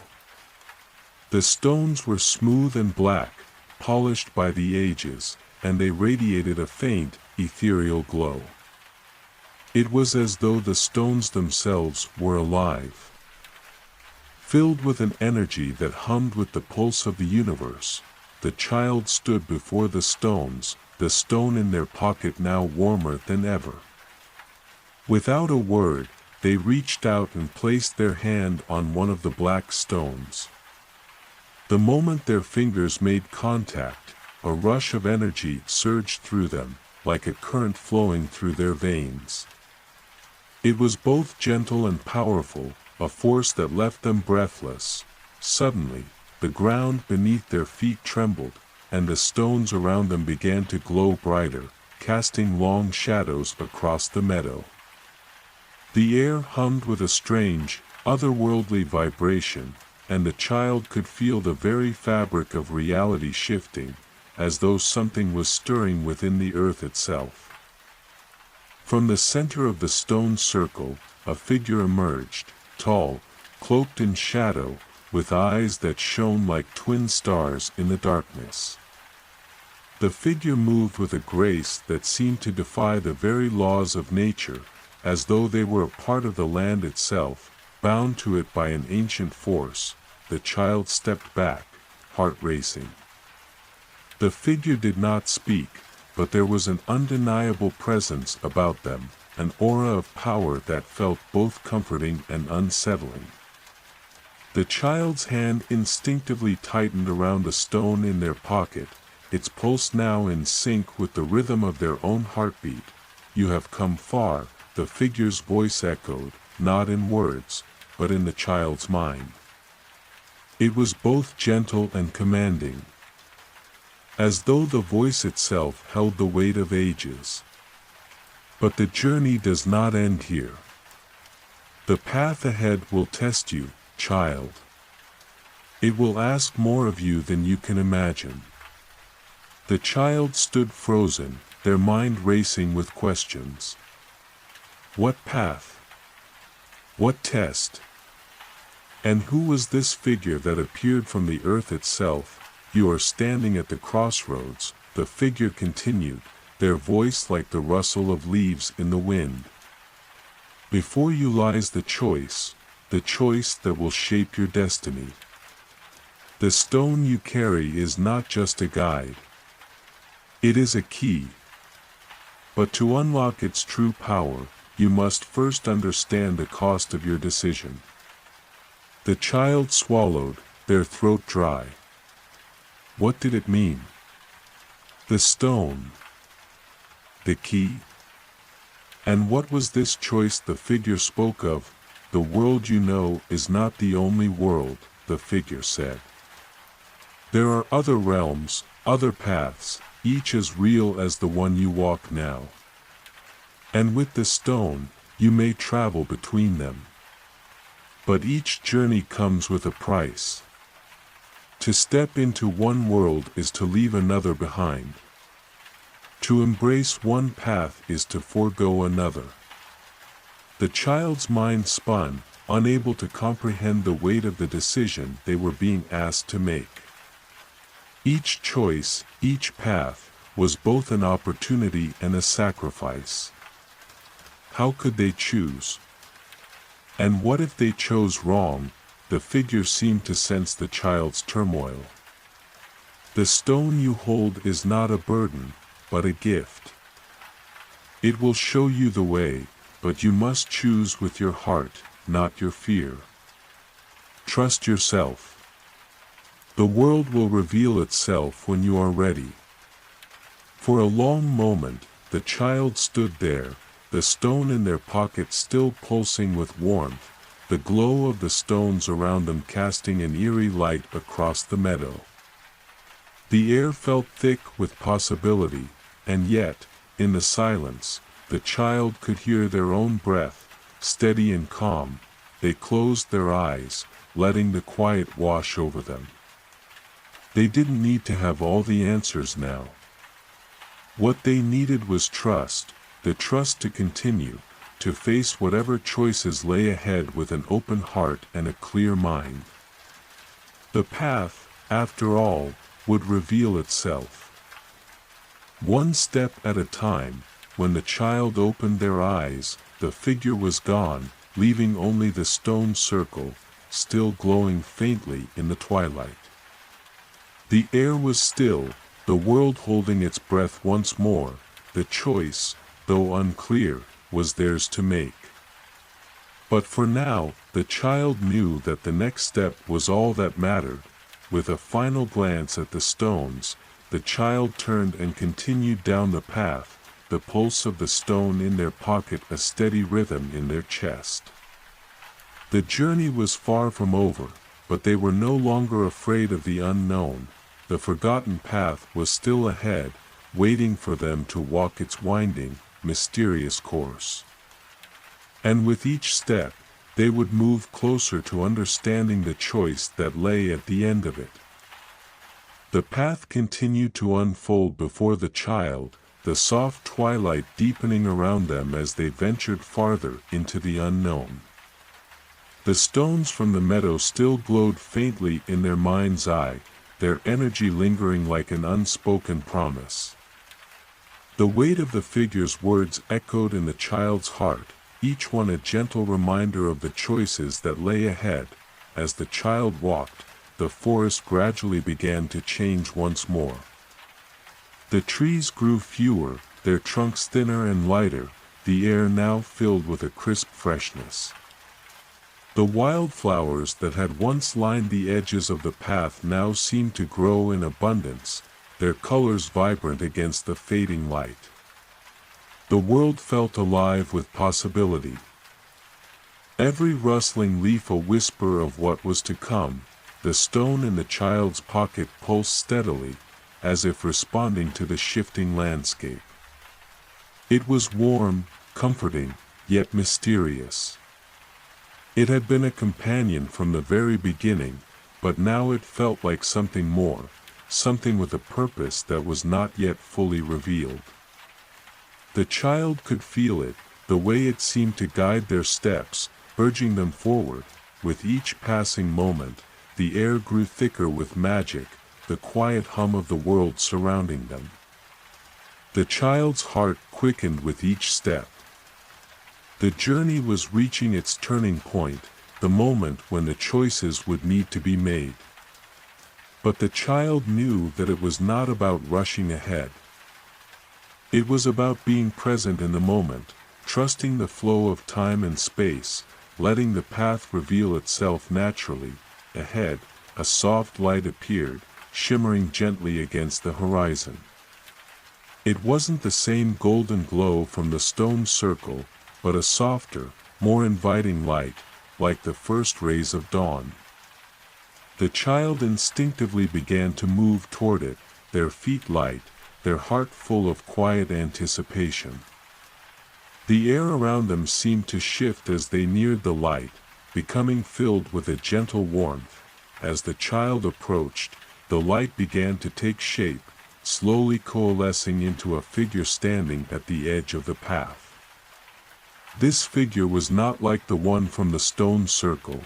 The stones were smooth and black, polished by the ages, and they radiated a faint, ethereal glow. It was as though the stones themselves were alive. Filled with an energy that hummed with the pulse of the universe, the child stood before the stones, the stone in their pocket now warmer than ever. Without a word, they reached out and placed their hand on one of the black stones. The moment their fingers made contact, a rush of energy surged through them, like a current flowing through their veins. It was both gentle and powerful, a force that left them breathless. Suddenly, the ground beneath their feet trembled, and the stones around them began to glow brighter, casting long shadows across the meadow. The air hummed with a strange, otherworldly vibration, and the child could feel the very fabric of reality shifting, as though something was stirring within the earth itself. From the center of the stone circle, a figure emerged, tall, cloaked in shadow, with eyes that shone like twin stars in the darkness. The figure moved with a grace that seemed to defy the very laws of nature, as though they were a part of the land itself, bound to it by an ancient force. The child stepped back, heart racing. The figure did not speak, but there was an undeniable presence about them, an aura of power that felt both comforting and unsettling. The child's hand instinctively tightened around the stone in their pocket, its pulse now in sync with the rhythm of their own heartbeat. "You have come far," the figure's voice echoed, not in words, but in the child's mind. It was both gentle and commanding, as though the voice itself held the weight of ages. But the journey does not end here. The path ahead will test you, child. It will ask more of you than you can imagine. The child stood frozen, their mind racing with questions. What path? What test? And who was this figure that appeared from the earth itself? "You are standing at the crossroads," the figure continued, their voice like the rustle of leaves in the wind. "Before you lies the choice that will shape your destiny. The stone you carry is not just a guide. It is a key. But to unlock its true power, you must first understand the cost of your decision." The child swallowed, their throat dry. What did it mean? The stone. The key. And what was this choice the figure spoke of? "The world you know is not the only world," the figure said. "There are other realms, other paths, each as real as the one you walk now. And with the stone, you may travel between them. But each journey comes with a price. To step into one world is to leave another behind. To embrace one path is to forego another." The child's mind spun, unable to comprehend the weight of the decision they were being asked to make. Each choice, each path, was both an opportunity and a sacrifice. How could they choose? And what if they chose wrong? The figure seemed to sense the child's turmoil. "The stone you hold is not a burden, but a gift. It will show you the way, but you must choose with your heart, not your fear. Trust yourself. The world will reveal itself when you are ready." For a long moment, the child stood there, the stone in their pocket still pulsing with warmth, the glow of the stones around them casting an eerie light across the meadow. The air felt thick with possibility, and yet, in the silence, the child could hear their own breath, steady and calm. They closed their eyes, letting the quiet wash over them. They didn't need to have all the answers now. What they needed was trust, the trust to continue, to face whatever choices lay ahead with an open heart and a clear mind. The path, after all, would reveal itself. One step at a time. When the child opened their eyes, the figure was gone, leaving only the stone circle, still glowing faintly in the twilight. The air was still, the world holding its breath once more. The choice, though unclear, was theirs to make. But for now, the child knew that the next step was all that mattered. With a final glance at the stones, the child turned and continued down the path, the pulse of the stone in their pocket a steady rhythm in their chest. The journey was far from over, but they were no longer afraid of the unknown. The forgotten path was still ahead, waiting for them to walk its winding, mysterious course. And with each step, they would move closer to understanding the choice that lay at the end of it. The path continued to unfold before the child, the soft twilight deepening around them as they ventured farther into the unknown. The stones from the meadow still glowed faintly in their mind's eye, their energy lingering like an unspoken promise. The weight of the figure's words echoed in the child's heart, each one a gentle reminder of the choices that lay ahead. As the child walked, the forest gradually began to change once more. The trees grew fewer, their trunks thinner and lighter, the air now filled with a crisp freshness. The wildflowers that had once lined the edges of the path now seemed to grow in abundance, their colors vibrant against the fading light. The world felt alive with possibility. Every rustling leaf a whisper of what was to come, the stone in the child's pocket pulsed steadily, as if responding to the shifting landscape. It was warm, comforting, yet mysterious. It had been a companion from the very beginning, but now it felt like something more, something with a purpose that was not yet fully revealed. The child could feel it, the way it seemed to guide their steps, urging them forward. With each passing moment, the air grew thicker with magic, the quiet hum of the world surrounding them. The child's heart quickened with each step. The journey was reaching its turning point, the moment when the choices would need to be made. But the child knew that it was not about rushing ahead. It was about being present in the moment, trusting the flow of time and space, letting the path reveal itself naturally. Ahead, a soft light appeared, shimmering gently against the horizon. It wasn't the same golden glow from the stone circle, but a softer, more inviting light, like the first rays of dawn. The child instinctively began to move toward it, their feet light, their heart full of quiet anticipation. The air around them seemed to shift as they neared the light, becoming filled with a gentle warmth. As the child approached, the light began to take shape, slowly coalescing into a figure standing at the edge of the path. This figure was not like the one from the stone circle,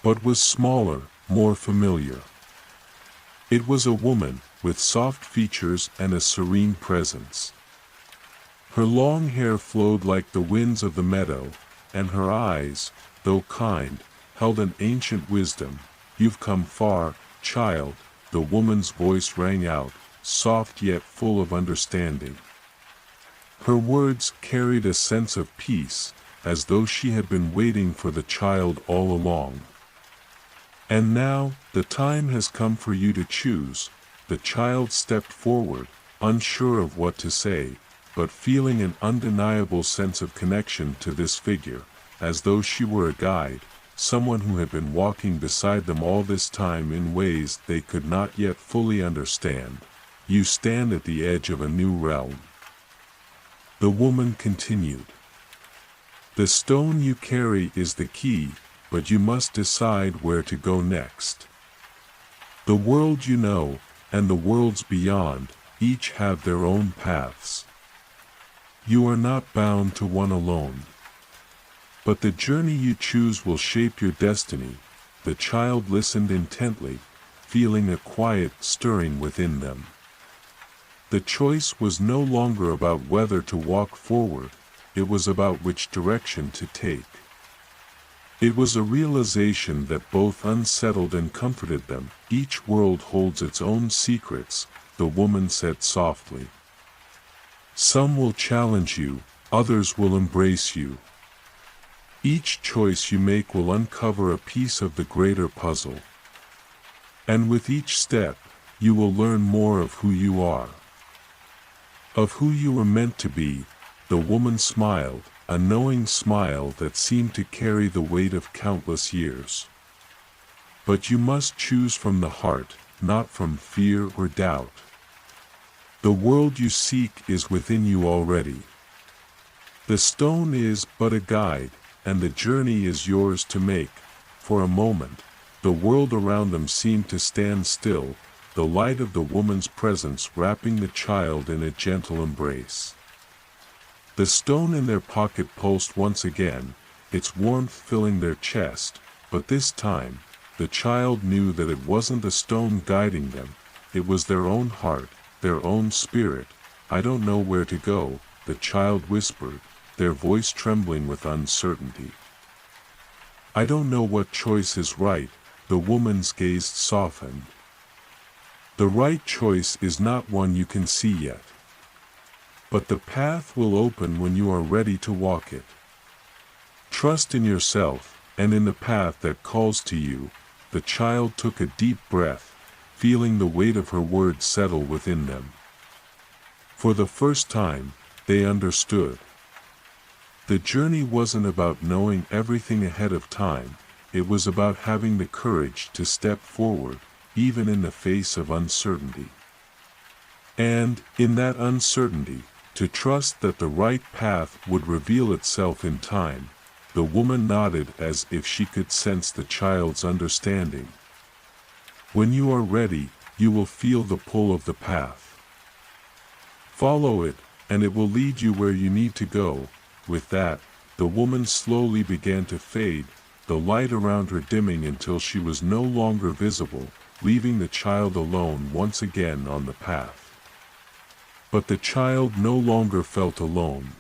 but was smaller, more familiar. It was a woman, with soft features and a serene presence. Her long hair flowed like the winds of the meadow, and her eyes, though kind, held an ancient wisdom. "You've come far, child," the woman's voice rang out, soft yet full of understanding. Her words carried a sense of peace, as though she had been waiting for the child all along. "And now, the time has come for you to choose." The child stepped forward, unsure of what to say, but feeling an undeniable sense of connection to this figure, as though she were a guide, someone who had been walking beside them all this time in ways they could not yet fully understand. "You stand at the edge of a new realm," the woman continued. "The stone you carry is the key, but you must decide where to go next. The world you know, and the worlds beyond, each have their own paths. You are not bound to one alone. But the journey you choose will shape your destiny." The child listened intently, feeling a quiet stirring within them. The choice was no longer about whether to walk forward, it was about which direction to take. It was a realization that both unsettled and comforted them. "Each world holds its own secrets," the woman said softly. "Some will challenge you, others will embrace you. Each choice you make will uncover a piece of the greater puzzle. And with each step, you will learn more of who you are. Of who you were meant to be." The woman smiled, a knowing smile that seemed to carry the weight of countless years. "But you must choose from the heart, not from fear or doubt. The world you seek is within you already." The stone is but a guide, and the journey is yours to make. For a moment, the world around them seemed to stand still, the light of the woman's presence wrapping the child in a gentle embrace. The stone in their pocket pulsed once again, its warmth filling their chest, but this time, the child knew that it wasn't the stone guiding them, it was their own heart, their own spirit. "I don't know where to go," the child whispered, their voice trembling with uncertainty. "I don't know what choice is right," the woman's gaze softened. "The right choice is not one you can see yet. But the path will open when you are ready to walk it. Trust in yourself, and in the path that calls to you." The child took a deep breath, feeling the weight of her words settle within them. For the first time, they understood. The journey wasn't about knowing everything ahead of time, it was about having the courage to step forward, even in the face of uncertainty. And, in that uncertainty, to trust that the right path would reveal itself in time. The woman nodded as if she could sense the child's understanding. "When you are ready, you will feel the pull of the path. Follow it, and it will lead you where you need to go." With that, the woman slowly began to fade, the light around her dimming until she was no longer visible, leaving the child alone once again on the path. But the child no longer felt alone.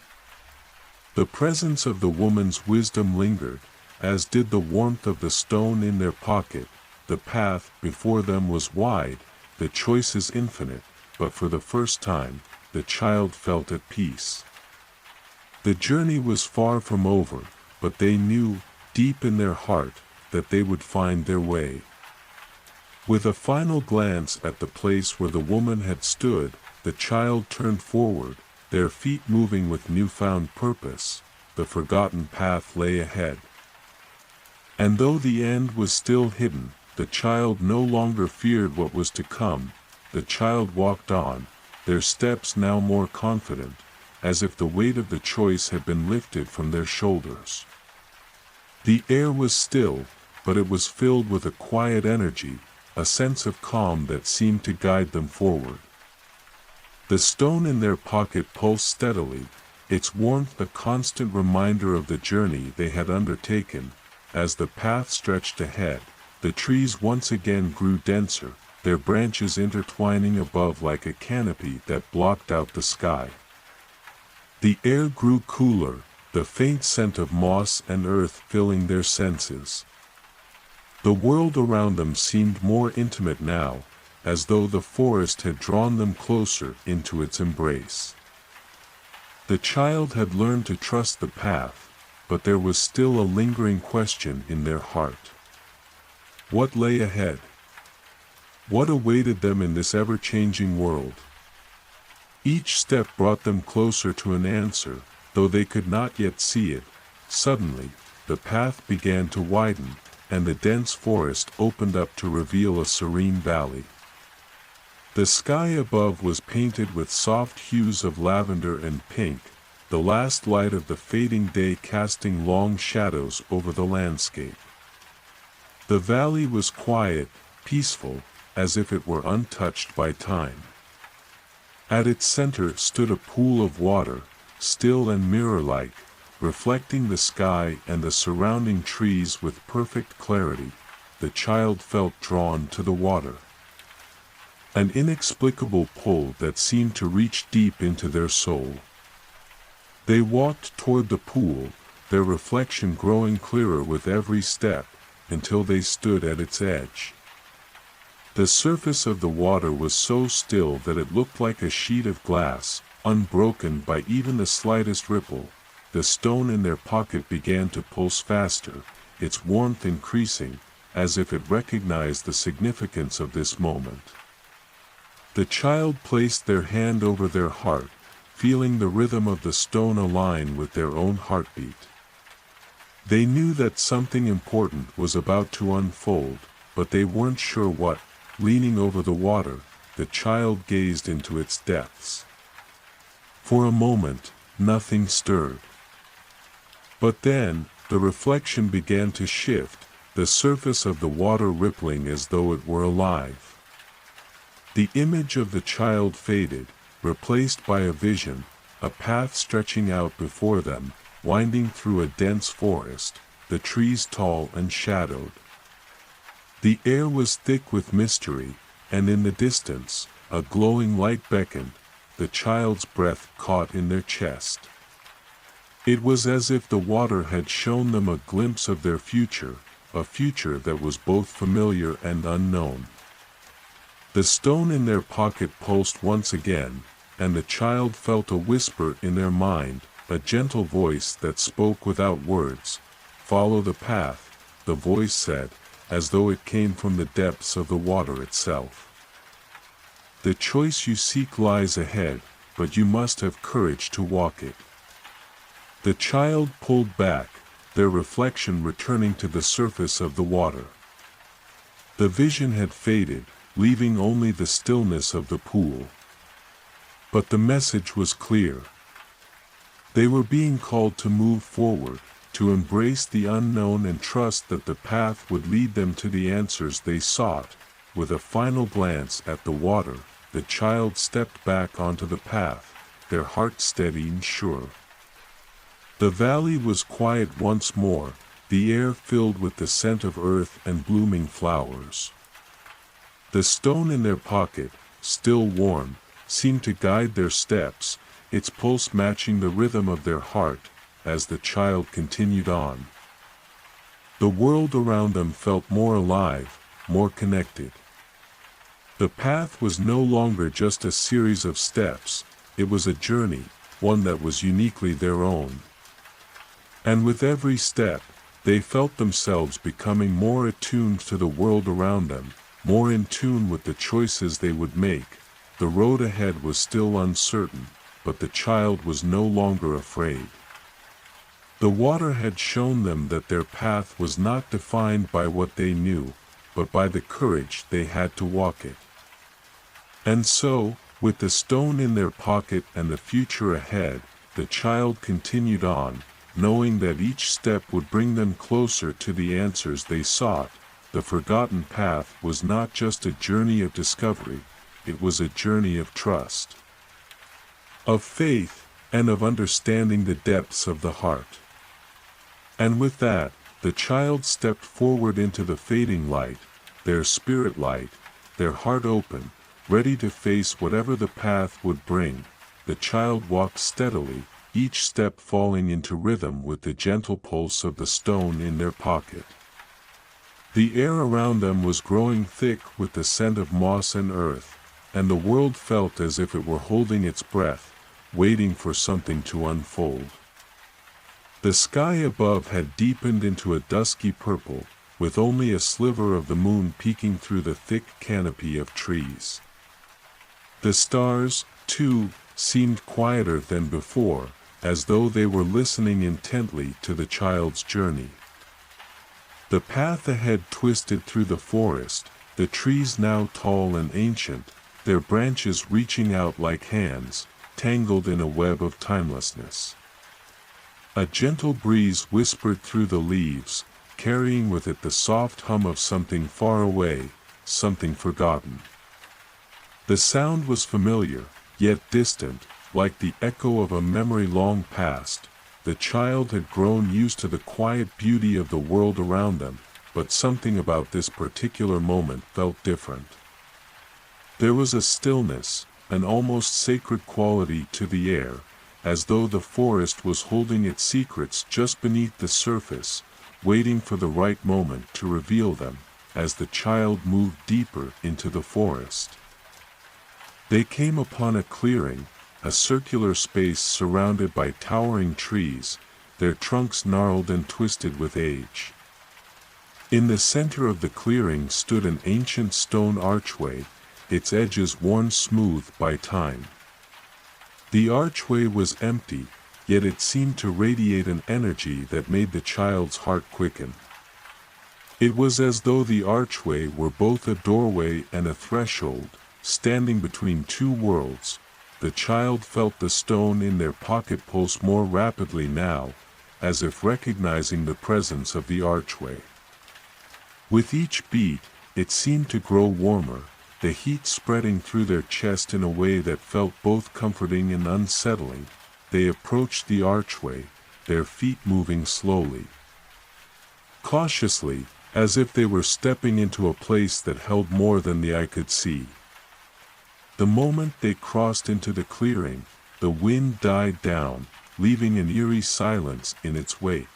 The presence of the woman's wisdom lingered, as did the warmth of the stone in their pocket. The path before them was wide, the choices infinite, but for the first time, the child felt at peace. The journey was far from over, but they knew, deep in their heart, that they would find their way. With a final glance at the place where the woman had stood, the child turned forward, their feet moving with newfound purpose. The forgotten path lay ahead. And though the end was still hidden, the child no longer feared what was to come. The child walked on, their steps now more confident, as if the weight of the choice had been lifted from their shoulders. The air was still, but it was filled with a quiet energy, a sense of calm that seemed to guide them forward. The stone in their pocket pulsed steadily, its warmth a constant reminder of the journey they had undertaken. As the path stretched ahead, the trees once again grew denser, their branches intertwining above like a canopy that blocked out the sky. The air grew cooler, the faint scent of moss and earth filling their senses. The world around them seemed more intimate now, as though the forest had drawn them closer into its embrace. The child had learned to trust the path, but there was still a lingering question in their heart. What lay ahead? What awaited them in this ever-changing world? Each step brought them closer to an answer, though they could not yet see it. Suddenly, the path began to widen, and the dense forest opened up to reveal a serene valley. The sky above was painted with soft hues of lavender and pink, the last light of the fading day casting long shadows over the landscape. The valley was quiet, peaceful, as if it were untouched by time. At its center stood a pool of water, still and mirror-like, reflecting the sky and the surrounding trees with perfect clarity. The child felt drawn to the water. An inexplicable pull that seemed to reach deep into their soul. They walked toward the pool, their reflection growing clearer with every step, until they stood at its edge. The surface of the water was so still that it looked like a sheet of glass, unbroken by even the slightest ripple. The stone in their pocket began to pulse faster, its warmth increasing, as if it recognized the significance of this moment. The child placed their hand over their heart, feeling the rhythm of the stone align with their own heartbeat. They knew that something important was about to unfold, but they weren't sure what. Leaning over the water, the child gazed into its depths. For a moment, nothing stirred. But then, the reflection began to shift, the surface of the water rippling as though it were alive. The image of the child faded, replaced by a vision, a path stretching out before them, winding through a dense forest, the trees tall and shadowed. The air was thick with mystery, and in the distance, a glowing light beckoned, the child's breath caught in their chest. It was as if the water had shown them a glimpse of their future, a future that was both familiar and unknown. The stone in their pocket pulsed once again, and the child felt a whisper in their mind, a gentle voice that spoke without words. "Follow the path," the voice said, as though it came from the depths of the water itself. "The choice you seek lies ahead, but you must have courage to walk it." The child pulled back, their reflection returning to the surface of the water. The vision had faded, leaving only the stillness of the pool. But the message was clear. They were being called to move forward, to embrace the unknown and trust that the path would lead them to the answers they sought. With a final glance at the water, the child stepped back onto the path, their heart steady and sure. The valley was quiet once more, the air filled with the scent of earth and blooming flowers. The stone in their pocket, still warm, seemed to guide their steps, its pulse matching the rhythm of their heart, as the child continued on. The world around them felt more alive, more connected. The path was no longer just a series of steps, it was a journey, one that was uniquely their own. And with every step, they felt themselves becoming more attuned to the world around them, more in tune with the choices they would make. The road ahead was still uncertain, but the child was no longer afraid. The water had shown them that their path was not defined by what they knew, but by the courage they had to walk it. And so, with the stone in their pocket and the future ahead, the child continued on, knowing that each step would bring them closer to the answers they sought. The forgotten path was not just a journey of discovery, it was a journey of trust, of faith, and of understanding the depths of the heart. And with that, the child stepped forward into the fading light, their spirit light, their heart open, ready to face whatever the path would bring. The child walked steadily, each step falling into rhythm with the gentle pulse of the stone in their pocket. The air around them was growing thick with the scent of moss and earth, and the world felt as if it were holding its breath, waiting for something to unfold. The sky above had deepened into a dusky purple, with only a sliver of the moon peeking through the thick canopy of trees. The stars, too, seemed quieter than before, as though they were listening intently to the child's journey. The path ahead twisted through the forest, the trees now tall and ancient, their branches reaching out like hands, tangled in a web of timelessness. A gentle breeze whispered through the leaves, carrying with it the soft hum of something far away, something forgotten. The sound was familiar, yet distant, like the echo of a memory long past. The child had grown used to the quiet beauty of the world around them, but something about this particular moment felt different. There was a stillness, an almost sacred quality to the air, as though the forest was holding its secrets just beneath the surface, waiting for the right moment to reveal them. As the child moved deeper into the forest, they came upon a clearing, a circular space surrounded by towering trees, their trunks gnarled and twisted with age. In the center of the clearing stood an ancient stone archway, its edges worn smooth by time. The archway was empty, yet it seemed to radiate an energy that made the child's heart quicken. It was as though the archway were both a doorway and a threshold, standing between two worlds. The child felt the stone in their pocket pulse more rapidly now, as if recognizing the presence of the archway. With each beat, it seemed to grow warmer, the heat spreading through their chest in a way that felt both comforting and unsettling. They approached the archway, their feet moving slowly, cautiously, as if they were stepping into a place that held more than the eye could see. The moment they crossed into the clearing, the wind died down, leaving an eerie silence in its wake.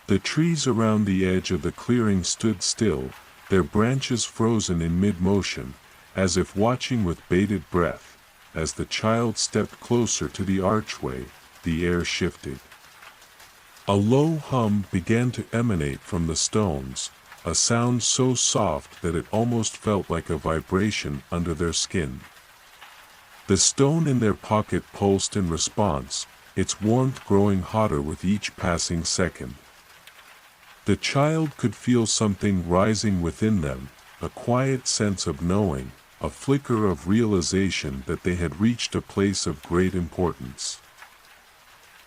The trees around the edge of the clearing stood still, their branches frozen in mid-motion, as if watching with bated breath. As the child stepped closer to the archway, the air shifted. A low hum began to emanate from the stones, a sound so soft that it almost felt like a vibration under their skin. The stone in their pocket pulsed in response, its warmth growing hotter with each passing second. The child could feel something rising within them, a quiet sense of knowing, a flicker of realization that they had reached a place of great importance.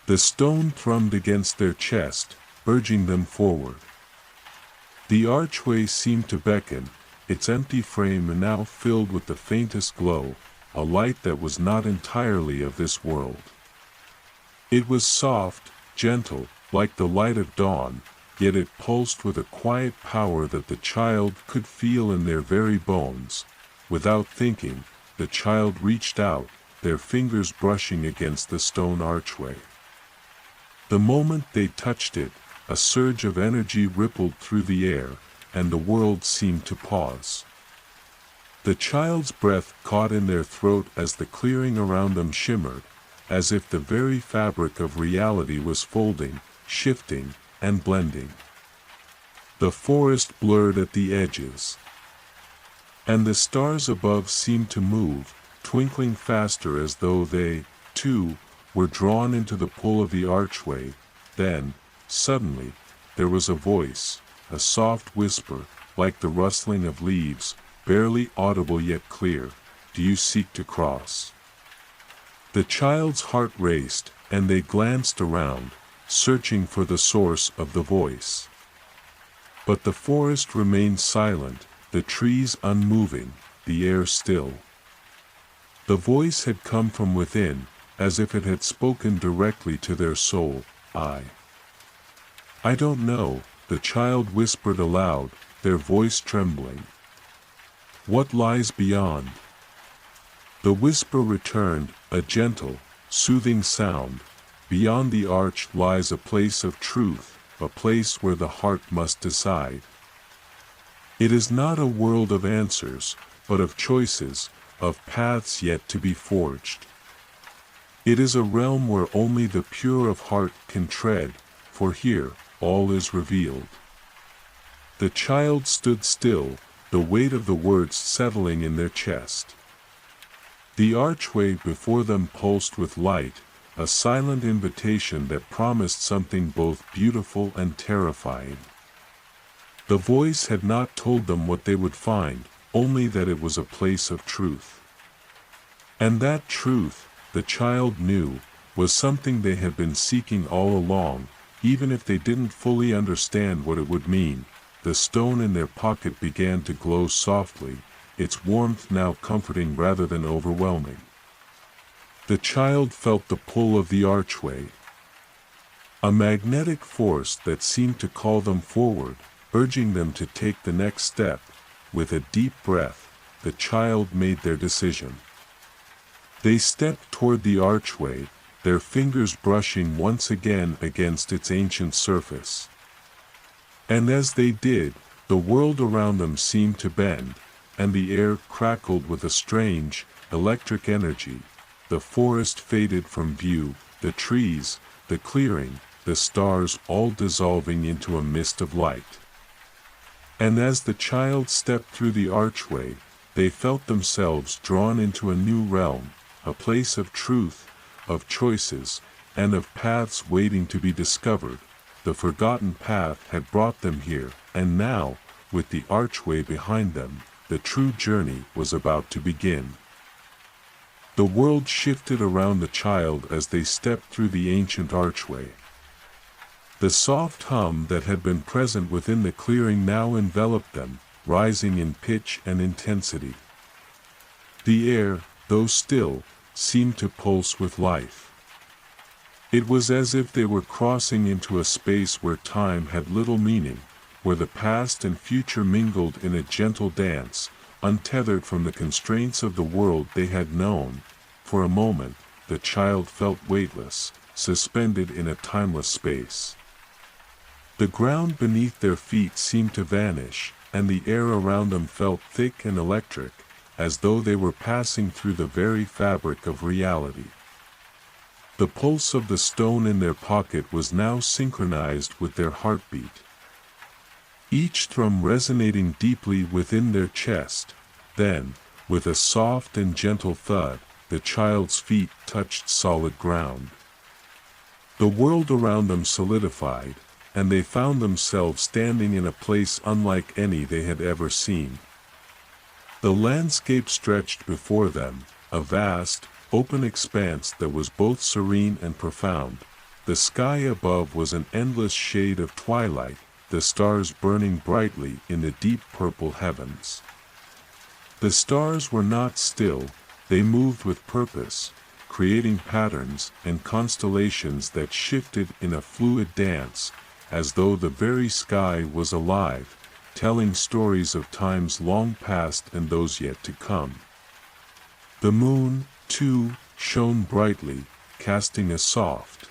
The stone thrummed against their chest, urging them forward. The archway seemed to beckon, its empty frame now filled with the faintest glow, a light that was not entirely of this world. It was soft, gentle, like the light of dawn, yet it pulsed with a quiet power that the child could feel in their very bones. Without thinking, the child reached out, their fingers brushing against the stone archway. The moment they touched it, a surge of energy rippled through the air, and the world seemed to pause. The child's breath caught in their throat as the clearing around them shimmered, as if the very fabric of reality was folding, shifting, and blending. The forest blurred at the edges, and the stars above seemed to move, twinkling faster as though they, too, were drawn into the pull of the archway. Then, suddenly, there was a voice, a soft whisper, like the rustling of leaves, barely audible yet clear. "Do you seek to cross?" The child's heart raced, and they glanced around, searching for the source of the voice. But the forest remained silent, the trees unmoving, the air still. The voice had come from within, as if it had spoken directly to their soul. I don't know," the child whispered aloud, their voice trembling. "What lies beyond?" The whisper returned, a gentle, soothing sound. "Beyond the arch lies a place of truth, a place where the heart must decide. It is not a world of answers, but of choices, of paths yet to be forged. It is a realm where only the pure of heart can tread, for here, all is revealed." The child stood still, the weight of the words settling in their chest. The archway before them pulsed with light, a silent invitation that promised something both beautiful and terrifying. The voice had not told them what they would find, only that it was a place of truth. And that truth, the child knew, was something they had been seeking all along, even if they didn't fully understand what it would mean. The stone in their pocket began to glow softly, its warmth now comforting rather than overwhelming. The child felt the pull of the archway, a magnetic force that seemed to call them forward, urging them to take the next step. With a deep breath, the child made their decision. They stepped toward the archway, their fingers brushing once again against its ancient surface. And as they did, the world around them seemed to bend, and the air crackled with a strange, electric energy. The forest faded from view, the trees, the clearing, the stars all dissolving into a mist of light. And as the child stepped through the archway, they felt themselves drawn into a new realm, a place of truth, of choices, and of paths waiting to be discovered. The forgotten path had brought them here, and now, with the archway behind them, the true journey was about to begin. The world shifted around the child as they stepped through the ancient archway. The soft hum that had been present within the clearing now enveloped them, rising in pitch and intensity. The air, though still, seemed to pulse with life. It was as if they were crossing into a space where time had little meaning, where the past and future mingled in a gentle dance, untethered from the constraints of the world they had known. For a moment, the child felt weightless, suspended in a timeless space. The ground beneath their feet seemed to vanish, and the air around them felt thick and electric, as though they were passing through the very fabric of reality. The pulse of the stone in their pocket was now synchronized with their heartbeat, each thrum resonating deeply within their chest. Then, with a soft and gentle thud, the child's feet touched solid ground. The world around them solidified, and they found themselves standing in a place unlike any they had ever seen. The landscape stretched before them, a vast, open expanse that was both serene and profound. The sky above was an endless shade of twilight, the stars burning brightly in the deep purple heavens. The stars were not still, they moved with purpose, creating patterns and constellations that shifted in a fluid dance, as though the very sky was alive, telling stories of times long past and those yet to come. The moon, too, shone brightly, casting a soft,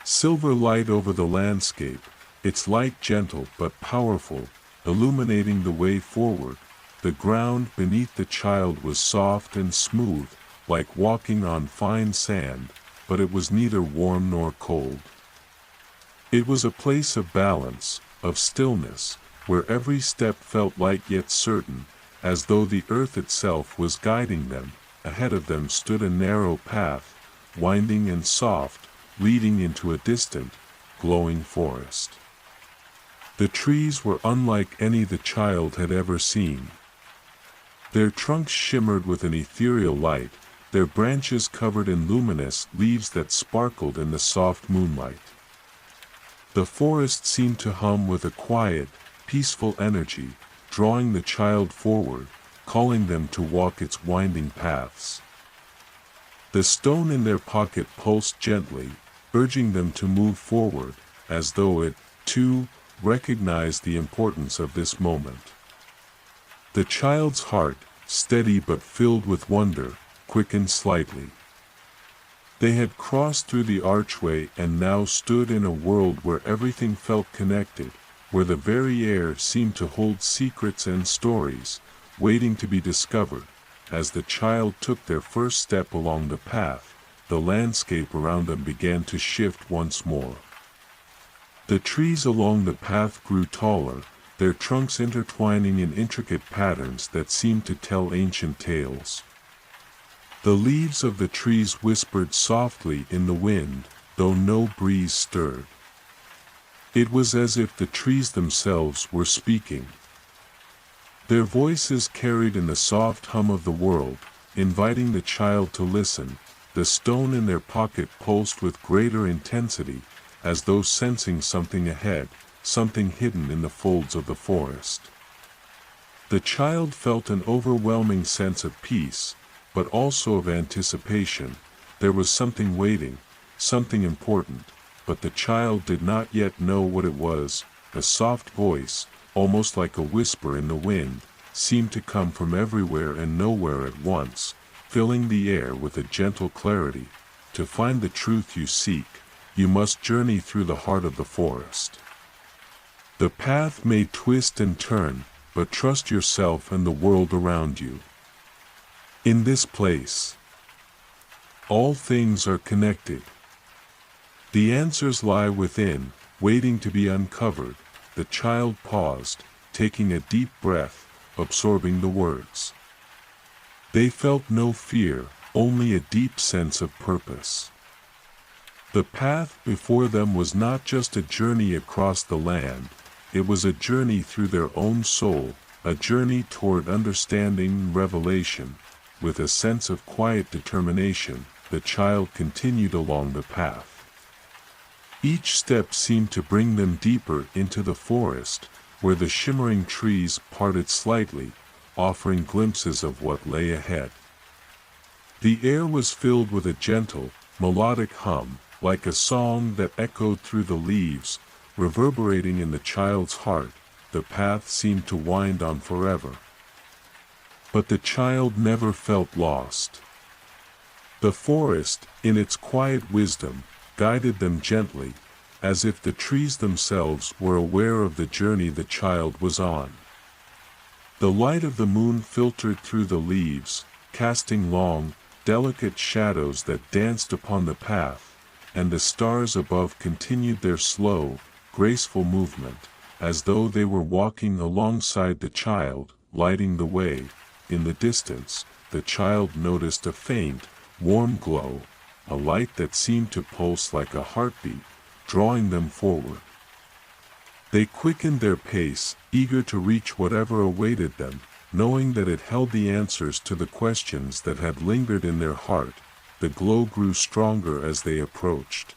silver light over the landscape, its light gentle but powerful, illuminating the way forward. The ground beneath the child was soft and smooth, like walking on fine sand, but it was neither warm nor cold. It was a place of balance, of stillness, where every step felt light yet certain, as though the earth itself was guiding them. Ahead of them stood a narrow path, winding and soft, leading into a distant, glowing forest. The trees were unlike any the child had ever seen. Their trunks shimmered with an ethereal light, their branches covered in luminous leaves that sparkled in the soft moonlight. The forest seemed to hum with a quiet, peaceful energy, drawing the child forward, calling them to walk its winding paths. The stone in their pocket pulsed gently, urging them to move forward, as though it, too, recognized the importance of this moment. The child's heart, steady but filled with wonder, quickened slightly. They had crossed through the archway and now stood in a world where everything felt connected, where the very air seemed to hold secrets and stories, waiting to be discovered. As the child took their first step along the path, the landscape around them began to shift once more. The trees along the path grew taller, their trunks intertwining in intricate patterns that seemed to tell ancient tales. The leaves of the trees whispered softly in the wind, though no breeze stirred. It was as if the trees themselves were speaking. Their voices carried in the soft hum of the world, inviting the child to listen. The stone in their pocket pulsed with greater intensity, as though sensing something ahead, something hidden in the folds of the forest. The child felt an overwhelming sense of peace, but also of anticipation. There was something waiting, something important, but the child did not yet know what it was. A soft voice, almost like a whisper in the wind, seemed to come from everywhere and nowhere at once, filling the air with a gentle clarity. To find the truth you seek, you must journey through the heart of the forest. The path may twist and turn, but trust yourself and the world around you. In this place, all things are connected. The answers lie within, waiting to be uncovered. The child paused, taking a deep breath, absorbing the words. They felt no fear, only a deep sense of purpose. The path before them was not just a journey across the land, it was a journey through their own soul, a journey toward understanding and revelation. With a sense of quiet determination, the child continued along the path. Each step seemed to bring them deeper into the forest, where the shimmering trees parted slightly, offering glimpses of what lay ahead. The air was filled with a gentle, melodic hum, like a song that echoed through the leaves, reverberating in the child's heart. The path seemed to wind on forever. But the child never felt lost. The forest, in its quiet wisdom, guided them gently, as if the trees themselves were aware of the journey the child was on. The light of the moon filtered through the leaves, casting long, delicate shadows that danced upon the path, and the stars above continued their slow, graceful movement, as though they were walking alongside the child, lighting the way. In the distance, the child noticed a faint, warm glow, a light that seemed to pulse like a heartbeat, drawing them forward. They quickened their pace, eager to reach whatever awaited them, knowing that it held the answers to the questions that had lingered in their heart. The glow grew stronger as they approached.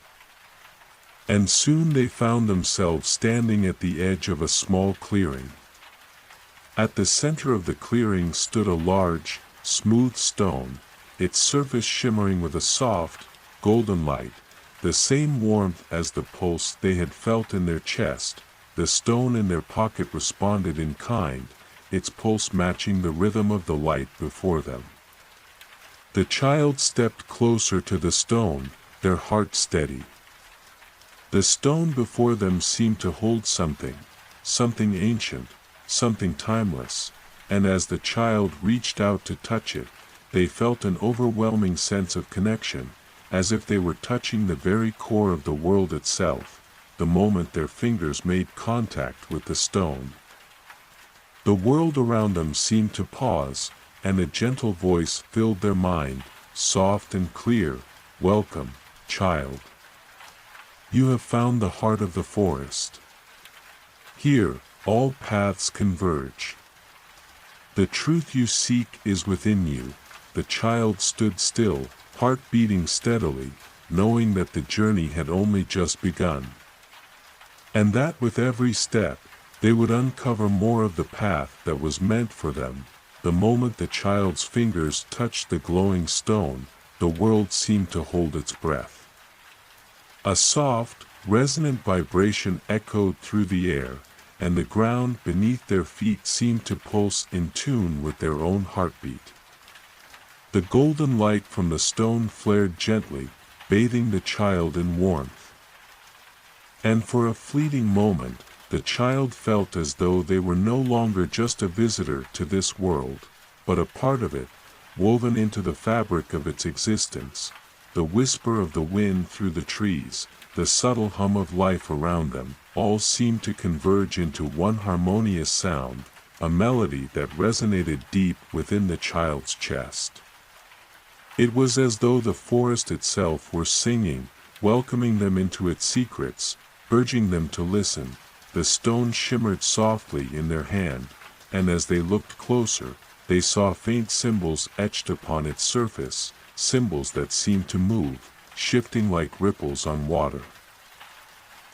And soon they found themselves standing at the edge of a small clearing. At the center of the clearing stood a large, smooth stone, its surface shimmering with a soft, golden light, the same warmth as the pulse they had felt in their chest. The stone in their pocket responded in kind, its pulse matching the rhythm of the light before them. The child stepped closer to the stone, their heart steady. The stone before them seemed to hold something ancient, something timeless, and as the child reached out to touch it, they felt an overwhelming sense of connection, as if they were touching the very core of the world itself, the moment their fingers made contact with the stone. The world around them seemed to pause, and a gentle voice filled their mind, soft and clear. "Welcome, child. You have found the heart of the forest. Here, all paths converge. The truth you seek is within you." The child stood still, heart beating steadily, knowing that the journey had only just begun. And that with every step, they would uncover more of the path that was meant for them. The moment the child's fingers touched the glowing stone, the world seemed to hold its breath. A soft, resonant vibration echoed through the air, and the ground beneath their feet seemed to pulse in tune with their own heartbeat. The golden light from the stone flared gently, bathing the child in warmth. And for a fleeting moment, the child felt as though they were no longer just a visitor to this world, but a part of it, woven into the fabric of its existence. The whisper of the wind through the trees, the subtle hum of life around them, all seemed to converge into one harmonious sound, a melody that resonated deep within the child's chest. It was as though the forest itself were singing, welcoming them into its secrets, urging them to listen. The stone shimmered softly in their hand, and as they looked closer, they saw faint symbols etched upon its surface, symbols that seemed to move, shifting like ripples on water.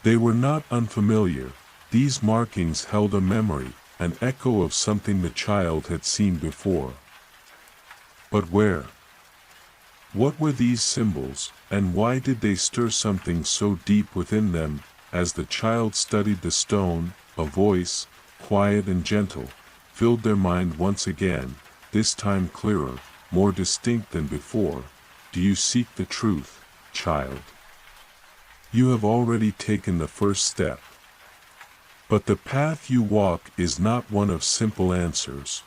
They were not unfamiliar. These markings held a memory, an echo of something the child had seen before. But where? What were these symbols, and why did they stir something so deep within them? As the child studied the stone, a voice, quiet and gentle, filled their mind once again, this time clearer, more distinct than before. "Do you seek the truth, child? You have already taken the first step. But the path you walk is not one of simple answers.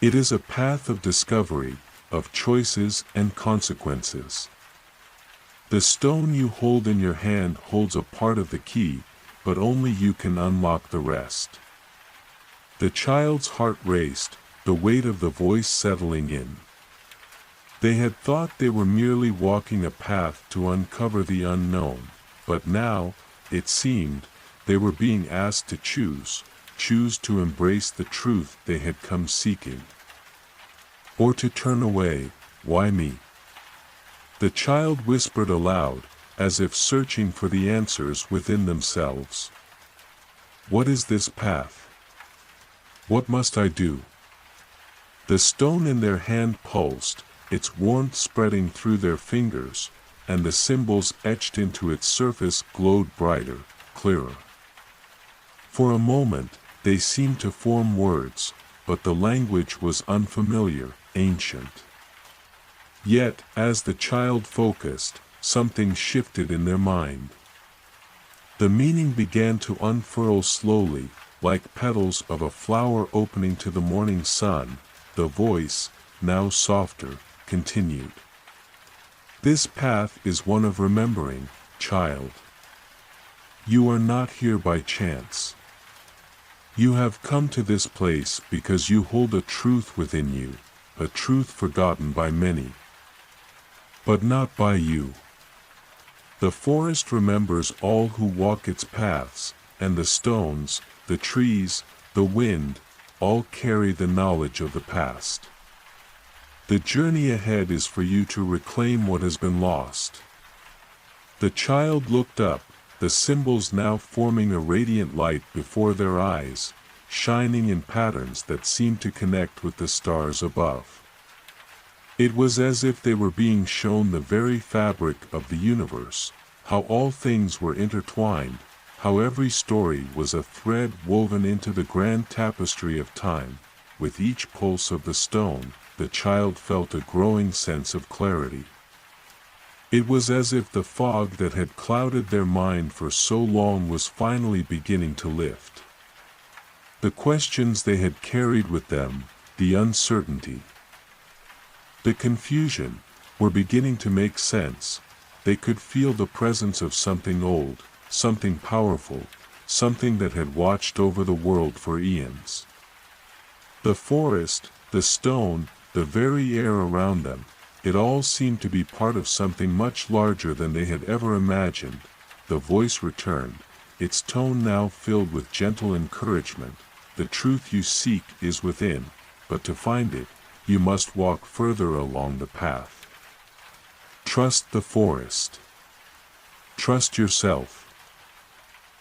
It is a path of discovery, of choices and consequences. The stone you hold in your hand holds a part of the key, but only you can unlock the rest." The child's heart raced, the weight of the voice settling in. They had thought they were merely walking a path to uncover the unknown, but now, it seemed, they were being asked to choose to embrace the truth they had come seeking. Or to turn away. "Why me?" The child whispered aloud, as if searching for the answers within themselves. What is this path? What must I do? The stone in their hand pulsed, its warmth spreading through their fingers, and the symbols etched into its surface glowed brighter, clearer. For a moment, they seemed to form words, but the language was unfamiliar, ancient. Yet, as the child focused, something shifted in their mind. The meaning began to unfurl slowly, like petals of a flower opening to the morning sun. The voice, now softer, continued. This path is one of remembering, child. You are not here by chance. You have come to this place because you hold a truth within you, a truth forgotten by many. But not by you. The forest remembers all who walk its paths, and the stones, the trees, the wind, all carry the knowledge of the past. The journey ahead is for you to reclaim what has been lost. The child looked up, the symbols now forming a radiant light before their eyes, shining in patterns that seemed to connect with the stars above. It was as if they were being shown the very fabric of the universe, how all things were intertwined, how every story was a thread woven into the grand tapestry of time. With each pulse of the stone, the child felt a growing sense of clarity. It was as if the fog that had clouded their mind for so long was finally beginning to lift. The questions they had carried with them, the uncertainty, the confusion, were beginning to make sense. They could feel the presence of something old, something powerful, something that had watched over the world for eons. The forest, the stone, the very air around them, it all seemed to be part of something much larger than they had ever imagined. The voice returned, its tone now filled with gentle encouragement. The truth you seek is within, but to find it, you must walk further along the path. Trust the forest. Trust yourself.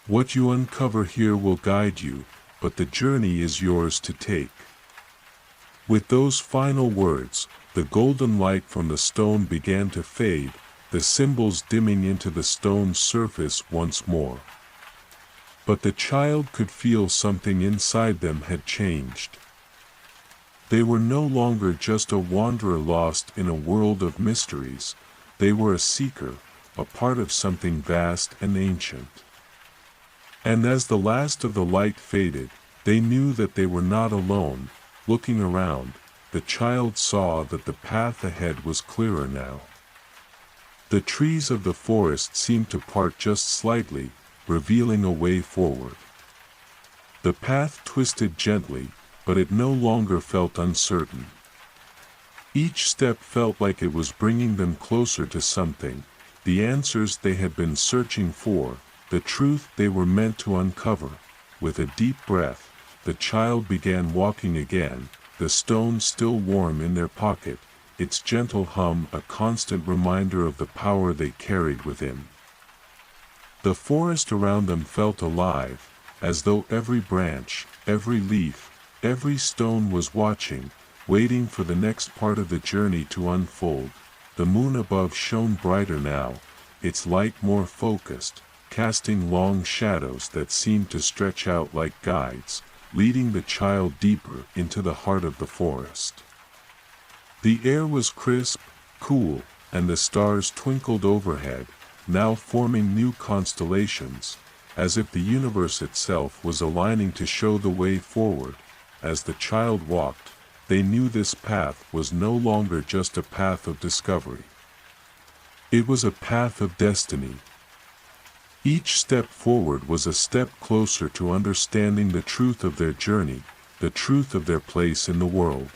What you uncover here will guide you, but the journey is yours to take. With those final words, the golden light from the stone began to fade, the symbols dimming into the stone's surface once more. But the child could feel something inside them had changed. They were no longer just a wanderer lost in a world of mysteries, they were a seeker, a part of something vast and ancient. And as the last of the light faded, they knew that they were not alone. Looking around, the child saw that the path ahead was clearer now. The trees of the forest seemed to part just slightly, revealing a way forward. The path twisted gently, but it no longer felt uncertain. Each step felt like it was bringing them closer to something, the answers they had been searching for, the truth they were meant to uncover. With a deep breath, the child began walking again, the stone still warm in their pocket, its gentle hum a constant reminder of the power they carried within. The forest around them felt alive, as though every branch, every leaf, every stone was watching, waiting for the next part of the journey to unfold. The moon above shone brighter now, its light more focused, casting long shadows that seemed to stretch out like guides, leading the child deeper into the heart of the forest. The air was crisp, cool, and the stars twinkled overhead, now forming new constellations, as if the universe itself was aligning to show the way forward. As the child walked, they knew this path was no longer just a path of discovery. It was a path of destiny. Each step forward was a step closer to understanding the truth of their journey, the truth of their place in the world.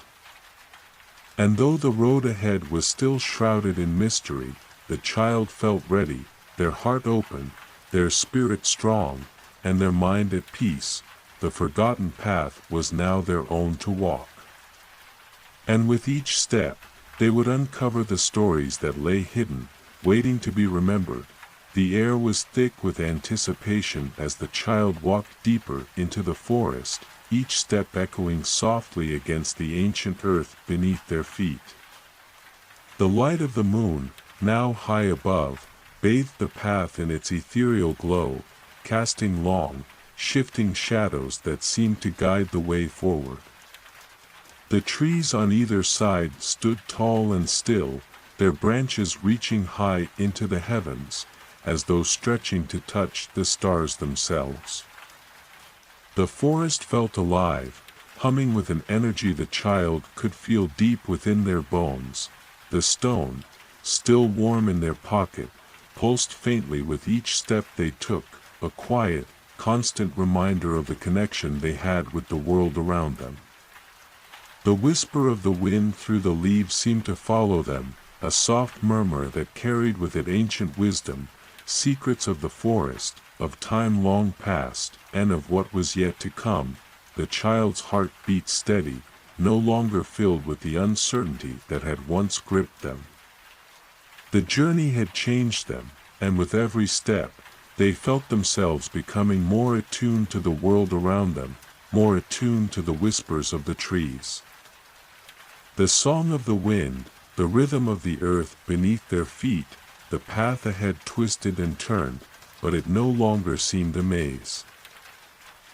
And though the road ahead was still shrouded in mystery, the child felt ready, their heart open, their spirit strong, and their mind at peace. The forgotten path was now their own to walk. And with each step, they would uncover the stories that lay hidden, waiting to be remembered. The air was thick with anticipation as the child walked deeper into the forest, each step echoing softly against the ancient earth beneath their feet. The light of the moon, now high above, bathed the path in its ethereal glow, casting long, shifting shadows that seemed to guide the way forward. The trees on either side stood tall and still, their branches reaching high into the heavens, as though stretching to touch the stars themselves. The forest felt alive, humming with an energy the child could feel deep within their bones. The stone, still warm in their pocket, pulsed faintly with each step they took, a quiet, constant reminder of the connection they had with the world around them. The whisper of the wind through the leaves seemed to follow them, a soft murmur that carried with it ancient wisdom, secrets of the forest, of time long past, and of what was yet to come. The child's heart beat steady, no longer filled with the uncertainty that had once gripped them. The journey had changed them, and with every step, they felt themselves becoming more attuned to the world around them, more attuned to the whispers of the trees. The song of the wind, the rhythm of the earth beneath their feet, the path ahead twisted and turned, but it no longer seemed a maze.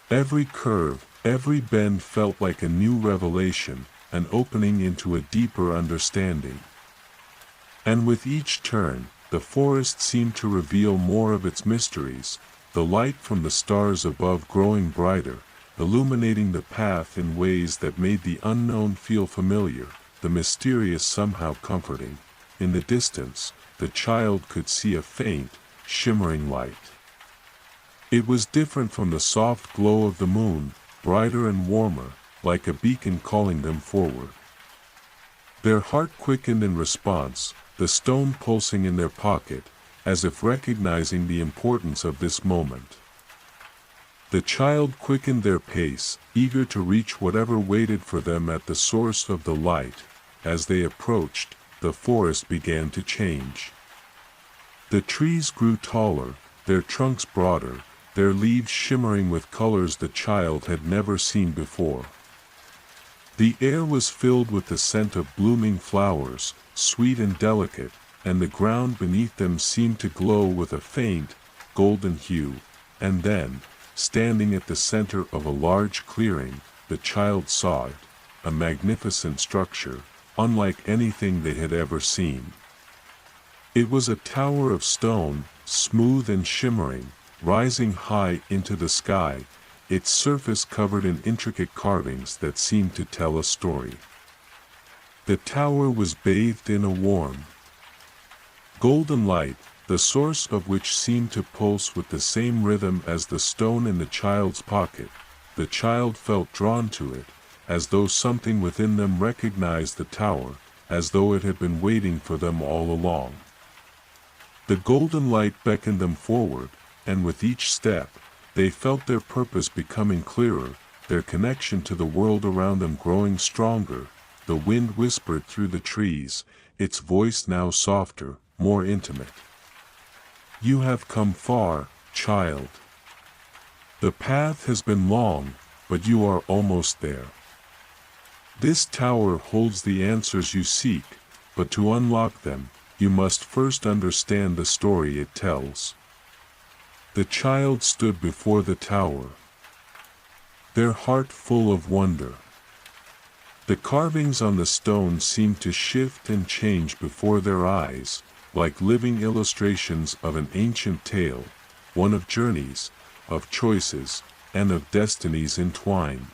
Every curve, every bend felt like a new revelation, an opening into a deeper understanding. And with each turn, the forest seemed to reveal more of its mysteries, the light from the stars above growing brighter, illuminating the path in ways that made the unknown feel familiar, the mysterious somehow comforting. In the distance, the child could see a faint, shimmering light. It was different from the soft glow of the moon, brighter and warmer, like a beacon calling them forward. Their heart quickened in response, the stone pulsing in their pocket, as if recognizing the importance of this moment. The child quickened their pace, eager to reach whatever waited for them at the source of the light. As they approached, the forest began to change. The trees grew taller, their trunks broader, their leaves shimmering with colors the child had never seen before. The air was filled with the scent of blooming flowers, sweet and delicate, and the ground beneath them seemed to glow with a faint, golden hue. And then, standing at the center of a large clearing, the child saw it, a magnificent structure, unlike anything they had ever seen. It was a tower of stone, smooth and shimmering, rising high into the sky, its surface covered in intricate carvings that seemed to tell a story. The tower was bathed in a warm, golden light, the source of which seemed to pulse with the same rhythm as the stone in the child's pocket. The child felt drawn to it, as though something within them recognized the tower, as though it had been waiting for them all along. The golden light beckoned them forward, and with each step, they felt their purpose becoming clearer, their connection to the world around them growing stronger. The wind whispered through the trees, its voice now softer, more intimate. "You have come far, child. The path has been long, but you are almost there. This tower holds the answers you seek, but to unlock them, you must first understand the story it tells." The child stood before the tower, their heart full of wonder. The carvings on the stone seemed to shift and change before their eyes, like living illustrations of an ancient tale, one of journeys, of choices, and of destinies entwined.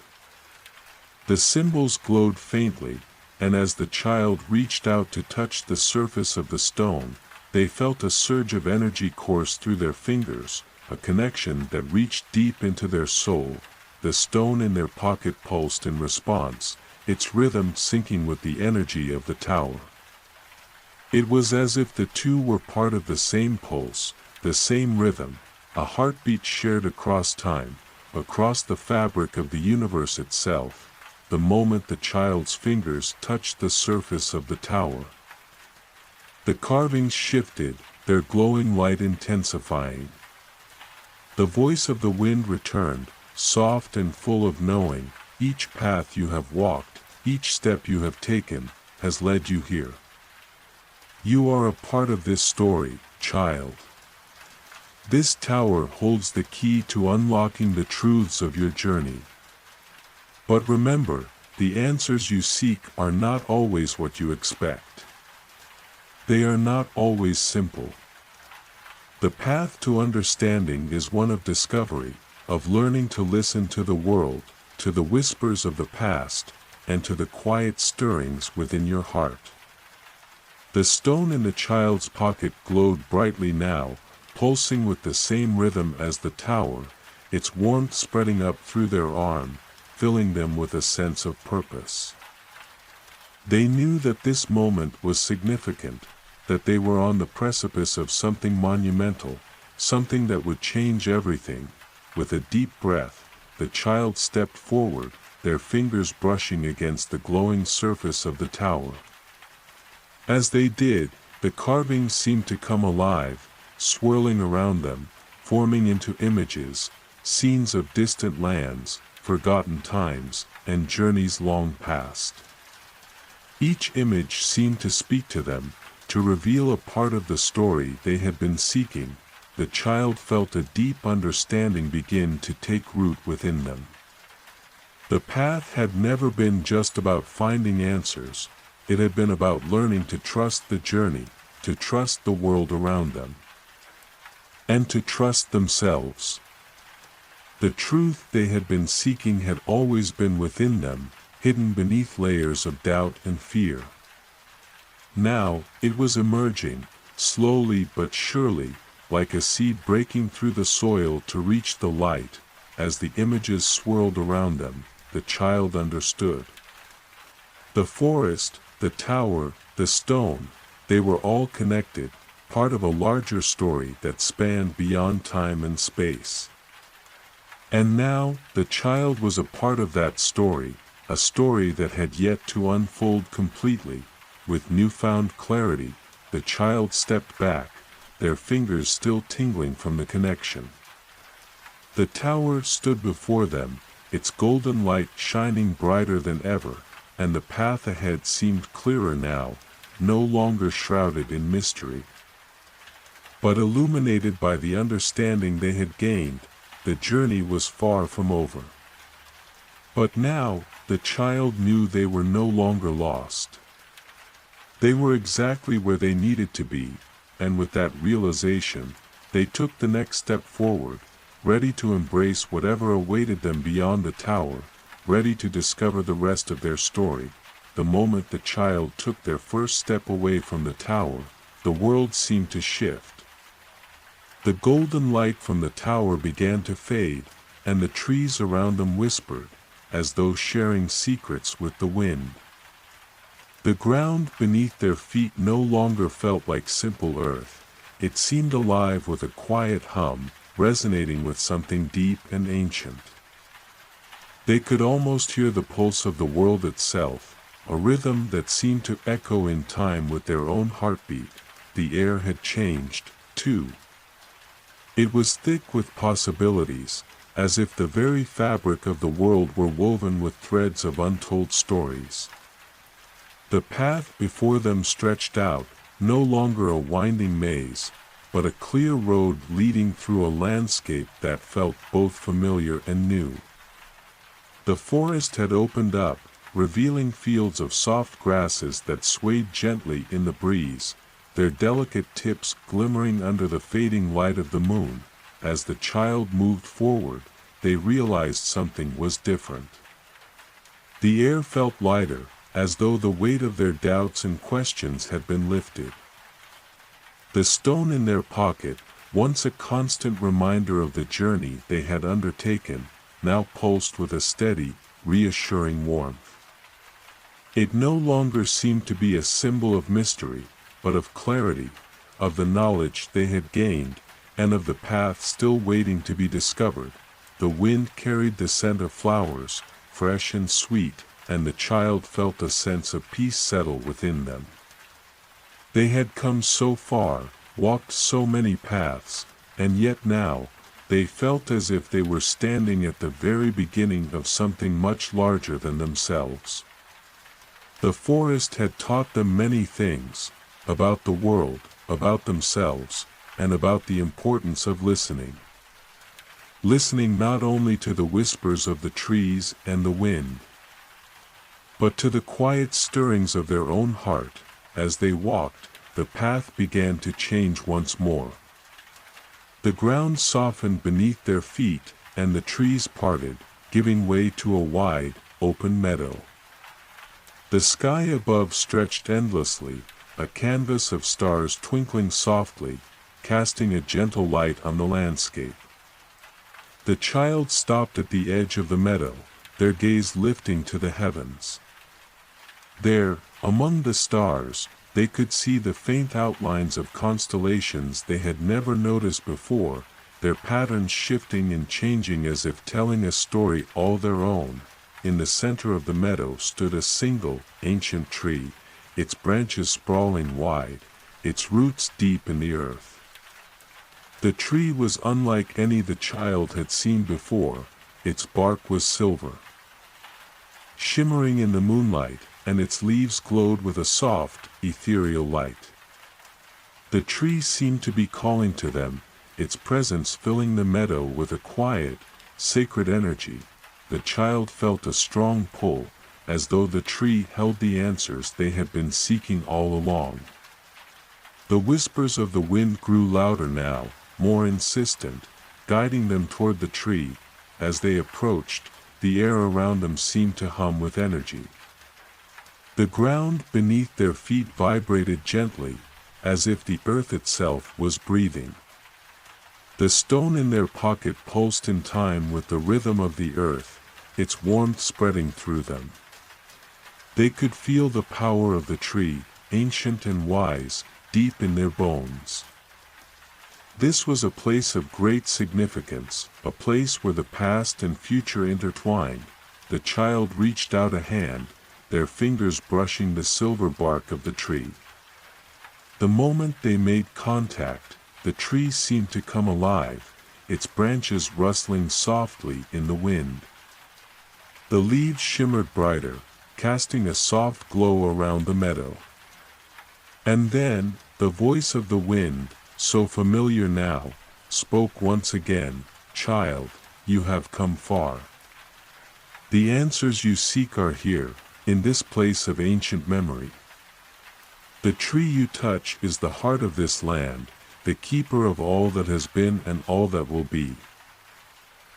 The symbols glowed faintly, and as the child reached out to touch the surface of the stone, they felt a surge of energy course through their fingers, a connection that reached deep into their soul. The stone in their pocket pulsed in response, its rhythm syncing with the energy of the tower. It was as if the two were part of the same pulse, the same rhythm, a heartbeat shared across time, across the fabric of the universe itself. The moment the child's fingers touched the surface of the tower, The carvings shifted, their glowing light intensifying. The voice of the wind returned, soft and full of knowing. Each path you have walked, each step you have taken, has led you here. You are a part of this story, child. This tower holds the key to unlocking the truths of your journey. But remember, the answers you seek are not always what you expect. They are not always simple. The path to understanding is one of discovery, of learning to listen to the world, to the whispers of the past, and to the quiet stirrings within your heart. The stone in the child's pocket glowed brightly now, pulsing with the same rhythm as the tower, its warmth spreading up through their arm, filling them with a sense of purpose. They knew that this moment was significant, that they were on the precipice of something monumental, something that would change everything. With a deep breath, the child stepped forward, their fingers brushing against the glowing surface of the tower. As they did, the carvings seemed to come alive, swirling around them, forming into images, scenes of distant lands, forgotten times, and journeys long past. Each image seemed to speak to them, to reveal a part of the story they had been seeking. The child felt a deep understanding begin to take root within them. The path had never been just about finding answers, it had been about learning to trust the journey, to trust the world around them, and to trust themselves. The truth they had been seeking had always been within them, hidden beneath layers of doubt and fear. Now, it was emerging, slowly but surely, like a seed breaking through the soil to reach the light. As the images swirled around them, the child understood. The forest, the tower, the stone, they were all connected, part of a larger story that spanned beyond time and space. And now, the child was a part of that story, a story that had yet to unfold completely. With newfound clarity, the child stepped back, their fingers still tingling from the connection. The tower stood before them, its golden light shining brighter than ever, and the path ahead seemed clearer now, no longer shrouded in mystery, but illuminated by the understanding they had gained. The journey was far from over. But now, the child knew they were no longer lost. They were exactly where they needed to be, and with that realization, they took the next step forward, ready to embrace whatever awaited them beyond the tower, ready to discover the rest of their story. The moment the child took their first step away from the tower, the world seemed to shift. The golden light from the tower began to fade, and the trees around them whispered, as though sharing secrets with the wind. The ground beneath their feet no longer felt like simple earth, it seemed alive with a quiet hum, resonating with something deep and ancient. They could almost hear the pulse of the world itself, a rhythm that seemed to echo in time with their own heartbeat. The air had changed, too. It was thick with possibilities, as if the very fabric of the world were woven with threads of untold stories. The path before them stretched out, no longer a winding maze, but a clear road leading through a landscape that felt both familiar and new. The forest had opened up, revealing fields of soft grasses that swayed gently in the breeze, their delicate tips glimmering under the fading light of the moon. As the child moved forward, they realized something was different. The air felt lighter, as though the weight of their doubts and questions had been lifted. The stone in their pocket, once a constant reminder of the journey they had undertaken, now pulsed with a steady, reassuring warmth. It no longer seemed to be a symbol of mystery, but of clarity, of the knowledge they had gained, and of the path still waiting to be discovered. The wind carried the scent of flowers, fresh and sweet, and the child felt a sense of peace settle within them. They had come so far, walked so many paths, and yet now, they felt as if they were standing at the very beginning of something much larger than themselves. The forest had taught them many things, about the world, about themselves, and about the importance of listening. Listening not only to the whispers of the trees and the wind, but to the quiet stirrings of their own heart. As they walked, the path began to change once more. The ground softened beneath their feet, and the trees parted, giving way to a wide, open meadow. The sky above stretched endlessly, a canvas of stars twinkling softly, casting a gentle light on the landscape. The child stopped at the edge of the meadow, their gaze lifting to the heavens. There, among the stars, they could see the faint outlines of constellations they had never noticed before, their patterns shifting and changing as if telling a story all their own. In the center of the meadow stood a single, ancient tree, its branches sprawling wide, its roots deep in the earth. The tree was unlike any the child had seen before. Its bark was silver, shimmering in the moonlight, and its leaves glowed with a soft, ethereal light. The tree seemed to be calling to them, its presence filling the meadow with a quiet, sacred energy. The child felt a strong pull, as though the tree held the answers they had been seeking all along. The whispers of the wind grew louder now, more insistent, guiding them toward the tree. As they approached, the air around them seemed to hum with energy. The ground beneath their feet vibrated gently, as if the earth itself was breathing. The stone in their pocket pulsed in time with the rhythm of the earth, its warmth spreading through them. They could feel the power of the tree, ancient and wise, deep in their bones. This was a place of great significance, a place where the past and future intertwined. The child reached out a hand, their fingers brushing the silver bark of the tree. The moment they made contact, the tree seemed to come alive, its branches rustling softly in the wind. The leaves shimmered brighter, casting a soft glow around the meadow. And then, the voice of the wind, so familiar now, spoke once again. "Child, you have come far. The answers you seek are here, in this place of ancient memory. The tree you touch is the heart of this land, the keeper of all that has been and all that will be.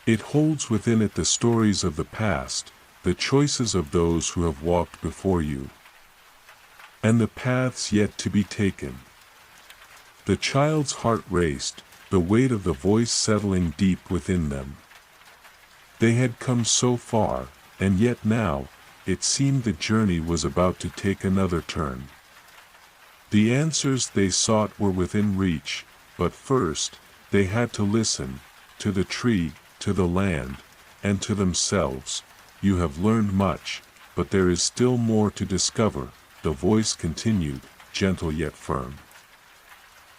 It holds within it the stories of the past, the choices of those who have walked before you, and the paths yet to be taken." The child's heart raced, the weight of the voice settling deep within them. They had come so far, and yet now, it seemed the journey was about to take another turn. The answers they sought were within reach, but first, they had to listen, to the tree, to the land, and to themselves. "You have learned much, but there is still more to discover," the voice continued, gentle yet firm.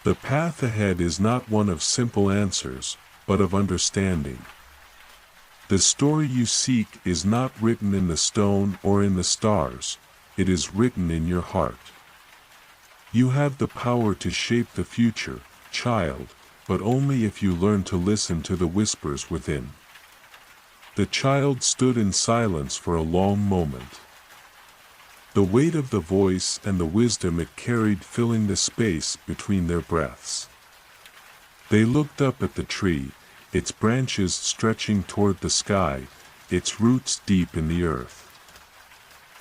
"The path ahead is not one of simple answers, but of understanding. The story you seek is not written in the stone or in the stars, it is written in your heart. You have the power to shape the future, child, but only if you learn to listen to the whispers within." The child stood in silence for a long moment. The weight of the voice and the wisdom it carried filling the space between their breaths. They looked up at the tree, its branches stretching toward the sky, its roots deep in the earth.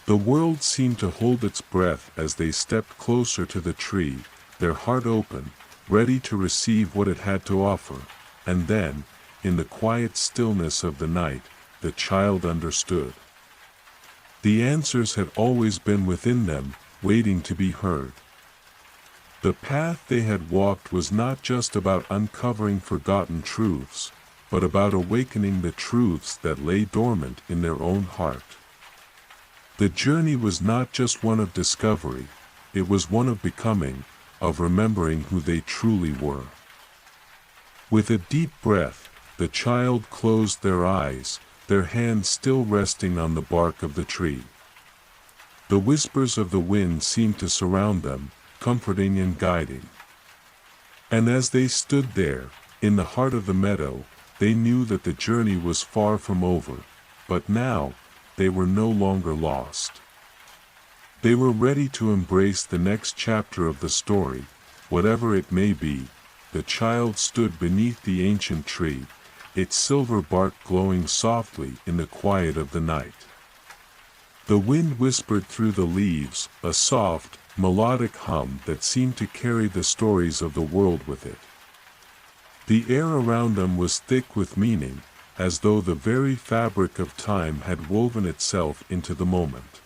The world seemed to hold its breath as they stepped closer to the tree, their heart open, ready to receive what it had to offer. And then, in the quiet stillness of the night, the child understood. The answers had always been within them, waiting to be heard. The path they had walked was not just about uncovering forgotten truths, but about awakening the truths that lay dormant in their own heart. The journey was not just one of discovery, it was one of becoming, of remembering who they truly were. With a deep breath, the child closed their eyes, their hands still resting on the bark of the tree. The whispers of the wind seemed to surround them, comforting and guiding. And as they stood there, in the heart of the meadow, they knew that the journey was far from over, but now, they were no longer lost. They were ready to embrace the next chapter of the story, whatever it may be. The child stood beneath the ancient tree, its silver bark glowing softly in the quiet of the night. The wind whispered through the leaves, a soft, melodic hum that seemed to carry the stories of the world with it. The air around them was thick with meaning, as though the very fabric of time had woven itself into the moment.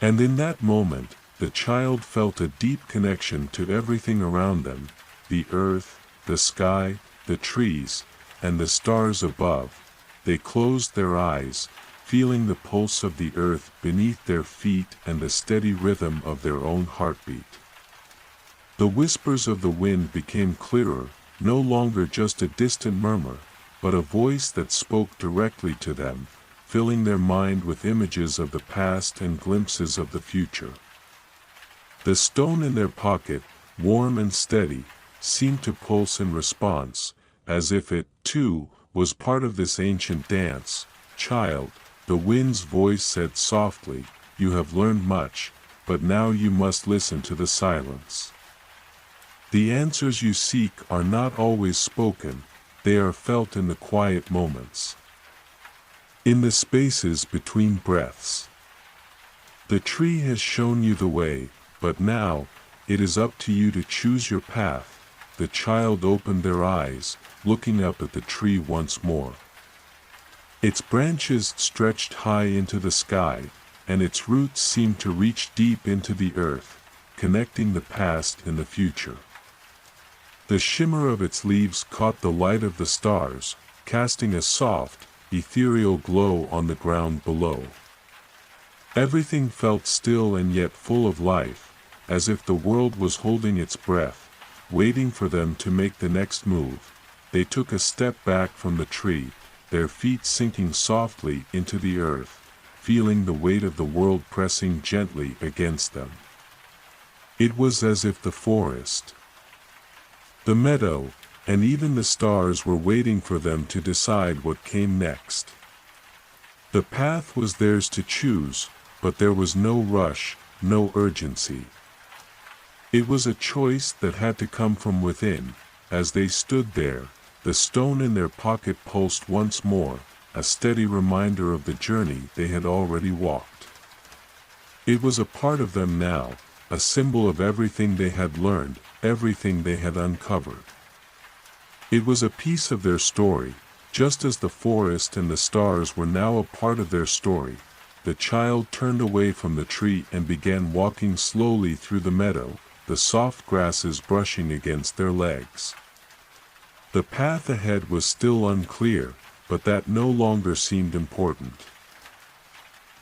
And in that moment, the child felt a deep connection to everything around them, the earth, the sky, the trees, and the stars above. They closed their eyes, feeling the pulse of the earth beneath their feet and the steady rhythm of their own heartbeat. The whispers of the wind became clearer, no longer just a distant murmur, but a voice that spoke directly to them, filling their mind with images of the past and glimpses of the future. The stone in their pocket, warm and steady, seemed to pulse in response, as if it, too, was part of this ancient dance. "Child," the wind's voice said softly, "you have learned much, but now you must listen to the silence. The answers you seek are not always spoken, they are felt in the quiet moments. In the spaces between breaths. The tree has shown you the way, but now, it is up to you to choose your path." The child opened their eyes, looking up at the tree once more. Its branches stretched high into the sky, and its roots seemed to reach deep into the earth, connecting the past and the future. The shimmer of its leaves caught the light of the stars, casting a soft, ethereal glow on the ground below. Everything felt still and yet full of life, as if the world was holding its breath, waiting for them to make the next move. They took a step back from the tree, their feet sinking softly into the earth, feeling the weight of the world pressing gently against them. It was as if the forest, the meadow, and even the stars were waiting for them to decide what came next. The path was theirs to choose, but there was no rush, no urgency. It was a choice that had to come from within. As they stood there, the stone in their pocket pulsed once more, a steady reminder of the journey they had already walked. It was a part of them now, a symbol of everything they had learned, everything they had uncovered. It was a piece of their story, just as the forest and the stars were now a part of their story. The child turned away from the tree and began walking slowly through the meadow, the soft grasses brushing against their legs. The path ahead was still unclear, but that no longer seemed important.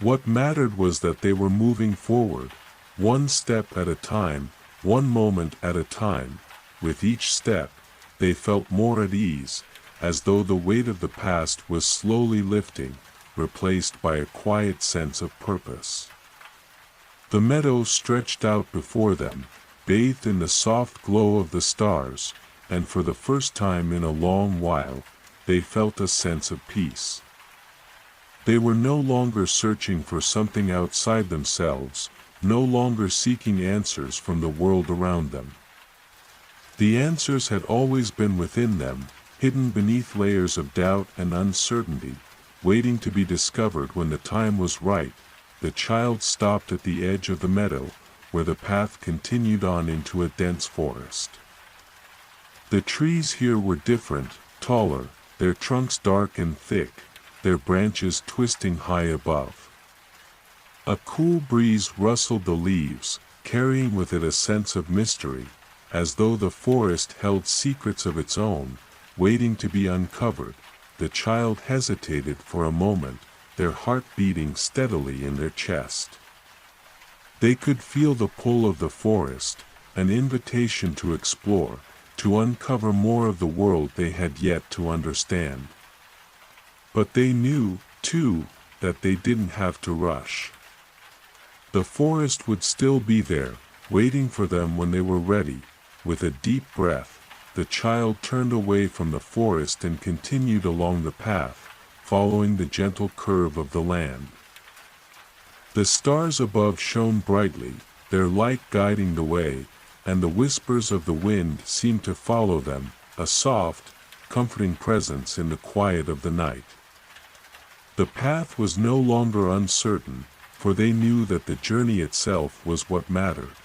What mattered was that they were moving forward, one step at a time, one moment at a time. With each step, they felt more at ease, as though the weight of the past was slowly lifting, replaced by a quiet sense of purpose. The meadow stretched out before them, bathed in the soft glow of the stars, and for the first time in a long while, they felt a sense of peace. They were no longer searching for something outside themselves, no longer seeking answers from the world around them. The answers had always been within them, hidden beneath layers of doubt and uncertainty, waiting to be discovered when the time was right. The child stopped at the edge of the meadow, where the path continued on into a dense forest. The trees here were different, taller, their trunks dark and thick, their branches twisting high above. A cool breeze rustled the leaves, carrying with it a sense of mystery, as though the forest held secrets of its own, waiting to be uncovered. The child hesitated for a moment, their heart beating steadily in their chest. They could feel the pull of the forest, an invitation to explore, to uncover more of the world they had yet to understand. But they knew, too, that they didn't have to rush. The forest would still be there, waiting for them when they were ready. With a deep breath, the child turned away from the forest and continued along the path, following the gentle curve of the land. The stars above shone brightly, their light guiding the way, and the whispers of the wind seemed to follow them, a soft, comforting presence in the quiet of the night. The path was no longer uncertain, for they knew that the journey itself was what mattered.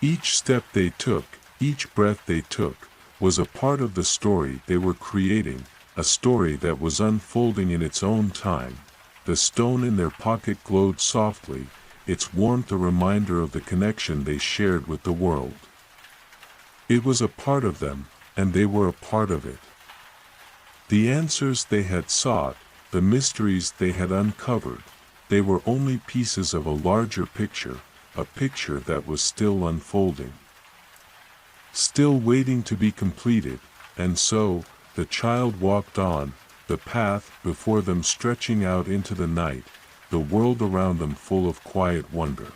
Each step they took, each breath they took, was a part of the story they were creating, a story that was unfolding in its own time. The stone in their pocket glowed softly, its warmth a reminder of the connection they shared with the world. It was a part of them, and they were a part of it. The answers they had sought, the mysteries they had uncovered, they were only pieces of a larger picture, a picture that was still unfolding, still waiting to be completed. And so, the child walked on, the path before them stretching out into the night, the world around them full of quiet wonder.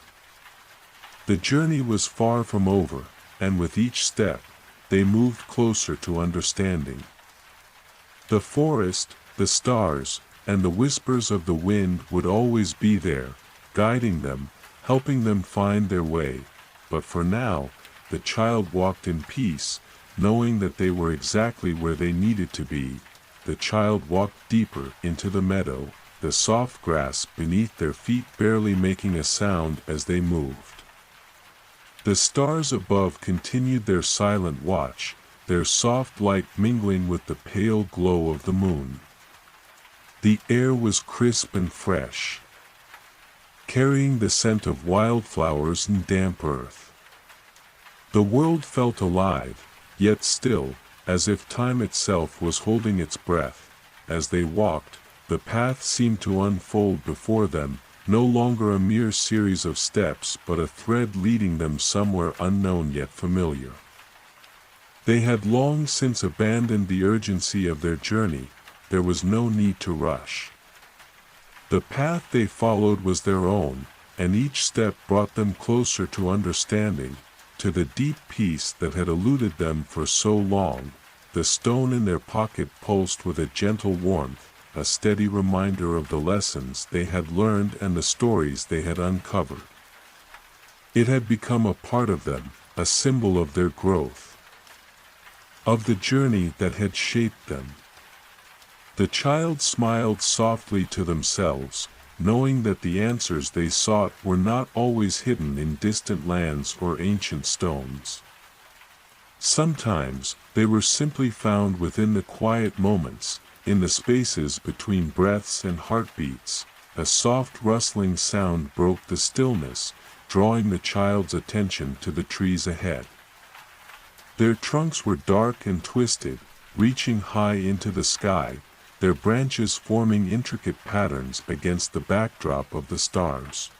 The journey was far from over, and with each step, they moved closer to understanding. The forest, the stars, and the whispers of the wind would always be there, guiding them, helping them find their way. But for now, the child walked in peace, knowing that they were exactly where they needed to be. The child walked deeper into the meadow, the soft grass beneath their feet barely making a sound as they moved. The stars above continued their silent watch, their soft light mingling with the pale glow of the moon. The air was crisp and fresh, carrying the scent of wildflowers and damp earth. The world felt alive, yet still, as if time itself was holding its breath. As they walked, the path seemed to unfold before them, no longer a mere series of steps but a thread leading them somewhere unknown yet familiar. They had long since abandoned the urgency of their journey. There was no need to rush. The path they followed was their own, and each step brought them closer to understanding, to the deep peace that had eluded them for so long. The stone in their pocket pulsed with a gentle warmth, a steady reminder of the lessons they had learned and the stories they had uncovered. It had become a part of them, a symbol of their growth, of the journey that had shaped them. The child smiled softly to themselves, knowing that the answers they sought were not always hidden in distant lands or ancient stones. Sometimes, they were simply found within the quiet moments, in the spaces between breaths and heartbeats. A soft rustling sound broke the stillness, drawing the child's attention to the trees ahead. Their trunks were dark and twisted, reaching high into the sky, their branches forming intricate patterns against the backdrop of the stars.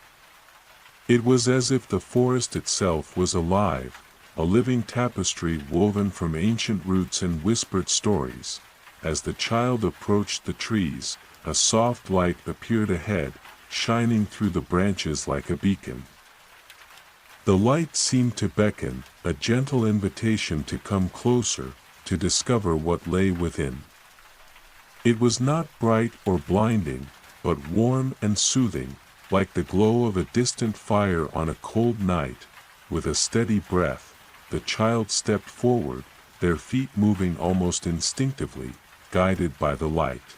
It was as if the forest itself was alive, a living tapestry woven from ancient roots and whispered stories. As the child approached the trees, a soft light appeared ahead, shining through the branches like a beacon. The light seemed to beckon, a gentle invitation to come closer, to discover what lay within. It was not bright or blinding, but warm and soothing, like the glow of a distant fire on a cold night. With a steady breath, the child stepped forward, their feet moving almost instinctively, guided by the light.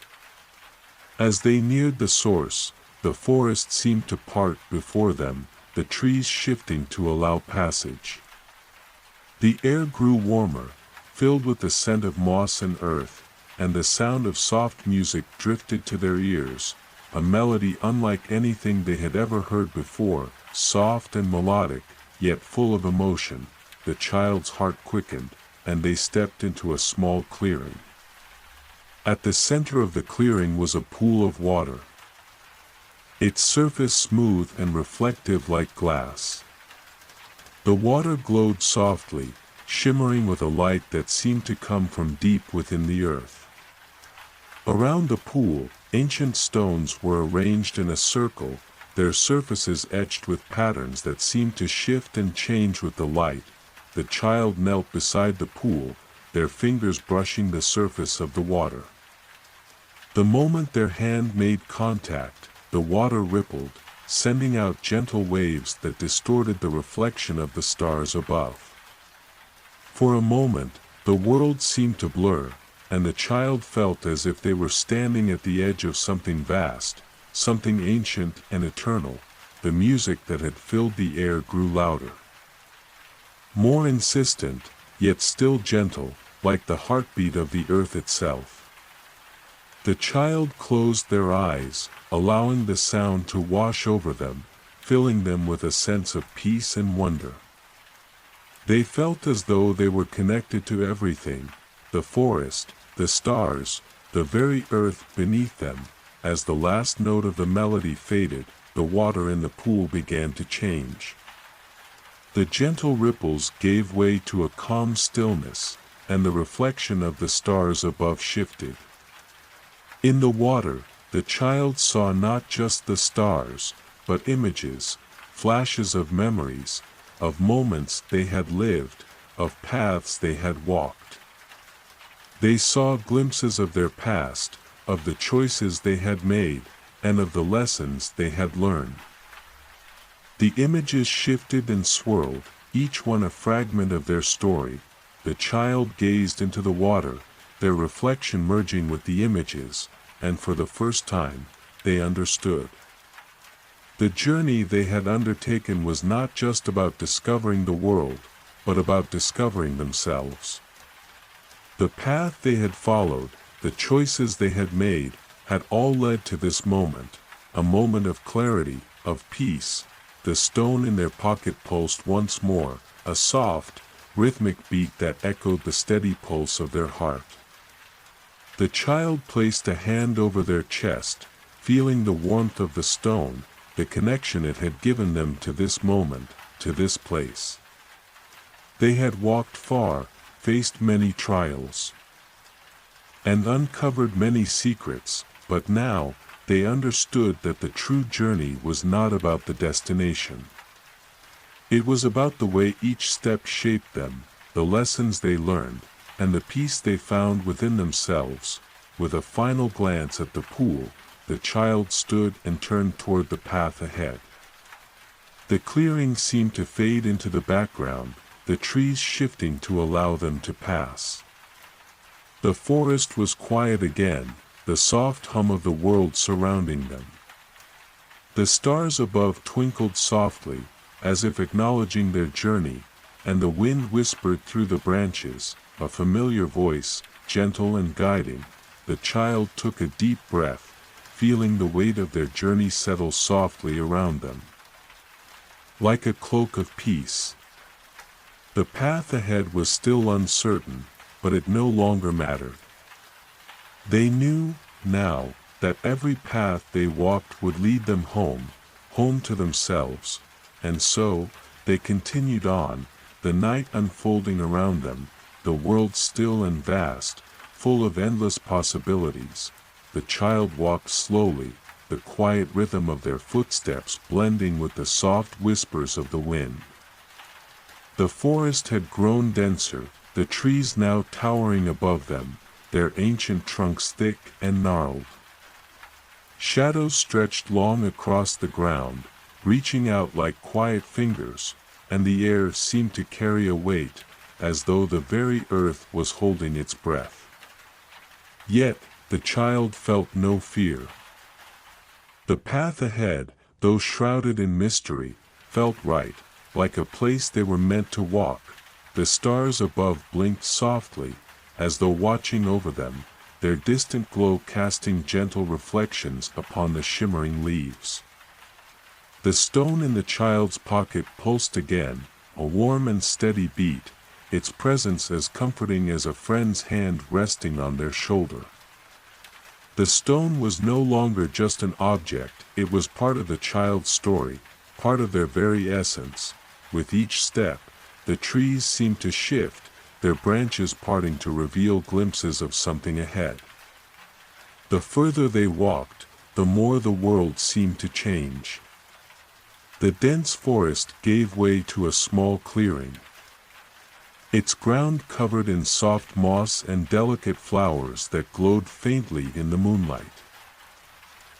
As they neared the source, the forest seemed to part before them, the trees shifting to allow passage. The air grew warmer, filled with the scent of moss and earth, and the sound of soft music drifted to their ears, a melody unlike anything they had ever heard before, soft and melodic, yet full of emotion. The child's heart quickened, and they stepped into a small clearing. At the center of the clearing was a pool of water. its surface smooth and reflective like glass. The water glowed softly, shimmering with a light that seemed to come from deep within the earth. Around the pool, ancient stones were arranged in a circle, their surfaces etched with patterns that seemed to shift and change with the light. The child knelt beside the pool, their fingers brushing the surface of the water. The moment their hand made contact, the water rippled, sending out gentle waves that distorted the reflection of the stars above. For a moment, the world seemed to blur, and the child felt as if they were standing at the edge of something vast, something ancient and eternal. The music that had filled the air grew louder. More insistent, yet still gentle, like the heartbeat of the earth itself. The child closed their eyes, allowing the sound to wash over them, filling them with a sense of peace and wonder. They felt as though they were connected to everything, the forest, the stars, the very earth beneath them. As the last note of the melody faded, the water in the pool began to change. The gentle ripples gave way to a calm stillness, and the reflection of the stars above shifted. In the water, the child saw not just the stars, but images, flashes of memories, of moments they had lived, of paths they had walked. They saw glimpses of their past, of the choices they had made, and of the lessons they had learned. The images shifted and swirled, each one a fragment of their story. The child gazed into the water, their reflection merging with the images, and for the first time, they understood. The journey they had undertaken was not just about discovering the world, but about discovering themselves. The path they had followed, the choices they had made, had all led to this moment, a moment of clarity, of peace. The stone in their pocket pulsed once more, a soft, rhythmic beat that echoed the steady pulse of their heart. The child placed a hand over their chest, feeling the warmth of the stone, the connection it had given them to this moment, to this place. They had walked far, faced many trials, and uncovered many secrets, but now, they understood that the true journey was not about the destination. It was about the way each step shaped them, the lessons they learned, and the peace they found within themselves. With a final glance at the pool, the child stood and turned toward the path ahead. The clearing seemed to fade into the background, the trees shifting to allow them to pass. The forest was quiet again, the soft hum of the world surrounding them. The stars above twinkled softly, as if acknowledging their journey, and the wind whispered through the branches, a familiar voice, gentle and guiding. The child took a deep breath, feeling the weight of their journey settle softly around them, like a cloak of peace. The path ahead was still uncertain, but it no longer mattered. They knew, now, that every path they walked would lead them home, home to themselves, and so, they continued on, the night unfolding around them, the world still and vast, full of endless possibilities. The child walked slowly, the quiet rhythm of their footsteps blending with the soft whispers of the wind. The forest had grown denser, the trees now towering above them, their ancient trunks thick and gnarled. Shadows stretched long across the ground, reaching out like quiet fingers, and the air seemed to carry a weight, as though the very earth was holding its breath. Yet, the child felt no fear. The path ahead, though shrouded in mystery, felt right, like a place they were meant to walk. The stars above blinked softly, as though watching over them, their distant glow casting gentle reflections upon the shimmering leaves. The stone in the child's pocket pulsed again, a warm and steady beat, its presence as comforting as a friend's hand resting on their shoulder. The stone was no longer just an object, it was part of the child's story, part of their very essence. With each step, the trees seemed to shift, their branches parting to reveal glimpses of something ahead. The further they walked, the more the world seemed to change. The dense forest gave way to a small clearing. Its ground covered in soft moss and delicate flowers that glowed faintly in the moonlight.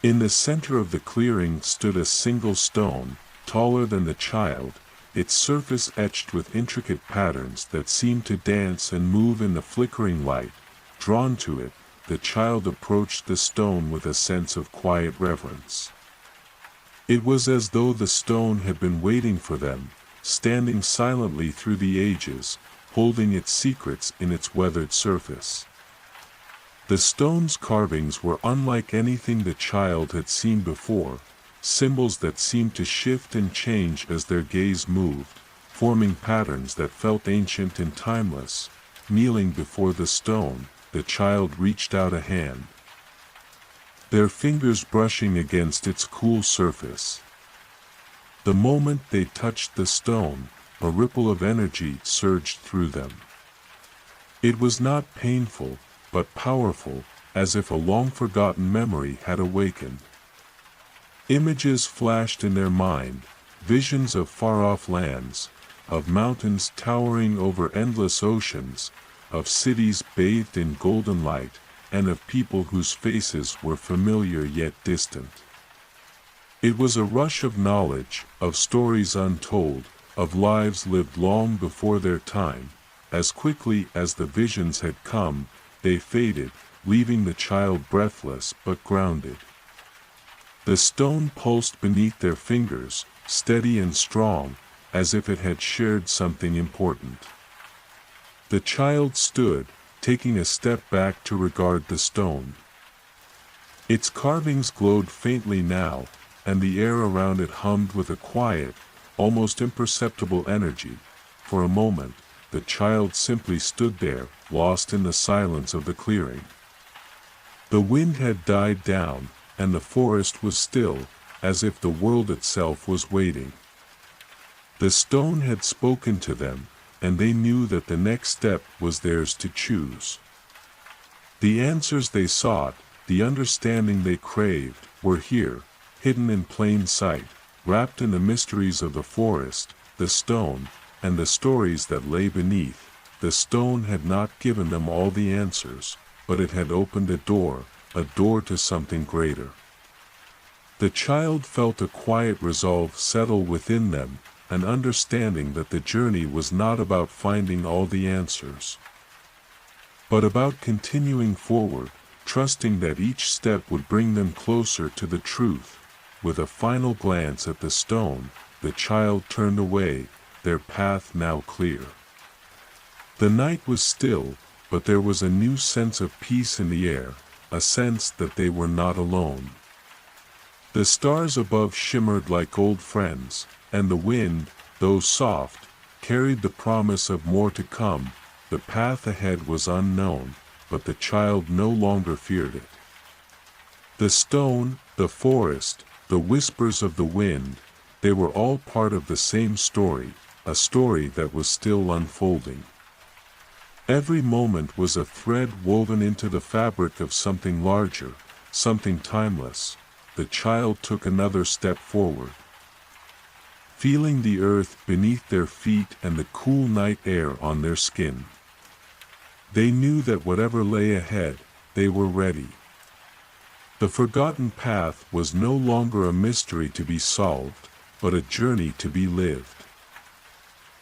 In the center of the clearing stood a single stone, taller than the child, its surface etched with intricate patterns that seemed to dance and move in the flickering light. Drawn to it, the child approached the stone with a sense of quiet reverence. It was as though the stone had been waiting for them, standing silently through the ages, holding its secrets in its weathered surface. The stone's carvings were unlike anything the child had seen before, symbols that seemed to shift and change as their gaze moved, forming patterns that felt ancient and timeless. Kneeling before the stone, the child reached out a hand, their fingers brushing against its cool surface. The moment they touched the stone, a ripple of energy surged through them. It was not painful, but powerful, as if a long-forgotten memory had awakened. Images flashed in their mind, visions of far-off lands, of mountains towering over endless oceans, of cities bathed in golden light, and of people whose faces were familiar yet distant. It was a rush of knowledge, of stories untold, of lives lived long before their time. As quickly as the visions had come, they faded, leaving the child breathless but grounded. The stone pulsed beneath their fingers, steady and strong, as if it had shared something important. The child stood, taking a step back to regard the stone. Its carvings glowed faintly now, and the air around it hummed with a quiet, almost imperceptible energy. For a moment, the child simply stood there, lost in the silence of the clearing. The wind had died down, and the forest was still, as if the world itself was waiting. The stone had spoken to them, and they knew that the next step was theirs to choose. The answers they sought, the understanding they craved, were here, hidden in plain sight, wrapped in the mysteries of the forest, the stone, and the stories that lay beneath. The stone had not given them all the answers, but it had opened a door to something greater. The child felt a quiet resolve settle within them, an understanding that the journey was not about finding all the answers, but about continuing forward, trusting that each step would bring them closer to the truth. With a final glance at the stone, the child turned away, their path now clear. The night was still, but there was a new sense of peace in the air, a sense that they were not alone. The stars above shimmered like old friends, and the wind, though soft, carried the promise of more to come. The path ahead was unknown, but the child no longer feared it. The stone, the forest, the whispers of the wind, they were all part of the same story, a story that was still unfolding. Every moment was a thread woven into the fabric of something larger, something timeless. The child took another step forward, feeling the earth beneath their feet and the cool night air on their skin. They knew that whatever lay ahead, they were ready. The forgotten path was no longer a mystery to be solved, but a journey to be lived.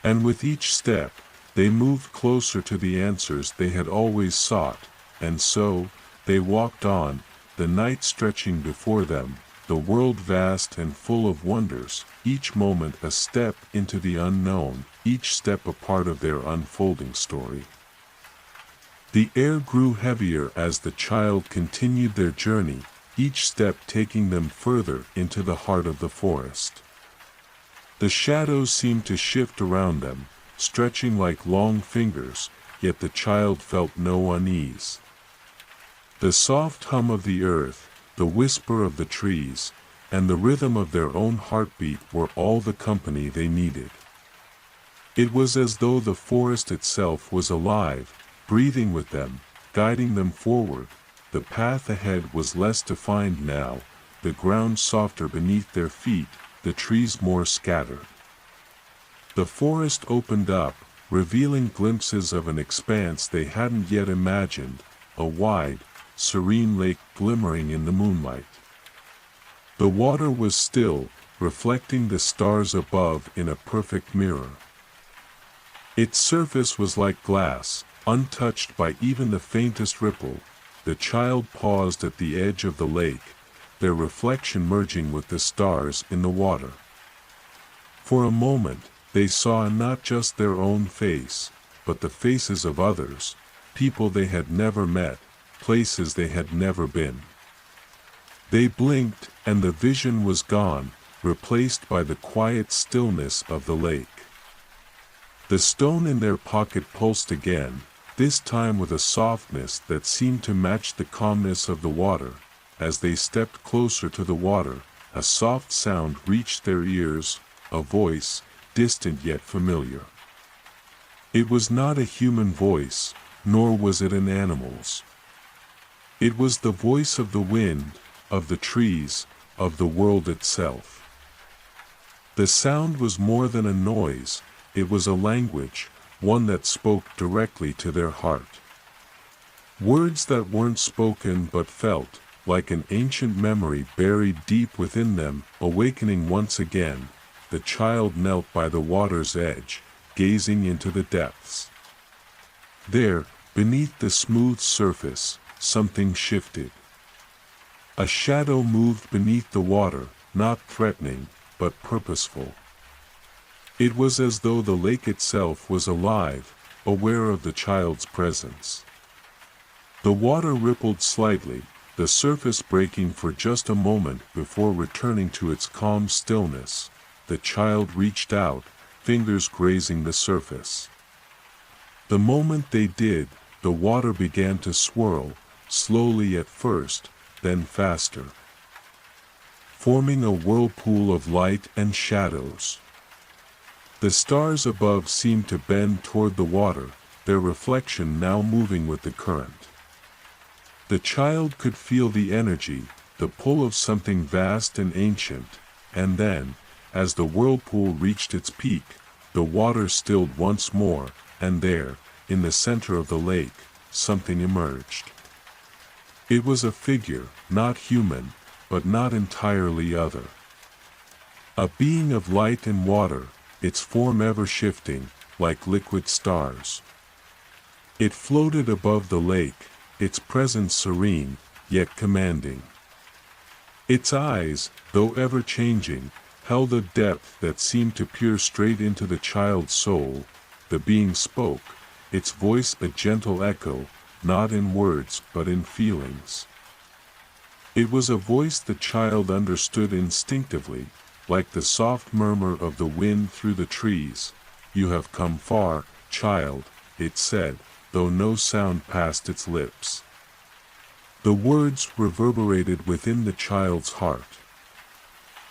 And with each step, they moved closer to the answers they had always sought, and so, they walked on, the night stretching before them, the world vast and full of wonders, each moment a step into the unknown, each step a part of their unfolding story. The air grew heavier as the child continued their journey, each step taking them further into the heart of the forest. The shadows seemed to shift around them, stretching like long fingers, yet the child felt no unease. The soft hum of the earth, the whisper of the trees, and the rhythm of their own heartbeat were all the company they needed. It was as though the forest itself was alive, breathing with them, guiding them forward. The path ahead was less defined now, the ground softer beneath their feet, the trees more scattered. The forest opened up, revealing glimpses of an expanse they hadn't yet imagined, a wide, serene lake glimmering in the moonlight. The water was still, reflecting the stars above in a perfect mirror. Its surface was like glass, untouched by even the faintest ripple. The child paused at the edge of the lake, their reflection merging with the stars in the water. For a moment, they saw not just their own face, but the faces of others, people they had never met, places they had never been. They blinked, and the vision was gone, replaced by the quiet stillness of the lake. The stone in their pocket pulsed again, this time with a softness that seemed to match the calmness of the water. As they stepped closer to the water, a soft sound reached their ears, a voice, distant yet familiar. It was not a human voice, nor was it an animal's. It was the voice of the wind, of the trees, of the world itself. The sound was more than a noise, it was a language, one that spoke directly to their heart. Words that weren't spoken but felt, like an ancient memory buried deep within them. Awakening once again, the child knelt by the water's edge, gazing into the depths. There, beneath the smooth surface, something shifted. A shadow moved beneath the water, not threatening, but purposeful. It was as though the lake itself was alive, aware of the child's presence. The water rippled slightly, the surface breaking for just a moment before returning to its calm stillness. The child reached out, fingers grazing the surface. The moment they did, the water began to swirl, slowly at first, then faster, forming a whirlpool of light and shadows. The stars above seemed to bend toward the water, their reflection now moving with the current. The child could feel the energy, the pull of something vast and ancient, and then, as the whirlpool reached its peak, the water stilled once more, and there, in the center of the lake, something emerged. It was a figure, not human, but not entirely other. A being of light and water, its form ever shifting, like liquid stars. It floated above the lake, its presence serene, yet commanding. Its eyes, though ever changing, held a depth that seemed to peer straight into the child's soul. The being spoke, its voice a gentle echo, not in words but in feelings. It was a voice the child understood instinctively, like the soft murmur of the wind through the trees. "You have come far, child," it said, though no sound passed its lips. The words reverberated within the child's heart.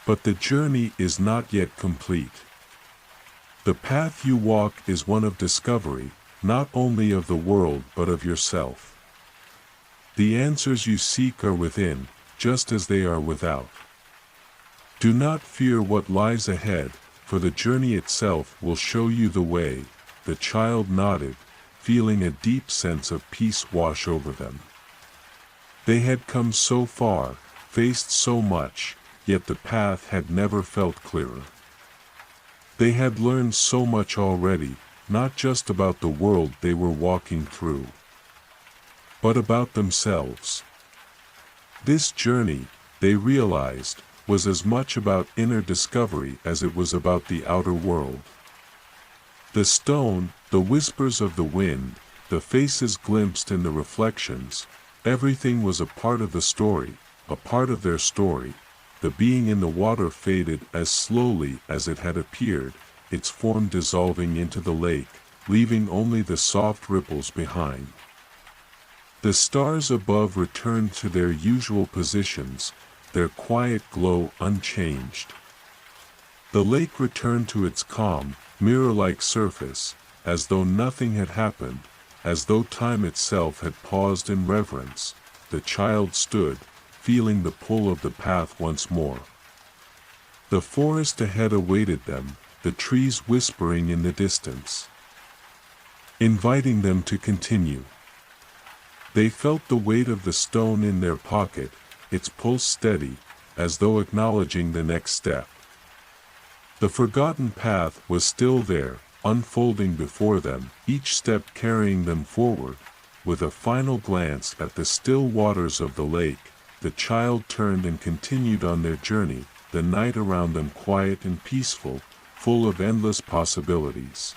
But the journey is not yet complete. The path you walk is one of discovery, not only of the world but of yourself. The answers you seek are within, just as they are without. Do not fear what lies ahead, for the journey itself will show you the way. The child nodded, feeling a deep sense of peace wash over them. They had come so far, faced so much, yet the path had never felt clearer. They had learned so much already, not just about the world they were walking through, but about themselves. This journey, they realized, was as much about inner discovery as it was about the outer world. The stone, the whispers of the wind, the faces glimpsed in the reflections, everything was a part of the story, a part of their story. The being in the water faded as slowly as it had appeared, its form dissolving into the lake, leaving only the soft ripples behind. The stars above returned to their usual positions, their quiet glow unchanged. The lake returned to its calm, mirror-like surface, as though nothing had happened, as though time itself had paused in reverence. The child stood, feeling the pull of the path once more. The forest ahead awaited them, the trees whispering in the distance, inviting them to continue. They felt the weight of the stone in their pocket, its pulse steady, as though acknowledging the next step. The forgotten path was still there, unfolding before them, each step carrying them forward. With a final glance at the still waters of the lake, the child turned and continued on their journey, the night around them quiet and peaceful, full of endless possibilities.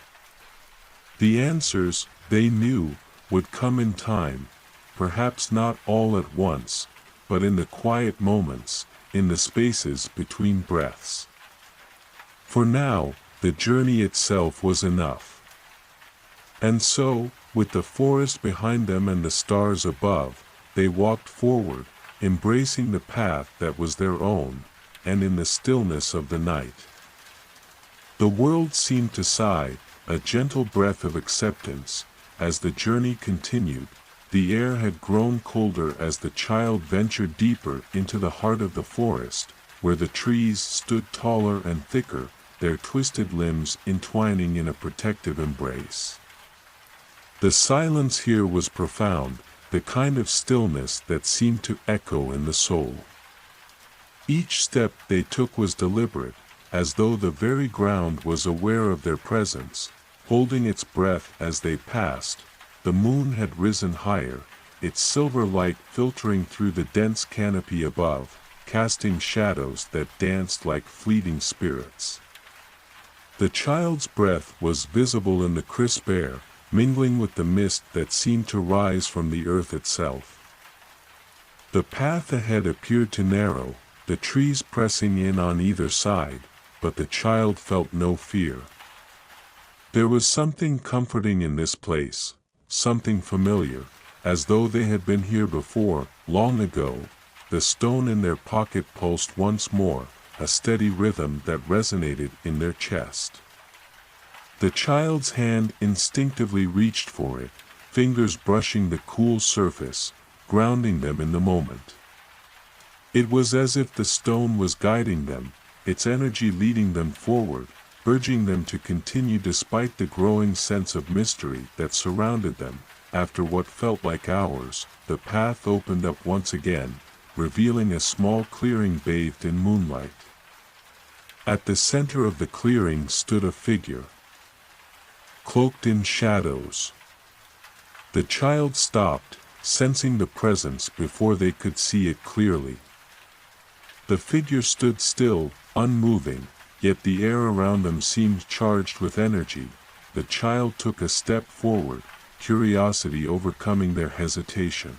The answers, they knew, would come in time, perhaps not all at once, but in the quiet moments, in the spaces between breaths. For now, the journey itself was enough. And so, with the forest behind them and the stars above, they walked forward, embracing the path that was their own, and in the stillness of the night. The world seemed to sigh, a gentle breath of acceptance. As the journey continued, the air had grown colder as the child ventured deeper into the heart of the forest, where the trees stood taller and thicker, their twisted limbs entwining in a protective embrace. The silence here was profound, the kind of stillness that seemed to echo in the soul. Each step they took was deliberate, as though the very ground was aware of their presence, holding its breath as they passed. The moon had risen higher, its silver light filtering through the dense canopy above, casting shadows that danced like fleeting spirits. The child's breath was visible in the crisp air, mingling with the mist that seemed to rise from the earth itself. The path ahead appeared to narrow, the trees pressing in on either side, but the child felt no fear. There was something comforting in this place, something familiar, as though they had been here before, long ago. The stone in their pocket pulsed once more, a steady rhythm that resonated in their chest. The child's hand instinctively reached for it, fingers brushing the cool surface, grounding them in the moment. It was as if the stone was guiding them, its energy leading them forward, urging them to continue despite the growing sense of mystery that surrounded them. After what felt like hours, the path opened up once again, revealing a small clearing bathed in moonlight. At the center of the clearing stood a figure, cloaked in shadows. The child stopped, sensing the presence before they could see it clearly. The figure stood still, unmoving, yet the air around them seemed charged with energy. The child took a step forward, curiosity overcoming their hesitation.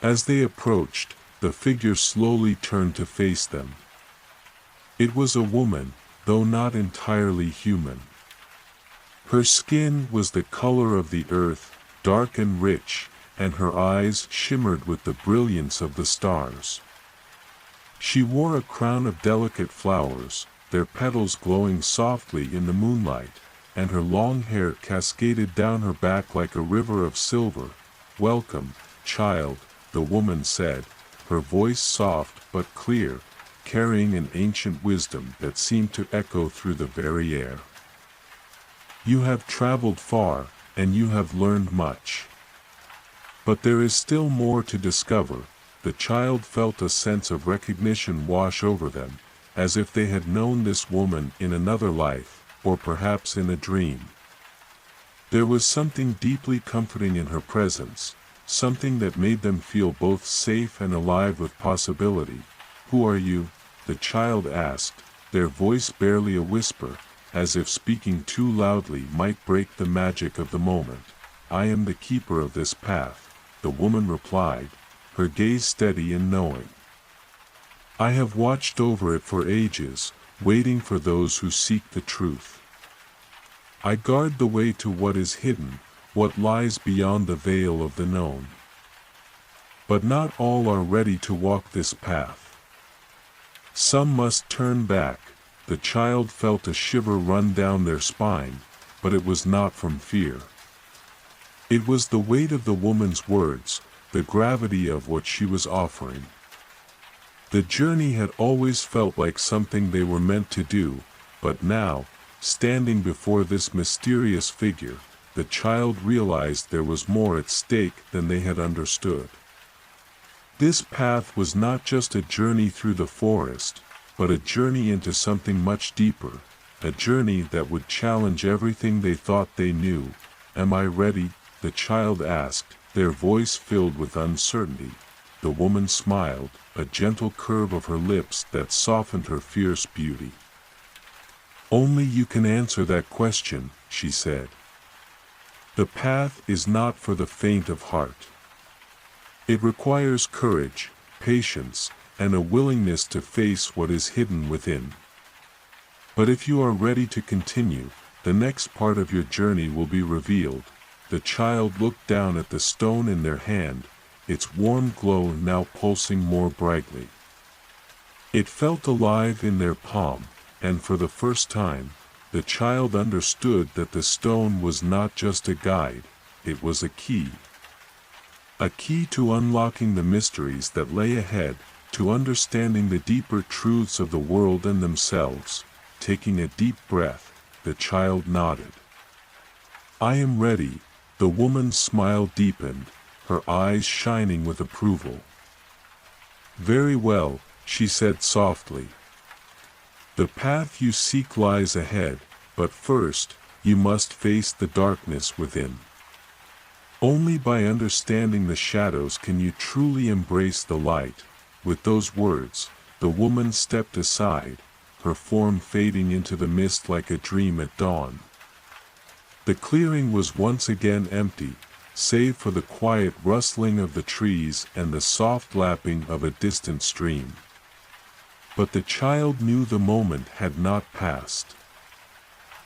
As they approached, the figure slowly turned to face them. It was a woman, though not entirely human. Her skin was the color of the earth, dark and rich, and her eyes shimmered with the brilliance of the stars. She wore a crown of delicate flowers, their petals glowing softly in the moonlight, and her long hair cascaded down her back like a river of silver. "Welcome, child," the woman said, her voice soft but clear, carrying an ancient wisdom that seemed to echo through the very air. "You have traveled far, and you have learned much. But there is still more to discover." The child felt a sense of recognition wash over them, as if they had known this woman in another life, or perhaps in a dream. There was something deeply comforting in her presence, something that made them feel both safe and alive with possibility. "Who are you?" the child asked, their voice barely a whisper, as if speaking too loudly might break the magic of the moment. "I am the keeper of this path," the woman replied, her gaze steady and knowing. "I have watched over it for ages, waiting for those who seek the truth. I guard the way to what is hidden, what lies beyond the veil of the known. But not all are ready to walk this path. Some must turn back. The child felt a shiver run down their spine, but it was not from fear. It was the weight of the woman's words, the gravity of what she was offering. The journey had always felt like something they were meant to do, but now, standing before this mysterious figure, the child realized there was more at stake than they had understood. This path was not just a journey through the forest, but a journey into something much deeper, a journey that would challenge everything they thought they knew. "Am I ready?" the child asked, their voice filled with uncertainty. The woman smiled, a gentle curve of her lips that softened her fierce beauty. "Only you can answer that question," she said. "The path is not for the faint of heart. It requires courage, patience, and a willingness to face what is hidden within. But if you are ready to continue, the next part of your journey will be revealed." The child looked down at the stone in their hand, its warm glow now pulsing more brightly. It felt alive in their palm, and for the first time, the child understood that the stone was not just a guide, it was a key. A key to unlocking the mysteries that lay ahead, to understanding the deeper truths of the world and themselves. Taking a deep breath, the child nodded. "I am ready." The woman's smile deepened, her eyes shining with approval. "Very well," she said softly. "The path you seek lies ahead, but first, you must face the darkness within. Only by understanding the shadows can you truly embrace the light." With those words, the woman stepped aside, her form fading into the mist like a dream at dawn. The clearing was once again empty, save for the quiet rustling of the trees and the soft lapping of a distant stream. But the child knew the moment had not passed.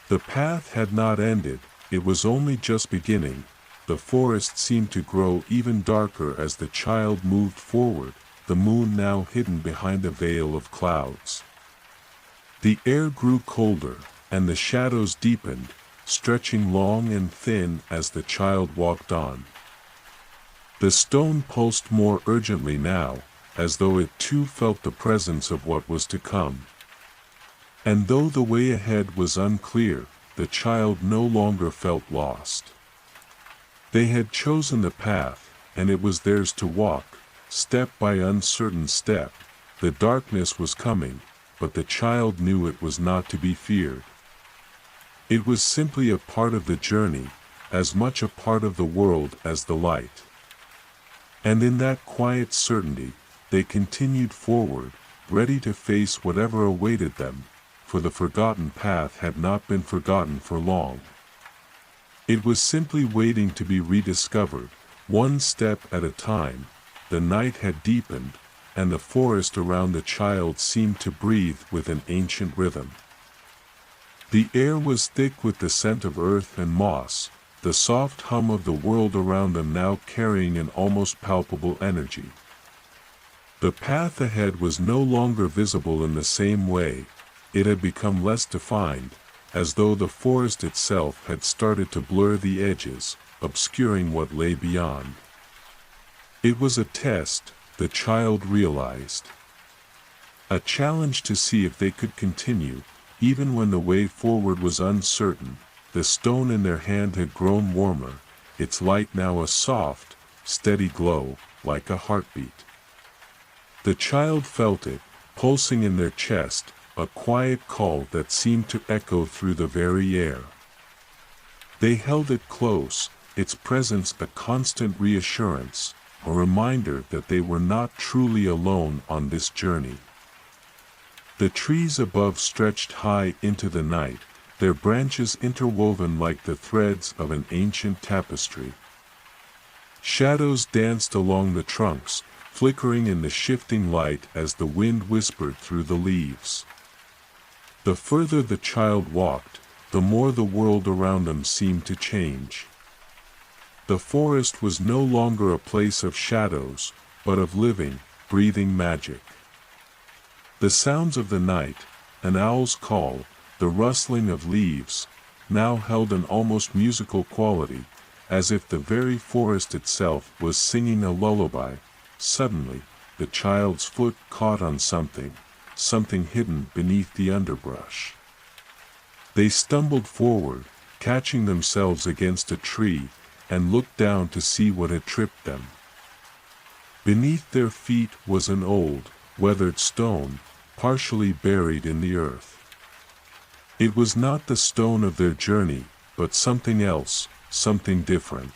The path had not ended, it was only just beginning. The forest seemed to grow even darker as the child moved forward, the moon now hidden behind a veil of clouds. The air grew colder, and the shadows deepened, stretching long and thin as the child walked on. The stone pulsed more urgently now, as though it too felt the presence of what was to come. And though the way ahead was unclear, the child no longer felt lost. They had chosen the path, and it was theirs to walk, step by uncertain step. The darkness was coming, but the child knew it was not to be feared. It was simply a part of the journey, as much a part of the world as the light. And in that quiet certainty, they continued forward, ready to face whatever awaited them, for the forgotten path had not been forgotten for long. It was simply waiting to be rediscovered, one step at a time. The night had deepened, and the forest around the child seemed to breathe with an ancient rhythm. The air was thick with the scent of earth and moss, the soft hum of the world around them now carrying an almost palpable energy. The path ahead was no longer visible in the same way, it had become less defined, as though the forest itself had started to blur the edges, obscuring what lay beyond. It was a test, the child realized. A challenge to see if they could continue, even when the way forward was uncertain. The stone in their hand had grown warmer, its light now a soft, steady glow, like a heartbeat. The child felt it, pulsing in their chest, a quiet call that seemed to echo through the very air. They held it close, its presence a constant reassurance, a reminder that they were not truly alone on this journey. The trees above stretched high into the night, their branches interwoven like the threads of an ancient tapestry. Shadows danced along the trunks, flickering in the shifting light as the wind whispered through the leaves. The further the child walked, the more the world around them seemed to change. The forest was no longer a place of shadows, but of living, breathing magic. The sounds of the night, an owl's call, the rustling of leaves, now held an almost musical quality, as if the very forest itself was singing a lullaby. Suddenly, the child's foot caught on something hidden beneath the underbrush. They stumbled forward, catching themselves against a tree, and looked down to see what had tripped them. Beneath their feet was an old, weathered stone, partially buried in the earth. It was not the stone of their journey, but something else, something different.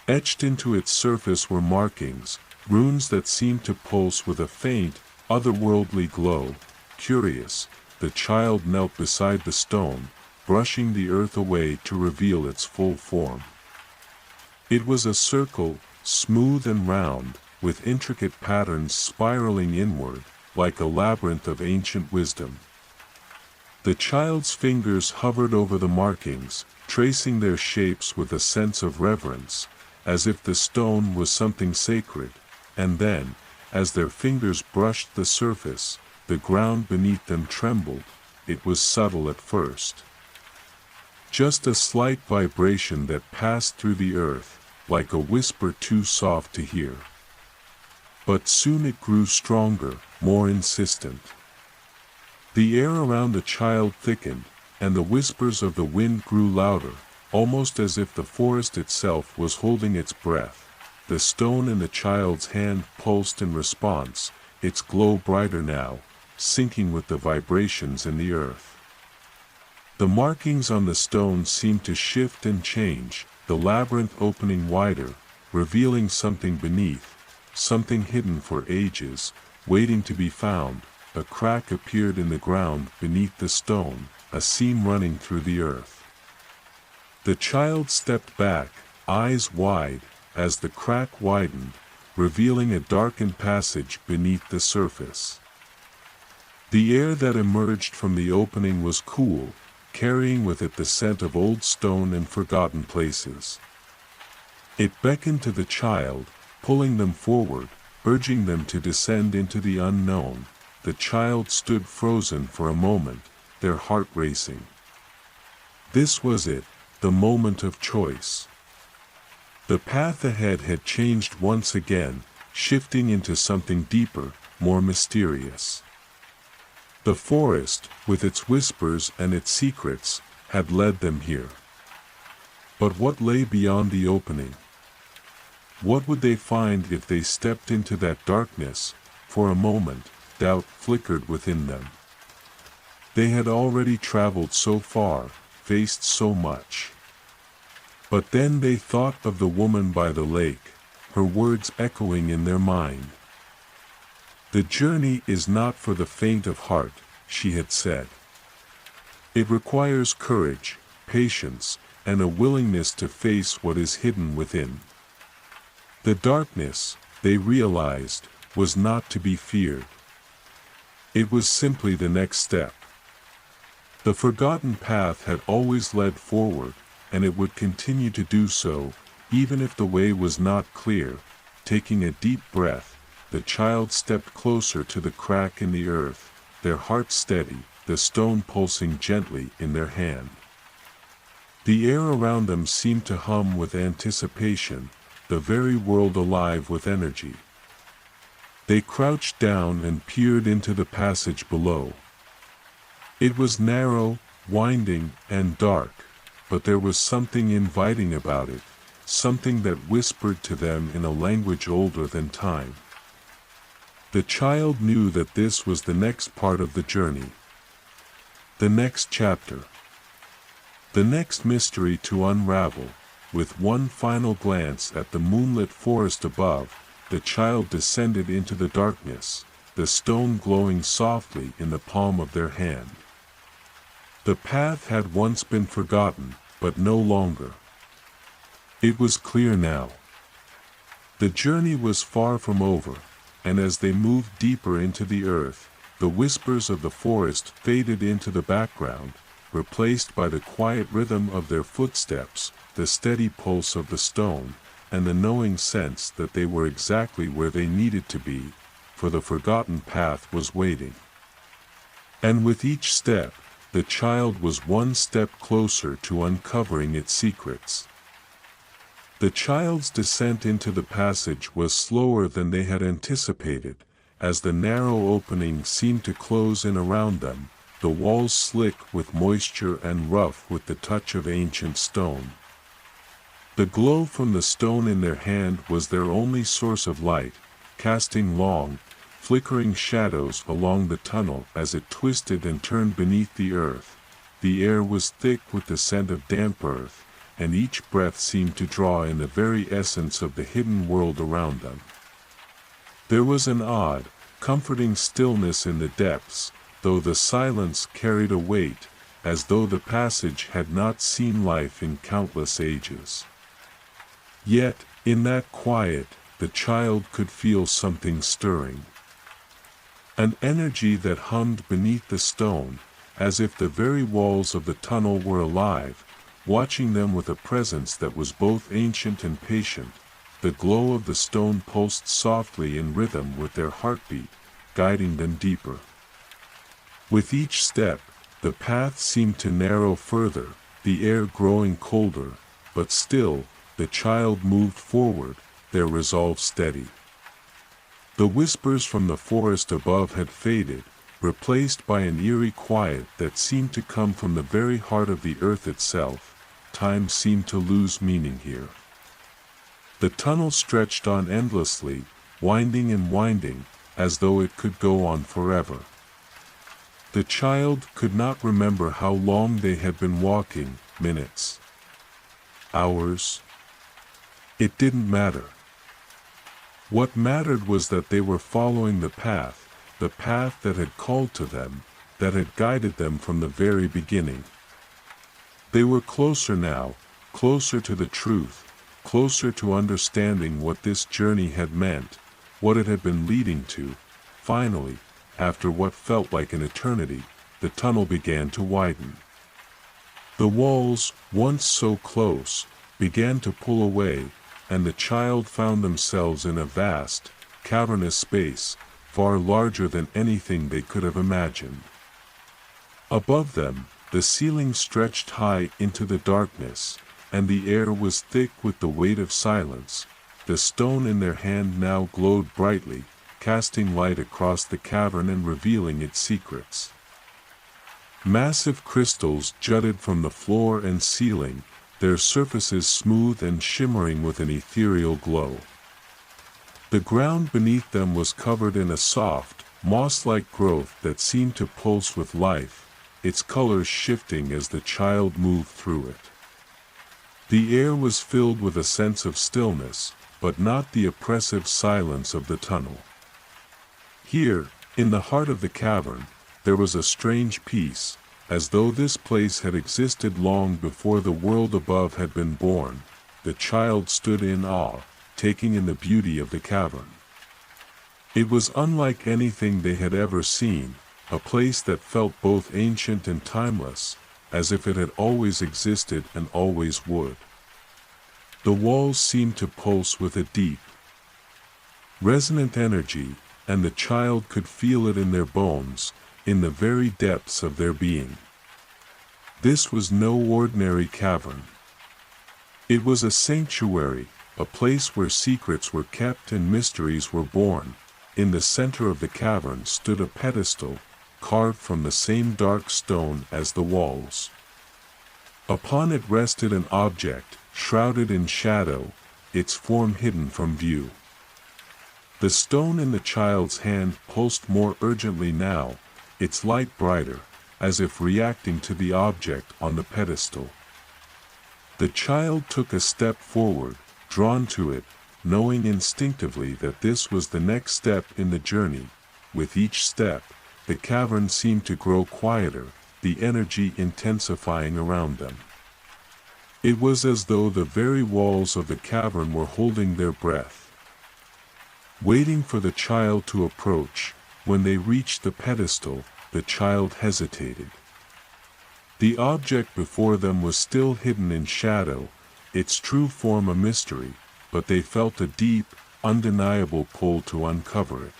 Etched into its surface were markings, runes that seemed to pulse with a faint, otherworldly glow. Curious, the child knelt beside the stone, brushing the earth away to reveal its full form. It was a circle, smooth and round, with intricate patterns spiraling inward, like a labyrinth of ancient wisdom. The child's fingers hovered over the markings, tracing their shapes with a sense of reverence, as if the stone was something sacred, and then, as their fingers brushed the surface, the ground beneath them trembled. It was subtle at first. Just a slight vibration that passed through the earth, like a whisper too soft to hear. But soon it grew stronger, more insistent. The air around the child thickened, and the whispers of the wind grew louder, almost as if the forest itself was holding its breath. The stone in the child's hand pulsed in response, its glow brighter now, syncing with the vibrations in the earth. The markings on the stone seemed to shift and change, the labyrinth opening wider, revealing something beneath, something hidden for ages, waiting to be found. A crack appeared in the ground beneath the stone, a seam running through the earth. The child stepped back, eyes wide, as the crack widened, revealing a darkened passage beneath the surface. The air that emerged from the opening was cool, carrying with it the scent of old stone and forgotten places. It beckoned to the child, pulling them forward, urging them to descend into the unknown. The child stood frozen for a moment, their heart racing. This was it, the moment of choice. The path ahead had changed once again, shifting into something deeper, more mysterious. The forest, with its whispers and its secrets, had led them here. But what lay beyond the opening? What would they find if they stepped into that darkness? For a moment, doubt flickered within them. They had already traveled so far, faced so much. But then they thought of the woman by the lake, her words echoing in their mind. "The journey is not for the faint of heart," she had said. "It requires courage, patience, and a willingness to face what is hidden within." The darkness, they realized, was not to be feared. It was simply the next step. The forgotten path had always led forward, and it would continue to do so, even if the way was not clear. Taking a deep breath, the child stepped closer to the crack in the earth, their hearts steady, the stone pulsing gently in their hand. The air around them seemed to hum with anticipation, the very world alive with energy. They crouched down and peered into the passage below. It was narrow, winding, and dark, but there was something inviting about it, something that whispered to them in a language older than time. The child knew that this was the next part of the journey. The next chapter. The next mystery to unravel. With one final glance at the moonlit forest above, the child descended into the darkness, the stone glowing softly in the palm of their hand. The path had once been forgotten, but no longer. It was clear now. The journey was far from over, and as they moved deeper into the earth, the whispers of the forest faded into the background, replaced by the quiet rhythm of their footsteps, the steady pulse of the stone, and the knowing sense that they were exactly where they needed to be, for the forgotten path was waiting. And with each step, the child was one step closer to uncovering its secrets. The child's descent into the passage was slower than they had anticipated, as the narrow opening seemed to close in around them, the walls slick with moisture and rough with the touch of ancient stone. The glow from the stone in their hand was their only source of light, casting long, flickering shadows along the tunnel as it twisted and turned beneath the earth. The air was thick with the scent of damp earth, and each breath seemed to draw in the very essence of the hidden world around them. There was an odd, comforting stillness in the depths, though the silence carried a weight, as though the passage had not seen life in countless ages. Yet, in that quiet, the child could feel something stirring. An energy that hummed beneath the stone, as if the very walls of the tunnel were alive, watching them with a presence that was both ancient and patient. The glow of the stone pulsed softly in rhythm with their heartbeat, guiding them deeper. With each step, the path seemed to narrow further, the air growing colder, but still, the child moved forward, their resolve steady. The whispers from the forest above had faded, replaced by an eerie quiet that seemed to come from the very heart of the earth itself. Time seemed to lose meaning here. The tunnel stretched on endlessly, winding and winding, as though it could go on forever. The child could not remember how long they had been walking, minutes, hours. It didn't matter. What mattered was that they were following the path that had called to them, that had guided them from the very beginning. They were closer now, closer to the truth, closer to understanding what this journey had meant, what it had been leading to. Finally, after what felt like an eternity, the tunnel began to widen. The walls, once so close, began to pull away, and the child found themselves in a vast, cavernous space, far larger than anything they could have imagined. Above them, the ceiling stretched high into the darkness, and the air was thick with the weight of silence. The stone in their hand now glowed brightly, casting light across the cavern and revealing its secrets. Massive crystals jutted from the floor and ceiling, their surfaces smooth and shimmering with an ethereal glow. The ground beneath them was covered in a soft, moss-like growth that seemed to pulse with life, its colors shifting as the child moved through it. The air was filled with a sense of stillness, but not the oppressive silence of the tunnel. Here, in the heart of the cavern, there was a strange peace, as though this place had existed long before the world above had been born. The child stood in awe, taking in the beauty of the cavern. It was unlike anything they had ever seen, a place that felt both ancient and timeless, as if it had always existed and always would. The walls seemed to pulse with a deep, resonant energy, and the child could feel it in their bones, in the very depths of their being. This was no ordinary cavern. It was a sanctuary, a place where secrets were kept and mysteries were born. In the center of the cavern stood a pedestal, carved from the same dark stone as the walls. Upon it rested an object, shrouded in shadow, its form hidden from view. The stone in the child's hand pulsed more urgently now, its light brighter, as if reacting to the object on the pedestal. The child took a step forward, drawn to it, knowing instinctively that this was the next step in the journey. With each step, the cavern seemed to grow quieter, the energy intensifying around them. It was as though the very walls of the cavern were holding their breath, waiting for the child to approach. When they reached the pedestal, the child hesitated. The object before them was still hidden in shadow, its true form a mystery, but they felt a deep, undeniable pull to uncover it.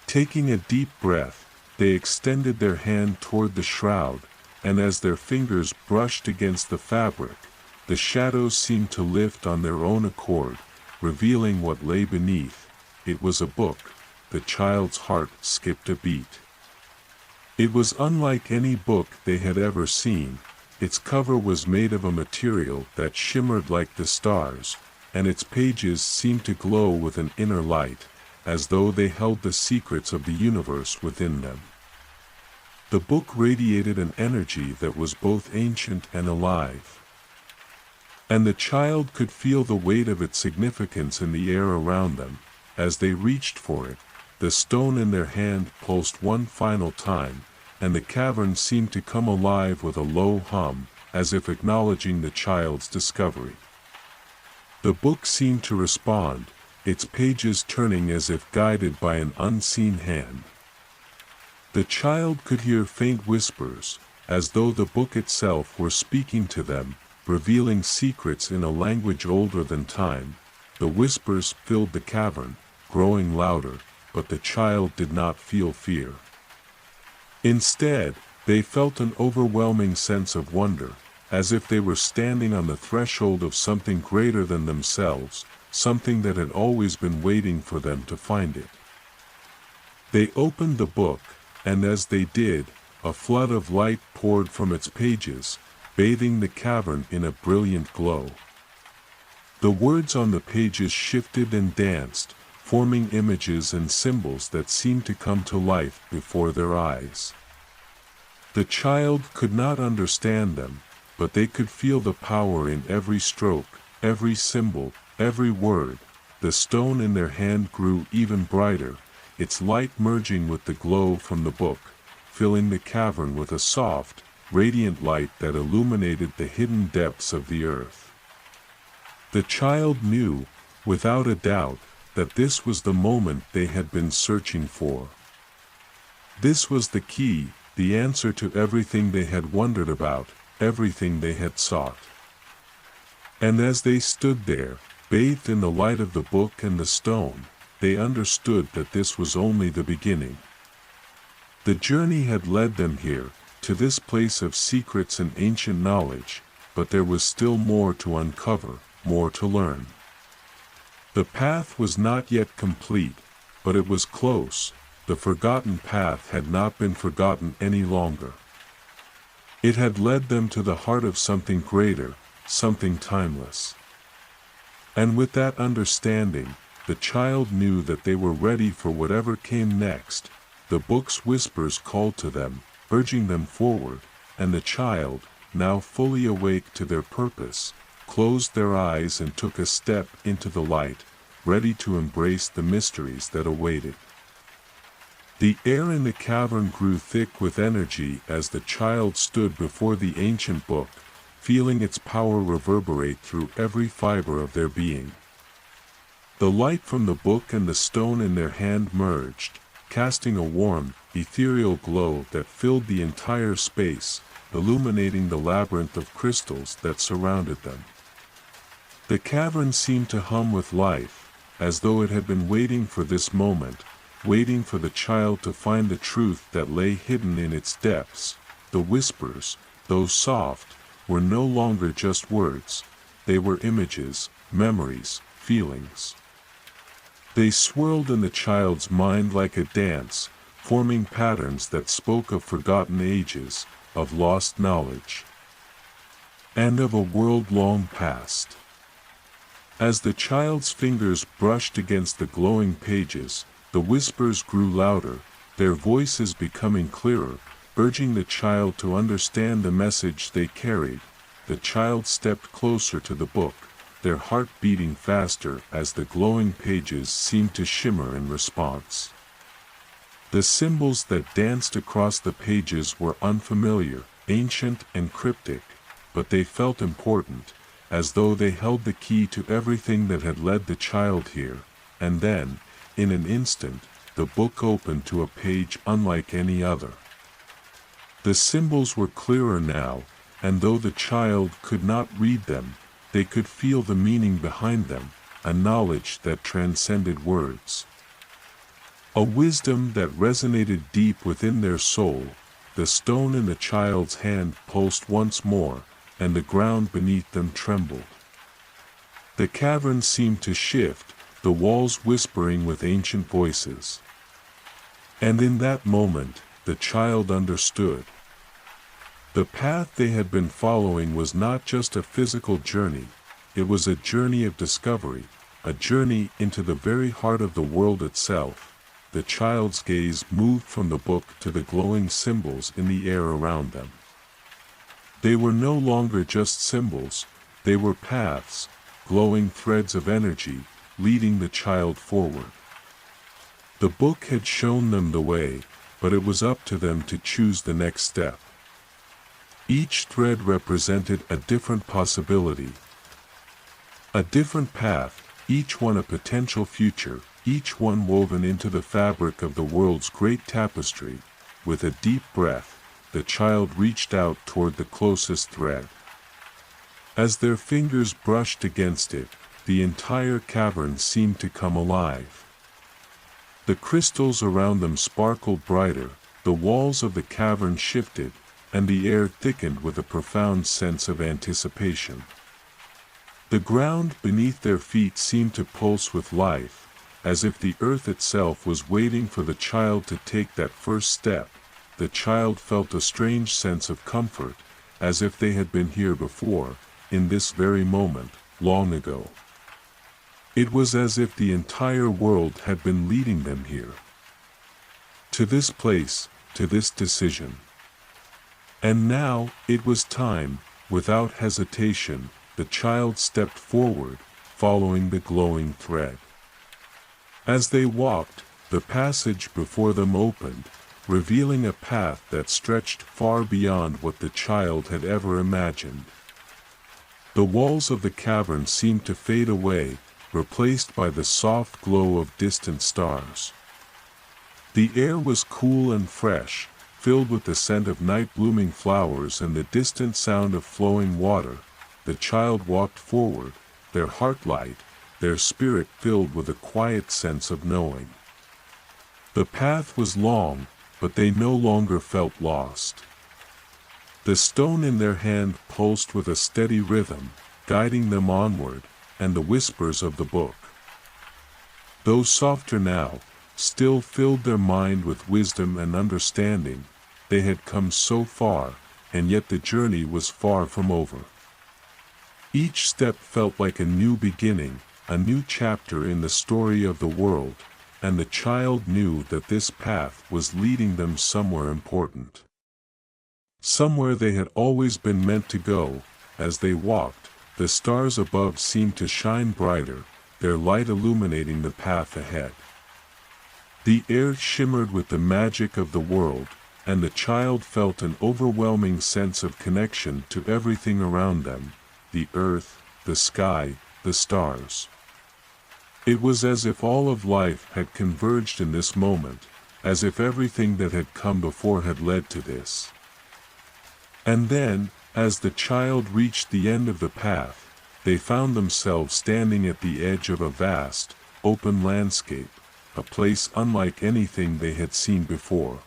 Taking a deep breath, they extended their hand toward the shroud, and as their fingers brushed against the fabric, the shadows seemed to lift on their own accord, revealing what lay beneath. It was a book. The child's heart skipped a beat. It was unlike any book they had ever seen. Its cover was made of a material that shimmered like the stars, and its pages seemed to glow with an inner light, as though they held the secrets of the universe within them. The book radiated an energy that was both ancient and alive. And the child could feel the weight of its significance in the air around them. As they reached for it, the stone in their hand pulsed one final time, and the cavern seemed to come alive with a low hum, as if acknowledging the child's discovery. The book seemed to respond, its pages turning as if guided by an unseen hand. The child could hear faint whispers, as though the book itself were speaking to them, revealing secrets in a language older than time. The whispers filled the cavern, growing louder, but the child did not feel fear. Instead, they felt an overwhelming sense of wonder, as if they were standing on the threshold of something greater than themselves, something that had always been waiting for them to find it. They opened the book, and as they did, a flood of light poured from its pages, bathing the cavern in a brilliant glow. The words on the pages shifted and danced, forming images and symbols that seemed to come to life before their eyes. The child could not understand them, but they could feel the power in every stroke, every symbol, every word. The stone in their hand grew even brighter, its light merging with the glow from the book, filling the cavern with a soft, radiant light that illuminated the hidden depths of the earth. The child knew, without a doubt, that this was the moment they had been searching for. This was the key, the answer to everything they had wondered about, everything they had sought. And as they stood there, bathed in the light of the book and the stone, they understood that this was only the beginning. The journey had led them here, to this place of secrets and ancient knowledge, but there was still more to uncover, more to learn. The path was not yet complete, but it was close. The forgotten path had not been forgotten any longer. It had led them to the heart of something greater, something timeless. And with that understanding, the child knew that they were ready for whatever came next. The book's whispers called to them, urging them forward, and the child, now fully awake to their purpose, closed their eyes and took a step into the light, ready to embrace the mysteries that awaited. The air in the cavern grew thick with energy as the child stood before the ancient book, feeling its power reverberate through every fiber of their being. The light from the book and the stone in their hand merged, casting a warm, ethereal glow that filled the entire space, illuminating the labyrinth of crystals that surrounded them. The cavern seemed to hum with life, as though it had been waiting for this moment, waiting for the child to find the truth that lay hidden in its depths. The whispers, though soft, were no longer just words. They were images, memories, feelings. They swirled in the child's mind like a dance, forming patterns that spoke of forgotten ages, of lost knowledge, and of a world long past. As the child's fingers brushed against the glowing pages, the whispers grew louder, their voices becoming clearer, urging the child to understand the message they carried. The child stepped closer to the book, their heart beating faster as the glowing pages seemed to shimmer in response. The symbols that danced across the pages were unfamiliar, ancient and cryptic, but they felt important, as though they held the key to everything that had led the child here. And then, in an instant, the book opened to a page unlike any other. The symbols were clearer now, and though the child could not read them, they could feel the meaning behind them, a knowledge that transcended words. A wisdom that resonated deep within their soul. The stone in the child's hand pulsed once more, and the ground beneath them trembled. The cavern seemed to shift, the walls whispering with ancient voices. And in that moment, the child understood. The path they had been following was not just a physical journey, it was a journey of discovery, a journey into the very heart of the world itself. The child's gaze moved from the book to the glowing symbols in the air around them. They were no longer just symbols, they were paths, glowing threads of energy, leading the child forward. The book had shown them the way, but it was up to them to choose the next step. Each thread represented a different possibility, a different path, each one a potential future, each one woven into the fabric of the world's great tapestry. With a deep breath, the child reached out toward the closest thread. As their fingers brushed against it, the entire cavern seemed to come alive. The crystals around them sparkled brighter, the walls of the cavern shifted, and the air thickened with a profound sense of anticipation. The ground beneath their feet seemed to pulse with life, as if the earth itself was waiting for the child to take that first step. The child felt a strange sense of comfort, as if they had been here before, in this very moment, long ago. It was as if the entire world had been leading them here. To this place, to this decision. And now, it was time. Without hesitation, the child stepped forward, following the glowing thread. As they walked, the passage before them opened, revealing a path that stretched far beyond what the child had ever imagined. The walls of the cavern seemed to fade away, replaced by the soft glow of distant stars. The air was cool and fresh, filled with the scent of night-blooming flowers and the distant sound of flowing water. The child walked forward, their heart light, their spirit filled with a quiet sense of knowing. The path was long, but they no longer felt lost. The stone in their hand pulsed with a steady rhythm, guiding them onward, and the whispers of the book, though softer now, still filled their mind with wisdom and understanding. They had come so far, and yet the journey was far from over. Each step felt like a new beginning, a new chapter in the story of the world, and the child knew that this path was leading them somewhere important. Somewhere they had always been meant to go. As they walked, the stars above seemed to shine brighter, their light illuminating the path ahead. The air shimmered with the magic of the world, and the child felt an overwhelming sense of connection to everything around them, the earth, the sky, the stars. It was as if all of life had converged in this moment, as if everything that had come before had led to this. And then, as the child reached the end of the path, they found themselves standing at the edge of a vast, open landscape, a place unlike anything they had seen before.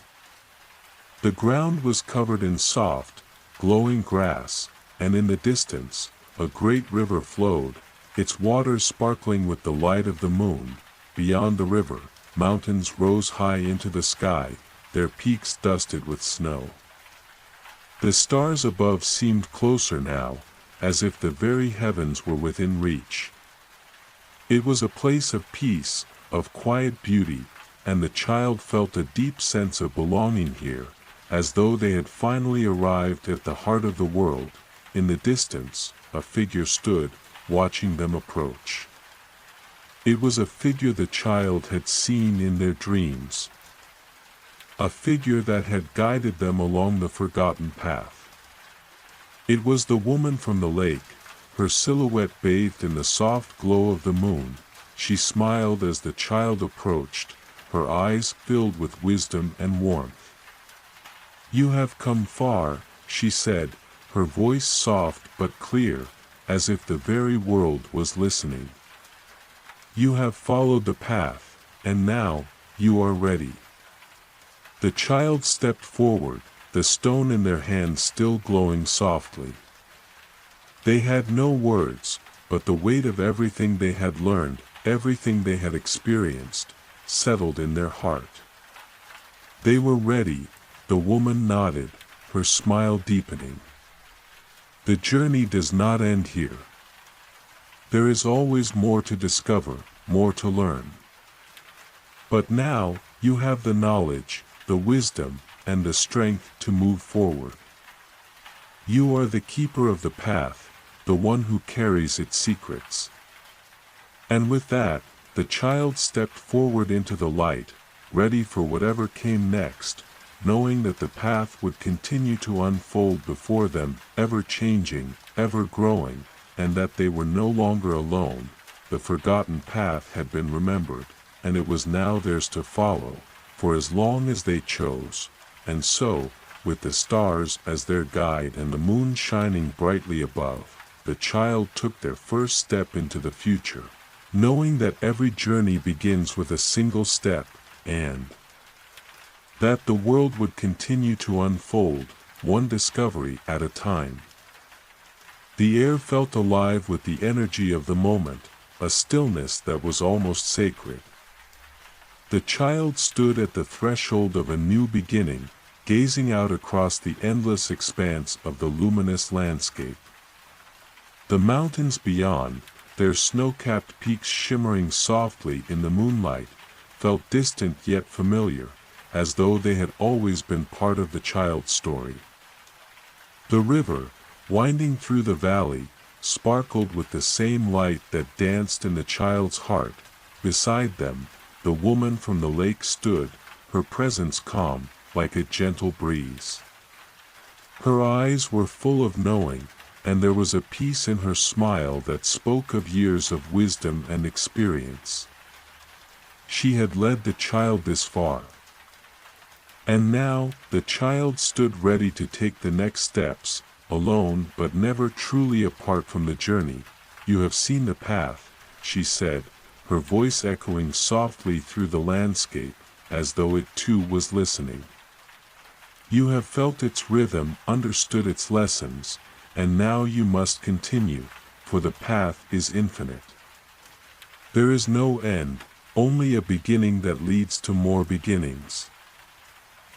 The ground was covered in soft, glowing grass, and in the distance, a great river flowed, its waters sparkling with the light of the moon. Beyond the river, mountains rose high into the sky, their peaks dusted with snow. The stars above seemed closer now, as if the very heavens were within reach. It was a place of peace, of quiet beauty, and the child felt a deep sense of belonging here, as though they had finally arrived at the heart of the world. In the distance, a figure stood, watching them approach. It was a figure the child had seen in their dreams. A figure that had guided them along the forgotten path. It was the woman from the lake, her silhouette bathed in the soft glow of the moon. She smiled as the child approached, her eyes filled with wisdom and warmth. You have come far, she said, her voice soft but clear, as if the very world was listening. You have followed the path, and now, you are ready. The child stepped forward, the stone in their hand still glowing softly. They had no words, but the weight of everything they had learned, everything they had experienced, settled in their heart. They were ready, the woman nodded, her smile deepening. The journey does not end here. There is always more to discover, more to learn. But now, you have the knowledge, the wisdom, and the strength to move forward. You are the keeper of the path, the one who carries its secrets. And with that, the child stepped forward into the light, ready for whatever came next, knowing that the path would continue to unfold before them, ever changing, ever growing, and that they were no longer alone. The forgotten path had been remembered, and it was now theirs to follow, for as long as they chose. And so, with the stars as their guide and the moon shining brightly above, the child took their first step into the future, knowing that every journey begins with a single step, and that the world would continue to unfold, one discovery at a time. The air felt alive with the energy of the moment, a stillness that was almost sacred. The child stood at the threshold of a new beginning, gazing out across the endless expanse of the luminous landscape. The mountains beyond, their snow-capped peaks shimmering softly in the moonlight, felt distant yet familiar, as though they had always been part of the child's story. The river, winding through the valley, sparkled with the same light that danced in the child's heart. Beside them, the woman from the lake stood, her presence calm, like a gentle breeze. Her eyes were full of knowing, and there was a peace in her smile that spoke of years of wisdom and experience. She had led the child this far. And now, the child stood ready to take the next steps, alone but never truly apart from the journey. You have seen the path, she said, her voice echoing softly through the landscape, as though it too was listening. You have felt its rhythm, understood its lessons, and now you must continue, for the path is infinite. There is no end, only a beginning that leads to more beginnings.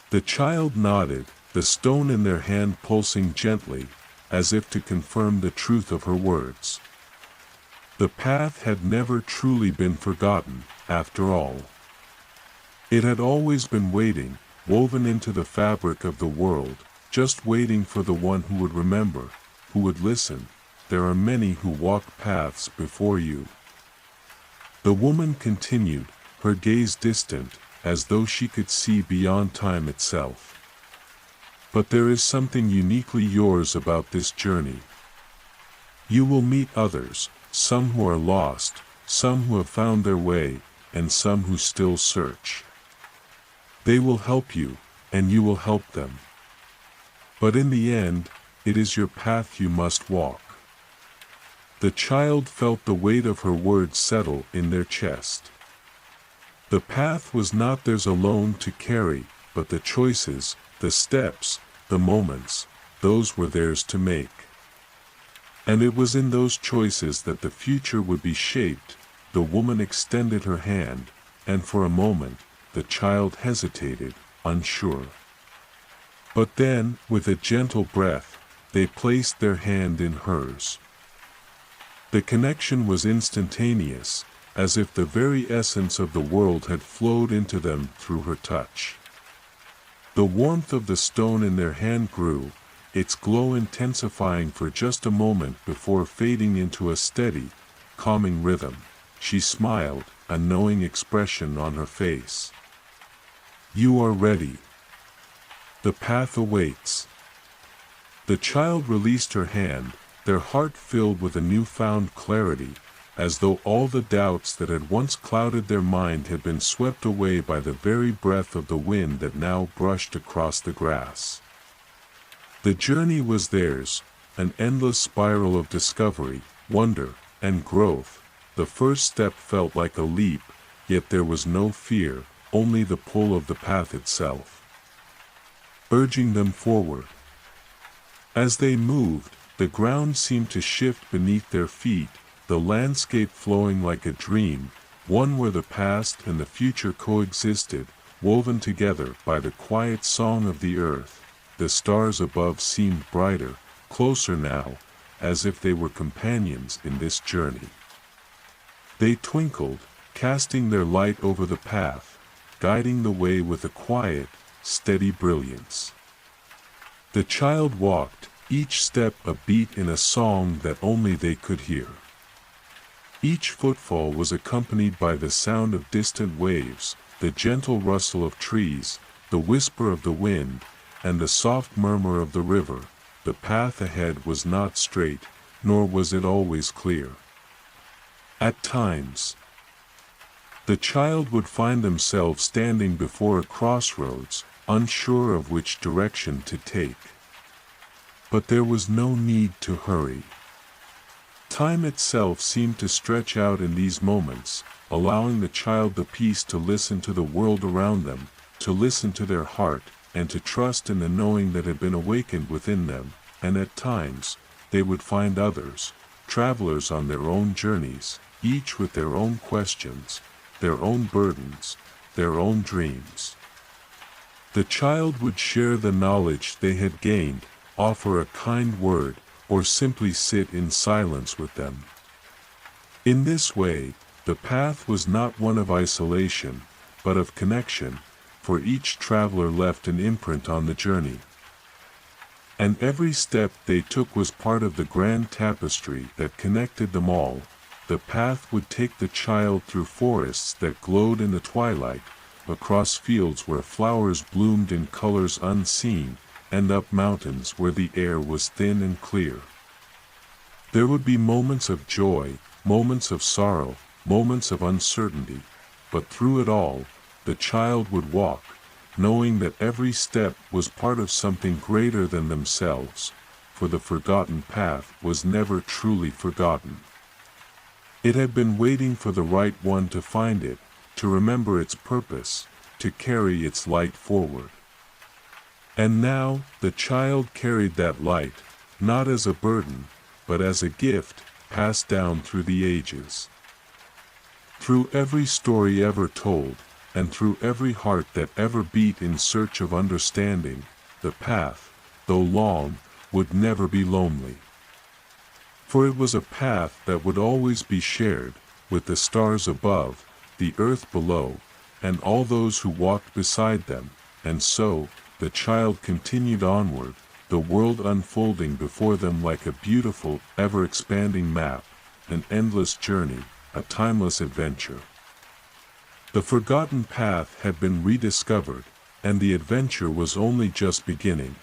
The child nodded, the stone in their hand pulsing gently, as if to confirm the truth of her words. The path had never truly been forgotten, after all. It had always been waiting, woven into the fabric of the world, just waiting for the one who would remember, who would listen. There are many who walk paths before you. The woman continued, her gaze distant, as though she could see beyond time itself. But there is something uniquely yours about this journey. You will meet others, some who are lost, some who have found their way, and some who still search. They will help you, and you will help them. But in the end, it is your path you must walk. The child felt the weight of her words settle in their chest. The path was not theirs alone to carry, but the choices, the steps, the moments, those were theirs to make. And it was in those choices that the future would be shaped. The woman extended her hand, and for a moment, the child hesitated, unsure. But then, with a gentle breath, they placed their hand in hers. The connection was instantaneous, as if the very essence of the world had flowed into them through her touch. The warmth of the stone in their hand grew, its glow intensifying for just a moment before fading into a steady, calming rhythm. She smiled, a knowing expression on her face. You are ready. The path awaits. The child released her hand, their heart filled with a newfound clarity, as though all the doubts that had once clouded their mind had been swept away by the very breath of the wind that now brushed across the grass. The journey was theirs, an endless spiral of discovery, wonder, and growth. The first step felt like a leap, yet there was no fear, only the pull of the path itself, urging them forward. As they moved, the ground seemed to shift beneath their feet, the landscape flowing like a dream, one where the past and the future coexisted, woven together by the quiet song of the earth. The stars above seemed brighter, closer now, as if they were companions in this journey. They twinkled, casting their light over the path, guiding the way with a quiet, steady brilliance. The child walked, each step a beat in a song that only they could hear. Each footfall was accompanied by the sound of distant waves, the gentle rustle of trees, the whisper of the wind, and the soft murmur of the river. The path ahead was not straight, nor was it always clear. At times, the child would find themselves standing before a crossroads, unsure of which direction to take. But there was no need to hurry. Time itself seemed to stretch out in these moments, allowing the child the peace to listen to the world around them, to listen to their heart, and to trust in the knowing that had been awakened within them. And at times, they would find others, travelers on their own journeys, each with their own questions, their own burdens, their own dreams. The child would share the knowledge they had gained, offer a kind word, or simply sit in silence with them. In this way, the path was not one of isolation, but of connection, for each traveler left an imprint on the journey. And every step they took was part of the grand tapestry that connected them all. The path would take the child through forests that glowed in the twilight, across fields where flowers bloomed in colors unseen, and up mountains where the air was thin and clear. There would be moments of joy, moments of sorrow, moments of uncertainty, but through it all, the child would walk, knowing that every step was part of something greater than themselves, for the forgotten path was never truly forgotten. It had been waiting for the right one to find it, to remember its purpose, to carry its light forward. And now, the child carried that light, not as a burden, but as a gift, passed down through the ages. Through every story ever told, and through every heart that ever beat in search of understanding, the path, though long, would never be lonely. For it was a path that would always be shared, with the stars above, the earth below, and all those who walked beside them, and so, the child continued onward, the world unfolding before them like a beautiful, ever-expanding map, an endless journey, a timeless adventure. The forgotten path had been rediscovered, and the adventure was only just beginning.